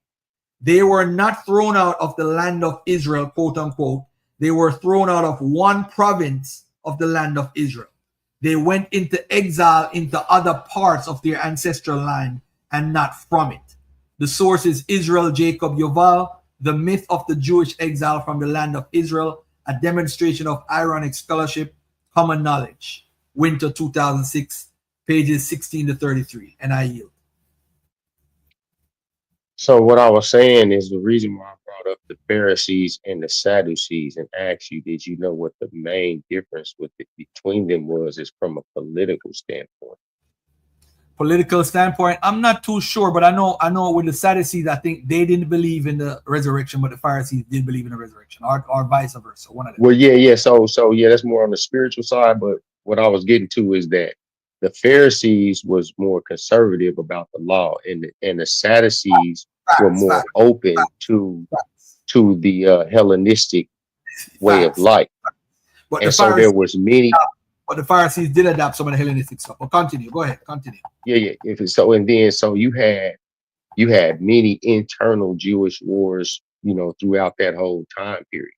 They were not thrown out of the land of Israel, quote unquote. They were thrown out of one province of the land of Israel. They went into exile into other parts of their ancestral land and not from it. The source is Israel Jacob Yoval, The Myth of the Jewish Exile from the Land of Israel, a demonstration of ironic scholarship, common knowledge. Winter 2006, pages 16 to 33. And I yield. So what I was saying is the reason why I brought up the Pharisees and the Sadducees and asked you, did you know what the main difference between them was, is from a political standpoint. Political standpoint, I'm not too sure, but I know with the Sadducees, I think they didn't believe in the resurrection, but the Pharisees did believe in the resurrection, or vice versa. One of them. Well, yeah. So yeah, that's more on the spiritual side. But what I was getting to is that the Pharisees was more conservative about the law, and the Sadducees were more open to the Hellenistic way of life. But and so there was many. But the Pharisees did adapt some of the Hellenistic stuff. But continue. Go ahead. Continue. Yeah. So you had many internal Jewish wars, throughout that whole time period.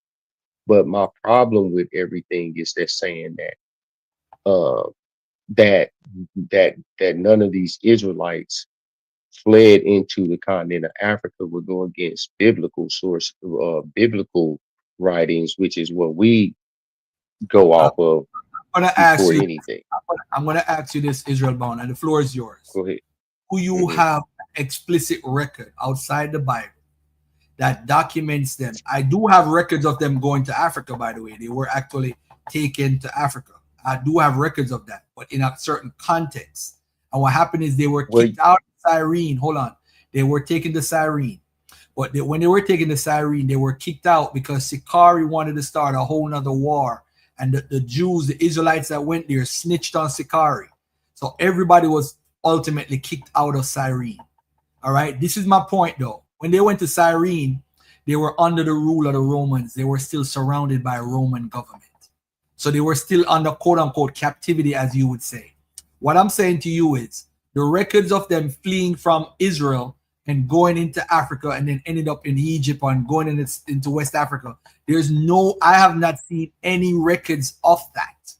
But my problem with everything is they're saying that that none of these Israelites fled into the continent of Africa would go against biblical biblical writings, which is what we go off of before anything. I'm going to ask you this, Israel Bound, and the floor is yours. Go ahead. Do you have explicit record outside the Bible that documents them? I do have records of them going to Africa, by the way. They were actually taken to Africa. I do have records of that, but in a certain context. And what happened is they were kicked out of Cyrene. Hold on. They were taken to Cyrene. But when they were taken to Cyrene, they were kicked out because Sicarii wanted to start a whole nother war. And the Jews, the Israelites that went there, snitched on Sicarii. So everybody was ultimately kicked out of Cyrene. All right. This is my point, though. When they went to Cyrene, they were under the rule of the Romans. They were still surrounded by a Roman government. So they were still under quote unquote captivity, as you would say. What I'm saying to you is the records of them fleeing from Israel and going into Africa and then ended up in Egypt and going into West Africa. I have not seen any records of that.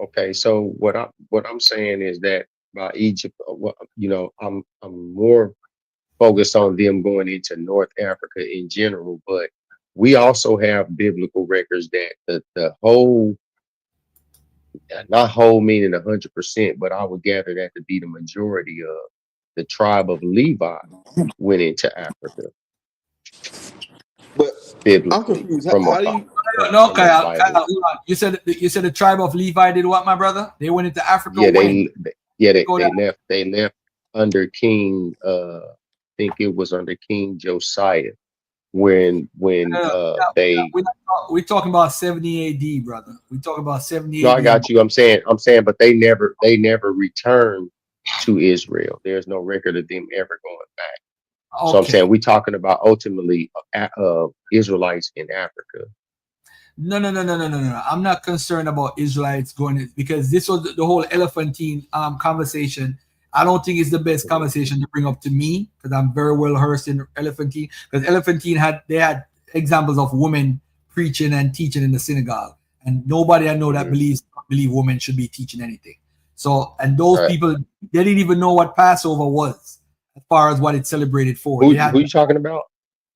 Okay, so what I'm saying is that by Egypt, I'm more focused on them going into North Africa in general, but we also have biblical records that the whole, not whole meaning 100%, but I would gather that to be the majority of the tribe of Levi went into Africa. But biblically, I'm confused. from How do you? No, Kyle, you said the tribe of Levi did what, my brother? They went into Africa. They left under King. I think it was under King Josiah when we're talking about 70 AD, brother. We're talking about 70 No, AD. I got you. I'm saying, but they never returned to Israel. There's no record of them ever going back. Okay. So I'm saying we're talking about ultimately Israelites in Africa. No. I'm not concerned about Israelites going because this was the whole elephantine conversation. I don't think it's the best conversation to bring up to me because I'm very well versed in elephantine. Because elephantine had examples of women preaching and teaching in the synagogue, and nobody I know that believe women should be teaching anything. So, and those people, they didn't even know what Passover was as far as what it celebrated for. Who are you talking about?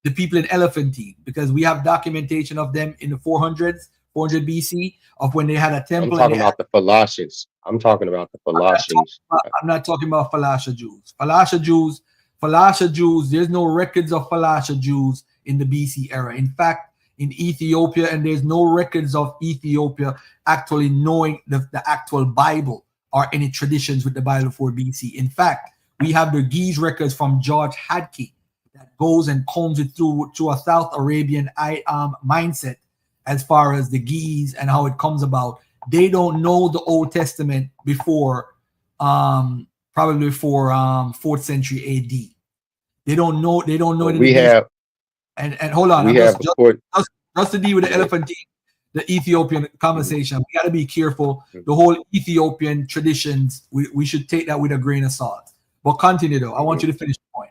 The people in Elephantine, because we have documentation of them in the 400 BC of when they had a temple. I'm talking about the Philosophians. I'm talking about the Philosophians. I'm not talking about Falasha Jews. Falasha Jews, there's no records of Falasha Jews in the BC era. In fact, in Ethiopia, and there's no records of Ethiopia actually knowing the actual Bible or any traditions with the Bible before BC. In fact, we have the Ge'ez records from George Hadke that goes and combs it through a South Arabian mindset as far as the Ge'ez and how it comes about. They don't know the Old Testament before, probably before 4th century AD. They don't know. We have, and hold on. Just to deal with the elephantine, the Ethiopian conversation, we got to be careful. The whole Ethiopian traditions, we should take that with a grain of salt. But continue though. I want you to finish the point.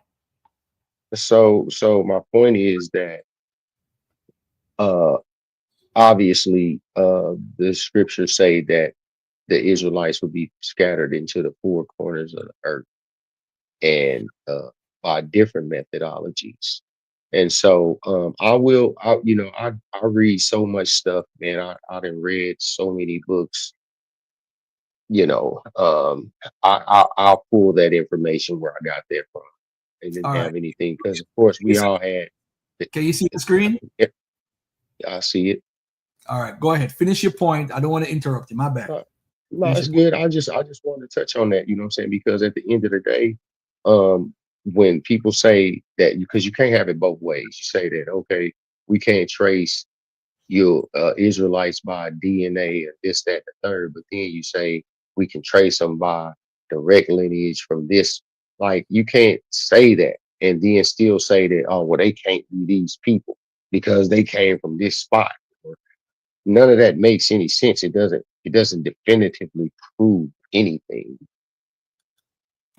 So my point is that obviously the scriptures say that the Israelites would be scattered into the four corners of the earth and by different methodologies. And so I read so much stuff, man. I done read so many books, I'll pull that information where I got that from. They didn't All have right. anything because, of course, we all had. Can you see the screen? Yeah, I see it. All right, go ahead. Finish your point. I don't want to interrupt you. My bad. No, Finish it's your good. I just wanted to touch on that, you know what I'm saying? Because at the end of the day, when people say that, because you can't have it both ways, you say that, okay, we can't trace your Israelites by DNA and this, that, and the third, but then you say we can trace them by direct lineage from this. Like, you can't say that and then still say that, oh, well, they can't be these people because they came from this spot. None of that makes any sense. It doesn't definitively prove anything.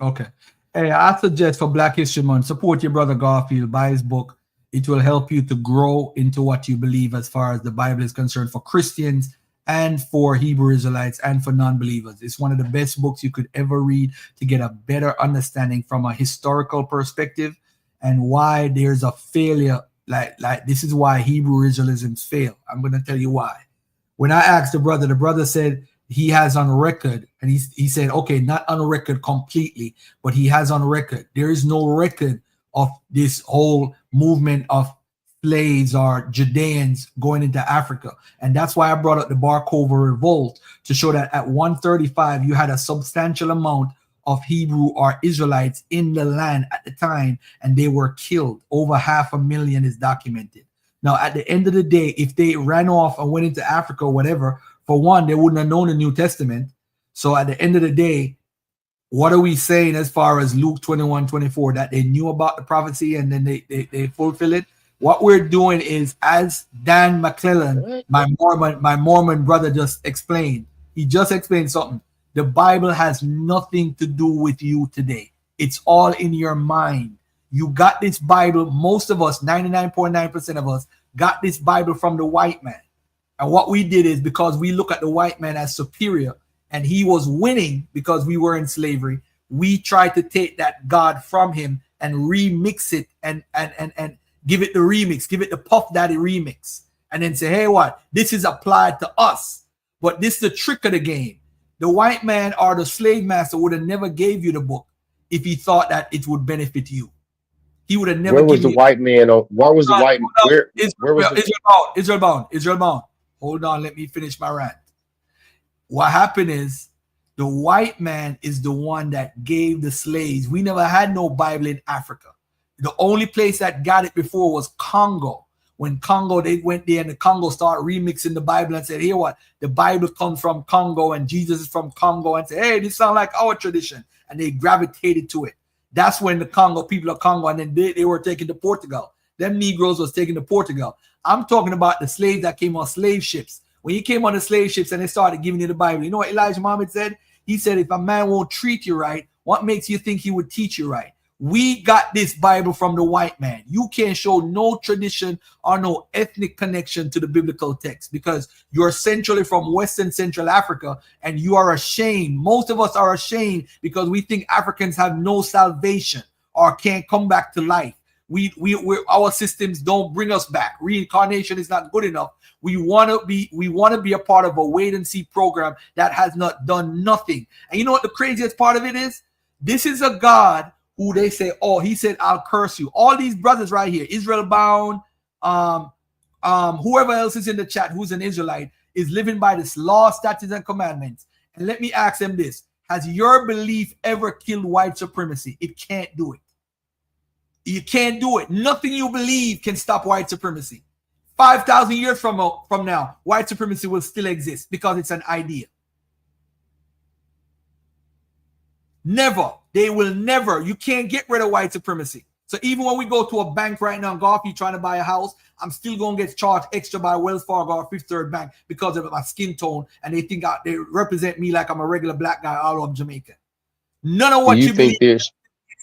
Okay. Hey, I suggest for Black History Month, support your brother Garfield, buy his book. It will help you to grow into what you believe as far as the Bible is concerned for Christians and for Hebrew Israelites and for non-believers. It's one of the best books you could ever read to get a better understanding from a historical perspective and why there's a failure. Like this is why Hebrew Israelisms fail. I'm going to tell you why. When I asked the brother said he has on record, and he said, okay, not on record completely, but he has on record. There is no record of this whole movement of slaves or Judeans going into Africa. And that's why I brought up the Bar Kokhba revolt to show that at 135, you had a substantial amount of Hebrew or Israelites in the land at the time, and they were killed. Over 500,000 is documented. Now, at the end of the day, if they ran off and went into Africa or whatever, for one, they wouldn't have known the New Testament. So at the end of the day, what are we saying as far as Luke 21:24, that they knew about the prophecy and then they fulfill it? What we're doing is, as Dan McClellan, my Mormon brother, just explained, he just explained something. The Bible has nothing to do with you today. It's all in your mind. You got this Bible. Most of us, 99.9% of us, got this Bible from the white man. And what we did is, because we look at the white man as superior and he was winning because we were in slavery, we tried to take that God from him and remix it and give it the remix, give it the Puff Daddy remix, and then say, hey, what? This is applied to us. But this is the trick of the game. The white man or the slave master would have never gave you the book if he thought that it would benefit you. He would have never. Where was the white man? Why was the white? Where was Israel bound? Hold on, let me finish my rant. What happened is, the white man is the one that gave the slaves. We never had no Bible in Africa. The only place that got it before was Congo. When Congo, they went there and the Congo started remixing the Bible and said, here what? The Bible comes from Congo and Jesus is from Congo, and say, hey, this sounds like our tradition. And they gravitated to it. That's when the Congo, people of Congo, and then they were taken to Portugal. Them Negroes was taken to Portugal. I'm talking about the slaves that came on slave ships. When you came on the slave ships and they started giving you the Bible, you know what Elijah Muhammad said? He said, if a man won't treat you right, what makes you think he would teach you right? We got this Bible from the white man. You can't show no tradition or no ethnic connection to the biblical text because you're essentially from Western Central Africa and you are ashamed. Most of us are ashamed because we think Africans have no salvation or can't come back to life. Our systems don't bring us back. Reincarnation is not good enough. We want to be a part of a wait and see program that has not done nothing. And you know what the craziest part of it is? This is a God who they say, oh, he said, I'll curse you. All these brothers right here, Israel bound, whoever else is in the chat who's an Israelite is living by this law, statutes, and commandments. And let me ask them this. Has your belief ever killed white supremacy? It can't do it. You can't do it. Nothing you believe can stop white supremacy. 5,000 years from now, white supremacy will still exist because it's an idea. Never. They will never. You can't get rid of white supremacy. So even when we go to a bank right now, golf, you're trying to buy a house, I'm still going to get charged extra by Wells Fargo or Fifth Third Bank because of my skin tone, and they think they represent me like I'm a regular black guy all over Jamaica. None of what you believe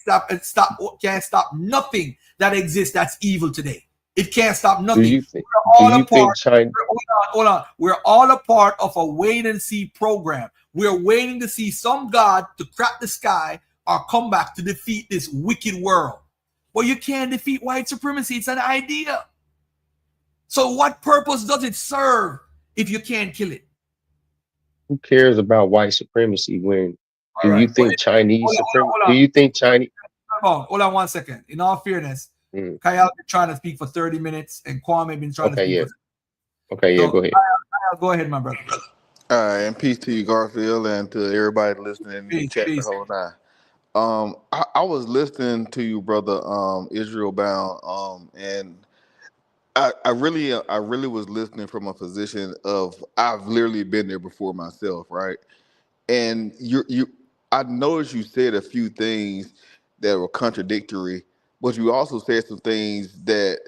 can't stop nothing that exists that's evil today. It can't stop nothing. Hold on. We're all a part of a wait and see program. We're waiting to see some God to crack the sky or come back to defeat this wicked world. but you can't defeat white supremacy. It's an idea. So what purpose does it serve if you can't kill it? Who cares about white supremacy when All do you right. think Chinese supremacy? Hold Do on. you think Chinese? Hold on 1 second. In all fairness, Kyle been trying to speak for 30 minutes and Kwame been trying to speak for Okay, yeah, so, go ahead. Kyle, go ahead, my brother. All right, and peace to you, Garfield, and to everybody listening in the chat the whole night. I was listening to you, brother, Israel Bound, and I really was listening from a position of I've literally been there before myself, right? And I noticed you said a few things that were contradictory, but you also said some things that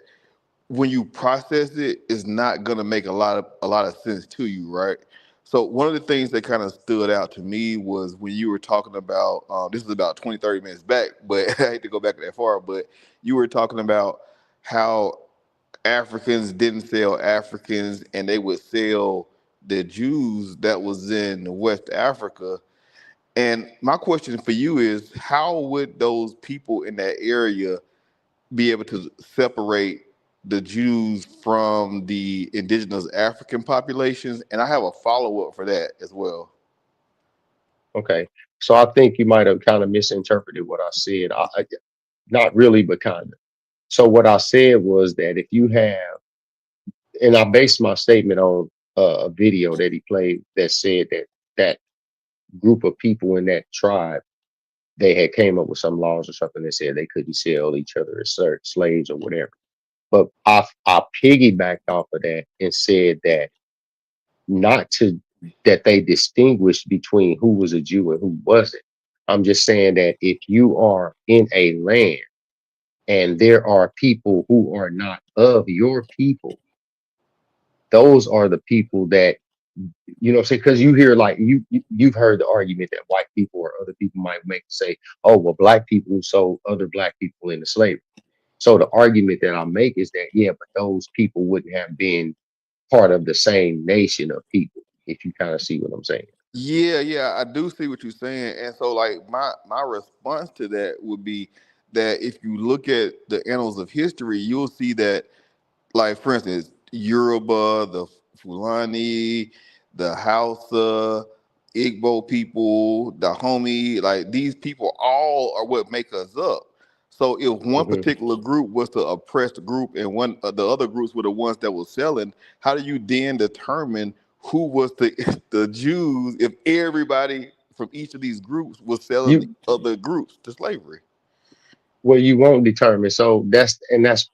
when you process it, is not gonna make a lot of sense to you, right? So one of the things that kind of stood out to me was when you were talking about this is about 20, 30 minutes back, but I hate to go back that far, but you were talking about how Africans didn't sell Africans and they would sell the Jews that was in West Africa. And my question for you is, how would those people in that area be able to separate the Jews from the indigenous African populations? And I have a follow-up for that as well. Okay, so I think you might have kind of misinterpreted what I said. Not really, but kind of. So what I said was that if you have, and I based my statement on a video that he played that said that that group of people in that tribe, they had came up with some laws or something that said they couldn't sell each other as slaves or whatever. But I piggybacked off of that and said that that they distinguished between who was a Jew and who wasn't. I'm just saying that if you are in a land and there are people who are not of your people, those are the people that, you know, say, because you hear like you've heard the argument that white people or other people might make say, oh, well, black people sold other black people into slavery. So the argument that I make is that, yeah, but those people wouldn't have been part of the same nation of people, if you kind of see what I'm saying. Yeah, I do see what you're saying. And so like my response to that would be that if you look at the annals of history, you'll see that, like, for instance, Yoruba, the Fulani, the Hausa, Igbo people, the Dahomey, like these people all are what make us up. So if one particular group was the oppressed group and one the other groups were the ones that were selling, how do you then determine who was the Jews if everybody from each of these groups was selling the other groups to slavery? Well, you won't determine. So that's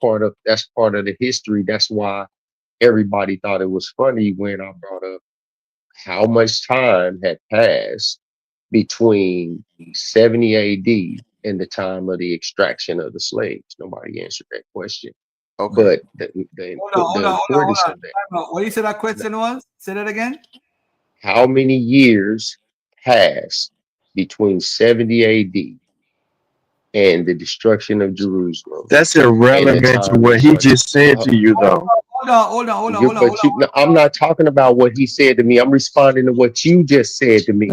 part of the history. That's why everybody thought it was funny when I brought up how much time had passed between 70 AD and the time of the extraction of the slaves. Nobody answered that question. Okay. But the Hold on. What do you say that question was? Say that again. How many years passed between 70 AD and the destruction of Jerusalem? That's irrelevant to what he just said to you, though. Hold on. I'm not talking about what he said to me. I'm responding to what you just said to me.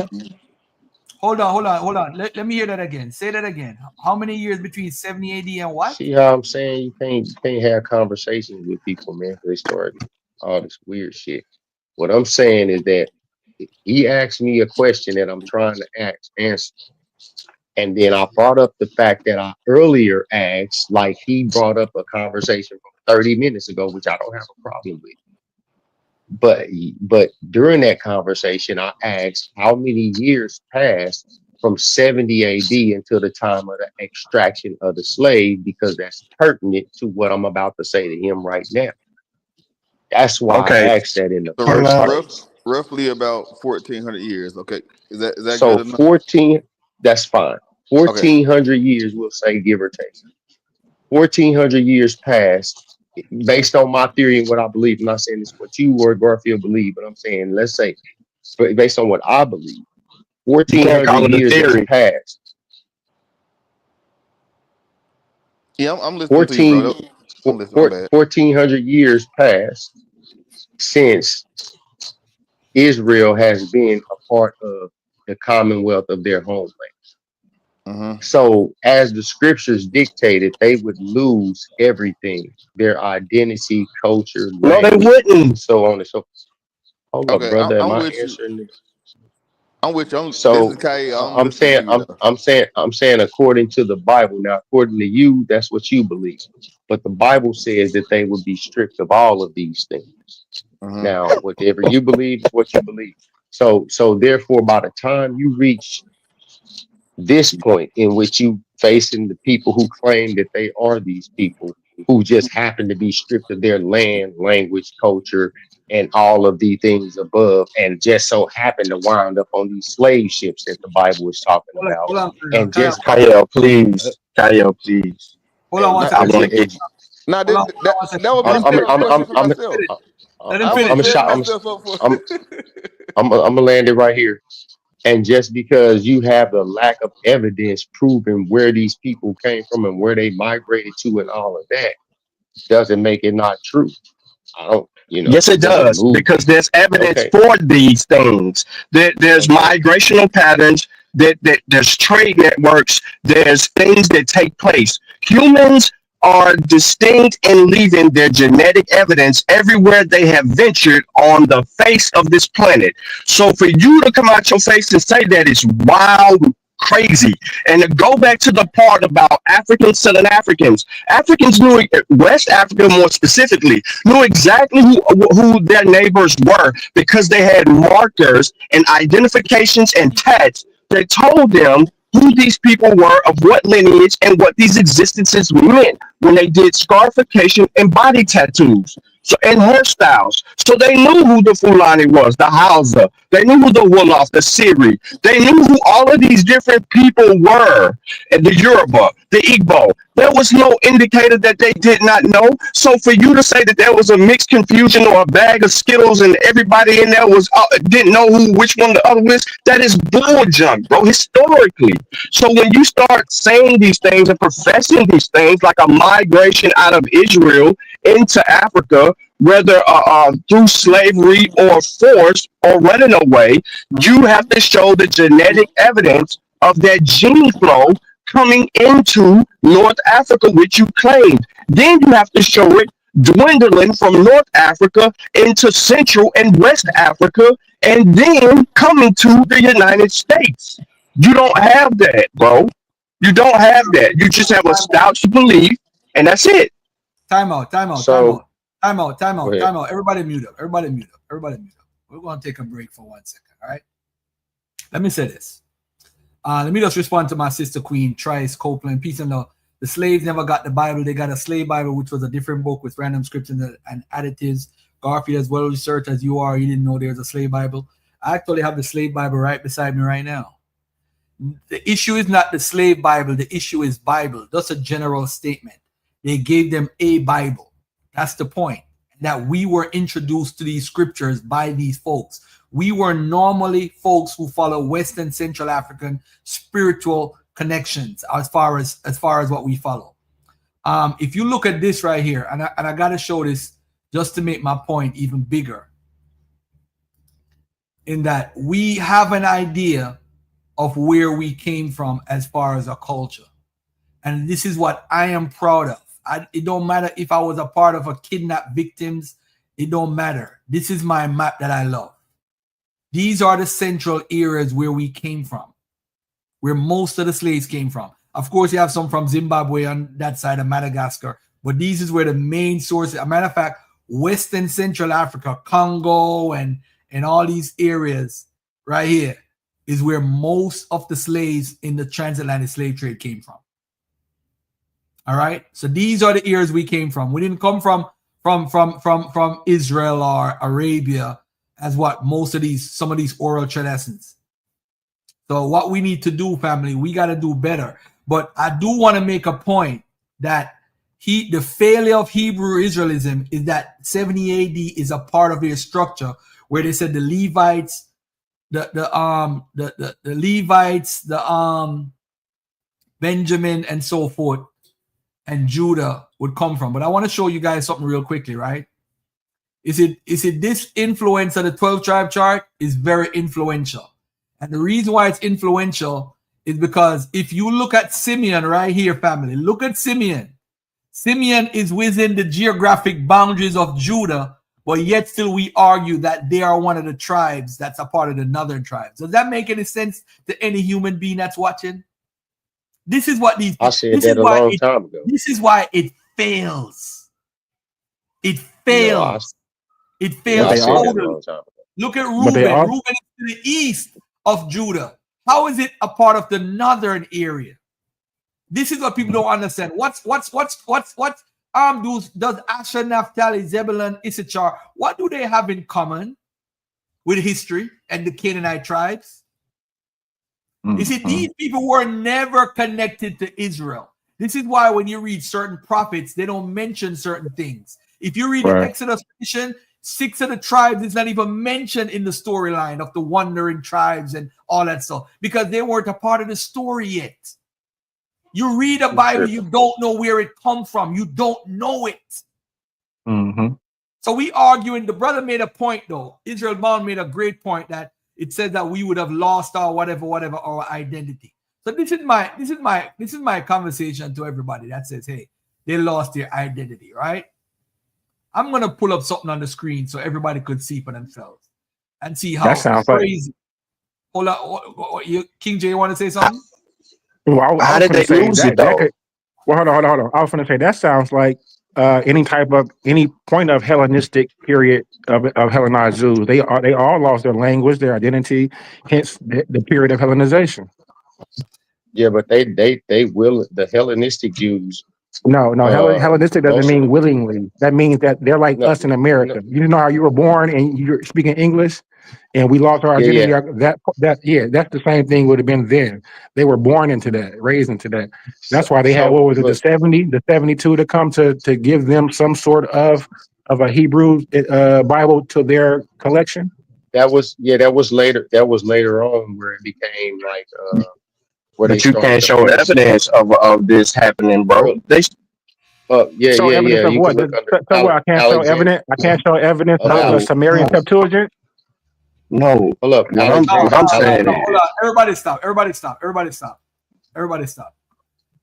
Hold on. Let me hear that again. Say that again. How many years between 70 AD and what? See how I'm saying? You can't have conversations with people, man. They start all this weird shit. What I'm saying is that he asked me a question that I'm trying to answer. And then I brought up the fact that I earlier asked, like he brought up a conversation from 30 minutes ago, which I don't have a problem with. But during that conversation, I asked how many years passed from 70 AD until the time of the extraction of the slave, because that's pertinent to what I'm about to say to him right now. That's why I asked that in the first place. Roughly about 1,400 years. Okay, is that So good enough? 14, that's fine. 1,400 years, we'll say, give or take. 1,400 years passed, based on my theory and what I believe. I'm not saying this is what you or Garfield believe, but I'm saying, let's say, based on what I believe, 1,400 years has passed. Yeah, I'm listening to you, bro. I'm listening. 1,400 years passed since Israel has been a part of the commonwealth of their homeland. So as the scriptures dictated, they would lose everything, their identity, culture, No, they language, wouldn't. so on and so. Hold up, Okay, brother. Am I'm I with you. answering this? I'm with you. This is So Kai. I'm I'm listening to saying, you though. I'm saying, according to the Bible. Now, according to you, that's what you believe. But the Bible says that they would be stripped of all of these things. Now, whatever you believe is what you believe. So therefore, by the time you reach this point in which you facing the people who claim that they are these people who just happen to be stripped of their land, language, culture, and all of the things above, and just so happen to wind up on these slave ships that the Bible is talking about, and just Kyle, please. Kyle, please. Hold on one I second. want to get Now Hold on that one second. would be a fair question for myself. Let him I finish. was setting myself up for. I'm gonna land it right here. And just because you have the lack of evidence proving where these people came from and where they migrated to and all of that, doesn't make it not true. I don't, Yes, it it doesn't does, move. because there's evidence Okay. for these things. There's migrational patterns, there's trade networks, there's things that take place. Humans are distinct in leaving their genetic evidence everywhere they have ventured on the face of this planet. So for you to come out your face and say that is wild, crazy. And to go back to the part about Africans selling Africans, Africans knew, West Africa more specifically, knew exactly who their neighbors were, because they had markers and identifications and tats that told them who these people were, of what lineage, and what these existences meant when they did scarification and body tattoos. So, and hairstyles. So they knew who the Fulani was, the Hausa. They knew who the Wolof, the Sicarii. They knew who all of these different people were. And the Yoruba, the Igbo. There was no indicator that they did not know. So for you to say that there was a mixed confusion or a bag of Skittles and everybody in there was didn't know which one the other was, that is bull junk, bro, historically. So when you start saying these things and professing these things like a migration out of Israel into Africa, whether through slavery or force or running away, you have to show the genetic evidence of that gene flow coming into North Africa, which you claimed. Then you have to show it dwindling from North Africa into Central and West Africa, and then coming to the United States. You don't have that, bro. You don't have that. You just have a staunch belief, and that's it. Time out. So- Time out. Go ahead. Everybody mute up. Everybody mute up. We're going to take a break for 1 second, all right? Let me say this. Let me just respond to my sister Queen, Trice Copeland. Peace and love. The slaves never got the Bible. They got a slave Bible, which was a different book with random scripts and additives. Garfield, as well researched as you are, you didn't know there's a slave Bible. I actually have the slave Bible right beside me right now. The issue is not the slave Bible. The issue is Bible. That's a general statement. They gave them a Bible. That's the point. That we were introduced to these scriptures by these folks. We were normally folks who follow Western Central African spiritual connections as far as what we follow. If you look at this right here, and I got to show this just to make my point even bigger, in that we have an idea of where we came from as far as a culture. And this is what I am proud of. It don't matter if I was a part of a kidnapped victims. It don't matter. This is my map that I love. These are the central areas where we came from, where most of the slaves came from. Of course, you have some from Zimbabwe on that side of Madagascar, but these is where the main source. As a matter of fact, Western Central Africa, Congo, and all these areas right here is where most of the slaves in the transatlantic slave trade came from. All right, so these are the areas we came from. We didn't come from Israel or Arabia, as what some of these oral traditions. So what we need to do, family, we got to do better. But I do want to make a point that the failure of Hebrew Israelism is that 70 AD is a part of their structure where they said the Levites, the Levites, Benjamin, and so forth, and Judah would come from. But I want to show you guys something real quickly, right? Is it this influence of the 12 tribe chart is very influential. And the reason why it's influential is because if you look at Simeon right here, family, look at Simeon. Simeon is within the geographic boundaries of Judah, but yet still we argue that they are one of the tribes that's a part of the northern tribes. Does that make any sense to any human being that's watching? This is what these. I said that a long time ago. This is why it fails. It fails. It fails totally. Look at Reuben. Reuben is to the east of Judah. How is it a part of the northern area? This is what people don't understand. Does Asher, Naphtali, Zebulun, Issachar, what do they have in common with history and the Canaanite tribes? You see, these people were never connected to Israel. This is why when you read certain prophets, they don't mention certain things. If you read the Exodus edition, 6 of the tribes is not even mentioned in the storyline of the wandering tribes and all that stuff because they weren't a part of the story yet. You read a Bible, you don't know where it come from. You don't know it. So we arguing. The brother made a point though. Israel Bound made a great point that it said that we would have lost our whatever our identity. So this is my conversation to everybody that says, hey, they lost their identity, right? I'm gonna pull up something on the screen so everybody could see for themselves and see how crazy. Hold on, King J, you want to say something? Well, how did they lose it though? Hold on. I was going to say that sounds like any point of Hellenistic period of Hellenized Jews. They all lost their language, their identity, hence the period of Hellenization. Yeah, but they will, the Hellenistic Jews. No, Hellenistic doesn't mean willingly. That means that they're like us in America. You know how you were born and you're speaking English, and we lost our identity. That's the same thing would have been then. They were born into that, raised into that. That's why they had the 72 to come to give them some sort of a Hebrew Bible to their collection. That was later. That was later on where it became like. But you can't show evidence of this happening, bro. Evidence of what? I can't show evidence. I can't show evidence of the Sumerian Septuagint. No, hold up. I'm saying. Hold on. Everybody stop. I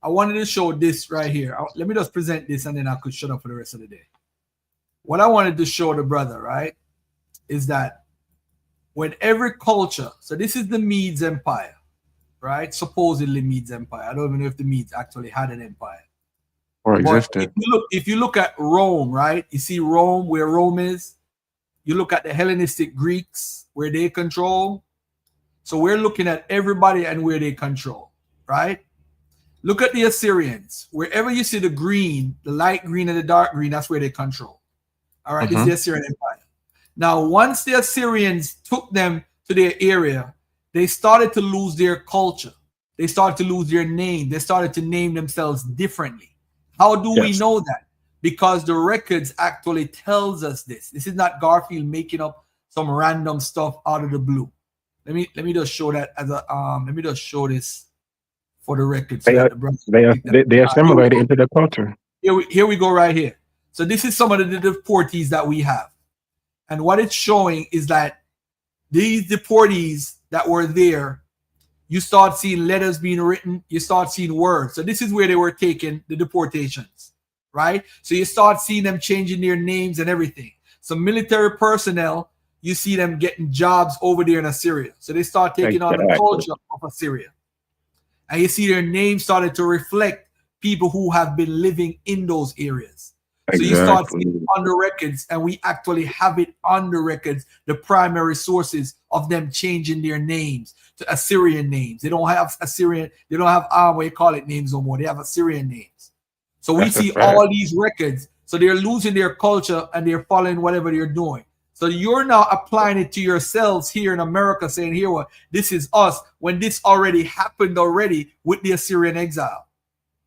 wanted to show this right here. Let me just present this, and then I could shut up for the rest of the day. What I wanted to show the brother, right, is that when every culture. So this is the Medes Empire. Right, supposedly Medes Empire. I don't even know if the Medes actually had an empire or existed. If you look at Rome, right, you see Rome, where Rome is. You look at the Hellenistic Greeks, where they control. So we're looking at everybody and where they control, right? Look at the Assyrians. Wherever you see the green, the light green and the dark green, that's where they control. All right, this is the Assyrian Empire. Now, once the Assyrians took them to their area, they started to lose their culture. They started to lose their name. They started to name themselves differently. How do we know that? Because the records actually tells us this. This is not Garfield making up some random stuff out of the blue. Let me just show that as a let me just show this for the records. They assimilated into the culture. Here we go right here. So this is some of the deportees that we have. And what it's showing is that these deportees that were there, you start seeing letters being written, you start seeing words. So this is where they were taking the deportations, right? So you start seeing them changing their names and everything. So military personnel, you see them getting jobs over there in Assyria. So they start taking on the culture of Assyria. And you see their names started to reflect people who have been living in those areas. So you start seeing on the records, and we actually have it on the records, the primary sources of them changing their names to Assyrian names. They don't have Assyrian, they don't have what you call it names no more. They have Assyrian names. So we see all these records. So they're losing their culture and they're following whatever they're doing. So you're now applying it to yourselves here in America, saying, here, what this is us, when this already happened already with the Assyrian exile.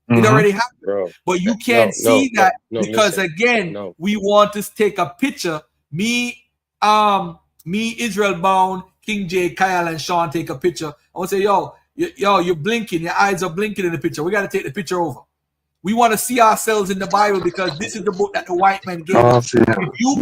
It already happened, bro. But you can't see that because we want to take a picture. Me, Israel Bound, King J, Kyle, and Sean take a picture. I want to say, yo, you're blinking. Your eyes are blinking in the picture. We got to take the picture over. We want to see ourselves in the Bible because this is the book that the white man gave us. If you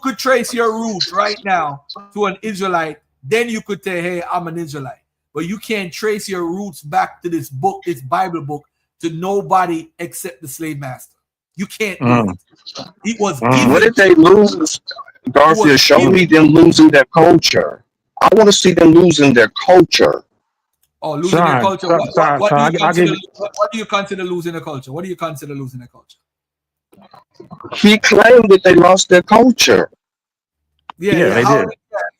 could trace your roots right now to an Israelite, then you could say, hey, I'm an Israelite. but you can't trace your roots back to this book, this Bible book, to nobody except the slave master. You can't do it. It was given. What did they lose? Garfield, show me them losing their culture. I want to see them losing their culture. Oh, losing their culture. What do you consider losing the culture? What do you consider losing the culture? He claimed that they lost their culture. Yeah, they did.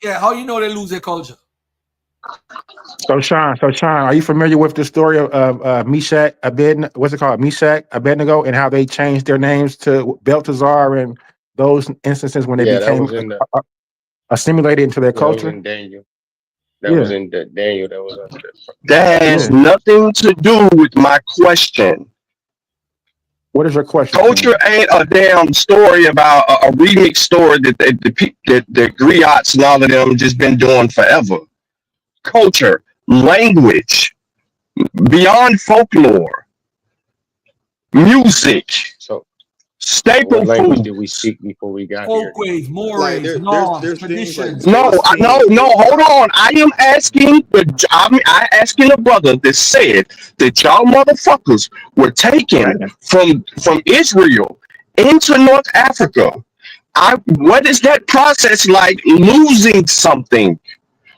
Yeah, how you know they lose their culture? So Sean, are you familiar with the story of Meshach, Abednego, and how they changed their names to Belteshazzar and those instances when they became assimilated into their culture? That was in Daniel. That was in Daniel. That was under that has nothing to do with my question. What is your question? Culture ain't a damn story about a remix story that the griots and all of them just been doing forever. Culture, language, beyond folklore, music, staple what language food. did we speak before we got Folkways, mores, norms, traditions. No, hold on. I am asking the brother that said that y'all motherfuckers were taken from Israel into North Africa. What is that process like, losing something?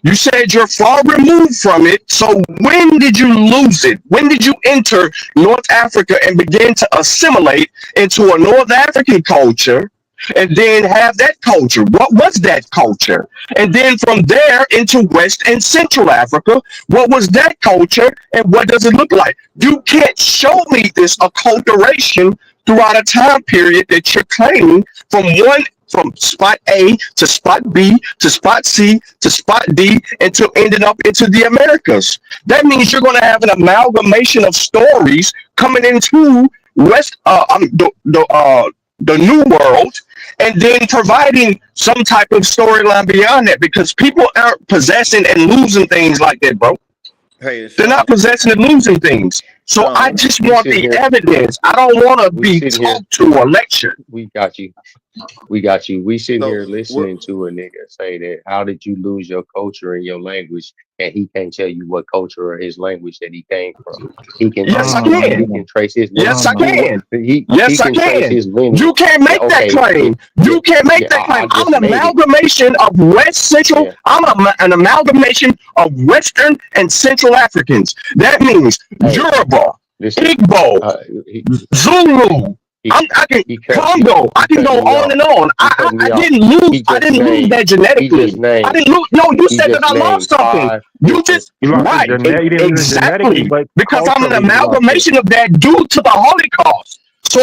You said you're far removed from it. So when did you lose it? When did you enter North Africa and begin to assimilate into a North African culture and then have that culture? What was that culture? And then from there into West and Central Africa, what was that culture and what does it look like? You can't show me this acculturation throughout a time period that you're claiming from spot A to spot B to spot C to spot D until ending up into the Americas. That means you're going to have an amalgamation of stories coming into the New World, and then providing some type of storyline beyond that, because people aren't possessing and losing things like that, bro. Hey, they're not possessing and losing things. So I just want the evidence. I don't want to be talked to or lectured. We got you. We sit here listening to a nigga say that, how did you lose your culture and your language? And he can't tell you what culture or his language that he came from. He can. Yes, I can. He can trace his. Yes, I can. Yes, I can. You can't make that claim. You can't make that claim. I'm an amalgamation of West Central. I'm an amalgamation of Western and Central Africans. That means Yoruba, Igbo, Zulu. I can Congo. I can go on and on. I didn't lose. I didn't lose that genetically. I didn't lose. No, you said that I lost something. You just right. Exactly. Because I'm an amalgamation of that due to the Holocaust. So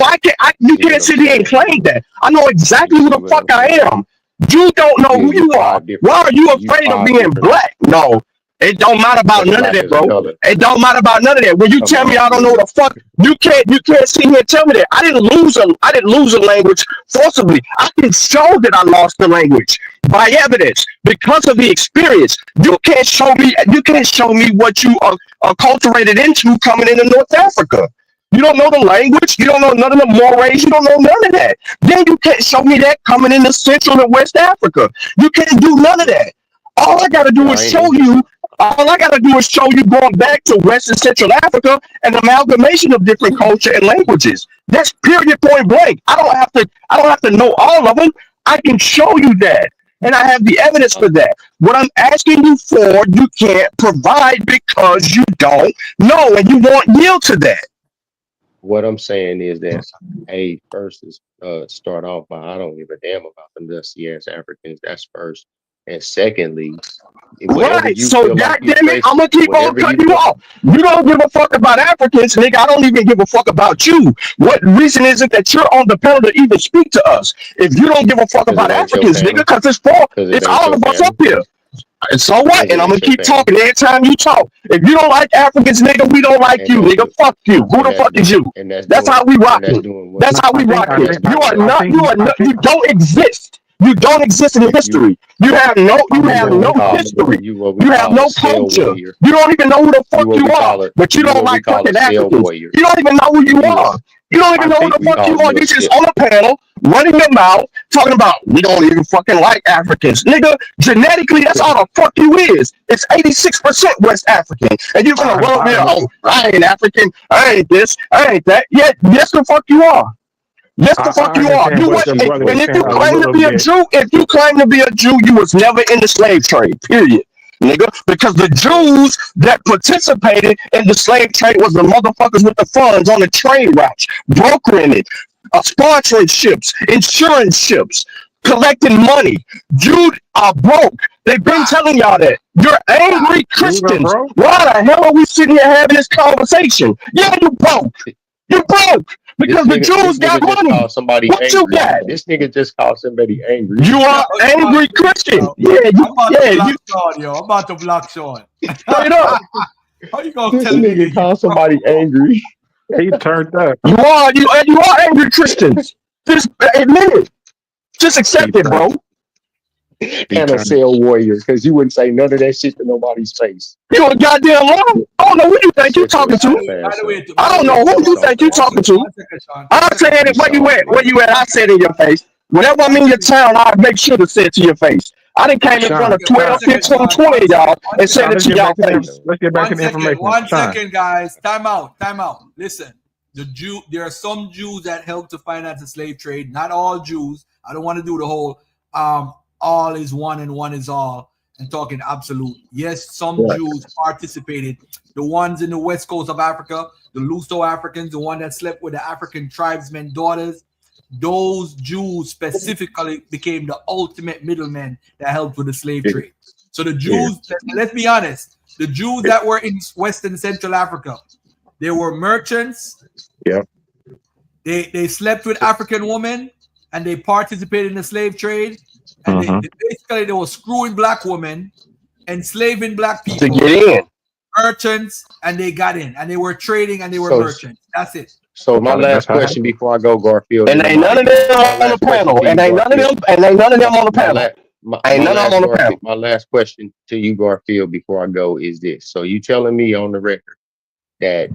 you can't sit here and claim that. I know exactly who the fuck I am. You don't know who you are. Why are you afraid of being black? No. It don't matter about none of that, bro. It don't matter about none of that. When you tell me I don't know what the fuck, you can't sit here and tell me that. I didn't lose a language forcibly. I can show that I lost the language by evidence because of the experience. You can't show me what you are acculturated into coming into North Africa. You don't know the language. You don't know none of the mores. You don't know none of that. Then you can't show me that coming into Central and West Africa. You can't do none of that. All I gotta do is show you. All I gotta do is show you going back to West and Central Africa, an amalgamation of different culture and languages. That's period, point blank. I don't have to know all of them. I can show you that, and I have the evidence for that. What I'm asking you for, you can't provide because you don't know, and you won't yield to that. What I'm saying is that, first is start off by, I don't give a damn about the dusty ass Africans. That's first. And secondly, right, so goddamn it, I'm gonna keep on cutting you off. You don't give a fuck about Africans, nigga. I don't even give a fuck about you. What reason is it that you're on the panel to even speak to us if you don't give a fuck about Africans, nigga? Because it's all of us up here. And so what? And I'm gonna keep talking every time you talk. If you don't like Africans, nigga, we don't like you, nigga. Fuck you. Who the fuck is you? That's how we rock it. That's how we rock it. You don't exist. You don't exist in history. You have no history. You have no culture. You don't even know who the fuck you are. But you don't like fucking Africans. You don't even know who you are. You don't even know who the fuck you are. You just on a panel running your mouth, talking about we don't even fucking like Africans. Nigga, genetically, that's all the fuck you is. It's 86% West African. And you're gonna run over here, oh, I ain't African, I ain't this, I ain't that. Yeah, yes the fuck you are. Yes, the fuck you are. understand You what was, your brother and is if saying you a claim to little be a bit. Jew, you was never in the slave trade. Period, nigga. Because the Jews that participated in the slave trade was the motherfuckers with the funds on the trade routes, brokering it, sponsoring ships, insurance ships, collecting money. You are broke. They've been telling y'all that. You're angry Christians. Why the hell are we sitting here having this conversation? Yeah, you broke. You broke. Because the Jews got money. Somebody What angry. you got? This nigga just called somebody angry. You are angry Christian. Yeah, I'm about to block Sean, yo. I'm about to block Sean. Straight up. How you gonna This tell me nigga called somebody angry. He turned up. You are angry Christians. Just admit it. Just accept it, bro. And a cell warrior, because you wouldn't say none of that shit to nobody's face. You a goddamn liar. I don't know who you think you talking to. I don't know who you think you talking to. I said it. Where you at? Where you at? I said in your face. Whenever I'm in your town, I make sure to say it to your face. I done came in front of 12, 15, 20 of y'all and said it to y'all face. Let's get back to the information. One second, guys. Time out. Listen, there are some Jews that help to finance the slave trade. Not all Jews. I don't want to do the whole all is one and one is all and talking absolute. Yes, some Jews participated. The ones in the west coast of Africa, the Luso Africans, the one that slept with the African tribesmen daughters, those Jews specifically became the ultimate middlemen that helped with the slave trade. So the Jews, let's be honest, the Jews that were in West and Central Africa, they were merchants. Yeah. They slept with African women and they participated in the slave trade. And basically they were screwing black women, enslaving black people to get in. Merchants, and they got in, and they were trading, and they were merchants. That's it. So my last question before I go, Garfield, and ain't none of them on the panel, and ain't none of them on the panel. My last question to you, Garfield, before I go is this: so you telling me on the record that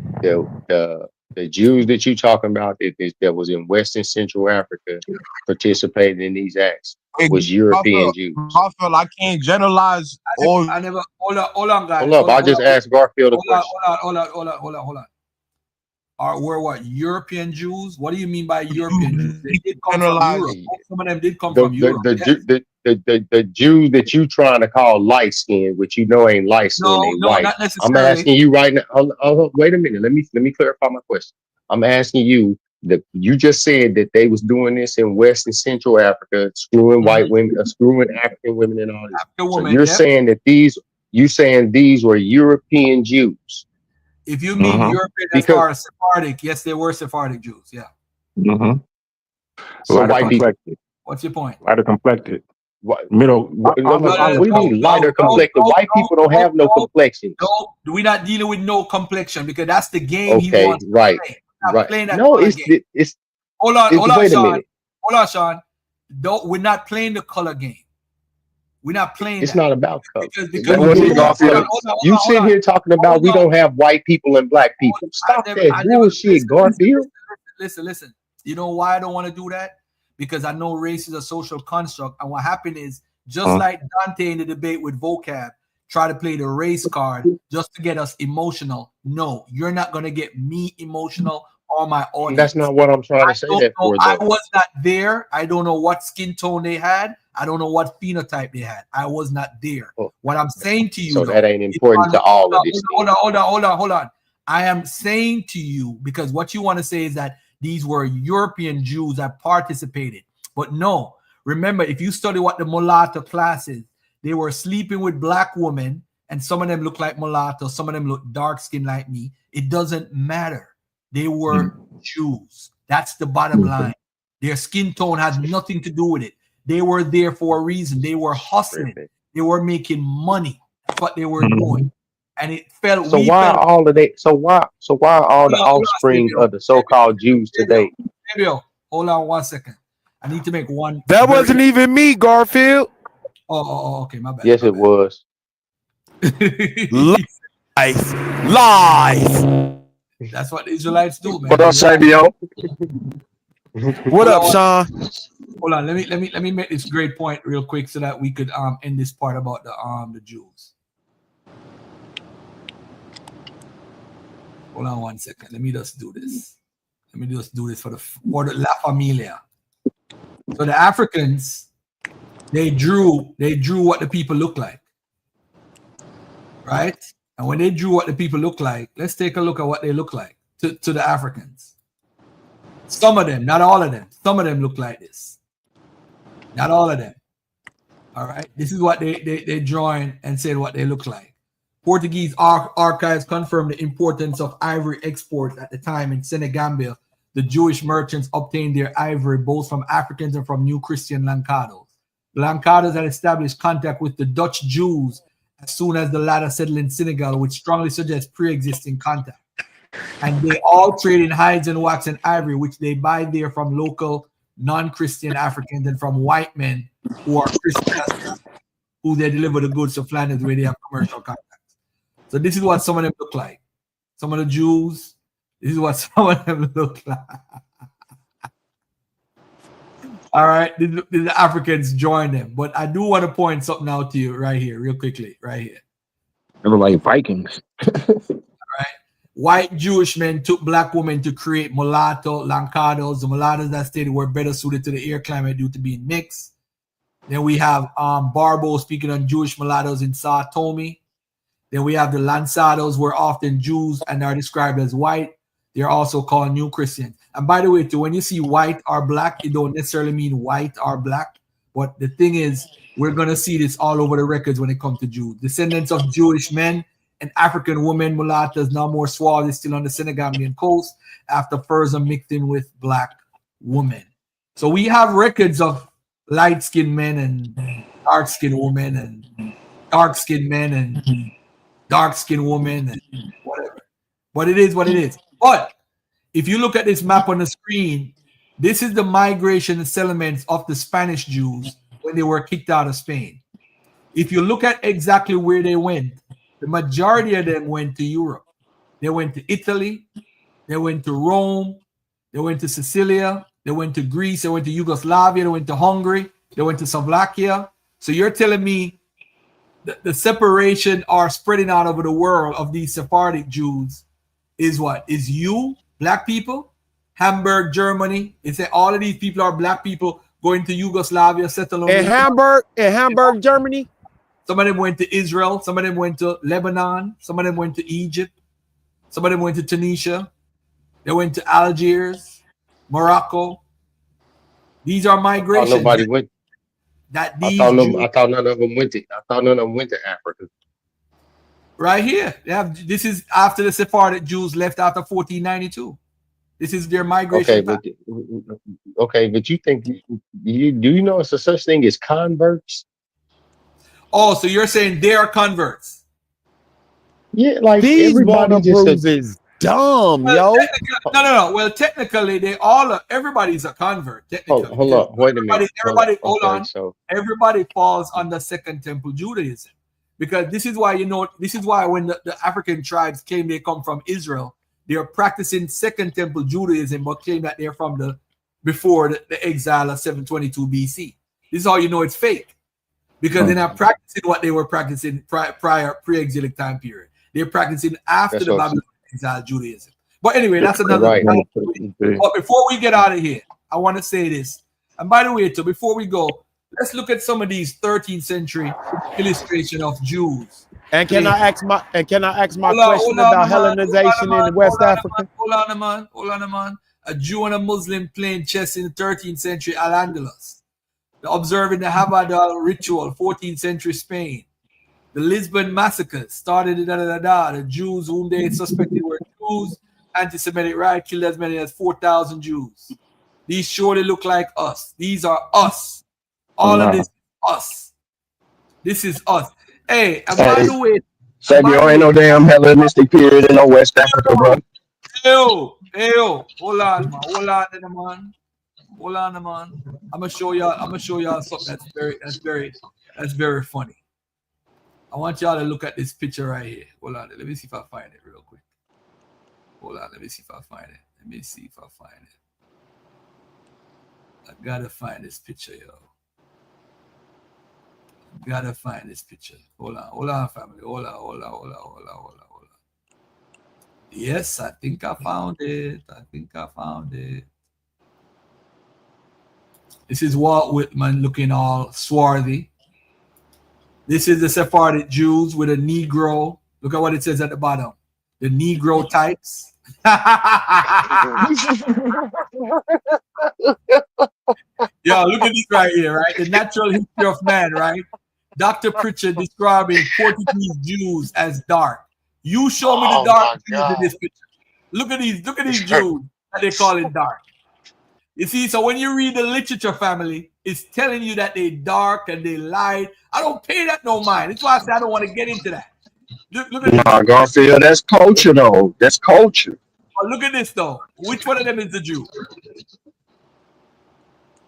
the Jews that you talking about that was in West and Central Africa participated in these acts was European Jews? Garfield, I can't generalize. I never. Hold on, guys. Hold up, I just asked Garfield a question. Hold on. We're what? European Jews? What do you mean by European Jews? They did come from Europe. Some of them did come from Europe. The Jews that you trying to call light skinned, which you know ain't light skinned, ain't white. Not necessarily. I'm asking you right now. Wait a minute. Let me clarify my question. I'm asking you that you just said that they was doing this in West and Central Africa, screwing white women, screwing African women, and all this. So you're saying that these were European Jews. If you mean European as far as Sephardic, yes, they were Sephardic Jews. Yeah. So white people. What's your point? Lighter complected. Middle. What do you mean lighter complected? White people don't have no complexion. No, we're not dealing with no complexion because that's the game he wants to play. Playing that no, it's hold on, Sean. We're not playing the color game. We're not playing. It's not about color. You sit here talking about we don't have white people and black people. Stop that bullshit, Garfield. Listen. You know why I don't want to do that? Because I know race is a social construct, and what happened is just like Dante in the debate with Vocab, try to play the race card just to get us emotional. No, you're not gonna get me emotional or my audience. That's not what I'm trying to say. I was not there. I don't know what skin tone they had. I don't know what phenotype they had. I was not there. What I'm saying to you, so that ain't important to all of this. Hold on. I am saying to you because what you want to say is that these were European Jews that participated. But no, remember, if you study what the mulatto class is, they were sleeping with black women, and some of them look like mulatto, some of them look dark skinned like me. It doesn't matter. They were Jews. That's the bottom line. Their skin tone has nothing to do with it. They were there for a reason. They were hustling. They were making money. That's what they were doing. And it felt. So why are all of that? So why are all the offspring of the so-called Jews today? Hold on 1 second. I need to make one. That wasn't even me, Garfield. Oh, okay, my bad. Yes, it was. Life. That's what the Israelites do, man. What up, Sabio? What up, Sean? Hold on, let me make this great point real quick so that we could end this part about the Jews. Hold on 1 second. Let me just do this. Let me just do this for the La Familia. So the Africans, they drew what the people look like, right? And when they drew what the people look like, let's take a look at what they look like to the Africans. Some of them, not all of them. Some of them look like this. Not all of them. All right. This is what they drawing and said what they look like. Portuguese archives confirm the importance of ivory exports at the time in Senegambia. The Jewish merchants obtained their ivory both from Africans and from New Christian Lancados. The Lancados had established contact with the Dutch Jews as soon as the latter settled in Senegal, which strongly suggests pre-existing contact. And they all trade in hides and wax and ivory, which they buy there from local non-Christian Africans and from white men who are Christians, who they deliver the goods to Flanders where they have commercial contacts. So this is what some of them look like. Some of the Jews, this is what some of them look like. All right, the Africans join them. But I do want to point something out to you right here, real quickly, right here. They look like Vikings. Right? White Jewish men took black women to create mulatto, Lancados. The mulattoes that stated were better suited to the air climate due to being mixed. Then we have Barbo speaking on Jewish mulattoes in Sao Tome. Then we have the Lanzados were often Jews and are described as white. They're also called New Christians. And by the way, too, when you see white or black, it don't necessarily mean white or black. But the thing is, we're going to see this all over the records when it comes to Jews. Descendants of Jewish men and African women, mulattoes, now more Swazi, still on the Senegambian coast after furs are mixed in with black women. So we have records of light-skinned men and dark-skinned women and dark-skinned men and dark-skinned women and whatever. But it is what it is. But if you look at this map on the screen, this is the migration and settlements of the Spanish Jews when they were kicked out of Spain. If you look at exactly where they went, the majority of them went to Europe. They went to Italy, they went to Rome, they went to Sicilia, they went to Greece, they went to Yugoslavia, they went to Hungary, they went to Slovakia. So you're telling me the separation or spreading out over the world of these Sephardic Jews is what? Is you, black people, Hamburg, Germany. It's that all of these people are black people going to Yugoslavia, settle in Hamburg, Germany. Some of them went to Israel. Some of them went to Lebanon. Some of them went to Egypt. Some of them went to Tunisia. They went to Algiers, Morocco. These are migrations. Nobody went. I thought none of them went to. I thought none of them went to Africa. Right here, this is after the Sephardic Jews left after 1492. This is their migration. Okay, but you think do you know it's a such thing as converts? Oh, so you're saying they are converts? Yeah, like these everybody just is dumb, well, yo. No. Well, technically, they all are. Everybody's a convert. Technically, hold on, wait a minute. Everybody, hold on. So everybody falls under Second Temple Judaism. Because this is why, this is why when the African tribes claim they come from Israel, they are practicing Second Temple Judaism, but claim that they're from before the exile of 722 BC. This is how you know it's fake. Because they're not practicing what they were practicing prior pre-exilic time period. They're practicing after the Babylonian exile Judaism. But anyway, that's another point. But before we get out of here, I want to say this. And by the way, too, before we go, let's look at some of these 13th century illustration of Jews. And can I ask my question about Hellenization in West Africa? Hold on a man. A Jew and a Muslim playing chess in the 13th century Al-Andalus. Observing the Habadal ritual, 14th century Spain. The Lisbon massacres started the Jews whom they suspected were Jews, anti-Semitic riot killed as many as 4,000 Jews. These surely look like us. These are us. All of this is us. This is us. Hey, and by the way, there ain't no damn Hellenistic period in no West Africa, bro. Hold on, man. I'm gonna show y'all something that's very funny. I want y'all to look at this picture right here. Hold on, let me see if I find it real quick. Hold on, let me see if I find it. I gotta find this picture, yo. Gotta find this picture. Hold on, family. Hold on. Yes, I think I found it. This is Walt Whitman looking all swarthy. This is the Sephardic Jews with a Negro. Look at what it says at the bottom. The Negro types. Yo, look at this right here, right? The natural history of man, right? Dr. Pritchard describing Portuguese Jews as dark. You show me the dark Jews in this picture. Look at these Jews that they call it dark. You see, so when you read the literature, family, it's telling you that they dark and they light. I don't pay that no mind. That's why I say I don't want to get into that. Look at Nah, Garfield, that's culture though. That's culture. Oh, look at this though. Which one of them is the Jew?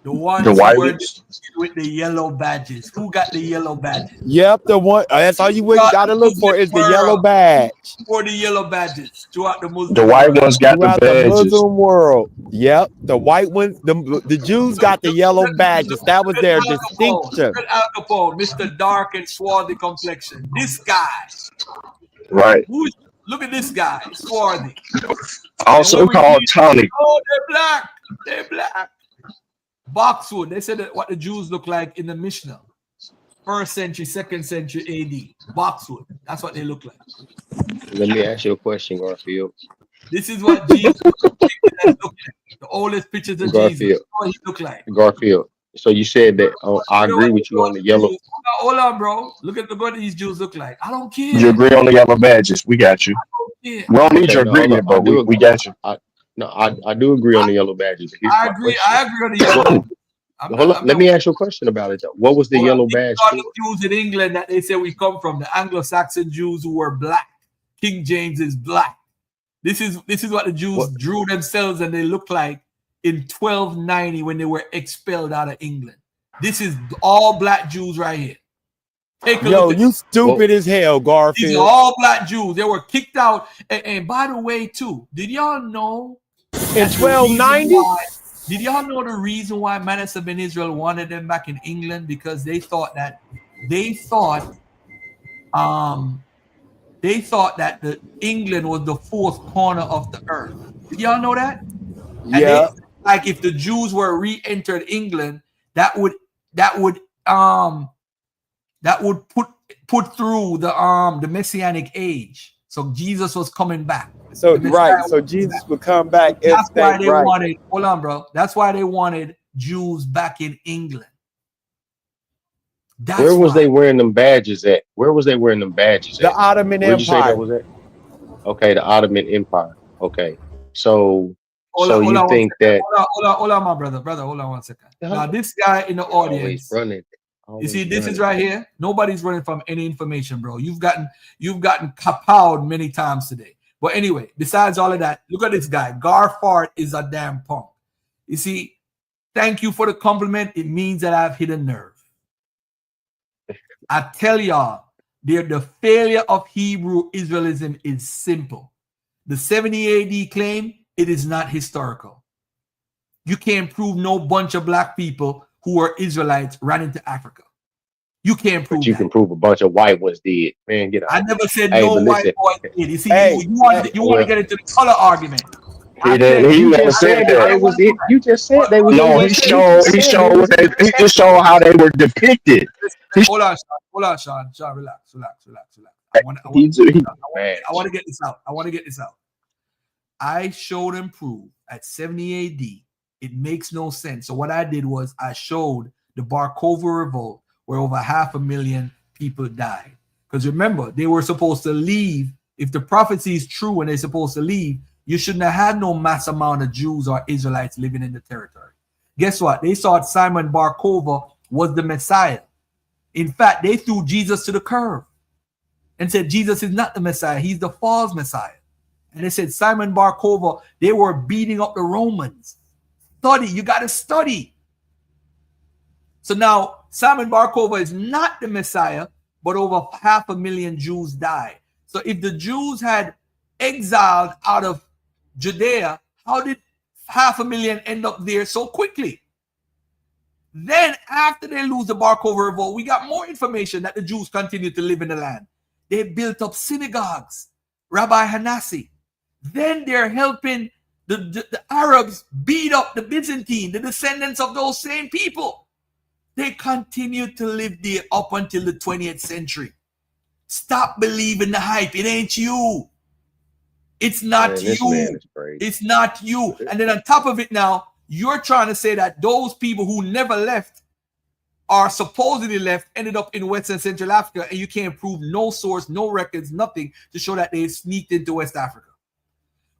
The ones The who white were ones? with the yellow badges. Who got the yellow badges? Yep, the one. That's all you gotta look for is the yellow badge. For the yellow badges throughout the Muslim The white ones got the Throughout the badges. Muslim world. Yep, the white ones. The Jews got the yellow badges. That was their distinction. Al Capone, Mr. Dark and swarthy complexion. This guy. Right. Look at this guy, swarthy. Also called Tony. Oh, they're black. They're black. Boxwood. They said that what the Jews look like in the Mishnah. 1st century, 2nd century AD. Boxwood. That's what they look like. Let me ask you a question, Garfield. This is what Jesus looked like. The oldest pictures of Garfield. Jesus. What he look like. Garfield. So you said that I agree with you on the yellow. Hold on, bro. Look at what these Jews look like. I don't care. You agree on the yellow badges. We got you. We don't need your agreement, but we got you. I do agree on the yellow badges. I agree on the yellow. Hold on. Let me ask you a question about it though. What was the yellow badge for? The Jews in England that they say we come from, the Anglo-Saxon Jews who were black. King James is black. This is what the Jews drew themselves and they look like in 1290 when they were expelled out of England. This is all black Jews right here. Take a look. You stupid as hell, Garfield. These are all black Jews. They were kicked out. And by the way, too, did y'all know in 1290? Did y'all know the reason why Manasseh ben Israel wanted them back in England? Because they thought that the England was the fourth corner of the earth. Did y'all know that? Yeah. Like if the Jews were re-entered England, that would put through the Messianic age. So Jesus was coming back. So right, so Jesus would come back. That's why they wanted. Hold on, bro. That's why they wanted Jews back in England. Where was they wearing them badges at? The Ottoman Where'd you say Empire. that was at? Okay, the Ottoman Empire. Okay, so Hold on, my brother. Hold on 1 second. Now, this guy in the audience, you see, this is right here. Nobody's running from any information, bro. You've gotten kapowed many times today. But anyway, besides all of that, look at this guy. Garfart is a damn punk. You see, thank you for the compliment. It means that I've hit a nerve. I tell y'all, the failure of Hebrew Israelism is simple. The 70 AD claim, it is not historical. You can't prove no bunch of black people who are Israelites ran into Africa. You can't prove. But you can prove a bunch of white ones did. Man, get out. I never said no white boy did. You see, you want to get into the color argument. He never said that. You just said they were. No, he just showed how they were depicted. Hold on, Sean. Relax. I want to get this out. I showed and proved at 70 AD, it makes no sense. So what I did was I showed the Bar Kokhba revolt where over 500,000 people died. Because remember, they were supposed to leave. If the prophecy is true and they're supposed to leave, you shouldn't have had no mass amount of Jews or Israelites living in the territory. Guess what? They thought Simon Bar Kokhba was the Messiah. In fact, they threw Jesus to the curb and said Jesus is not the Messiah. He's the false Messiah. And they said Simon Bar Kokhba, they were beating up the Romans. Study. You got to study. So now Simon Bar Kokhba is not the Messiah, but over 500,000 Jews died. So if the Jews had exiled out of Judea, how did 500,000 end up there so quickly? Then after they lose the Bar Kokhba revolt, we got more information that the Jews continued to live in the land. They built up synagogues, Rabbi Hanassi. Then they're helping the Arabs beat up the Byzantine, the descendants of those same people. They continued to live there up until the 20th century. Stop believing the hype. It ain't you. It's not you. It's not you. And then on top of it now, you're trying to say that those people who never left are supposedly left ended up in West and Central Africa, and you can't prove no source, no records, nothing to show that they sneaked into West Africa.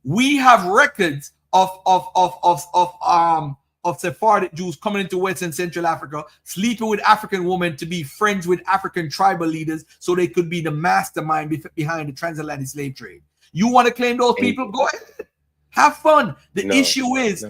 We have records of Sephardic Jews coming into West and Central Africa, sleeping with African women to be friends with African tribal leaders so they could be the mastermind behind the transatlantic slave trade. You want to claim those people? Go ahead. Have fun. The issue is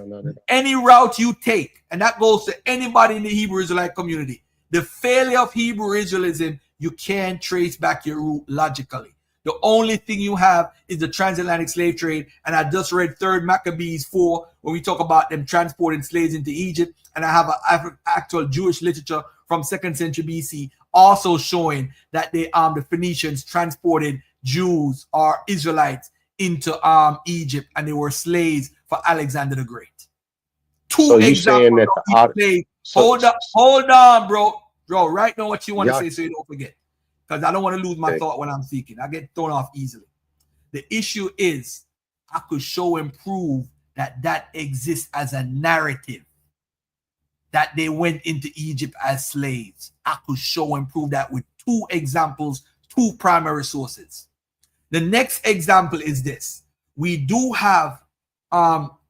any route you take, and that goes to anybody in the Hebrew Israelite community, the failure of Hebrew Israelism, you can't trace back your root logically. The only thing you have is the transatlantic slave trade. And I just read 3rd Maccabees 4 when we talk about them transporting slaves into Egypt. And I have actual Jewish literature from 2nd century BC also showing that the Phoenicians transported Jews or Israelites into Egypt, and they were slaves for Alexander the Great. Two examples of slaves. Hold on, bro. Write down what you want to say so you don't forget. Because I don't want to lose my thought when I'm speaking. I get thrown off easily. The issue is I could show and prove that exists as a narrative, that they went into Egypt as slaves. I could show and prove that with 2 examples, 2 primary sources. The next example is this. We do have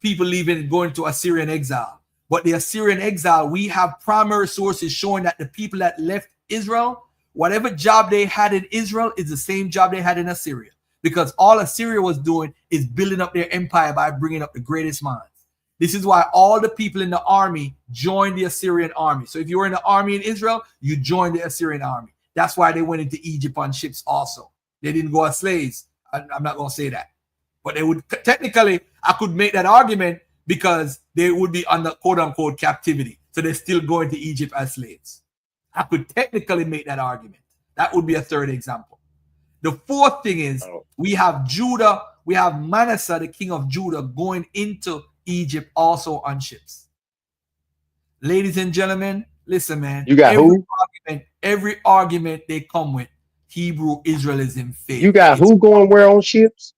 people leaving, going to Assyrian exile. But the Assyrian exile, we have primary sources showing that the people that left Israel, whatever job they had in Israel is the same job they had in Assyria. Because all Assyria was doing is building up their empire by bringing up the greatest minds. This is why all the people in the army joined the Assyrian army. So if you were in the army in Israel, you joined the Assyrian army. That's why they went into Egypt on ships also. They didn't go as slaves. I'm not going to say that. But they would technically, I could make that argument because they would be under quote unquote captivity. So they're still going to Egypt as slaves. I could technically make that argument. That would be a 3rd example. The 4th thing is we have Judah, we have Manasseh, the king of Judah, going into Egypt also on ships. Ladies and gentlemen, listen, man. You got every argument they come with, Hebrew Israelism faith. You got who going where on ships?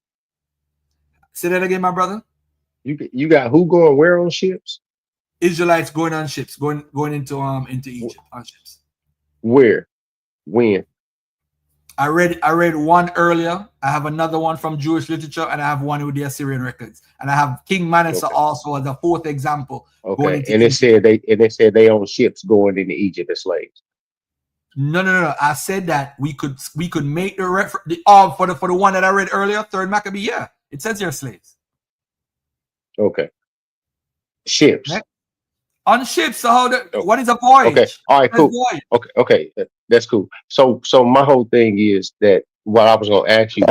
Say that again, my brother. You got who going where on ships? Israelites going on ships, going into Egypt on ships. Where? When? I read one earlier. I have another one from Jewish literature, and I have one with the Assyrian records. And I have King Manasseh also as a 4th example. Okay. And it said they on ships going into Egypt as slaves. No. I said that we could make the reference for the one that I read earlier, 3rd Maccabee. Yeah, it says they're slaves. Okay. Ships. On ships. So what is a voyage? Okay. All right. Cool. Okay. That's cool. So my whole thing is that what I was going to ask you.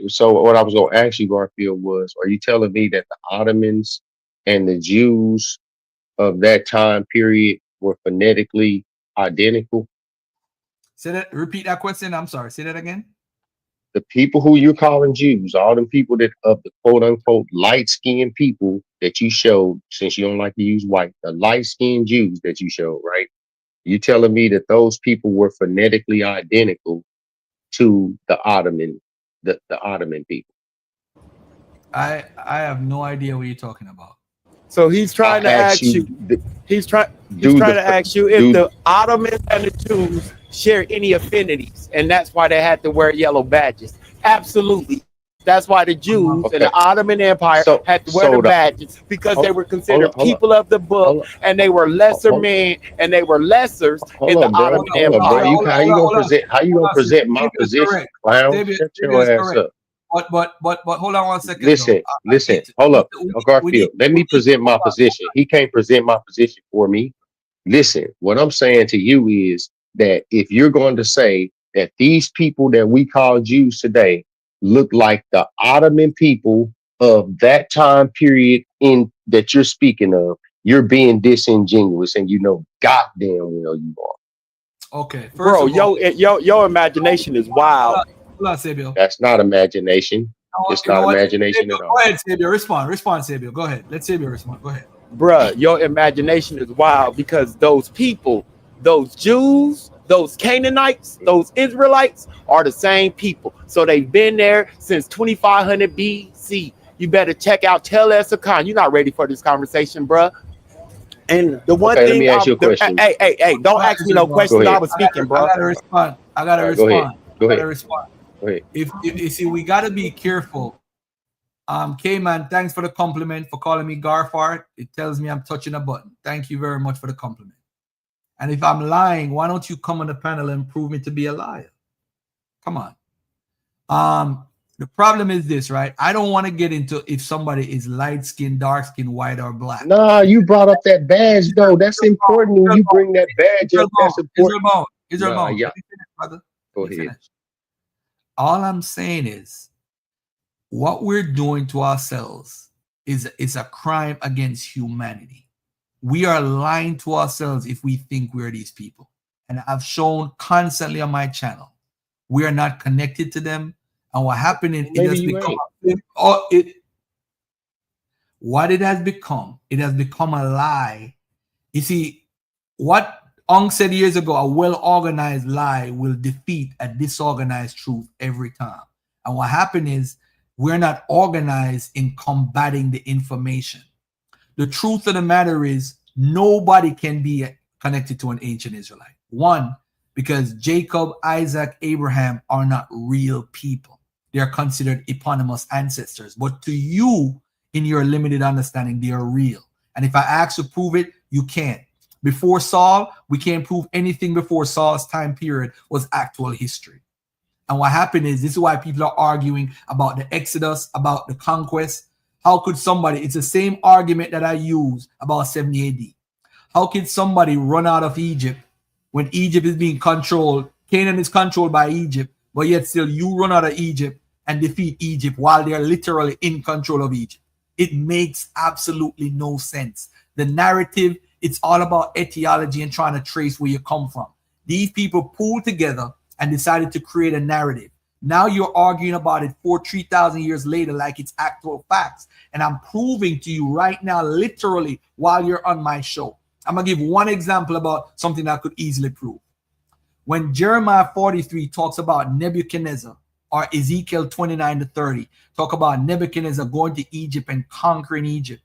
So what I was going to ask you, Garfield, was: are you telling me that the Ottomans and the Jews of that time period were phonetically identical? Repeat that question. I'm sorry. Say that again. The people who you're calling Jews, all them people that of the quote unquote light-skinned people that you showed, since you don't like to use white, the light-skinned Jews that you showed, right? You telling me that those people were phonetically identical to the Ottoman people? I have no idea what you're talking about. So he's trying to ask you. He's trying to ask you if the Ottomans and the Jews share any affinities, and that's why they had to wear yellow badges. Absolutely. That's why the Jews and the Ottoman Empire had to wear the badges, because they were considered people of the book, and they were lesser men, and they were lessers in the Ottoman Empire. How you gonna present my position, clown? Shut your ass up. But hold on one second. Listen. Hold up, Garfield. Let me present my position. He can't present my position for me. Listen, what I'm saying to you is that if you're going to say that these people that we call Jews today look like the Ottoman people of that time period in that you're speaking of, you're being disingenuous, and you know goddamn well you are. Okay, bro, your imagination is wild. Hold on, Sabio. That's not imagination. It's not imagination at all. Go ahead, Sabio. Respond, Sabio. Go ahead. Let Sabio respond. Go ahead. Bruh, your imagination is wild because those people, those Jews, those Canaanites, those Israelites are the same people. So they've been there since 2500 BC. You better check out Tel Esakon. You're not ready for this conversation, bruh. And the one thing, let me ask you a question. Hey, don't ask me no questions. I was speaking, bro. I gotta respond. I gotta Go ahead. respond. Go I ahead. gotta respond. Go ahead. If you see, we gotta be careful. K-Man, thanks for the compliment for calling me Garfart. It tells me I'm touching a button. Thank you very much for the compliment. And if I'm lying, why don't you come on the panel and prove me to be a liar? Come on. The problem is this, right? I don't want to get into if somebody is light skin, dark skin, white, or black. Nah, you brought up that badge though. That's important when you bring that badge up. That's important. Yeah. Brother. Go ahead. All I'm saying is, what we're doing to ourselves is a crime against humanity. We are lying to ourselves if we think we're these people. And I've shown constantly on my channel, we are not connected to them. And what happened is it has become a lie. You see, what Ong said years ago, a well-organized lie will defeat a disorganized truth every time. And what happened is we're not organized in combating the information. The truth of the matter is nobody can be connected to an ancient Israelite. One, because Jacob, Isaac, Abraham are not real people. They are considered eponymous ancestors. But to you, in your limited understanding, they are real. And if I ask to prove it, you can't. Before Saul, we can't prove anything before Saul's time period was actual history. And what happened is, this is why people are arguing about the Exodus, about the conquest. How could somebody, it's the same argument that I use about 70 AD. How could somebody run out of Egypt when Egypt is being controlled? Canaan is controlled by Egypt, but yet still you run out of Egypt and defeat Egypt while they're literally in control of Egypt. It makes absolutely no sense. The narrative, it's all about etiology and trying to trace where you come from. These people pulled together and decided to create a narrative. Now you're arguing about it 3,000 years later like it's actual facts. And I'm proving to you right now, literally, while you're on my show. I'm going to give one example about something I could easily prove. When Jeremiah 43 talks about Nebuchadnezzar, or Ezekiel 29-30, talk about Nebuchadnezzar going to Egypt and conquering Egypt.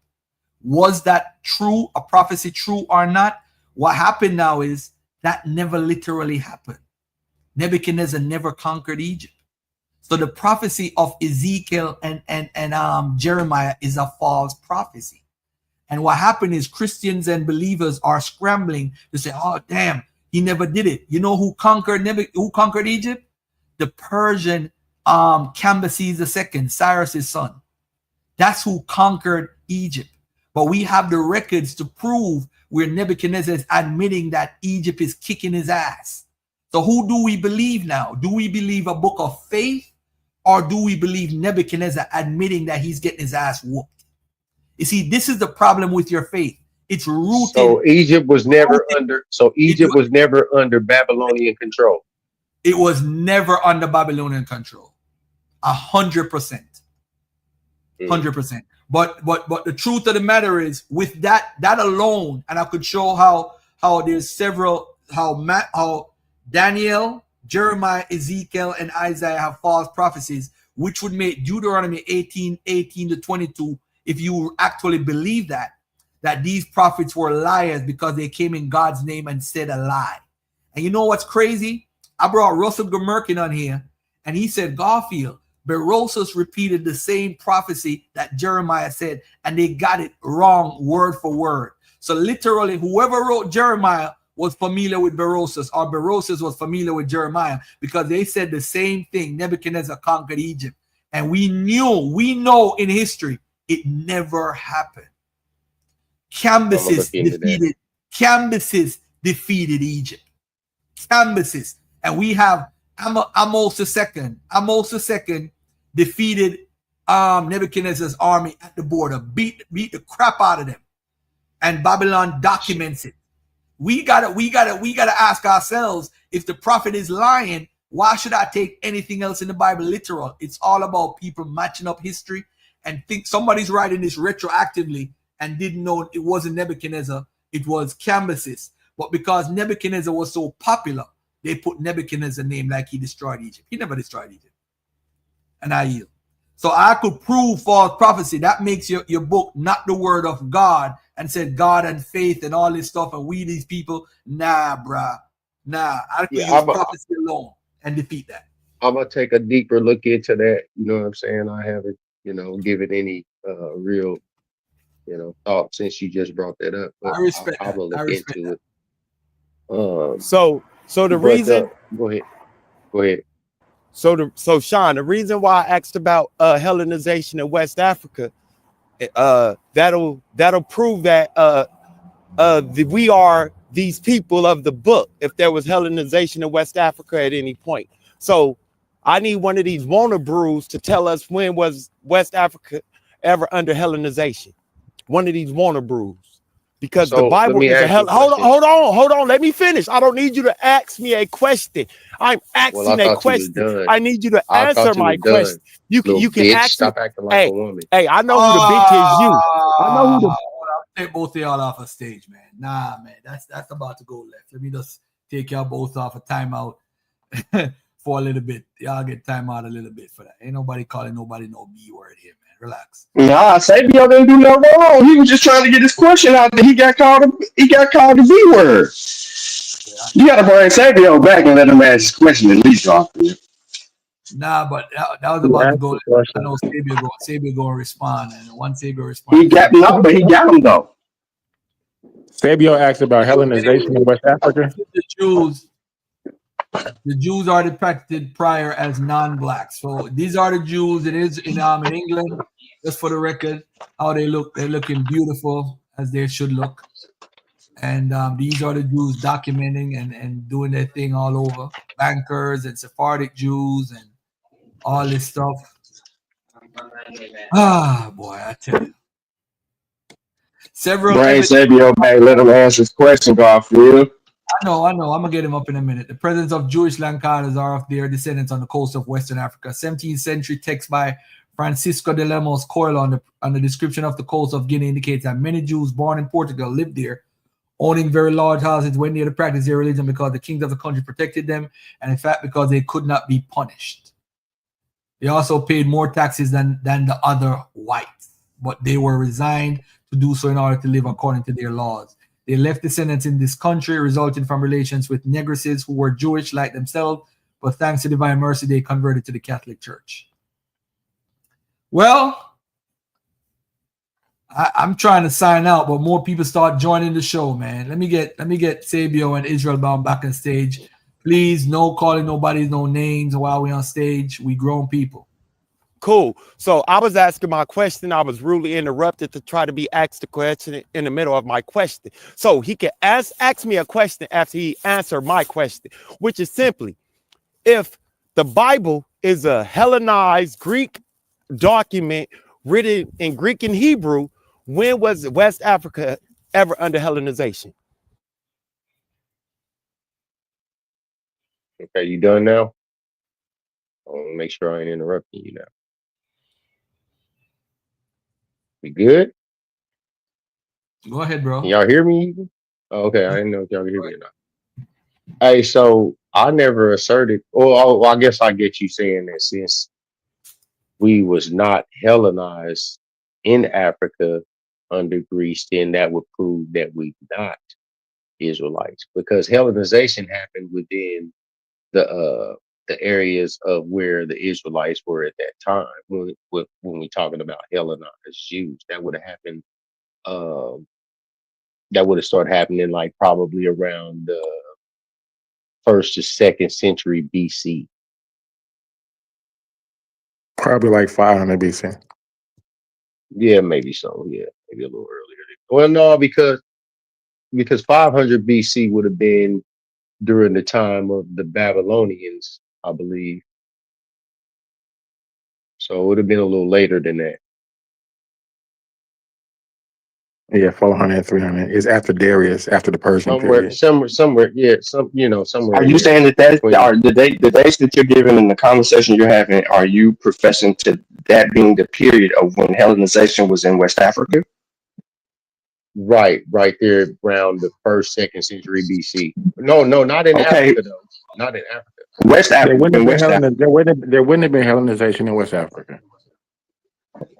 Was that true, a prophecy true or not? What happened now is that never literally happened. Nebuchadnezzar never conquered Egypt. So the prophecy of Ezekiel and Jeremiah is a false prophecy. And what happened is Christians and believers are scrambling to say, oh, damn, he never did it. You know who conquered Egypt? The Persian Cambyses II, Cyrus's son. That's who conquered Egypt. But we have the records to prove where Nebuchadnezzar is admitting that Egypt is kicking his ass. So who do we believe now? Do we believe a book of faith, or do we believe Nebuchadnezzar admitting that he's getting his ass whooped? You see, this is the problem with your faith. It's rooted. So Egypt was never under Babylonian control. It was never under Babylonian control. 100%. 100%. But the truth of the matter is, with that alone, and I could show how there's several, how Daniel, Jeremiah, Ezekiel, and Isaiah have false prophecies, which would make Deuteronomy 18:18-22, if you actually believe that these prophets were liars because they came in God's name and said a lie. And you know what's crazy? I brought Russell Gmerkin on here, and he said, Garfield, Berosus repeated the same prophecy that Jeremiah said, and they got it wrong word for word. So literally, whoever wrote Jeremiah was familiar with Berosus, or Berosus was familiar with Jeremiah, because they said the same thing. Nebuchadnezzar conquered Egypt. And we know in history, it never happened. Cambyses defeated Egypt. Cambyses. And we have Amos II. Amos II defeated Nebuchadnezzar's army at the border, beat the crap out of them. and Babylon documents it. We gotta ask ourselves, if the prophet is lying, why should I take anything else in the Bible literal? It's all about people matching up history and think somebody's writing this retroactively and didn't know it wasn't Nebuchadnezzar, it was Cambyses. But because Nebuchadnezzar was so popular, they put Nebuchadnezzar's name like he destroyed Egypt. He never destroyed Egypt. And I yield. So I could prove false prophecy. That makes your book not the word of God, and said God and faith and all this stuff, and we these people. Nah, bruh. Nah. I could use prophecy alone and defeat that. I'm gonna take a deeper look into that. You know what I'm saying? I haven't, given any real, thought since you just brought that up. But I respect I'm gonna look into it. So the reason. Go ahead. So Sean, the reason why I asked about Hellenization in West Africa, that'll prove that we are these people of the book. If there was Hellenization in West Africa at any point, so I need one of these Warner Brews to tell us when was West Africa ever under Hellenization. One of these Warner Brews. Because the Bible is a hell. Hold on. Let me finish. I don't need you to ask me a question. I'm asking a question. I need you to answer my question. You can ask. Stop acting like a woman. Hey, I know who the bitch is. You. I know who the. I'll take both of y'all off a stage, man. Nah, man, that's about to go left. Let me just take y'all both off a timeout for a little bit. Y'all get timeout a little bit for that. Ain't nobody calling nobody no B word here, man. Relax. Nah, Sabio didn't do nothing wrong. He was just trying to get his question out there. He got called the B word. You gotta bring Sabio back and let him ask his question at least, off. Nah, but that was about to go. I know Sabio going to respond, and once Sabio responds, he got him though. Sabio asked about Hellenization in West Africa. The Jews are depicted prior as non-black. So these are the Jews. It is in England. Just for the record, how they look. They're looking beautiful as they should look. And these are the Jews documenting and doing their thing all over. Bankers and Sephardic Jews and all this stuff. Ah, boy, I tell you. Bring Sabio back. Let him answer his question, Garfield. I know. I'm going to get him up in a minute. The presence of Jewish Lankadas are of their descendants on the coast of Western Africa. 17th century text by Francisco de Lemos Coelho on the description of the coast of Guinea indicates that many Jews born in Portugal lived there, owning very large houses, went there to practice their religion because the kings of the country protected them, and in fact because they could not be punished. They also paid more taxes than the other whites, but they were resigned to do so in order to live according to their laws. They left descendants in this country resulting from relations with negresses who were Jewish like themselves, but thanks to divine mercy, they converted to the Catholic Church. Well, I'm trying to sign out, but more people start joining the show, man. Let me get Sabio and Israel Bound back on stage. Please, no calling nobody's no names while we're on stage. We grown people. Cool. So I was asking my question. I was rudely interrupted to try to be asked a question in the middle of my question. So he can ask me a question after he answered my question, which is simply, if the Bible is a Hellenized Greek document written in Greek and Hebrew, when was West Africa ever under Hellenization? Okay, you done now? I want to make sure I ain't interrupting you now. We good? Go ahead, bro. Can y'all hear me? Oh, okay, I didn't know if y'all could hear me or not. Hey, so I never asserted, well, I guess I get you saying that since we was not Hellenized in Africa under Greece, then that would prove that we not Israelites, because Hellenization happened within the areas of where the Israelites were at that time. When we talking about Hellenized Jews, that would have happened. That would have started happening like probably around the 1st to 2nd century BC. Probably like 500 BC. Yeah, maybe so. Yeah, maybe a little earlier. Well, no, because 500 BC would have been during the time of the Babylonians, I believe. So it would have been a little later than that. Yeah, 400 and 300 is after Darius, after the Persian period. Somewhere, yeah, somewhere. Are you saying that are the dates that you're giving in the conversation you're having? Are you professing to that being the period of when Hellenization was in West Africa? Right there around the 1st, 2nd century BC. No, not in Africa though. Not in Africa. West Africa. There wouldn't have been Hellenization in West Africa.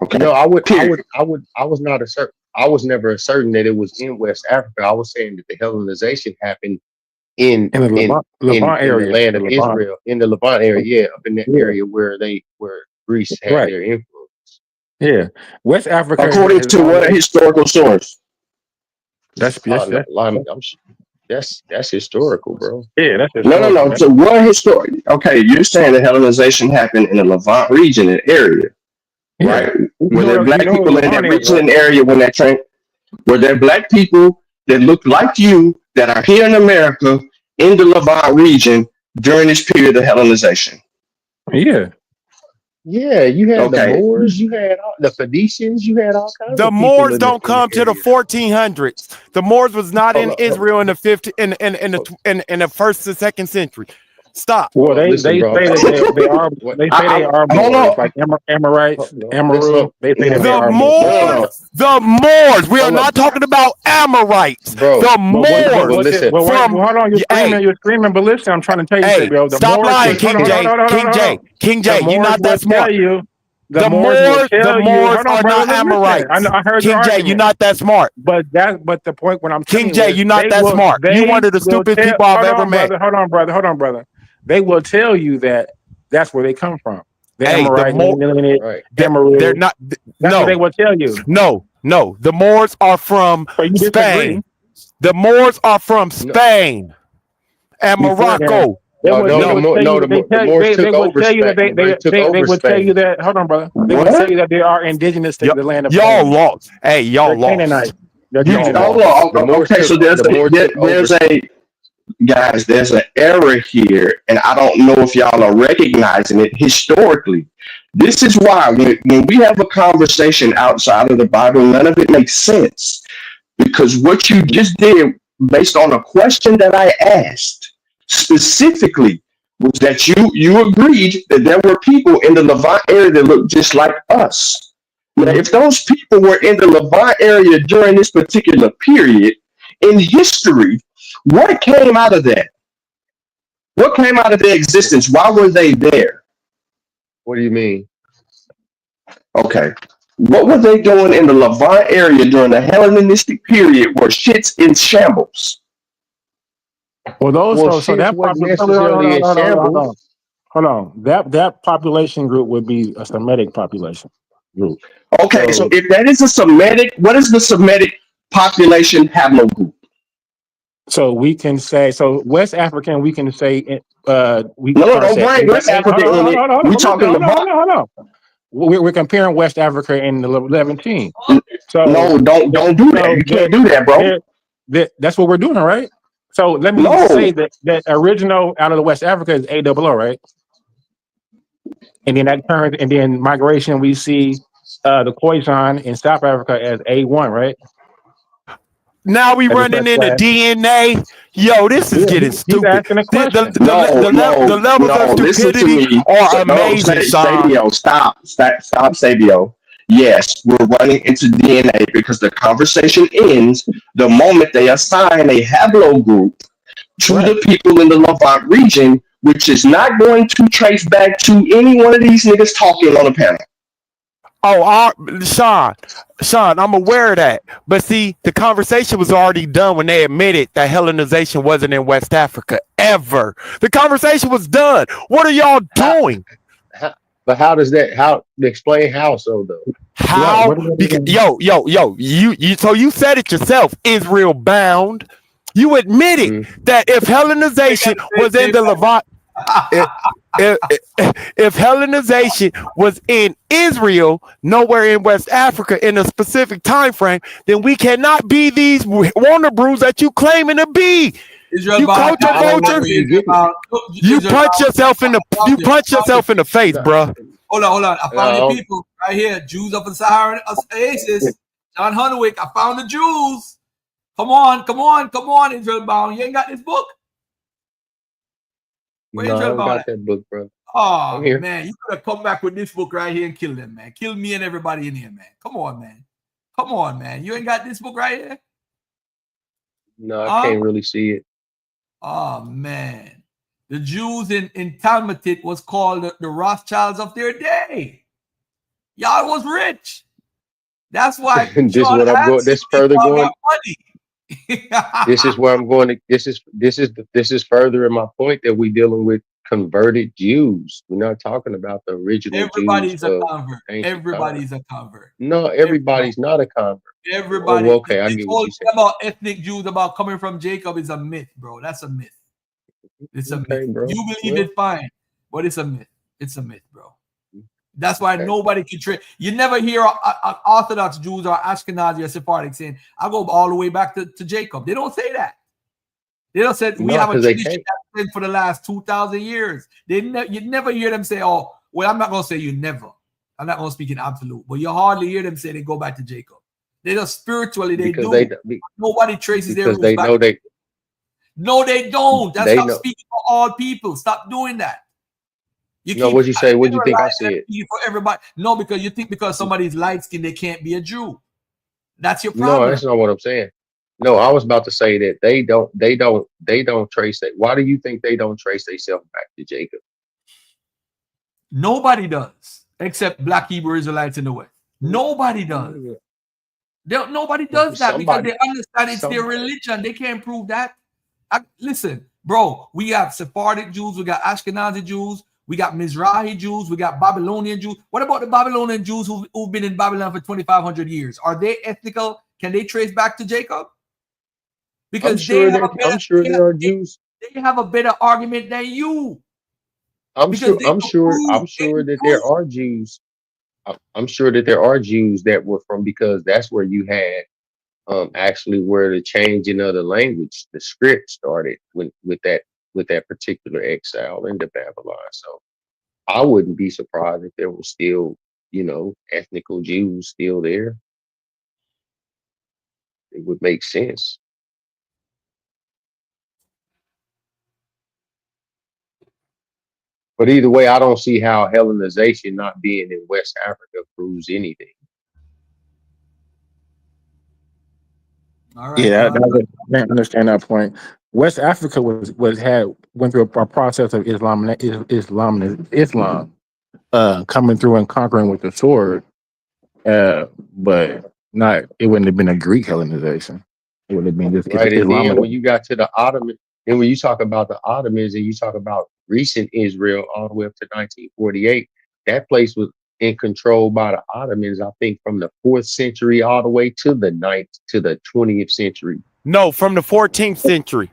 Okay. No, I was never certain that it was in West Africa. I was saying that the Hellenization happened in the Levant area, in the land of Israel, in the Levant area, up in that area where Greece had their influence. Yeah, West Africa. According to what historical source? That's historical, bro. Yeah, that's historical. No. So what historic? Okay, you're saying that Hellenization happened in the Levant region and area, right? Were there black people in that region and area when that train? Were there black people that looked like you that are here in America in the Levant region during this period of Hellenization? Yeah, you had the Moors, you had the Phoenicians, you had all kinds of The people Moors in don't come to the 1400s. The Moors was not in Israel in the in the 1st and 2nd century. Stop. Well, they say that they are. They say they are Moors, like Amorites, Amaru. They say that they are Moors. The Moors. We are not talking about Amorites. Bro, the Moors. Hold on, you're screaming, but listen, I'm trying to tell you, bro. Stop lying, King J. You're not that smart. The Moors are not Amorites. I heard King J, you're not that smart. But the point when I'm King J, you're not that smart. You one of the stupidest people I've ever met. Hold on, brother. They will tell you that that's where they come from. The Amorites, they're not. That's what they will tell you. No. The Moors are from Spain. The Moors are from Spain and Morocco. They would tell you that. Hold on, brother. They would tell you that they are indigenous to the land of y'all lost. Hey, y'all lost. Canaanite. Okay, so there's an error here, and I don't know if y'all are recognizing it historically. This is why when we have a conversation outside of the Bible, none of it makes sense, because what you just did based on a question that I asked specifically was that you agreed that there were people in the Levant area that looked just like us. Now, if those people were in the Levant area during this particular period in history, what came out of that? What came out of their existence? Why were they there? What do you mean? Okay. What were they doing in the Levant area during the Hellenistic period where shit's in shambles? Well, so that hold on. That population group would be a Semitic population group. Okay, so if that is a Semitic, what is the Semitic population haplogroup? So we can say, West African, we can say don't bring West Africa in it. We're talking about. We're comparing West Africa in the Levantine. So no, don't do that. You can't do that, bro. That's what we're doing, right? So let me say that original out of the West Africa is AOO, right? And then that turns, and then migration, we see the Khoisan in South Africa as A1, right? Now we running into DNA. Yo, this is getting stupid. The levels of stupidity are amazing. Sabio, stop, Sabio. Yes, we're running into DNA because the conversation ends the moment they assign a haplogroup to the people in the Levant region, which is not going to trace back to any one of these niggas talking on the panel. Oh, Sean, I'm aware of that. But see, the conversation was already done when they admitted that Hellenization wasn't in West Africa ever. The conversation was done. What are y'all doing? But how does that? Explain how so though? How? Because, you. So you said it yourself. Israel bound. You admitted that if Hellenization was in the Levant. If Hellenization was in Israel, nowhere in West Africa in a specific time frame, then we cannot be these Warner Brews that you claiming to be. You culture vulture. You punch yourself in the face, bro. Hold on. I found the people right here. Jews up in Saharan Oasis. Don Hunwick, I found the Jews. Come on, Israel Bound. You ain't got this book? Where No, I Israel don't Bound got at? that book, bro. Oh, I'm here. man, you could have come back with this book right here and kill them, man. Kill me and everybody in here, man. Come on, man. Come on, man. You ain't got this book right here? No, I can't really see it. Oh, man. The Jews in Talmudit was called the Rothschilds of their day. Y'all was rich. That's why This is what I'm going. This further going. money. This is where I'm going to. This is further in my point that we're dealing with converted Jews. We're not talking about the original Everybody's Jews a of convert. ancient Everybody's times. a convert. No, everybody's not a convert. Everybody. Oh, okay, I This get whole what thing you said. about ethnic Jews about coming from Jacob is a myth, bro. That's a myth. It's a Okay, myth. bro. You believe Well, it, fine, but it's a myth. It's a myth, bro. That's why okay. nobody can trade. You never hear Orthodox Jews or Ashkenazi or Sephardic saying, I go all the way back to Jacob. They don't say that. They don't say, we No, have a 'cause they tradition can't. that's been for the last 2,000 years. You never hear them say, oh, well, I'm not going to say you never. I'm not going to speak in absolute, but you hardly hear them say they go back to Jacob. They just spiritually, they Because do. they Nobody traces their because roots they back. know they No, they don't. That's they stop know. speaking for all people. Stop doing that. You No, keep what you say? What you think I generalizing said? everything for everybody. No, because you think because somebody's light skinned, they can't be a Jew. That's your No, problem. that's not what I'm saying. No, I was about to say that they don't trace that. Why do you think they don't trace themselves back to Jacob? Nobody does, except Black Hebrew Israelites in the West. Nobody does. Nobody does that because they understand it's their religion. They can't prove that. Listen, bro, we have Sephardic Jews, we got Ashkenazi Jews, we got Mizrahi Jews, we got Babylonian Jews. What about the Babylonian Jews who've been in Babylon for 2,500 years? Are they ethnical? Can they trace back to Jacob? Because I'm sure there are Jews. They have a better argument than you. I'm sure that there are Jews. I'm sure that there are Jews that were from, because that's where you had actually where the changing of the language, the script started with that particular exile into Babylon. So I wouldn't be surprised if there were still, ethnical Jews still there. It would make sense. But either way, I don't see how Hellenization not being in West Africa proves anything. All right. Yeah, I understand that point. West Africa went through a process of Islam, coming through and conquering with the sword, but it wouldn't have been a Greek Hellenization. It would have been just Right. And Islam. then when you got to the Ottoman, and when you talk about the Ottomans and you talk about recent Israel all the way up to 1948, that place was in control by the Ottomans, I think, from the 4th century all the way to the 20th century. No, from the 14th century.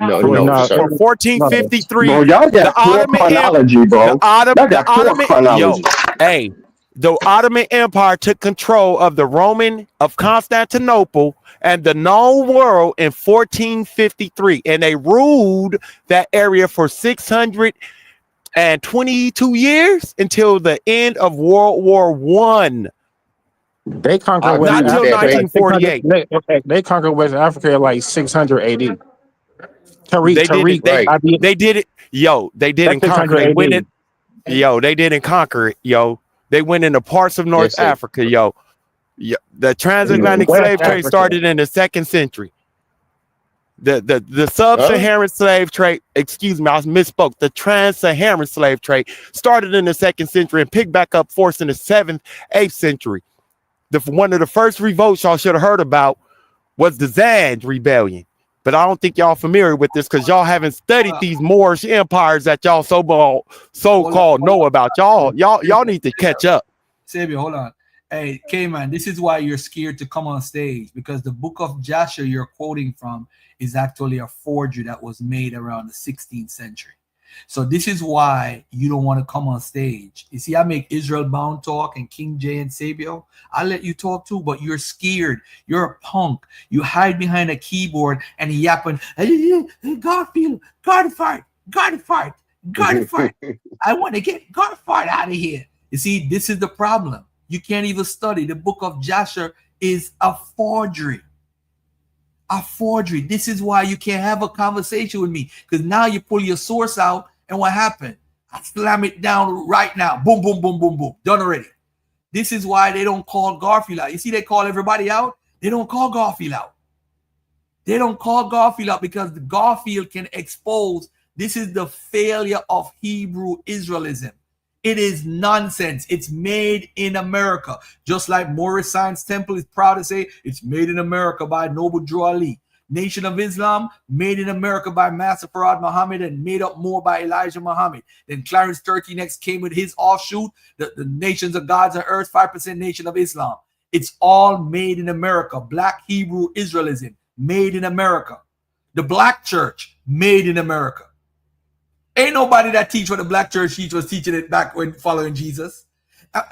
No, from sir. 1453. Bro, y'all got poor chronology, bro. Y'all got poor chronology. The Ottoman Empire took control of the Roman of Constantinople and the known world in 1453, and they ruled that area for 622 years until the end of World War I. They conquered not until 1948. They conquered West Africa at like 600 AD. They did it. Yo, they didn't conquer. They went it. Yo, they didn't conquer it. Yo, they went into parts of North Africa. Yo, the transatlantic slave trade started in the 2nd century. The sub-Saharan slave trade, excuse me, I misspoke. The trans-Saharan slave trade started in the 2nd century and picked back up force in the 7th, 8th century. One of the first revolts y'all should have heard about was the Zand rebellion. But I don't think y'all familiar with this because y'all haven't studied these Moorish empires that y'all so-called know about. Y'all need to catch up. Savior, hold on. Hey, K-Man, this is why you're scared to come on stage, because the book of Joshua you're quoting from is actually a forgery that was made around the 16th century. So this is why you don't want to come on stage. You see, I make Israel Bound talk and King J and Sabio. I let you talk too, but you're scared. You're a punk. You hide behind a keyboard and yapping, Garfield, God fight. I want to get Garfield out of here. You see, this is the problem. You can't even study. The book of Jasher is a forgery. A forgery. This is why you can't have a conversation with me, because now you pull your source out, and what happened? I slam it down right now. Boom, boom, boom, boom, boom. Done already. This is why they don't call Garfield out. You see, they call everybody out. They don't call Garfield out. They don't call Garfield out because the Garfield can expose. This is the failure of Hebrew Israelism. It is nonsense. It's made in America. Just like Morris Science Temple is proud to say it's made in America by Noble Drew Ali. Nation of Islam, made in America by Master Farad Muhammad and made up more by Elijah Muhammad. Then Clarence Turkey next came with his offshoot, the Nations of Gods and Earth, 5% Nation of Islam. It's all made in America. Black Hebrew Israelism, made in America. The Black Church, made in America. Ain't nobody that teach what the Black Church was teaching it back when following Jesus.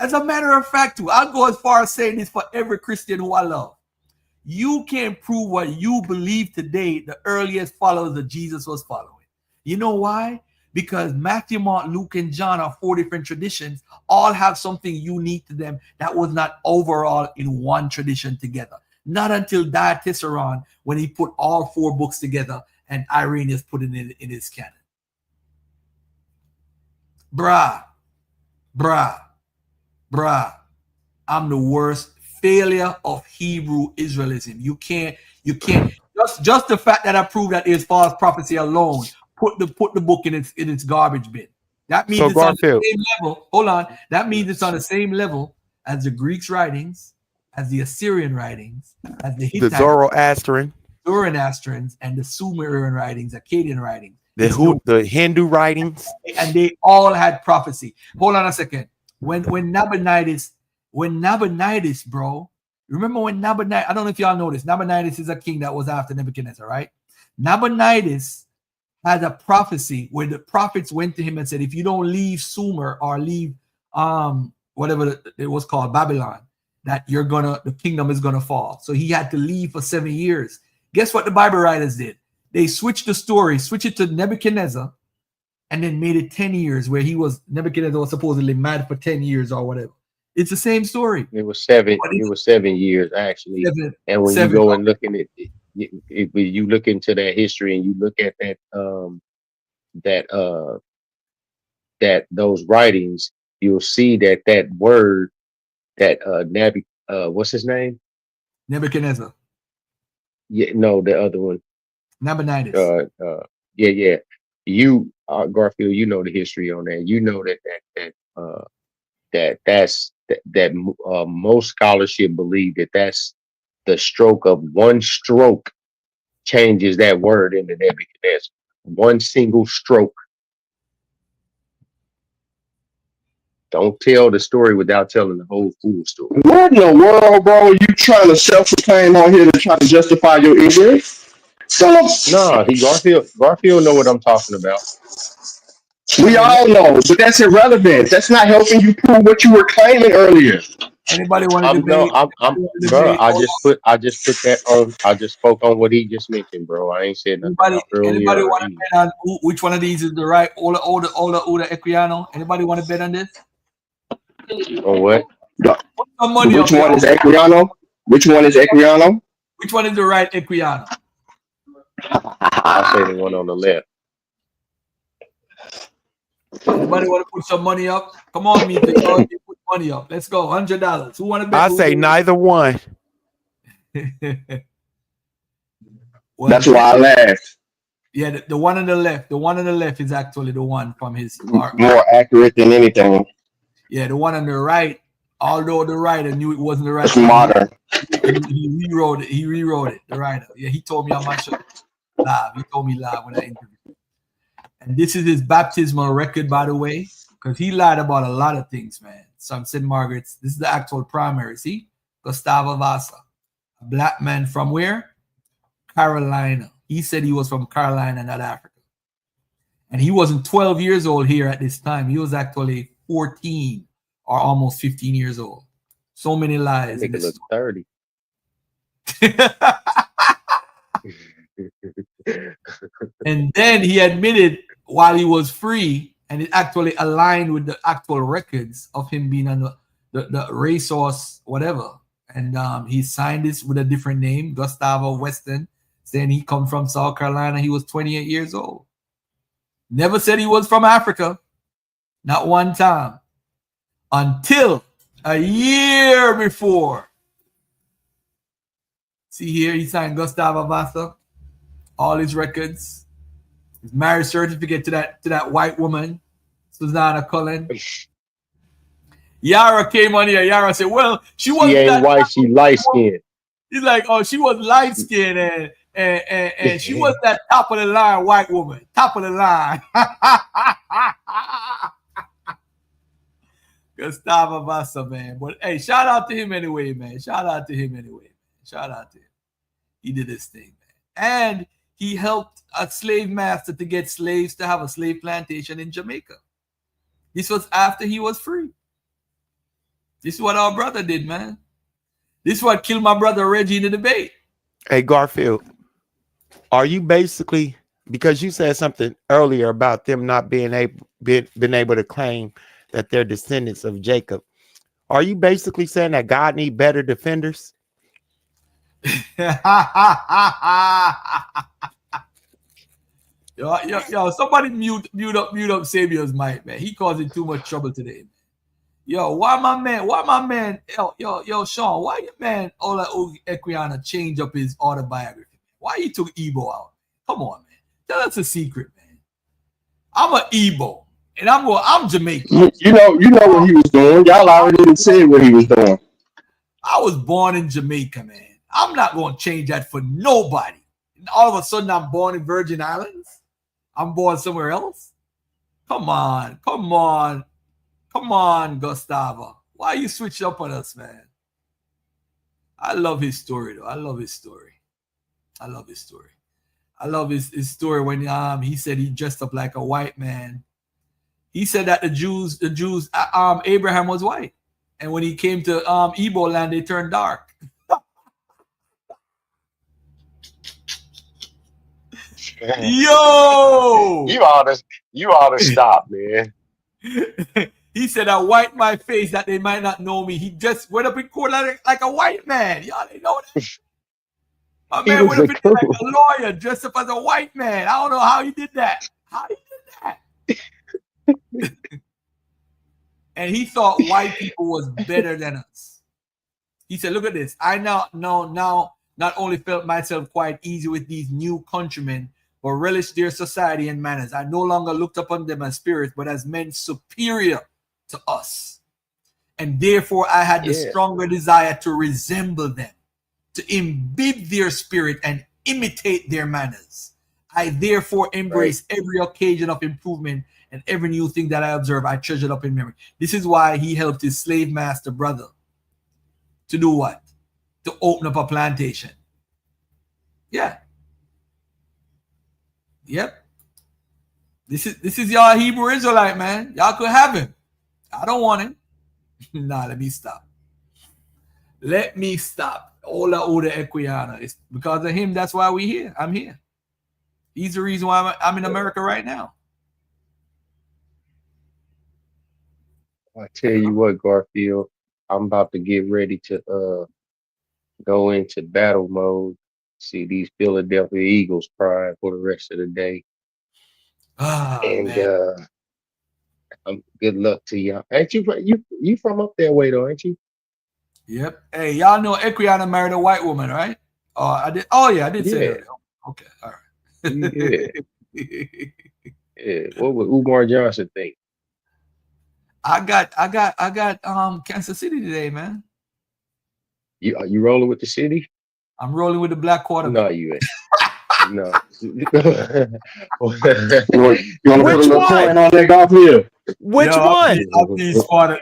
As a matter of fact, too, I'll go as far as saying this for every Christian who I love. You can't prove what you believe today the earliest followers of Jesus was following. You know why? Because Matthew, Mark, Luke, and John are 4 different traditions. All have something unique to them that was not overall in one tradition together. Not until Diatessaron, when he put all 4 books together and Irenaeus put it in his canon. Bruh, I'm the worst failure of Hebrew Israelism. You can't just the fact that I proved that it's false prophecy alone, put the book in its garbage bin. That means it's on the same level. Hold on. That means it's on the same level as the Greeks' writings, as the Assyrian writings, as the Hittite, Zoroastrians, and the Sumerian writings, Akkadian writings. The Hindu writings, and they all had prophecy. Hold on a second. When Nabonidus, bro, remember when Nabonidus? I don't know if y'all know this. Nabonidus is a king that was after Nebuchadnezzar, right? Nabonidus had a prophecy where the prophets went to him and said, if you don't leave Sumer or leave whatever it was called, Babylon, that the kingdom is gonna fall. So he had to leave for 7 years. Guess what the Bible writers did? They switched the story, switched it to Nebuchadnezzar, and then made it 10 years where Nebuchadnezzar was supposedly mad for 10 years or whatever. It's the same story. It was 7. It was 7 years actually. And when you go and look in it, you look into that history and you look at that those writings, you'll see that word that what's his name? Nebuchadnezzar. Yeah, no, the other one. Nabonidus. Yeah. You, Garfield, you know the history on that. You know that most scholarship believe that's the stroke of one stroke changes that word into Nebuchadnezzar. One single stroke. Don't tell the story without telling the whole full story. What in the world, bro? You trying to self-proclaim on here to try to justify your ignorance? No, Garfield know what I'm talking about. We all know, but that's irrelevant. That's not helping you prove what you were claiming earlier. Anybody want to debate? Bro, I just put that on. I just spoke on what he just mentioned, bro. I ain't said nothing about earlier. Anybody want to bet on which one of these is the right Ola Equiano? Anybody want to bet on this? On what? Which one is Equiano? Which one is Equiano? Which one is the right Equiano? I'll say the one on the left. Anybody want to put some money up? Come on, me. Put money up. Let's go. $100. Who want to bet? I say neither one. That's why I laughed. Yeah, the one on the left. The one on the left is actually the one from his art. More accurate than anything. Yeah, the one on the right, although the writer knew it wasn't the right. It's modern. He rewrote it. He rewrote it. The writer. Yeah, he told me on my show live. He told me live when I interviewed him. And this is his baptismal record, by the way, because he lied about a lot of things, man. Some St. Margaret's. This is the actual primary. See, Gustavo Vasa, a black man from where? Carolina. He said he was from Carolina, not Africa. And he wasn't 12 years old here at this time. He was actually 14 or almost 15 years old. So many lies. Nigga look 30. And then he admitted while he was free, and it actually aligned with the actual records of him being on the racehorse, whatever. And he signed this with a different name, Gustavo Weston, saying he come from South Carolina. He was 28 years old. Never said he was from Africa. Not one time. Until a year before. See here, he signed Gustavo Vasa, all his records, his marriage certificate to that white woman, Susanna Cullen. Yara came on here. Yara said, well, she ain't that white, she light skinned. He's like, oh, she was light skinned and she was that top of the line white woman. Top of the line. Gustavo Vasa, man. But hey, shout out to him anyway, man. Shout out to him. He did his thing, man. And he helped a slave master to get slaves to have a slave plantation in Jamaica. This was after he was free. This is what our brother did, man. This is what killed my brother Reggie in the debate. Hey, Garfield, are you basically, because you said something earlier about them not being able to claim that they're descendants of Jacob, are you basically saying that God need better defenders? Yo, somebody mute up Savior's mic, man. He causing too much trouble today, man. Yo, why my man, yo, Sean, why your man Ola Equiana change up his autobiography? Why you took Igbo out? Come on, man. Tell us a secret, man. I'm an Igbo, and I'm Jamaican. You know what he was doing. Y'all already said what he was doing. I was born in Jamaica, man. I'm not going to change that for nobody. And all of a sudden, I'm born in Virgin Islands. I'm born somewhere else. Come on, Gustavo. Why you switch up on us, man? I love his story, though. I love his story when he said he dressed up like a white man. He said that the Jews, Abraham was white. And when he came to Igbo land, they turned dark. Yo! You ought to stop, man. He said, I wiped my face that they might not know me. He just went up in court like a white man. Y'all didn't know that? My man went up in like a lawyer, dressed up as a white man. I don't know how he did that. And he thought white people was better than us. He said, look at this. I now not only felt myself quite easy with these new countrymen, but relished their society and manners. I no longer looked upon them as spirits, but as men superior to us. And therefore, I had the stronger desire to resemble them, to imbibe their spirit and imitate their manners. I therefore embrace every occasion of improvement, and every new thing that I observe, I treasured up in memory. This is why he helped his slave master brother to do what? To open up a plantation. Yeah. Yep. This is y'all Hebrew Israelite, man. Y'all could have him. I don't want him. Nah, let me stop. Ola Oda Equiana. It's because of him. That's why we here. I'm here. He's the reason why I'm in America right now. I tell you what, Garfield, I'm about to get ready to go into battle mode. See these Philadelphia Eagles crying for the rest of the day. Good luck to y'all. Ain't you from up that way though, ain't you? Yep. Hey, y'all know Equiana married a white woman, right? Oh, I did. Oh yeah, I did say that. Okay, all right. Yeah. What would Umar Johnson think? I got Kansas City today, man. You rolling with the city? I'm rolling with the black quarterback. No, you ain't. No. You want to put a little coin on that Garfield? Which one? I'm being spotted,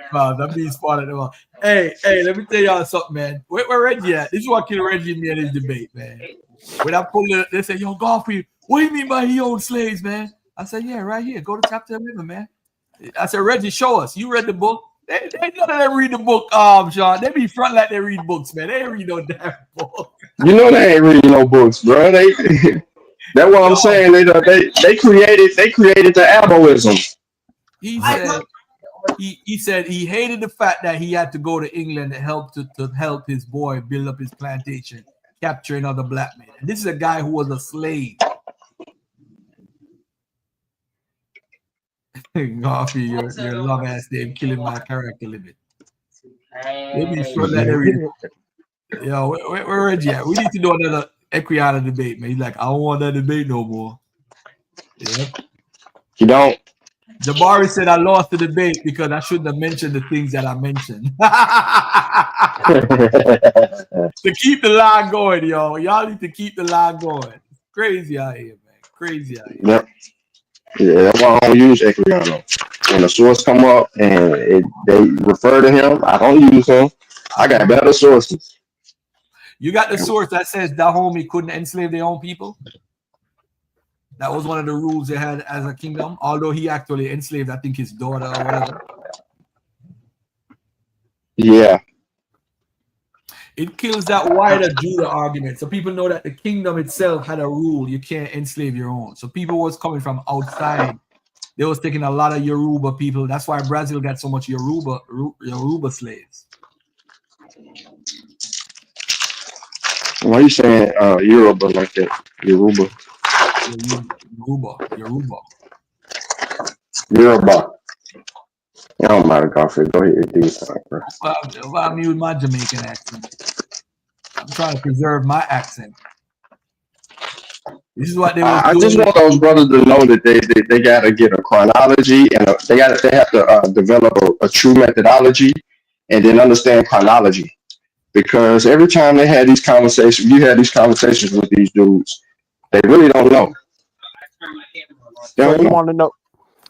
man. Hey, let me tell y'all something, man. Where Reggie at? This is what killed Reggie and me in this debate, man. When I pulled it, they said, yo, Garfield, what do you mean by he owned slaves, man? I said, yeah, right here. Go to chapter 11, man. I said, Reggie, show us. You read the book. They none of them read the book, Sean. They be front like they read books, man. They ain't read no damn book. You know they ain't reading no books, bro. That's what I'm saying. They created the aboism. He said, he said he hated the fact that he had to go to England to help his boy build up his plantation, capturing other black men. And this is a guy who was a slave. Garfield, your long ass name killing my character limit. Maybe short that area. Yo, where Reggie at? We need to do another Equiana debate, man. He's like, I don't want that debate no more. Yeah. You don't. Jabari said I lost the debate because I shouldn't have mentioned the things that I mentioned. To keep the line going, yo. Y'all need to keep the line going. It's crazy out here, man. Crazy out here. Yep. Yeah, that's why I don't use Equiano. When the source come up and they refer to him, I don't use him. I got better sources. You got the source that says Dahomey couldn't enslave their own people? That was one of the rules they had as a kingdom, although he actually enslaved, I think, his daughter or whatever. Yeah. It kills that wider Judah argument. So people know that the kingdom itself had a rule. You can't enslave your own. So people was coming from outside. They was taking a lot of Yoruba people. That's why Brazil got so much Yoruba slaves. Why are you saying Yoruba like that? Yoruba. It don't matter, Garfield. Go ahead and do something, bro. I'm using my Jamaican accent. I'm trying to preserve my accent. This is what they was I just want those brothers to know that they got to get a chronology and they have to develop a true methodology and then understand chronology. Because every time they had these conversations, you had these conversations with these dudes, they really don't know. So you want to know?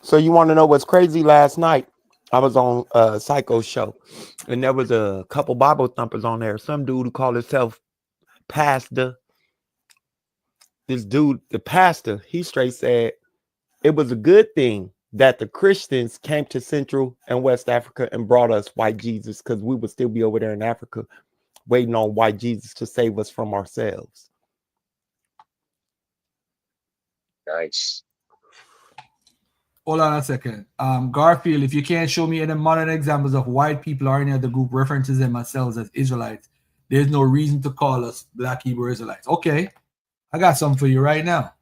So you want to know what's crazy? Last night, I was on Psycho's show, and there was a couple Bible thumpers on there. Some dude who called himself pastor. This dude, the pastor, he straight said it was a good thing that the Christians came to Central and West Africa and brought us white Jesus, because we would still be over there in Africa waiting on white Jesus to save us from ourselves. Nice. Hold on a second. Garfield, if you can't show me any modern examples of white people or any other group references themselves as Israelites, there's no reason to call us Black Hebrew Israelites. Okay, I got something for you right now.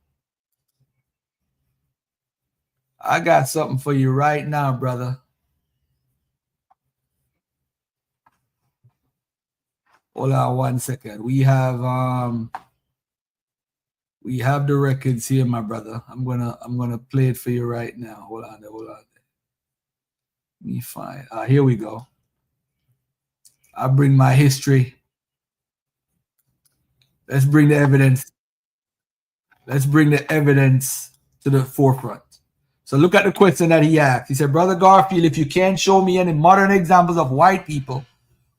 Brother. Hold on 1 second. We have the records here, my brother. I'm gonna play it for you right now. Hold on. Let me find. Here we go. I bring my history. Let's bring the evidence. Let's bring the evidence to the forefront. So look at the question that he asked. He said, Brother Garfield, if you can't show me any modern examples of white people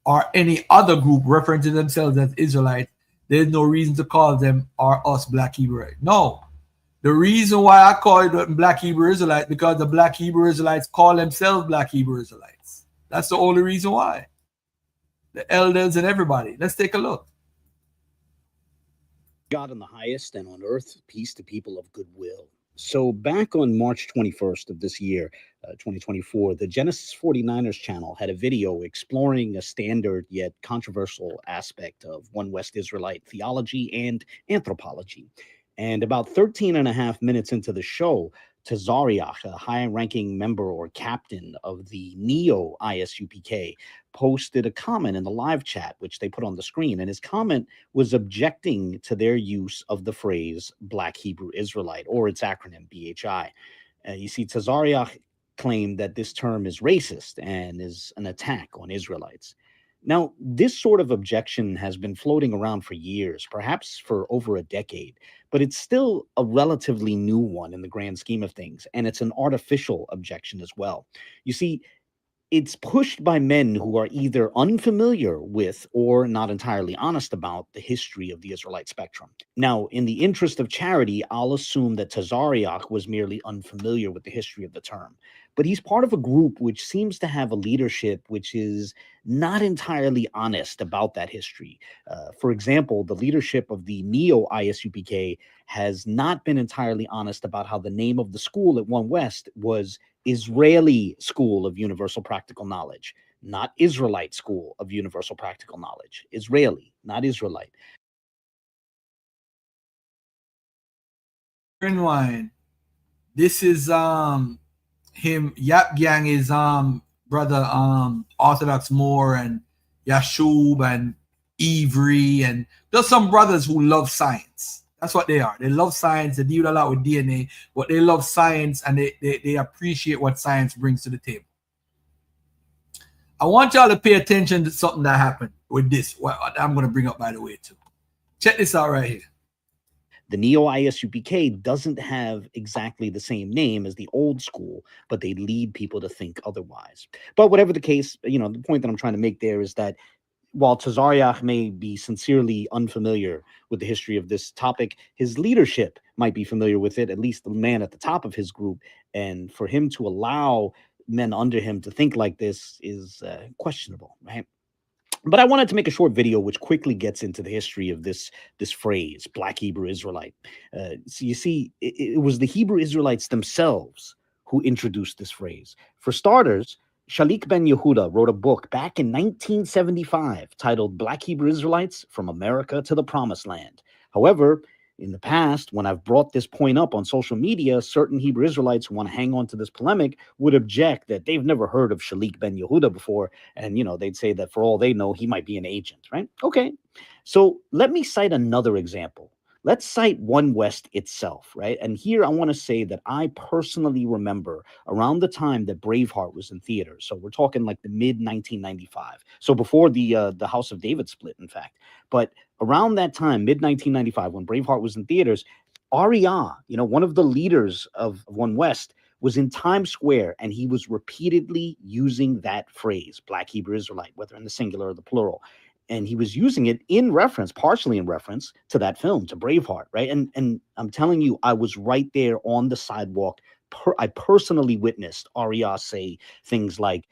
or any other group referencing themselves as Israelites, there's no reason to call them or us Black Hebrew. No. The reason why I call it Black Hebrew Israelites because the Black Hebrew Israelites call themselves Black Hebrew Israelites. That's the only reason why. The elders and everybody. Let's take a look. God in the highest, and on earth, peace to people of goodwill. So back on March 21st of this year, 2024, the Genesis 49ers channel had a video exploring a standard yet controversial aspect of One West Israelite theology and anthropology. And about 13 and a half minutes into the show, Tazariach, a high-ranking member or captain of the Neo-ISUPK, posted a comment in the live chat, which they put on the screen. And his comment was objecting to their use of the phrase Black Hebrew Israelite, or its acronym BHI. You see, Tazariach claimed that this term is racist and is an attack on Israelites. Now, this sort of objection has been floating around for years, perhaps for over a decade, but it's still a relatively new one in the grand scheme of things, and it's an artificial objection as well. You see, it's pushed by men who are either unfamiliar with or not entirely honest about the history of the Israelite spectrum. Now, in the interest of charity, I'll assume that Tazariach was merely unfamiliar with the history of the term. But he's part of a group which seems to have a leadership which is not entirely honest about that history. For example, the leadership of the Neo-ISUPK has not been entirely honest about how the name of the school at One West was Israeli school of universal practical knowledge, not Israelite school of universal practical knowledge. Israeli, not Israelite. Wine. This is him. Yap Gang is brother Orthodox Moore and Yashub and Avery, and there's some brothers who love science. That's what they are. They love science. They deal a lot with DNA, but they love science, and they appreciate what science brings to the table. I want y'all to pay attention to something that happened with this. What I'm going to bring up, by the way, too. Check this out right here. The Neo-ISUPK doesn't have exactly the same name as the old school, but they lead people to think otherwise. But whatever the case, the point that I'm trying to make there is that while Tazariach may be sincerely unfamiliar with the history of this topic, his leadership might be familiar with it, at least the man at the top of his group. And for him to allow men under him to think like this is questionable, right? But I wanted to make a short video which quickly gets into the history of this phrase, Black Hebrew Israelite. So you see, it was the Hebrew Israelites themselves who introduced this phrase. For starters, Shalik ben Yehuda wrote a book back in 1975 titled Black Hebrew Israelites From America to the Promised Land. However, in the past, when I've brought this point up on social media, certain Hebrew Israelites who want to hang on to this polemic would object that they've never heard of Shalik ben Yehuda before. And, they'd say that for all they know, he might be an agent, right? Okay. So let me cite another example. Let's cite One West itself, right? And here I want to say that I personally remember around the time that Braveheart was in theaters. So we're talking like the mid 1995. So before the House of David split, in fact. But around that time, mid 1995, when Braveheart was in theaters, Arya, one of the leaders of One West, was in Times Square, and he was repeatedly using that phrase, Black Hebrew Israelite, whether in the singular or the plural. And he was using it partially in reference to that film, to Braveheart, right? And I'm telling you, I was right there on the sidewalk. I personally witnessed Arya say things like,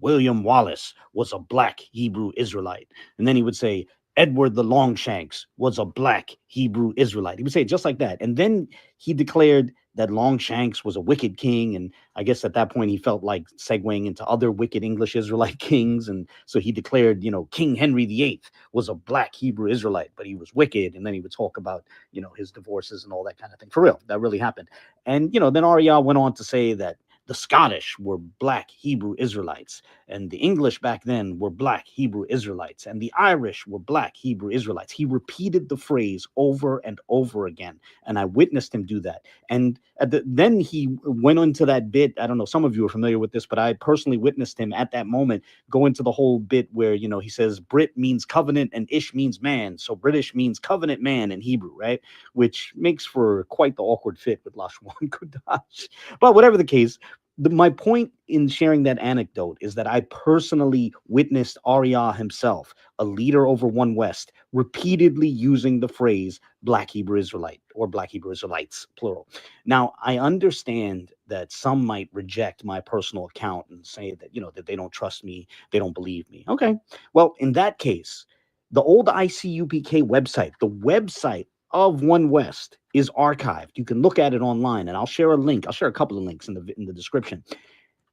William Wallace was a Black Hebrew Israelite. And then he would say, Edward the Longshanks was a Black Hebrew Israelite. He would say it just like that. And then he declared that Longshanks was a wicked king. And I guess at that point he felt like segueing into other wicked English Israelite kings. And so he declared, King Henry VIII was a Black Hebrew Israelite, but he was wicked. And then he would talk about, his divorces and all that kind of thing. For real, that really happened. And, then Arya went on to say that the Scottish were Black Hebrew Israelites, and the English back then were Black Hebrew Israelites, and the Irish were Black Hebrew Israelites. He repeated the phrase over and over again, and I witnessed him do that. And then he went into that bit. I don't know, some of you are familiar with this, but I personally witnessed him at that moment go into the whole bit where, he says Brit means covenant and Ish means man. So British means covenant man in Hebrew, right? Which makes for quite the awkward fit with Lashwan Kodash. But whatever the case, my point in sharing that anecdote is that I personally witnessed Arya himself, a leader over One West, repeatedly using the phrase Black Hebrew Israelite or Black Hebrew Israelites, plural. Now, I understand that some might reject my personal account and say that, that they don't trust me, they don't believe me. Okay. Well, in that case, the old ICUPK website, the website of One West, is archived. You can look at it online, and I'll share a link. I'll share a couple of links in the description.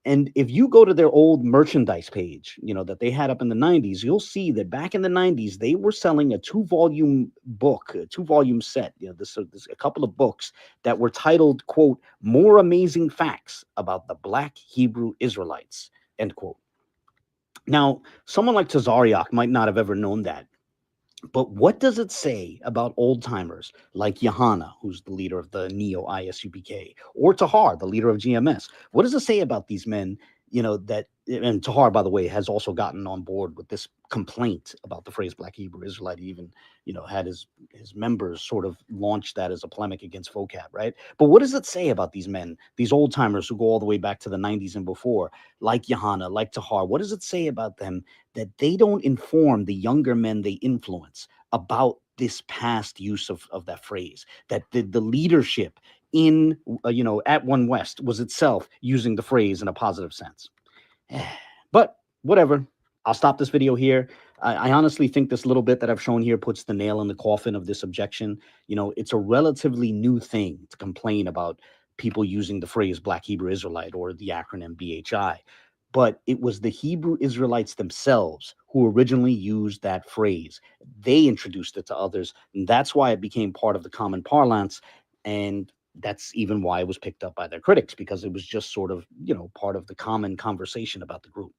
And if you go to their old merchandise page, that they had up in the 90s, you'll see that back in the 90s, they were selling a 2-volume book, a 2-volume set. This a couple of books that were titled, quote, More Amazing Facts About the Black Hebrew Israelites, end quote. Now, someone like Tazariach might not have ever known that. But what does it say about old-timers like Johanna, who's the leader of the Neo-ISUPK, or Tahar, the leader of GMS? What does it say about these men, and Tahar, by the way, has also gotten on board with this complaint about the phrase Black Hebrew Israelite. He even, had his members sort of launch that as a polemic against Vocab, right? But what does it say about these men, these old-timers who go all the way back to the 90s and before, like Johanna, like Tahar? What does it say about them that they don't inform the younger men they influence about this past use of that phrase, that the leadership in, at One West was itself using the phrase in a positive sense? But whatever, I'll stop this video here. I honestly think this little bit that I've shown here puts the nail in the coffin of this objection. It's a relatively new thing to complain about people using the phrase Black Hebrew Israelite or the acronym BHI. But it was the Hebrew Israelites themselves who originally used that phrase. They introduced it to others, and that's why it became part of the common parlance. And that's even why it was picked up by their critics, because it was just sort of, part of the common conversation about the group.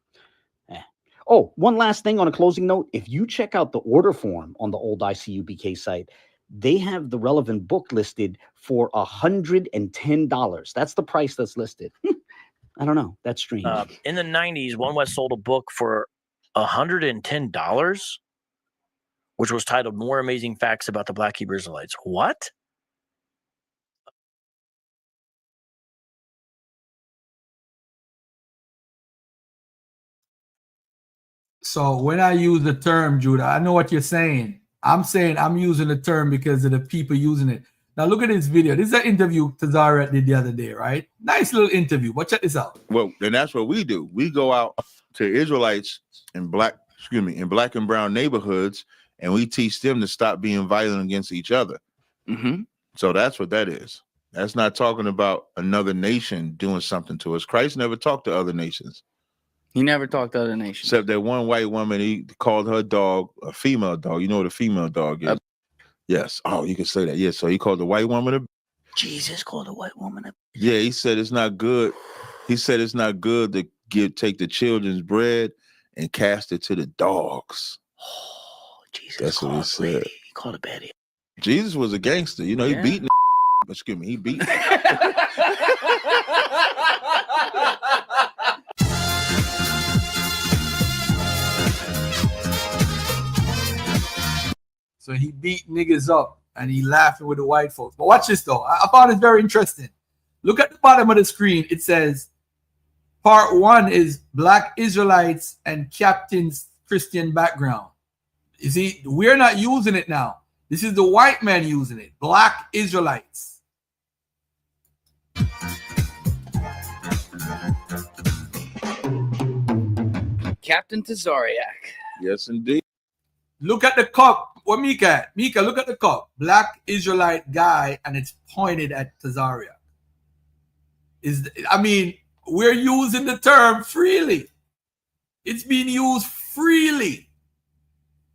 Oh, one last thing on a closing note. If you check out the order form on the old ICUBK site, they have the relevant book listed for $110. That's the price that's listed. I don't know. That's strange. In the 90s, One West sold a book for $110, which was titled More Amazing Facts About the Black Hebrew Israelites. What? So when I use the term, Judah, I know what you're saying. I'm saying I'm using the term because of the people using it. Now look at this video. This is an interview Tazara did the other day, right? Nice little interview. But check this out. Well, then that's what we do. We go out to Israelites in black and brown neighborhoods, and we teach them to stop being violent against each other. Mm-hmm. So that's what that is. That's not talking about another nation doing something to us. Christ never talked to other nations. He never talked to other nations. Except that one white woman, he called her dog a female dog. You know what a female dog is? Yes. Oh, you can say that. Yeah. So he called the white woman a. Jesus called a white woman a. Yeah, he said it's not good. He said it's not good to take the children's bread and cast it to the dogs. Oh, Jesus. That's what he said. He called a baddie. Jesus was a gangster. You know, he beat. Excuse me, he beat. So he beat niggas up and he laughing with the white folks. But watch this though. I found it very interesting. Look at the bottom of the screen. It says part 1 is Black Israelites and Captain's Christian background. You see, we're not using it now. This is the white man using it. Black Israelites. Captain Tazariak. Yes, indeed. Look at the cup. What Mika at? Mika, look at the cup. Black Israelite guy, and it's pointed at Tazaria. We're using the term freely. It's being used freely.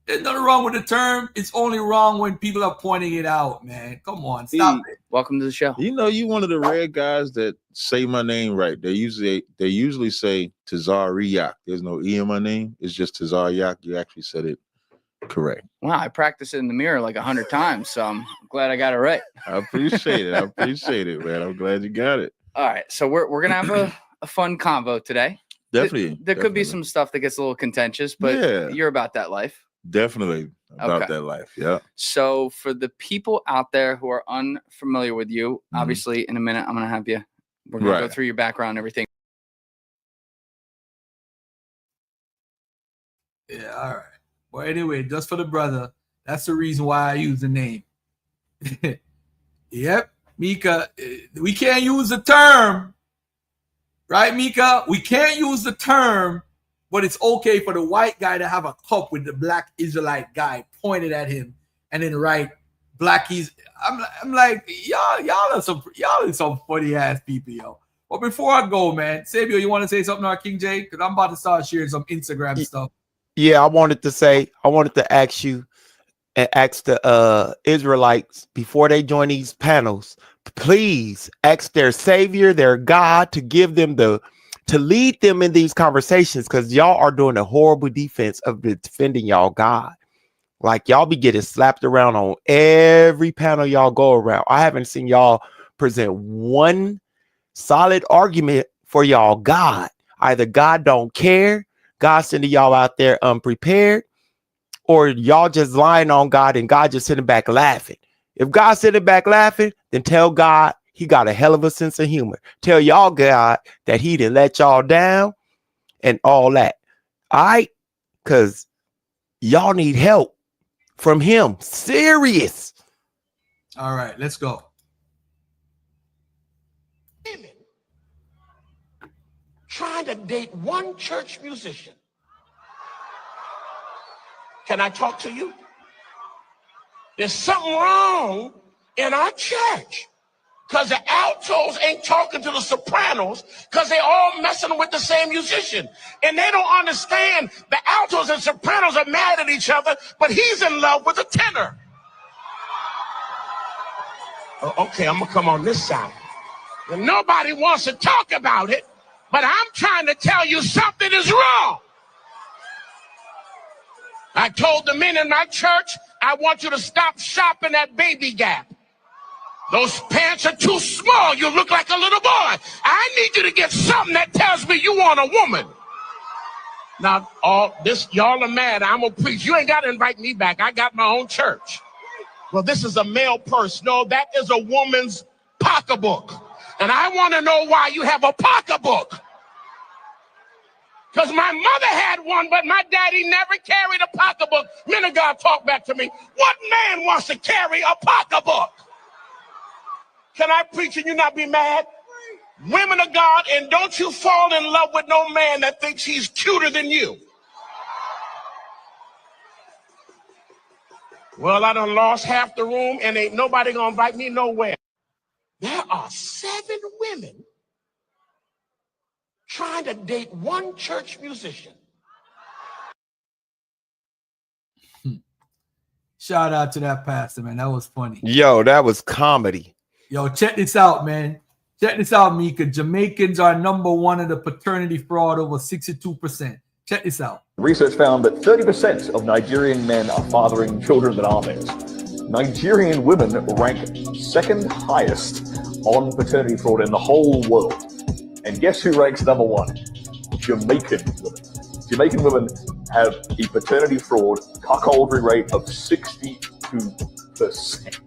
There's nothing wrong with the term. It's only wrong when people are pointing it out, man. Come on, stop it. Welcome to the show. You know, you one of the rare guys that say my name right. They usually say Tazariak. There's no E in my name. It's just Tazariak. You actually said it correct. Wow, I practiced it in the mirror like 100 times, so I'm glad I got it right. I appreciate it. I appreciate it, man. I'm glad you got it. All right, so we're gonna have a fun convo today. Definitely. There could be some stuff that gets a little contentious, but you're about that life. Definitely about that life. Yeah. So for the people out there who are unfamiliar with you, obviously in a minute I'm gonna have you. We're gonna go through your background and everything. Yeah, all right. Well, anyway, just for the brother, that's the reason why I use the name. Yep, Mika, we can't use the term, right, Mika? We can't use the term, but it's okay for the white guy to have a cup with the Black Israelite guy pointed at him and then write Blackies. I'm like, y'all are some funny ass people, yo. But before I go, man, Sabio, you want to say something to our King J? Because I'm about to start sharing some Instagram stuff. Yeah, I wanted to ask you and ask the Israelites before they join these panels, please ask their Savior, their God, to give them to lead them in these conversations, because y'all are doing a horrible defense of defending y'all God. Like, y'all be getting slapped around on every panel y'all go around. I haven't seen y'all present one solid argument for y'all God. Either God don't care, God sending y'all out there unprepared, or y'all just lying on God and God just sitting back laughing. If God's sitting back laughing, then tell God he got a hell of a sense of humor. Tell y'all God that he didn't let y'all down and all that. All right? Because y'all need help from him. Serious. All right, let's go. Trying to date one church musician. Can I talk to you? There's something wrong in our church. Because the altos ain't talking to the sopranos because they all messing with the same musician. And they don't understand the altos and sopranos are mad at each other, but he's in love with the tenor. Okay, I'm going to come on this side. And nobody wants to talk about it, but I'm trying to tell you something is wrong. I told the men in my church, I want you to stop shopping at Baby Gap. Those pants are too small. You look like a little boy. I need you to get something that tells me you want a woman. Now, all this, y'all are mad. I'm going to preach. You ain't got to invite me back. I got my own church. Well, this is a male purse. No, that is a woman's pocketbook. And I want to know why you have a pocketbook. Because my mother had one, but my daddy never carried a pocketbook. Men of God, talk back to me. What man wants to carry a pocketbook? Can I preach and you not be mad? Women of God, and don't you fall in love with no man that thinks he's cuter than you. Well, I done lost half the room and ain't nobody gonna invite me nowhere. There are 7 women trying to date one church musician. Shout out to that pastor, man. That was funny. Yo, that was comedy. Yo, check this out, man. Check this out, Mika. Jamaicans are #1 in the paternity fraud, over 62%. Check this out. Research found that 30% of Nigerian men are fathering children that aren't theirs. Nigerian women rank second highest on paternity fraud in the whole world. And guess who ranks #1? Jamaican women. Jamaican women have a paternity fraud cuckoldry rate of 62%.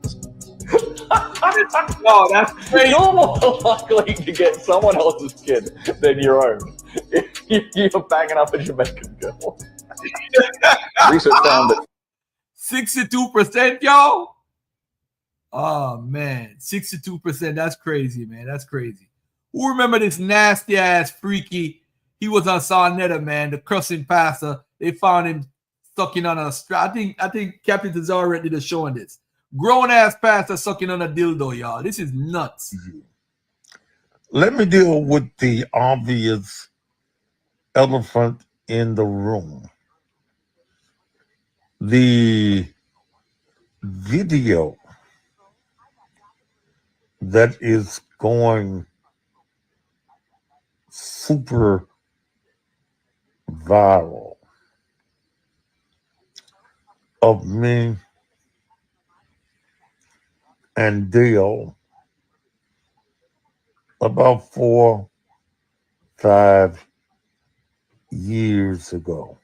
No, that's crazy. You're more likely to get someone else's kid than your own if you're banging up a Jamaican girl. Research found that 62%, y'all. Oh man, 62%. That's crazy, man. That's crazy. Who remember this nasty ass freaky? He was on Sarnetta, man, the cussing pastor. They found him sucking on a strap. I think Captain Tazara did a show on this. Grown ass pastor sucking on a dildo, y'all. This is nuts. Let me deal with the obvious elephant in the room. The video that is going super viral of me and Dale about 4-5 years ago.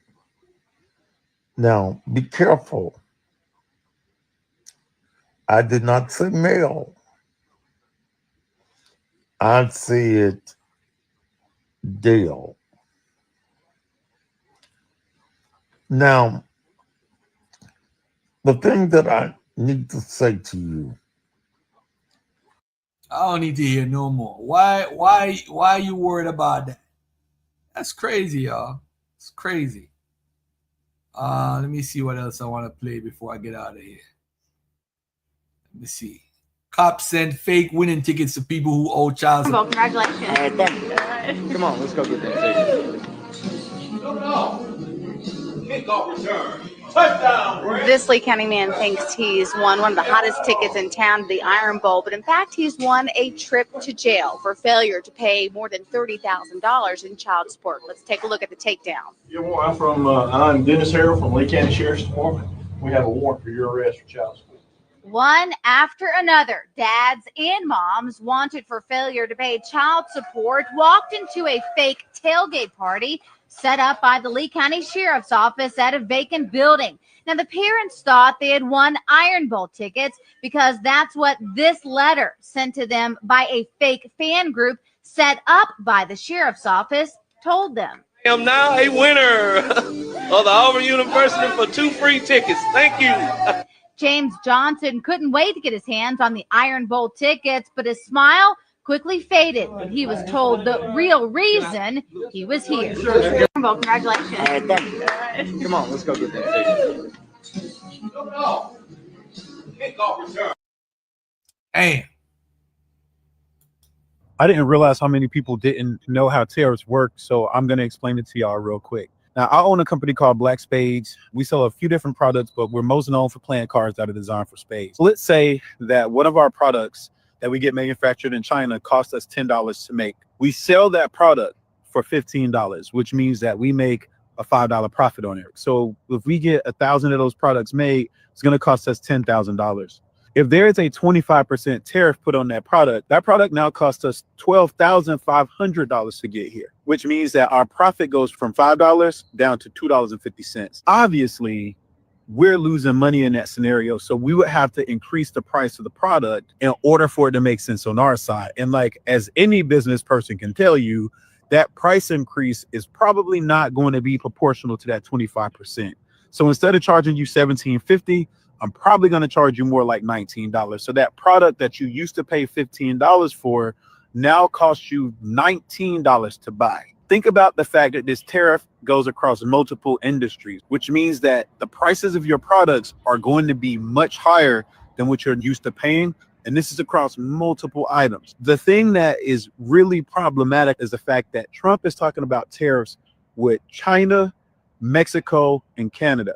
Now, be careful. I did not say male. I said Dale. Now, the thing that I need to say to you, I don't need to hear no more. Why are you worried about that? That's crazy, y'all. It's crazy. Let me see what else I want to play before I get out of here. Let me see. Cops send fake winning tickets to people who owe child support. Congratulations. All right, thank you. Come on, let's go get that ticket. Kickoff return. Touchdown, Brent. This Lee County man thinks he's won one of the hottest tickets in town, the Iron Bowl, but in fact, he's won a trip to jail for failure to pay more than $30,000 in child support. Let's take a look at the takedown. Yeah, well, I'm Dennis Harrell from Lee County Sheriff's Department. We have a warrant for your arrest for child support. One after another, dads and moms wanted for failure to pay child support walked into a fake tailgate party set up by the Lee County Sheriff's Office at a vacant building. Now, the parents thought they had won Iron Bowl tickets because that's what this letter sent to them by a fake fan group set up by the Sheriff's Office told them. I am now a winner of the Auburn University for 2 free tickets. Thank you. James Johnson couldn't wait to get his hands on the Iron Bowl tickets, but his smile quickly faded when he was told the real reason he was here. Well, congratulations. All right, thank you. Come on, let's go get that ticket. Damn. I didn't realize how many people didn't know how tariffs work, so I'm going to explain it to y'all real quick. Now, I own a company called Black Spades. We sell a few different products, but we're most known for playing cards that are designed for spades. So let's say that one of our products that we get manufactured in China costs us $10 to make. We sell that product for $15, which means that we make a $5 profit on it. So if we get 1,000 of those products made, it's going to cost us $10,000. If there is a 25% tariff put on that product now costs us $12,500 to get here, which means that our profit goes from $5 down to $2.50. Obviously, we're losing money in that scenario. So we would have to increase the price of the product in order for it to make sense on our side. And like, as any business person can tell you, that price increase is probably not going to be proportional to that 25%. So instead of charging you $17.50, I'm probably going to charge you more like $19. So that product that you used to pay $15 for now costs you $19 to buy. Think about the fact that this tariff goes across multiple industries, which means that the prices of your products are going to be much higher than what you're used to paying. And this is across multiple items. The thing that is really problematic is the fact that Trump is talking about tariffs with China, Mexico, and Canada.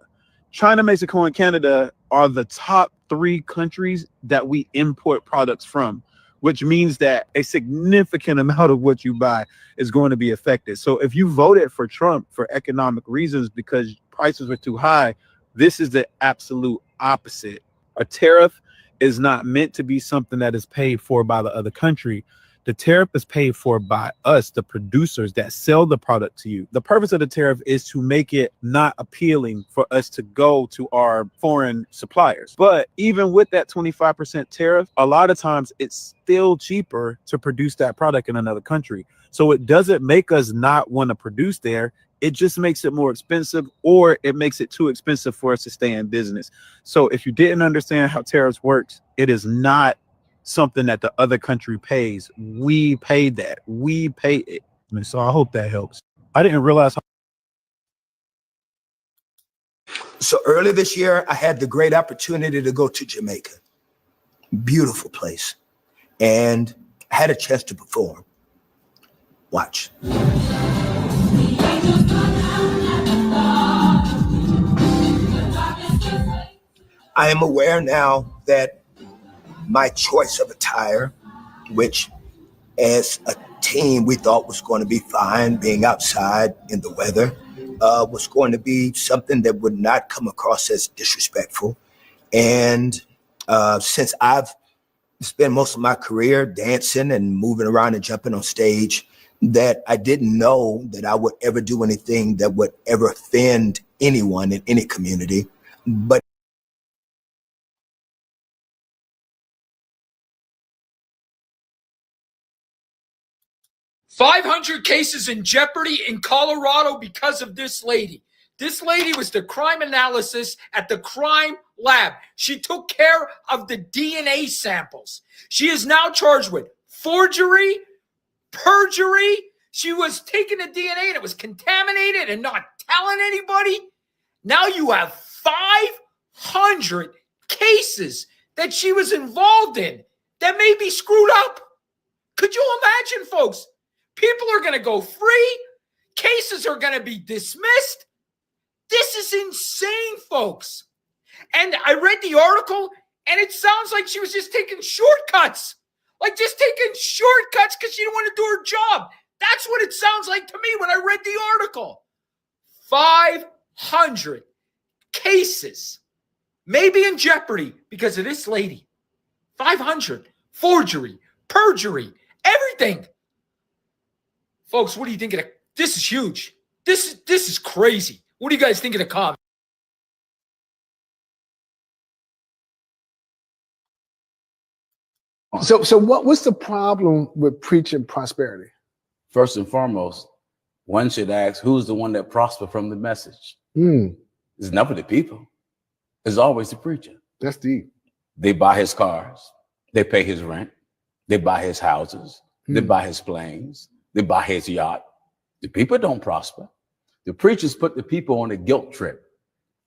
China, Mexico, and Canada are the top 3 countries that we import products from, which means that a significant amount of what you buy is going to be affected. So if you voted for Trump for economic reasons because prices were too high, this is the absolute opposite. A tariff is not meant to be something that is paid for by the other country. The tariff is paid for by us, the producers that sell the product to you. The purpose of the tariff is to make it not appealing for us to go to our foreign suppliers. But even with that 25% tariff, a lot of times it's still cheaper to produce that product in another country. So it doesn't make us not want to produce there. It just makes it more expensive, or it makes it too expensive for us to stay in business. So if you didn't understand how tariffs works, it is not something that the other country pays. We paid that. We pay it. And so I hope that helps. I didn't realize how. So earlier this year, I had the great opportunity to go to Jamaica. Beautiful place. And I had a chance to perform. Watch. I am aware now that my choice of attire, which as a team we thought was going to be fine, being outside in the weather, was going to be something that would not come across as disrespectful. And since I've spent most of my career dancing and moving around and jumping on stage, that I didn't know that I would ever do anything that would ever offend anyone in any community. But 500 cases in jeopardy in Colorado because of this lady. This lady was the crime analysis at the crime lab. She took care of the DNA samples. She is now charged with forgery, perjury. She was taking the DNA and it was contaminated and not telling anybody. Now you have 500 cases that she was involved in that may be screwed up. Could you imagine, folks? People are going to go free. Cases are going to be dismissed. This is insane, folks. And I read the article, and it sounds like she was just taking shortcuts. Like just taking shortcuts because she didn't want to do her job. That's what it sounds like to me when I read the article. 500 cases may be in jeopardy because of this lady. 500. Forgery, perjury, everything. Folks, what do you think of it? This is huge. This is crazy. What do you guys think of the comments? So what's the problem with preaching prosperity? First and foremost, one should ask, who's the one that prosper from the message? It's never the people. It's always the preacher. That's deep. They buy his cars. They pay his rent. They buy his houses. They buy his planes. They buy his yacht. The people don't prosper. The preachers put the people on a guilt trip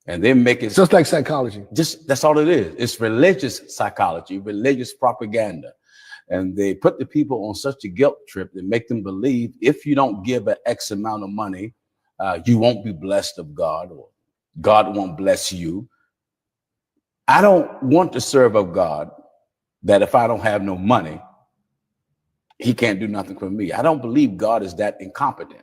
and they make it. Just like psychology. Just that's all it is. It's religious psychology, religious propaganda. And they put the people on such a guilt trip that make them believe if you don't give an X amount of money, you won't be blessed of God, or God won't bless you. I don't want to serve a God that if I don't have no money, he can't do nothing for me. I don't believe God is that incompetent.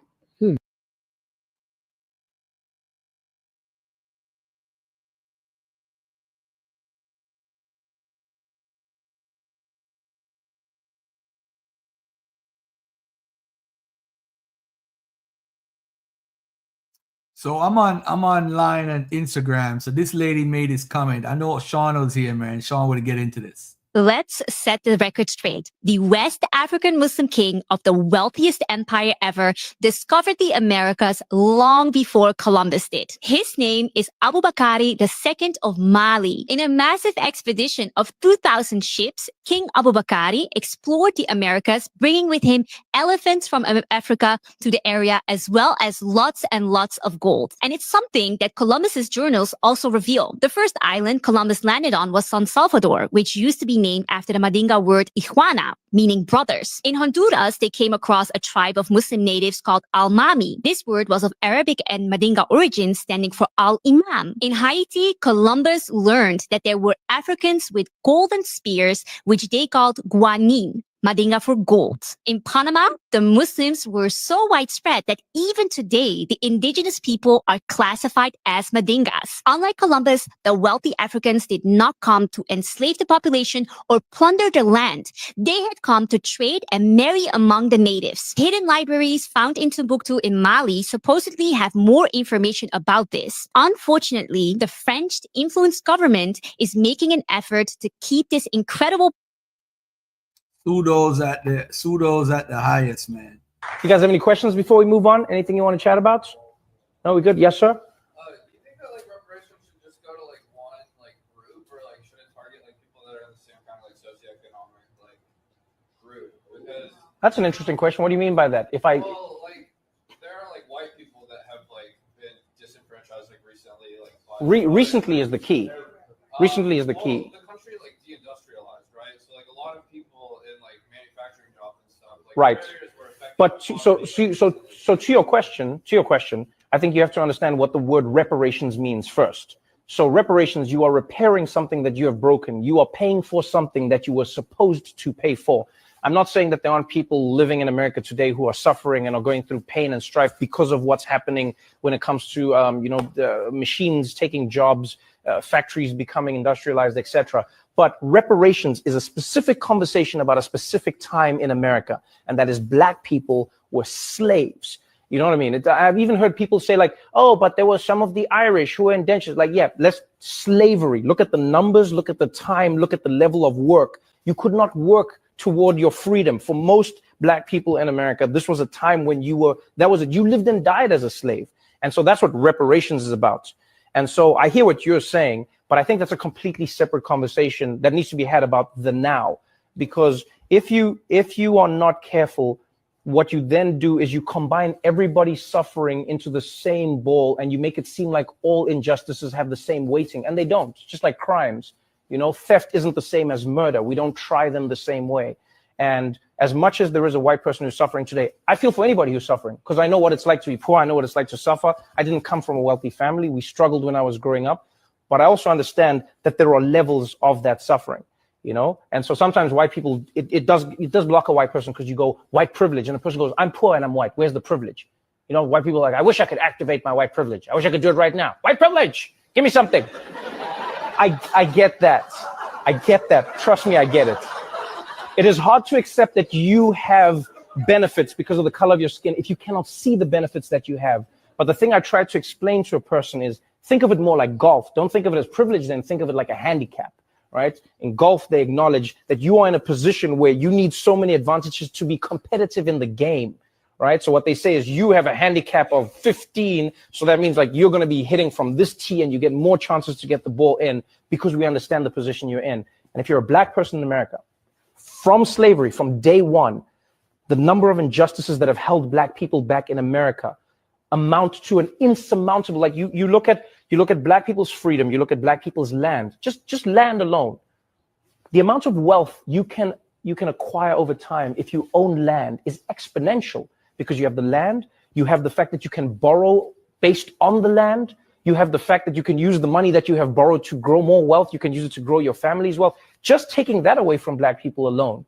So I'm online on Instagram. So this lady made this comment. I know Sean was here, man. Sean would get into this. Let's set the record straight. The West African Muslim king of the wealthiest empire ever discovered the Americas long before Columbus did. His name is Abu Bakari II of Mali. In a massive expedition of 2,000 ships, King Abu Bakari explored the Americas, bringing with him elephants from Africa to the area, as well as lots and lots of gold. And it's something that Columbus's journals also reveal. The first island Columbus landed on was San Salvador, which used to be named after the Mandinga word Iguana, meaning brothers. In Honduras, they came across a tribe of Muslim natives called Al-Mami. This word was of Arabic and Mandinga origin, standing for Al-Imam. In Haiti, Columbus learned that there were Africans with golden spears, which they called guanin, Mandinga for gold. In Panama, the Muslims were so widespread that even today, the indigenous people are classified as Mandingas. Unlike Columbus, the wealthy Africans did not come to enslave the population or plunder the land. They had come to trade and marry among the natives. Hidden libraries found in Timbuktu in Mali supposedly have more information about this. Unfortunately, the French-influenced government is making an effort to keep this incredible Pseudos at the highest, man. You guys have any questions before we move on? Anything you want to chat about? No, we good? Yes, sir. You think that like reparations should just go to like one like group, or like should it target like people that are in the same kind of like socioeconomic like group? Because That's an interesting question. What do you mean by that? well, like there are like white people that have like been disenfranchised like recently, like recently is the key. Recently is the key. The country like deindustrialized, right? So like a lot of people in like manufacturing jobs and stuff. Like, Right. But so to your question, I think you have to understand what the word reparations means first. So reparations, you are repairing something that you have broken. You are paying for something that you were supposed to pay for. I'm not saying that there aren't people living in America today who are suffering and are going through pain and strife because of what's happening when it comes to, the machines taking jobs, factories becoming industrialized, etc. But reparations is a specific conversation about a specific time in America, and that is Black people were slaves. You know what I mean? I've even heard people say like, oh, but there were some of the Irish who were indentured. Like, yeah, slavery. Look at the numbers, look at the time, look at the level of work. You could not work toward your freedom. For most Black people in America, this was a time when you lived and died as a slave. And so that's what reparations is about. And so I hear what you're saying, but I think that's a completely separate conversation that needs to be had about the now. Because if you are not careful, what you then do is you combine everybody's suffering into the same bowl, and you make it seem like all injustices have the same weighting, and they don't. Just like crimes. Theft isn't the same as murder. We don't try them the same way. And as much as there is a white person who's suffering today, I feel for anybody who's suffering, because I know what it's like to be poor. I know what it's like to suffer. I didn't come from a wealthy family. We struggled when I was growing up. But I also understand that there are levels of that suffering, And so sometimes white people, it does block a white person, because you go white privilege, and the person goes, I'm poor and I'm white. Where's the privilege? White people are like, I wish I could activate my white privilege. I wish I could do it right now. White privilege, give me something. I get that. I get that. Trust me, I get it. It is hard to accept that you have benefits because of the color of your skin if you cannot see the benefits that you have. But the thing I try to explain to a person is, think of it more like golf. Don't think of it as privilege, then think of it like a handicap, right? In golf, they acknowledge that you are in a position where you need so many advantages to be competitive in the game, right? So what they say is you have a handicap of 15, so that means like you're going to be hitting from this tee and you get more chances to get the ball in, because we understand the position you're in. And if you're a Black person in America, from slavery, from day one, the number of injustices that have held Black people back in America amount to an insurmountable, like you look at Black people's freedom, you look at Black people's land, just land alone. The amount of wealth you can you can acquire over time if you own land is exponential, because you have the land, you have the fact that you can borrow based on the land, you have the fact that you can use the money that you have borrowed to grow more wealth, you can use it to grow your family's wealth. Just taking that away from black people alone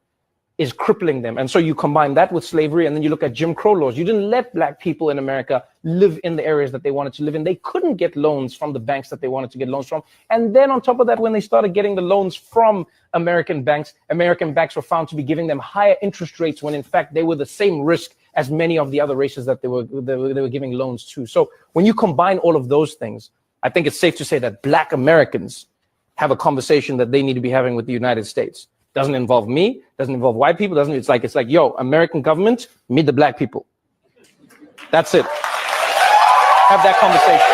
is crippling them. And so you combine that with slavery, and then you look at Jim Crow laws. You didn't let black people in America live in the areas that they wanted to live in. They couldn't get loans from the banks that they wanted to get loans from. And then on top of that, when they started getting the loans from American banks were found to be giving them higher interest rates when in fact they were the same risk as many of the other races that they were giving loans to. So when you combine all of those things, I think it's safe to say that black Americans have a conversation that they need to be having with the United States. Doesn't involve me, doesn't involve white people, it's like, yo, American government, meet the black people. That's it. Have that conversation.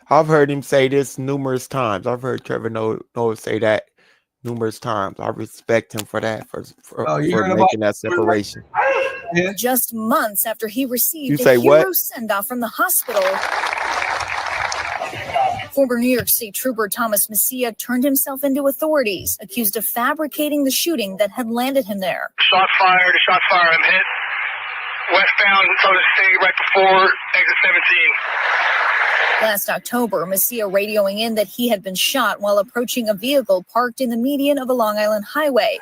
I've heard him say this numerous times. I've heard Trevor Noah say that numerous times. I respect him for that, for making that separation. Just months after he received You say a hero what? send-off from the hospital, former New York State Trooper Thomas Messia turned himself into authorities, accused of fabricating the shooting that had landed him there. Shot fired, I'm hit. Westbound, Soda City, right before exit 17. Last October, Messia radioing in that he had been shot while approaching a vehicle parked in the median of a Long Island highway.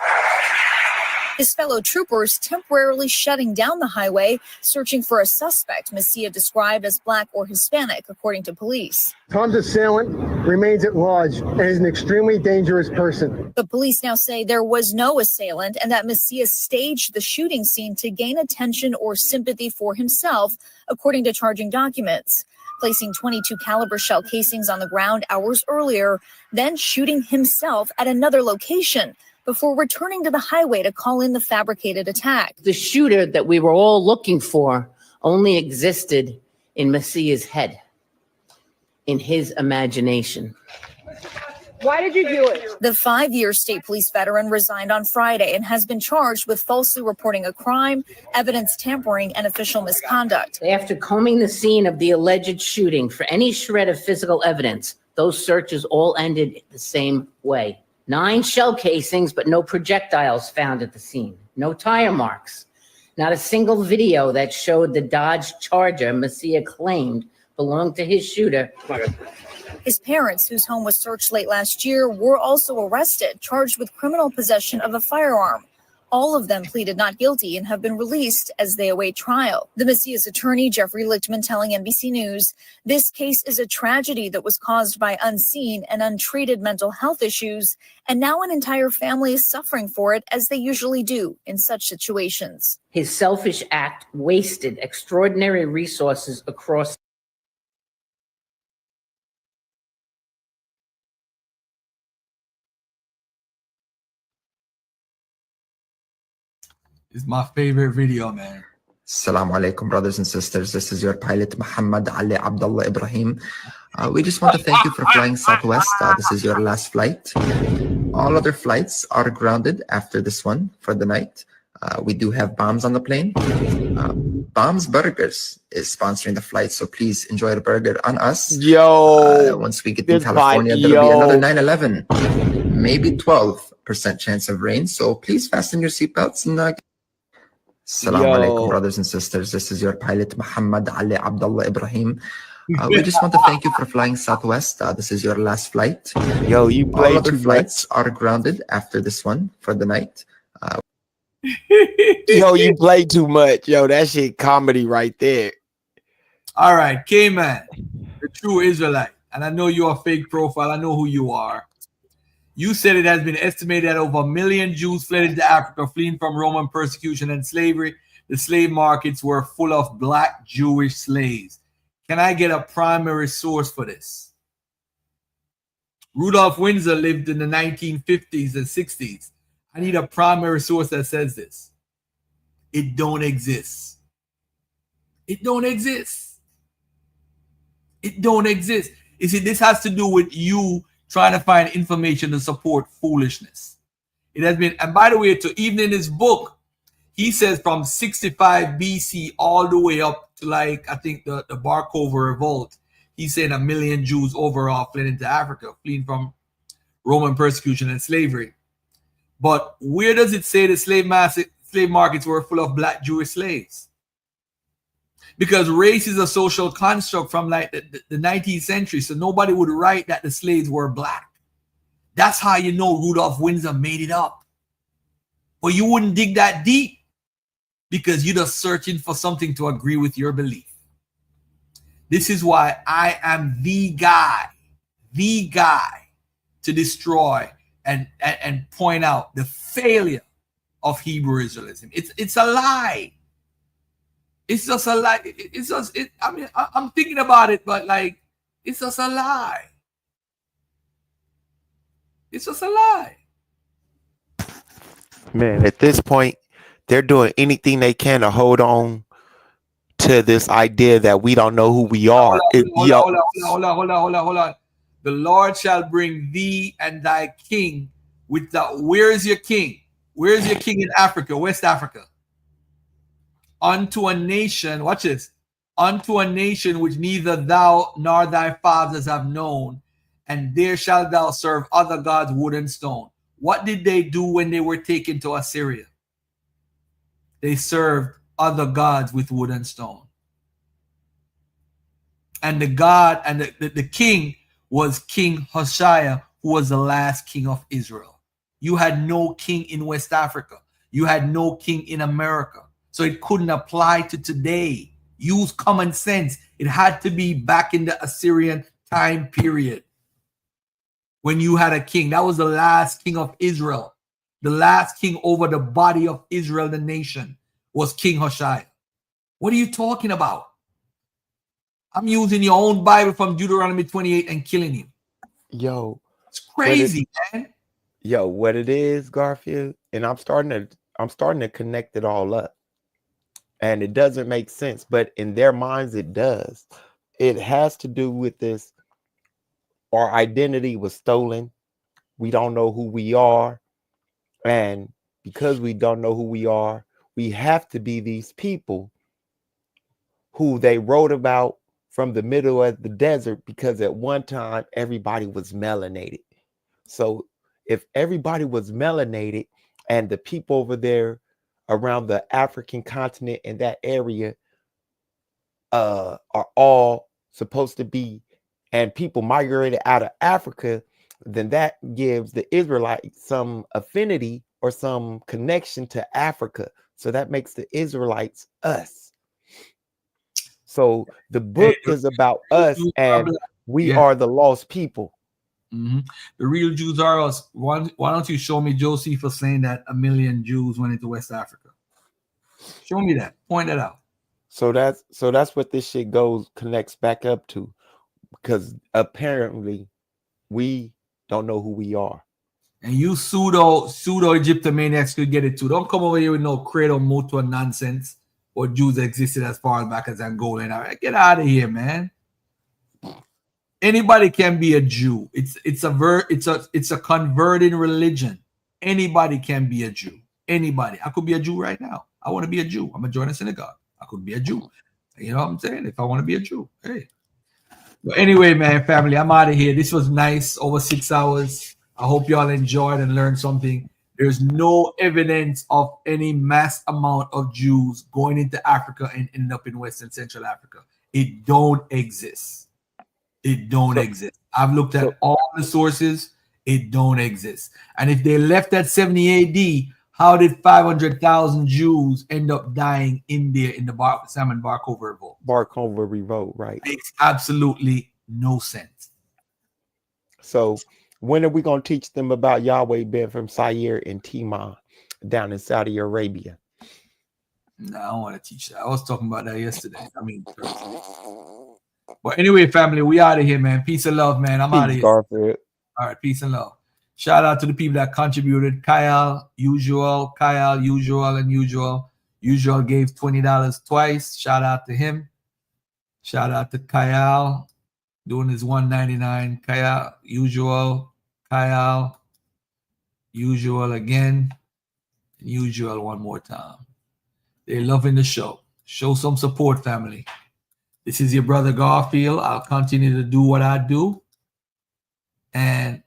His fellow troopers temporarily shutting down the highway, searching for a suspect Messia described as black or Hispanic, according to police. Tom's assailant remains at large and is an extremely dangerous person. But police now say there was no assailant and that Messia staged the shooting scene to gain attention or sympathy for himself, according to charging documents, placing 22 caliber shell casings on the ground hours earlier, then shooting himself at another location before returning to the highway to call in the fabricated attack. The shooter that we were all looking for only existed in Messiah's head, in his imagination. Why did you do it? The 5-year state police veteran resigned on Friday and has been charged with falsely reporting a crime, evidence tampering, and official misconduct. After combing the scene of the alleged shooting for any shred of physical evidence, those searches all ended the same way. 9 shell casings, but no projectiles found at the scene. No tire marks. Not a single video that showed the Dodge Charger Messia claimed belonged to his shooter. His parents, whose home was searched late last year, were also arrested, charged with criminal possession of a firearm. All of them pleaded not guilty and have been released as they await trial. The Messiah's attorney, Jeffrey Lichtman, telling NBC News, this case is a tragedy that was caused by unseen and untreated mental health issues, and now an entire family is suffering for it, as they usually do in such situations. His selfish act wasted extraordinary resources across It's my favorite video, man. Assalamu alaikum, brothers and sisters. This is your pilot, Muhammad Ali Abdullah Ibrahim. We just want to thank you for flying Southwest. This is your last flight. All other flights are grounded after this one for the night. We do have Bombs on the plane. Bombs Burgers is sponsoring the flight, so please enjoy the burger on us. Once we get to California, there'll be another 9/11, maybe 12% chance of rain. So please fasten your seatbelts and Assalamu alaikum, brothers and sisters. This is your pilot, Muhammad Ali Abdullah Ibrahim. We just want to thank you for flying Southwest. This is your last flight. You All other flights are grounded after this one for the night. You play too much. That shit comedy right there. All right, Kemet, the true Israelite. And I know you're a fake profile. I know who you are. You said it has been estimated that over 1 million Jews fled into Africa, fleeing from Roman persecution and slavery. The slave markets were full of black Jewish slaves. Can I get a primary source for this? Rudolph Windsor lived in the 1950s and 60s. I need a primary source that says this. It don't exist. It don't exist. It don't exist. You see, this has to do with you trying to find information to support foolishness. It has been, and by the way, even in his book, he says from 65 BC all the way up to I think the Bar Kokhba revolt, he's saying 1 million Jews overall fled into Africa, fleeing from Roman persecution and slavery. But where does it say the slave markets were full of black Jewish slaves? Because race is a social construct from like the 19th century, so nobody would write that the slaves were black. That's how you know Rudolph Windsor made it up. But you wouldn't dig that deep because you're just searching for something to agree with your belief. This is why I am the guy to destroy and point out the failure of Hebrew Israelism. It's a lie. It's just a lie. I mean, I'm thinking about it, but like, it's just a lie. It's just a lie. Man, at this point, they're doing anything they can to hold on to this idea that we don't know who we are. Hold on. The Lord shall bring thee and thy king with the. Where is your king? Where is your king in Africa, West Africa? Unto a nation, watch this, unto a nation which neither thou nor thy fathers have known, and there shalt thou serve other gods, wood and stone. What did they do when they were taken to Assyria? They served other gods with wood and stone. And the god and the king was King Hoshea, who was the last king of Israel. You had no king in West Africa. You had no king in America. So it couldn't apply to today. Use common sense. It had to be back in the Assyrian time period when you had a king. That was the last king of Israel. The last king over the body of Israel, the nation, was King Hoshea. What are you talking about? I'm using your own Bible from Deuteronomy 28 and killing you. Yo, it's crazy, man. Yo, what it is, Garfield, and I'm starting to connect it all up. And it doesn't make sense, but in their minds it does. It has to do with this. Our identity was stolen. We don't know who we are. And because we don't know who we are, we have to be these people who they wrote about from the middle of the desert, because at one time everybody was melanated. So if everybody was melanated and the people over there around the African continent and that area are all supposed to be, and people migrated out of Africa, then that gives the Israelites some affinity or some connection to Africa. So that makes the Israelites us. So the book is about us, and we are the lost people. Mm-hmm. The real Jews are us. Why don't you show me Josephus saying that 1 million Jews went into West Africa? Show me that. Point that out. So that's what this shit connects back up to, because apparently we don't know who we are. And you pseudo Egyptomaniacs could get it too. Don't come over here with no credo mutua nonsense or Jews existed as far back as Angola. And get out of here, man. Anybody can be a Jew. It's a converting religion. Anybody can be a Jew. Anybody. I could be a Jew right now. I want to be a Jew. I'm gonna join a synagogue. I could be a Jew. You know what I'm saying? If I want to be a Jew, hey. But anyway, man, family, I'm out of here. This was nice. Over 6 hours. I hope y'all enjoyed and learned something. There's no evidence of any mass amount of Jews going into Africa and ending up in West and Central Africa. It don't exist. It don't exist. I've looked at all the sources. It don't exist. And if they left at 70 AD, how did 500,000 Jews end up dying in there in the Salmon Barkova Revolt? Barkova Revolt, right. Makes absolutely no sense. So when are we going to teach them about Yahweh being from Sair and Timah down in Saudi Arabia? No, I don't want to teach that. I was talking about that yesterday. But anyway, family, we out of here, man. Peace and love, man. I'm out of here. Garfield. All right, peace and love. Shout out to the people that contributed. Kyle, Usual, and Usual. Usual gave $20 twice. Shout out to him. Shout out to Kyle doing his $1.99. Kyle, Usual again, Usual one more time. They're loving the show. Show some support, family. This is your brother Garfield. I'll continue to do what I do. And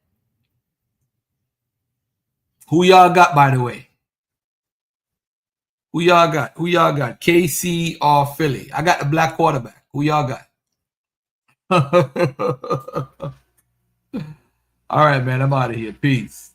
Who y'all got, by the way? Who y'all got? Who y'all got? KC or Philly? I got the black quarterback. Who y'all got? All right, man. I'm out of here. Peace.